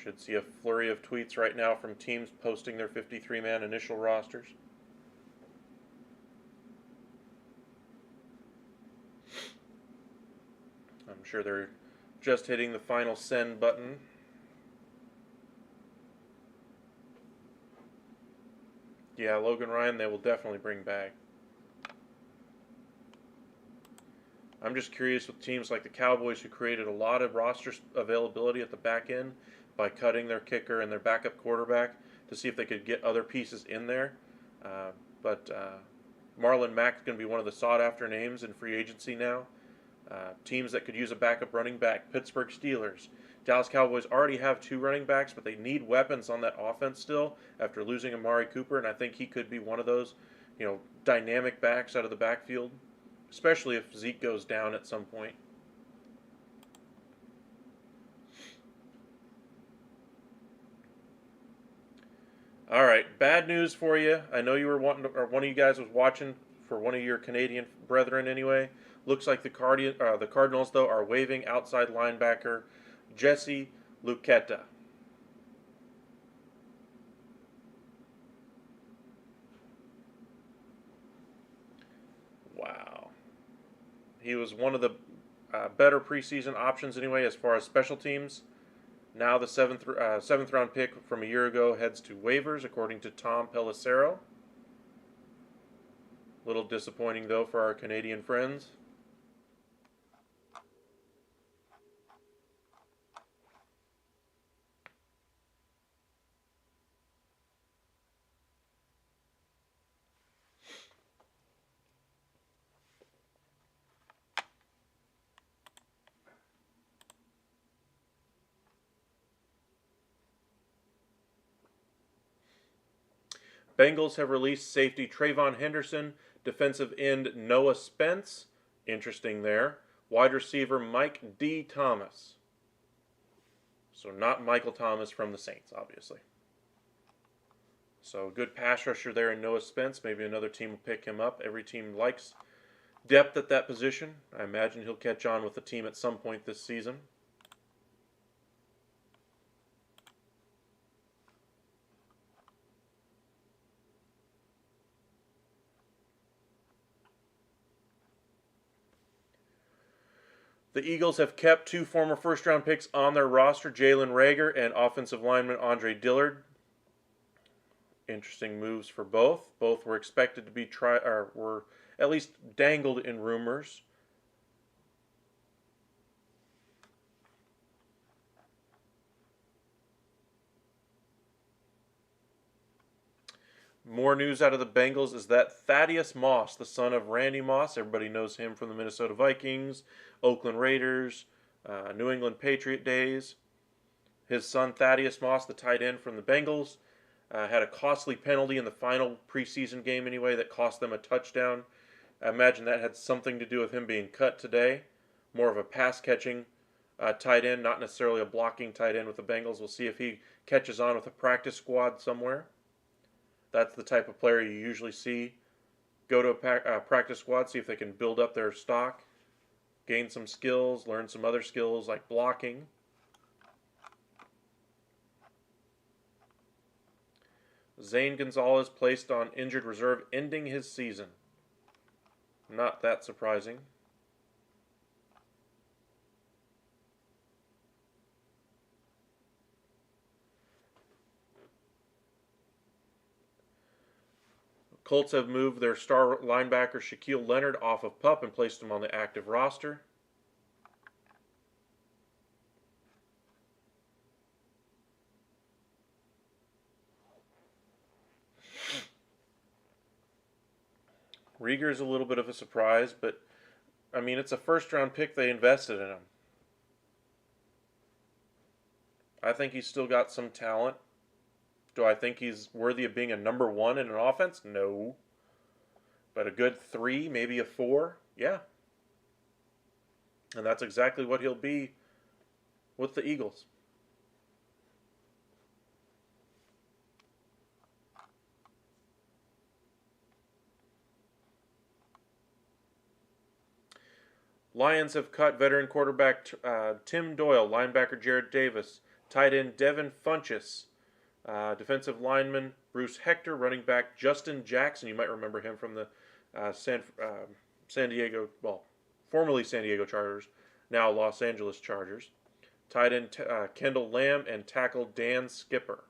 Should see a flurry of tweets right now from teams posting their 53-man initial rosters. I'm sure they're just hitting the final send button. Yeah, Logan Ryan, they will definitely bring back. I'm just curious with teams like the Cowboys, who created a lot of roster availability at the back end by cutting their kicker and their backup quarterback, to see if they could get other pieces in there. But Marlon Mack is going to be one of the sought-after names in free agency now. Teams that could use a backup running back: Pittsburgh Steelers. Dallas Cowboys already have 2 running backs, but they need weapons on that offense still after losing Amari Cooper, and I think he could be one of those, dynamic backs out of the backfield, especially if Zeke goes down at some point. All right, bad news for you. I know you were wanting to, or one of you guys was watching for one of your Canadian brethren anyway. Looks like the Cardinals, though, are waiving outside linebacker Jesse Luketa. Wow. He was one of the better preseason options anyway as far as special teams. Now the seventh round pick from a year ago heads to waivers, according to Tom Pelissero. Little disappointing, though, for our Canadian friends. Bengals have released safety Trayvon Henderson, defensive end Noah Spence. Interesting there. Wide receiver Mike D. Thomas. So not Michael Thomas from the Saints, obviously. So good pass rusher there in Noah Spence. Maybe another team will pick him up. Every team likes depth at that position. I imagine he'll catch on with the team at some point this season. The Eagles have kept 2 former first-round picks on their roster, Jalen Reagor and offensive lineman Andre Dillard. Interesting moves for both. Both were expected to be were at least dangled in rumors. More news out of the Bengals is that Thaddeus Moss, the son of Randy Moss, everybody knows him from the Minnesota Vikings, Oakland Raiders, New England Patriot days. His son Thaddeus Moss, the tight end from the Bengals, had a costly penalty in the final preseason game anyway that cost them a touchdown. I imagine that had something to do with him being cut today. More of a pass-catching tight end, not necessarily a blocking tight end with the Bengals. We'll see if he catches on with a practice squad somewhere. That's the type of player you usually see go to a practice squad, see if they can build up their stock, gain some skills, learn some other skills like blocking. Zane Gonzalez placed on injured reserve, ending his season. Not that surprising. Colts have moved their star linebacker Shaquille Leonard off of PUP and placed him on the active roster. Rieger's a little bit of a surprise, but I mean, it's a first-round pick they invested in him. I think he's still got some talent. Do I think he's worthy of being a number 1 in an offense? No. But a good 3, maybe a 4? Yeah. And that's exactly what he'll be with the Eagles. Lions have cut veteran quarterback Tim Doyle, linebacker Jared Davis, tight end Devin Funchess, defensive lineman Bruce Hector, running back Justin Jackson. You might remember him from the San Diego, well, formerly San Diego Chargers, now Los Angeles Chargers. Tight end Kendall Lamb and tackle Dan Skipper.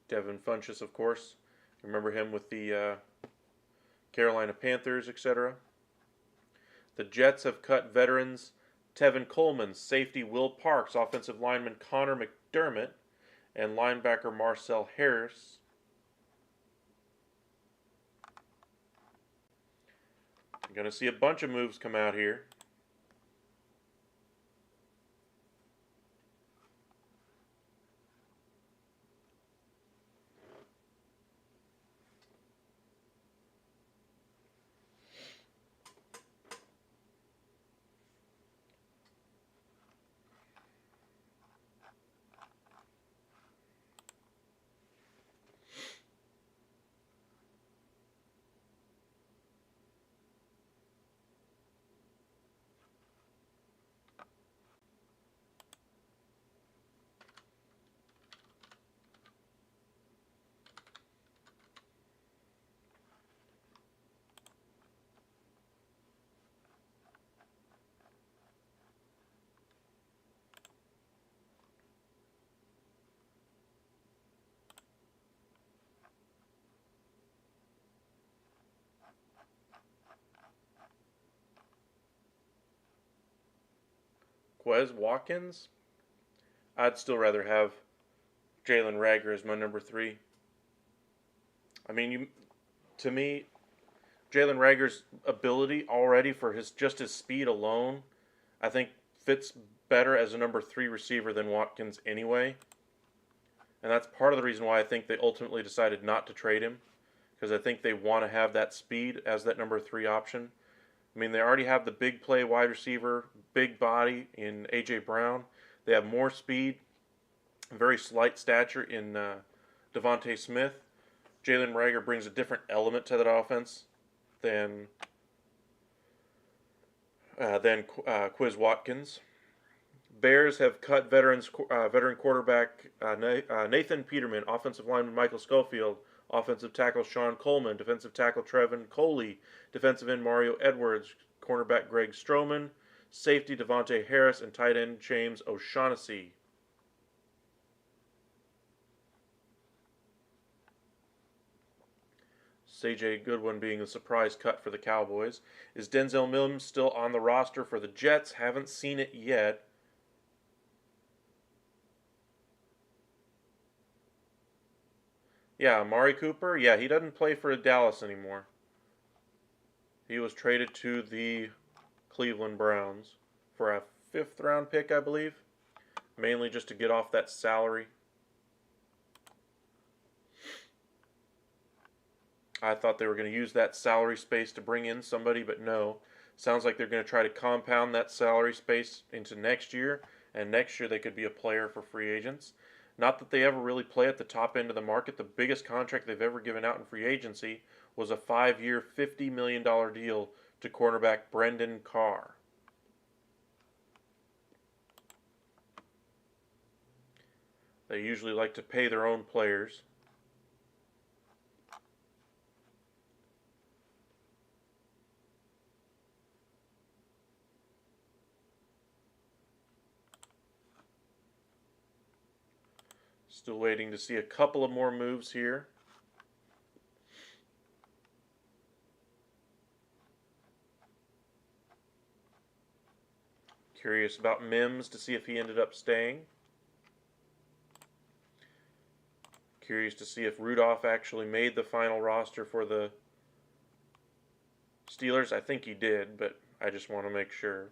Devin Funchess, of course. Remember him with the Carolina Panthers, etc. The Jets have cut veterans Tevin Coleman, safety Will Parks, offensive lineman Connor McDermott, and linebacker Marcel Harris. You're going to see a bunch of moves come out here. Quez Watkins? I'd still rather have Jalen Reagor as my number 3. I mean, to me, Jalen Reagor's ability already for his speed alone, I think fits better as a number 3 receiver than Watkins anyway. And that's part of the reason why I think they ultimately decided not to trade him, because I think they want to have that speed as that number 3 option. I mean, they already have the big play wide receiver, big body in A.J. Brown. They have more speed, very slight stature in Devontae Smith. Jalen Reagor brings a different element to that offense than Quez Watkins. Bears have cut veteran quarterback Nathan Peterman, offensive lineman Michael Schofield, offensive tackle Sean Coleman, defensive tackle Trevin Coley, defensive end Mario Edwards, cornerback Greg Stroman, safety Devontae Harris, and tight end James O'Shaughnessy. C.J. Goodwin being a surprise cut for the Cowboys. Is Denzel Mims still on the roster for the Jets? Haven't seen it yet. Yeah, Amari Cooper. Yeah, he doesn't play for Dallas anymore. He was traded to the Cleveland Browns for a 5th round pick, I believe. Mainly just to get off that salary. I thought they were going to use that salary space to bring in somebody, but no. Sounds like they're going to try to compound that salary space into next year, and next year they could be a player for free agents. Not that they ever really play at the top end of the market. The biggest contract they've ever given out in free agency was a 5-year, $50 million deal to cornerback Brendan Carr. They usually like to pay their own players. Still waiting to see a couple of more moves here. Curious about Mims to see if he ended up staying. Curious to see if Rudolph actually made the final roster for the Steelers. I think he did, but I just want to make sure.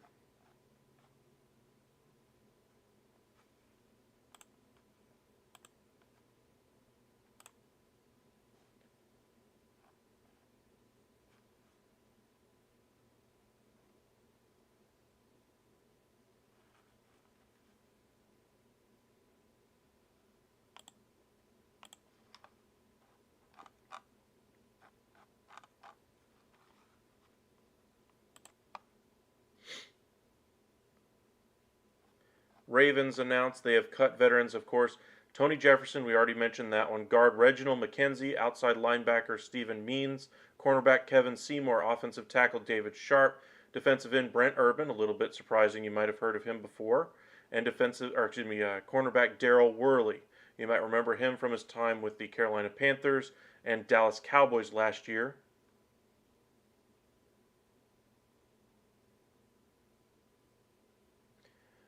Ravens announced they have cut veterans, of course. Tony Jefferson, we already mentioned that one. Guard Reginald McKenzie, outside linebacker Stephen Means, cornerback Kevin Seymour, offensive tackle David Sharp, defensive end Brent Urban, a little bit surprising, you might have heard of him before, and cornerback Darrell Worley. You might remember him from his time with the Carolina Panthers and Dallas Cowboys last year.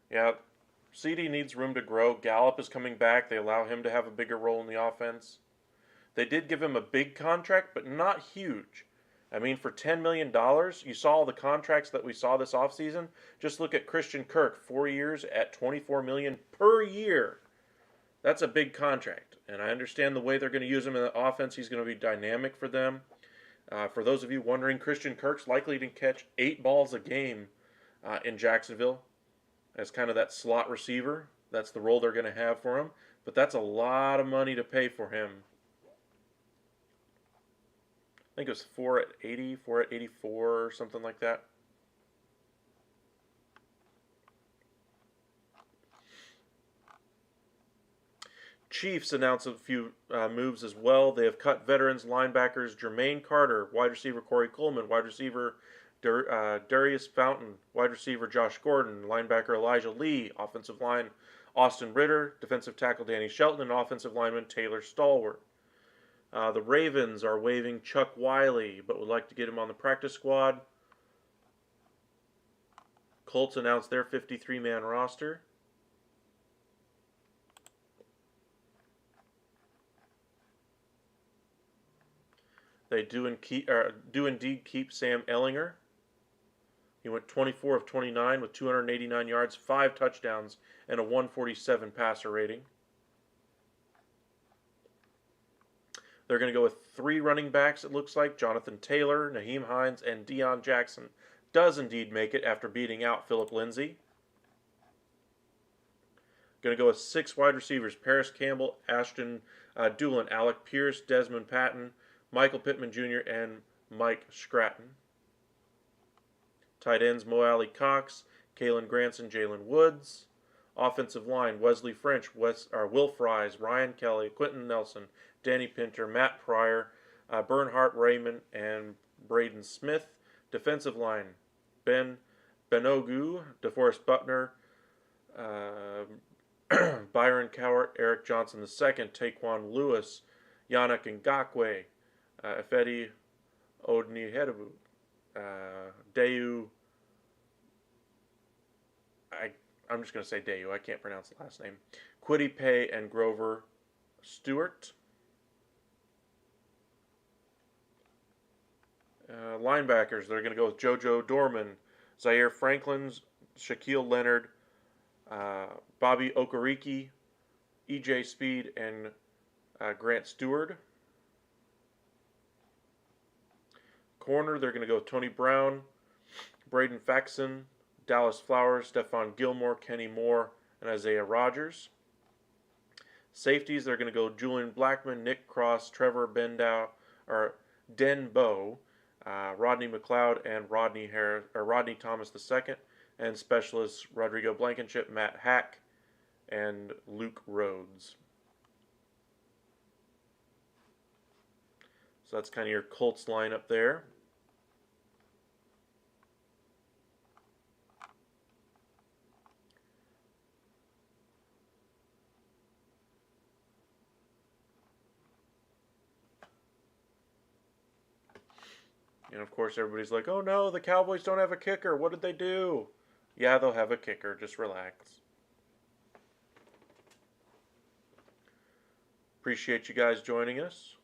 Yeah, CD needs room to grow. Gallup is coming back. They allow him to have a bigger role in the offense. They did give him a big contract, but not huge. I mean, for $10 million, you saw all the contracts that we saw this offseason. Just look at Christian Kirk, 4 years at $24 million per year. That's a big contract, and I understand the way they're going to use him in the offense. He's going to be dynamic for them. For those of you wondering, Christian Kirk's likely to catch 8 balls a game in Jacksonville as kind of that slot receiver. That's the role they're going to have for him. But that's a lot of money to pay for him. I think it was 4 at 80, 4 at 84, or something like that. Chiefs announced a few moves as well. They have cut veterans linebackers Jermaine Carter, wide receiver Corey Coleman, wide receiver Darius Fountain, wide receiver Josh Gordon, linebacker Elijah Lee, offensive line Austin Ritter, defensive tackle Danny Shelton, and offensive lineman Taylor Stalwart. The Ravens are waiving Chuck Wiley, but would like to get him on the practice squad. Colts announced their 53-man roster. They do indeed keep Sam Ehlinger. He went 24 of 29 with 289 yards, 5 touchdowns, and a 147 passer rating. They're going to go with 3 running backs, it looks like. Jonathan Taylor, Naheem Hines, and Deion Jackson does indeed make it after beating out Philip Lindsay. Going to go with 6 wide receivers. Paris Campbell, Ashton Dulin, Alec Pierce, Desmond Patton, Michael Pittman Jr., and Mike Scratton. Tight ends, Mo Alley Cox, Kalen Granson, Jalen Woods. Offensive line, Wesley French, Will Fries, Ryan Kelly, Quentin Nelson, Danny Pinter, Matt Pryor, Bernhardt Raymond, and Braden Smith. Defensive line, Ben Benogu, DeForest Buckner, Byron Cowart, Eric Johnson II, Taquan Lewis, Yannick Ngakoue, Efedi Odnihedu, Dayu. I'm just going to say Dayu. I can't pronounce the last name. Kwity Paye and Grover Stewart. Linebackers, they're going to go with JoJo Dorman, Zaire Franklin, Shaquille Leonard, Bobby Okereke, EJ Speed, and Grant Stewart. Corner, they're going to go with Tony Brown, Braden Faxon, Dallas Flowers, Stephon Gilmore, Kenny Moore, and Isaiah Rogers. Safeties, they're going to go Julian Blackman, Nick Cross, Trevor Denbo, Rodney McLeod, and Rodney Thomas II, and specialists Rodrigo Blankenship, Matt Hack, and Luke Rhodes. So that's kind of your Colts lineup there. And of course, everybody's like, oh no, the Cowboys don't have a kicker. What did they do? Yeah, they'll have a kicker. Just relax. Appreciate you guys joining us.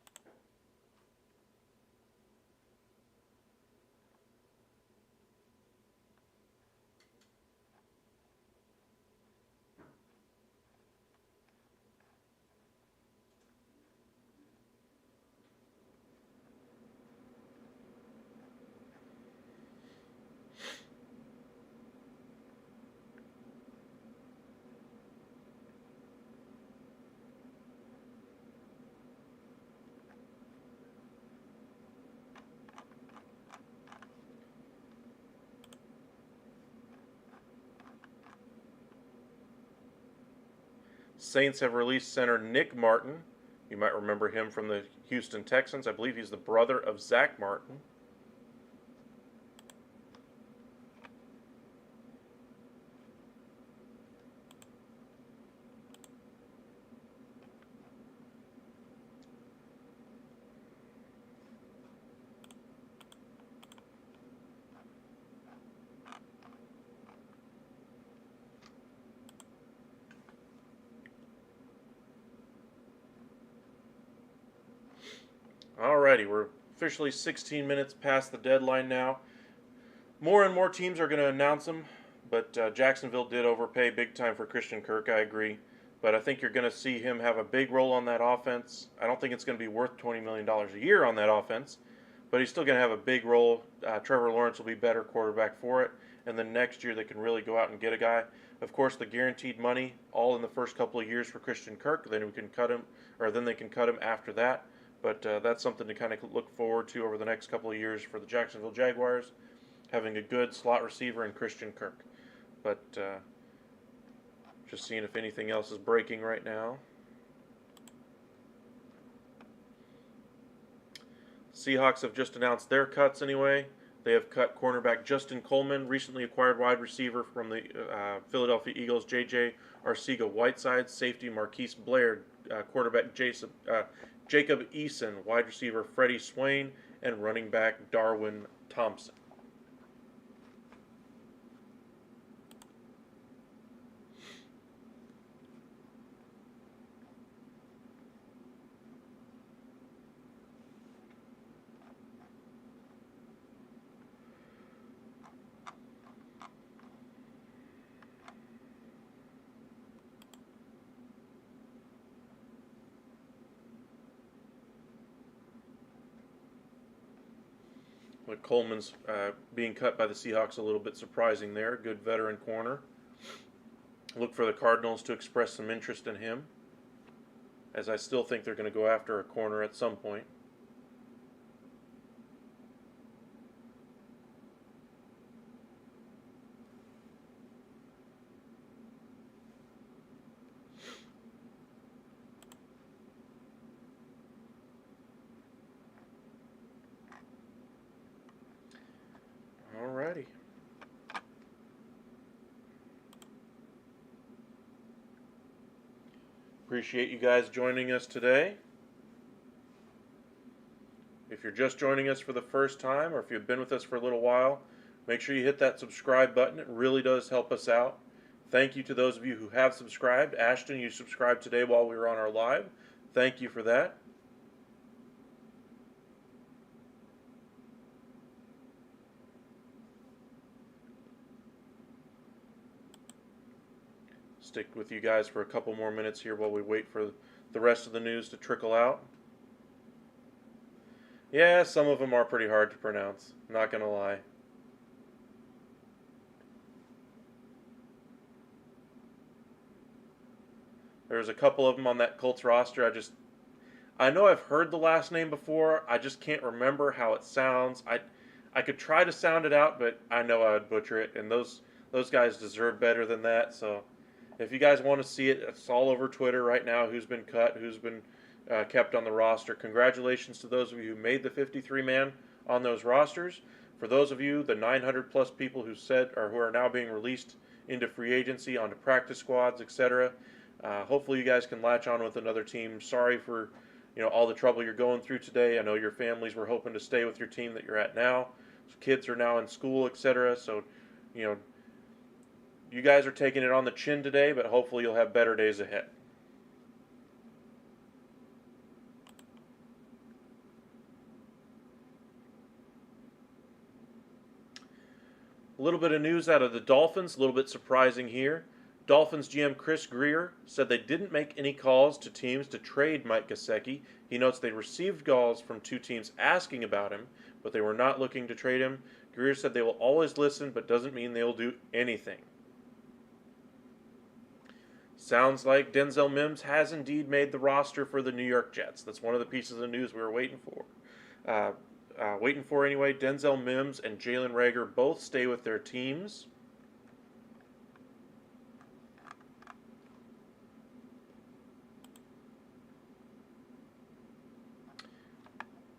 Saints have released center Nick Martin. You might remember him from the Houston Texans. I believe he's the brother of Zach Martin. Alrighty, we're officially 16 minutes past the deadline now. More and more teams are going to announce them, but Jacksonville did overpay big time for Christian Kirk, I agree. But I think you're going to see him have a big role on that offense. I don't think it's going to be worth $20 million a year on that offense, but he's still going to have a big role. Trevor Lawrence will be better quarterback for it, and then next year they can really go out and get a guy. Of course, the guaranteed money all in the first couple of years for Christian Kirk. Then we can cut him, or then they can cut him after that. But that's something to kind of look forward to over the next couple of years for the Jacksonville Jaguars, having a good slot receiver in Christian Kirk. But just seeing if anything else is breaking right now. Seahawks have just announced their cuts anyway. They have cut cornerback Justin Coleman, recently acquired wide receiver from the Philadelphia Eagles, J.J. Arcega-Whiteside, safety Marquise Blair, quarterback Jacob Eason, wide receiver Freddie Swain, and running back Darwin Thompson. But Coleman's being cut by the Seahawks a little bit surprising there. Good veteran corner. Look for the Cardinals to express some interest in him, as I still think they're going to go after a corner at some point. Alrighty. Appreciate you guys joining us today. If you're just joining us for the first time, or if you've been with us for a little while, make sure you hit that subscribe button. It really does help us out. Thank you to those of you who have subscribed. Ashton, you subscribed today while we were on our live. Thank you for that. Stick with you guys for a couple more minutes here while we wait for the rest of the news to trickle out. Yeah, some of them are pretty hard to pronounce, not gonna lie. There's a couple of them on that Colts roster. I know I've heard the last name before. I just can't remember how it sounds. I could try to sound it out, but I know I would butcher it, and those guys deserve better than that. So if you guys want to see it, it's all over Twitter right now. Who's been cut? Who's been kept on the roster? Congratulations to those of you who made the 53-man on those rosters. For those of you, the 900 plus people who are now being released into free agency, onto practice squads, etc. Hopefully you guys can latch on with another team. Sorry for all the trouble you're going through today. I know your families were hoping to stay with your team that you're at now. Kids are now in school, etc. So, you know, you guys are taking it on the chin today, but hopefully you'll have better days ahead. A little bit of news out of the Dolphins, a little bit surprising here. Dolphins GM Chris Grier said they didn't make any calls to teams to trade Mike Gesicki. He notes they received calls from 2 teams asking about him, but they were not looking to trade him. Grier said they will always listen, but doesn't mean they will do anything. Sounds like Denzel Mims has indeed made the roster for the New York Jets. That's one of the pieces of news we were waiting for. Anyway. Denzel Mims and Jalen Reagor both stay with their teams.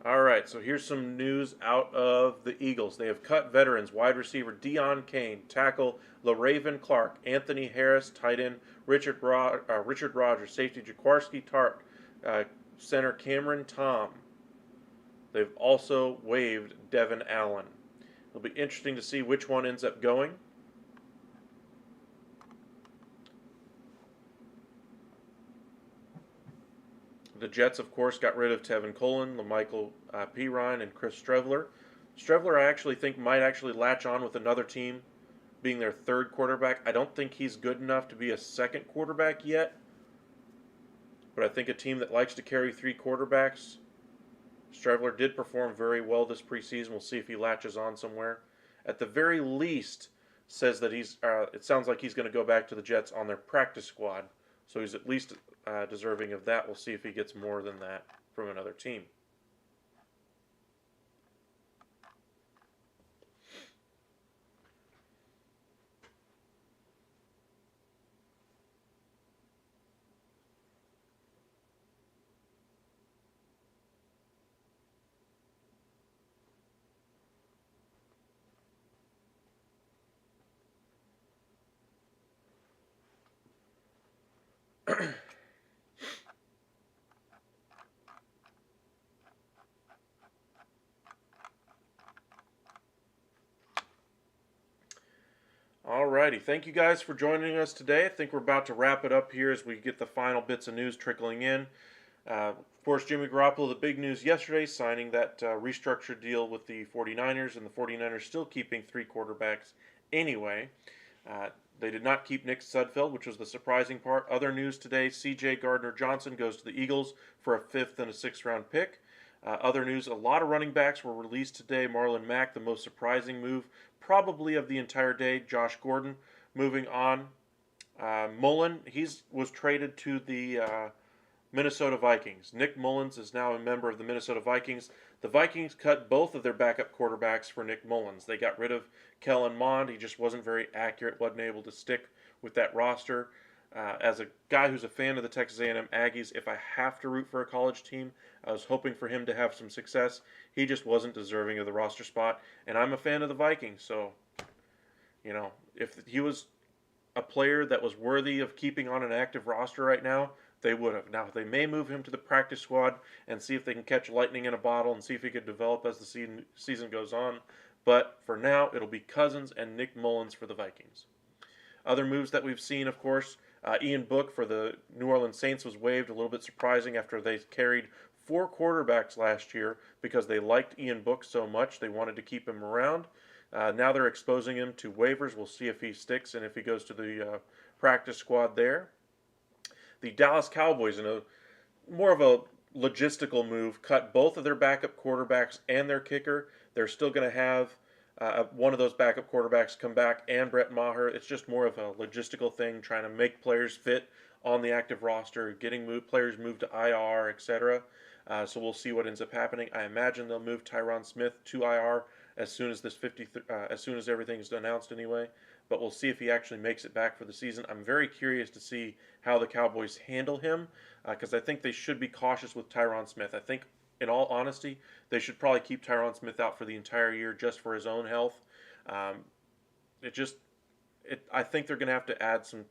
All right, so here's some news out of the Eagles. They have cut veterans, wide receiver Deion Kane, tackle LaRaven Clark, Anthony Harris, tight end Richard Rogers, safety Jaquiski Tartt, center Cameron Tom. They've also waived Devin Allen. It'll be interesting to see which one ends up going. The Jets, of course, got rid of Tevin Coleman, LaMichael Pirine, and Chris Streveler. Streveler, I actually think, might actually latch on with another team, being their 3rd quarterback. I don't think he's good enough to be a 2nd quarterback yet, but I think a team that likes to carry 3 quarterbacks. Streveler did perform very well this preseason. We'll see if he latches on somewhere. At the very least, says that it sounds like he's going to go back to the Jets on their practice squad. So he's at least deserving of that. We'll see if he gets more than that from another team. Alrighty, thank you guys for joining us today. I think we're about to wrap it up here as we get the final bits of news trickling in. Of course, Jimmy Garoppolo, the big news yesterday, signing that restructured deal with the 49ers, and the 49ers still keeping 3 quarterbacks anyway. They did not keep Nick Sudfeld, which was the surprising part. Other news today, C.J. Gardner-Johnson goes to the Eagles for a 5th and a 6th round pick. Other news, a lot of running backs were released today. Marlon Mack, the most surprising move probably of the entire day. Josh Gordon moving on. Mullen, was traded to the Minnesota Vikings. Nick Mullens is now a member of the Minnesota Vikings. The Vikings cut both of their backup quarterbacks for Nick Mullens. They got rid of Kellen Mond. He just wasn't very accurate, wasn't able to stick with that roster. As a guy who's a fan of the Texas A&M Aggies, if I have to root for a college team, I was hoping for him to have some success. He just wasn't deserving of the roster spot, and I'm a fan of the Vikings, so, if he was a player that was worthy of keeping on an active roster right now, they would have. Now, they may move him to the practice squad and see if they can catch lightning in a bottle and see if he could develop as the season goes on, but for now, it'll be Cousins and Nick Mullens for the Vikings. Other moves that we've seen, of course, Ian Book for the New Orleans Saints was waived, a little bit surprising after they carried 4 quarterbacks last year because they liked Ian Book so much they wanted to keep him around. Now they're exposing him to waivers. We'll see if he sticks and if he goes to the practice squad there. The Dallas Cowboys, in more of a logistical move, cut both of their backup quarterbacks and their kicker. They're still going to have one of those backup quarterbacks come back and Brett Maher. It's just more of a logistical thing, trying to make players fit on the active roster, getting players moved to IR, etc. So we'll see what ends up happening. I imagine they'll move Tyron Smith to IR as soon as as soon as everything's announced anyway. But we'll see if he actually makes it back for the season. I'm very curious to see how the Cowboys handle him because I think they should be cautious with Tyron Smith. I think, in all honesty, they should probably keep Tyron Smith out for the entire year just for his own health. I think they're going to have to add some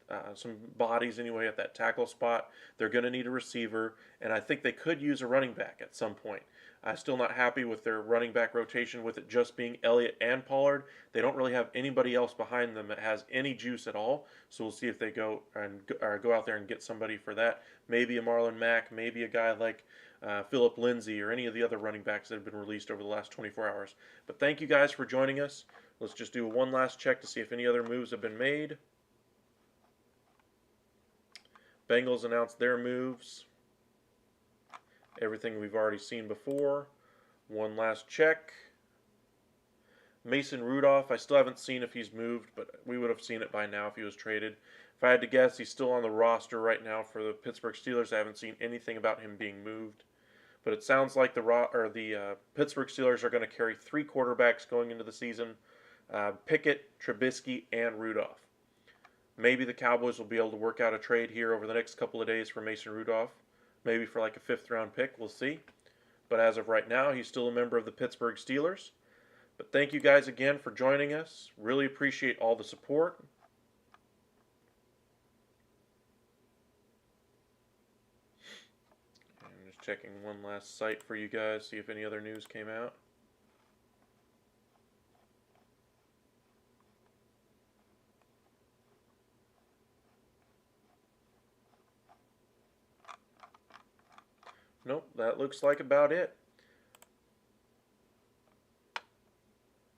bodies anyway at that tackle spot. They're going to need a receiver, and I think they could use a running back at some point. I'm still not happy with their running back rotation with it just being Elliott and Pollard. They don't really have anybody else behind them that has any juice at all. So we'll see if they go out there and get somebody for that. Maybe a Marlon Mack, maybe a guy like Philip Lindsay or any of the other running backs that have been released over the last 24 hours. But thank you guys for joining us. Let's just do one last check to see if any other moves have been made. Bengals announced their moves. Everything we've already seen before. One last check. Mason Rudolph, I still haven't seen if he's moved, but we would have seen it by now if he was traded. If I had to guess, he's still on the roster right now for the Pittsburgh Steelers. I haven't seen anything about him being moved. But it sounds like the Pittsburgh Steelers are going to carry 3 quarterbacks going into the season. Pickett, Trubisky, and Rudolph. Maybe the Cowboys will be able to work out a trade here over the next couple of days for Mason Rudolph. Maybe for like a 5th round pick. We'll see. But as of right now, he's still a member of the Pittsburgh Steelers. But thank you guys again for joining us. Really appreciate all the support. I'm just checking one last site for you guys, see if any other news came out. Nope, that looks like about it.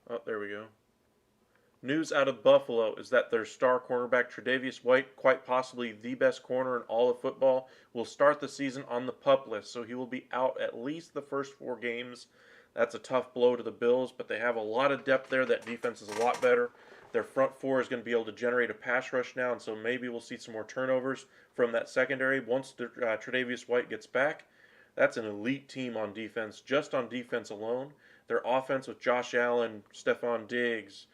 Oh, there we go. News out of Buffalo is that their star cornerback Tre'Davious White, quite possibly the best corner in all of football, will start the season on the PUP list, so he will be out at least the first 4 games. That's a tough blow to the Bills, but they have a lot of depth there. That defense is a lot better. Their front 4 is going to be able to generate a pass rush now, and so maybe we'll see some more turnovers from that secondary once Tre'Davious White gets back. That's an elite team on defense, just on defense alone. Their offense with Josh Allen, Stephon Diggs,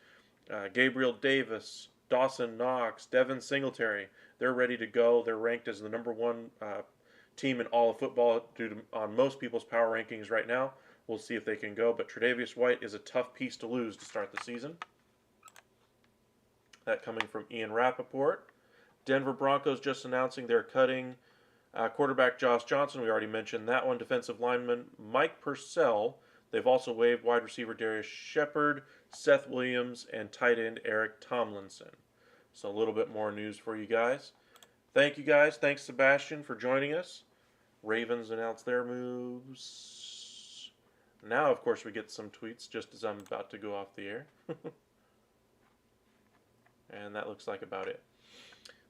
Gabriel Davis, Dawson Knox, Devin Singletary, they're ready to go. They're ranked as the #1 team in all of football on most people's power rankings right now. We'll see if they can go, but Tre'Davious White is a tough piece to lose to start the season. That coming from Ian Rappaport. Denver Broncos just announcing they're cutting quarterback Josh Johnson. We already mentioned that one. Defensive lineman Mike Purcell. They've also waived wide receiver Darius Shepard, Seth Williams, and tight end Eric Tomlinson. So a little bit more news for you guys. Thank you guys. Thanks, Sebastian, for joining us. Ravens announced their moves. Now, of course, we get some tweets just as I'm about to go off the air. And that looks like about it.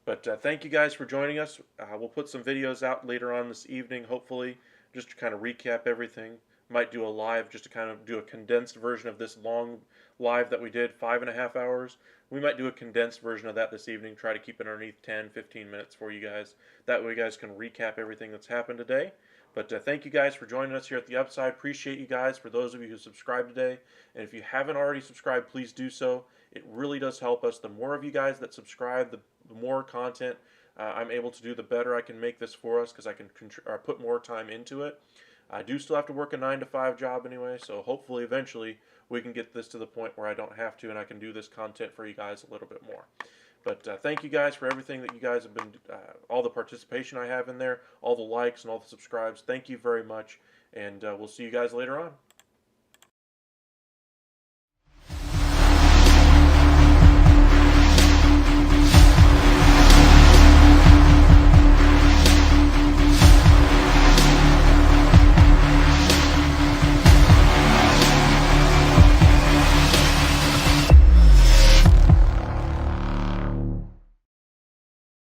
But thank you guys for joining us. We'll put some videos out later on this evening, hopefully, just to kind of recap everything. Might do a live just to kind of do a condensed version of this long live that we did, 5.5 hours. We might do a condensed version of that this evening, try to keep it underneath 10, 15 minutes for you guys. That way you guys can recap everything that's happened today. But thank you guys for joining us here at The Upside. Appreciate you guys, for those of you who subscribed today. And if you haven't already subscribed, please do so. It really does help us. The more of you guys that subscribe, the more content I'm able to do, the better I can make this for us, because I can put more time into it. I do still have to work a 9-to-5 job anyway, so hopefully eventually we can get this to the point where I don't have to and I can do this content for you guys a little bit more. But thank you guys for everything that you guys have been, all the participation I have in there, all the likes and all the subscribes. Thank you very much, and we'll see you guys later on.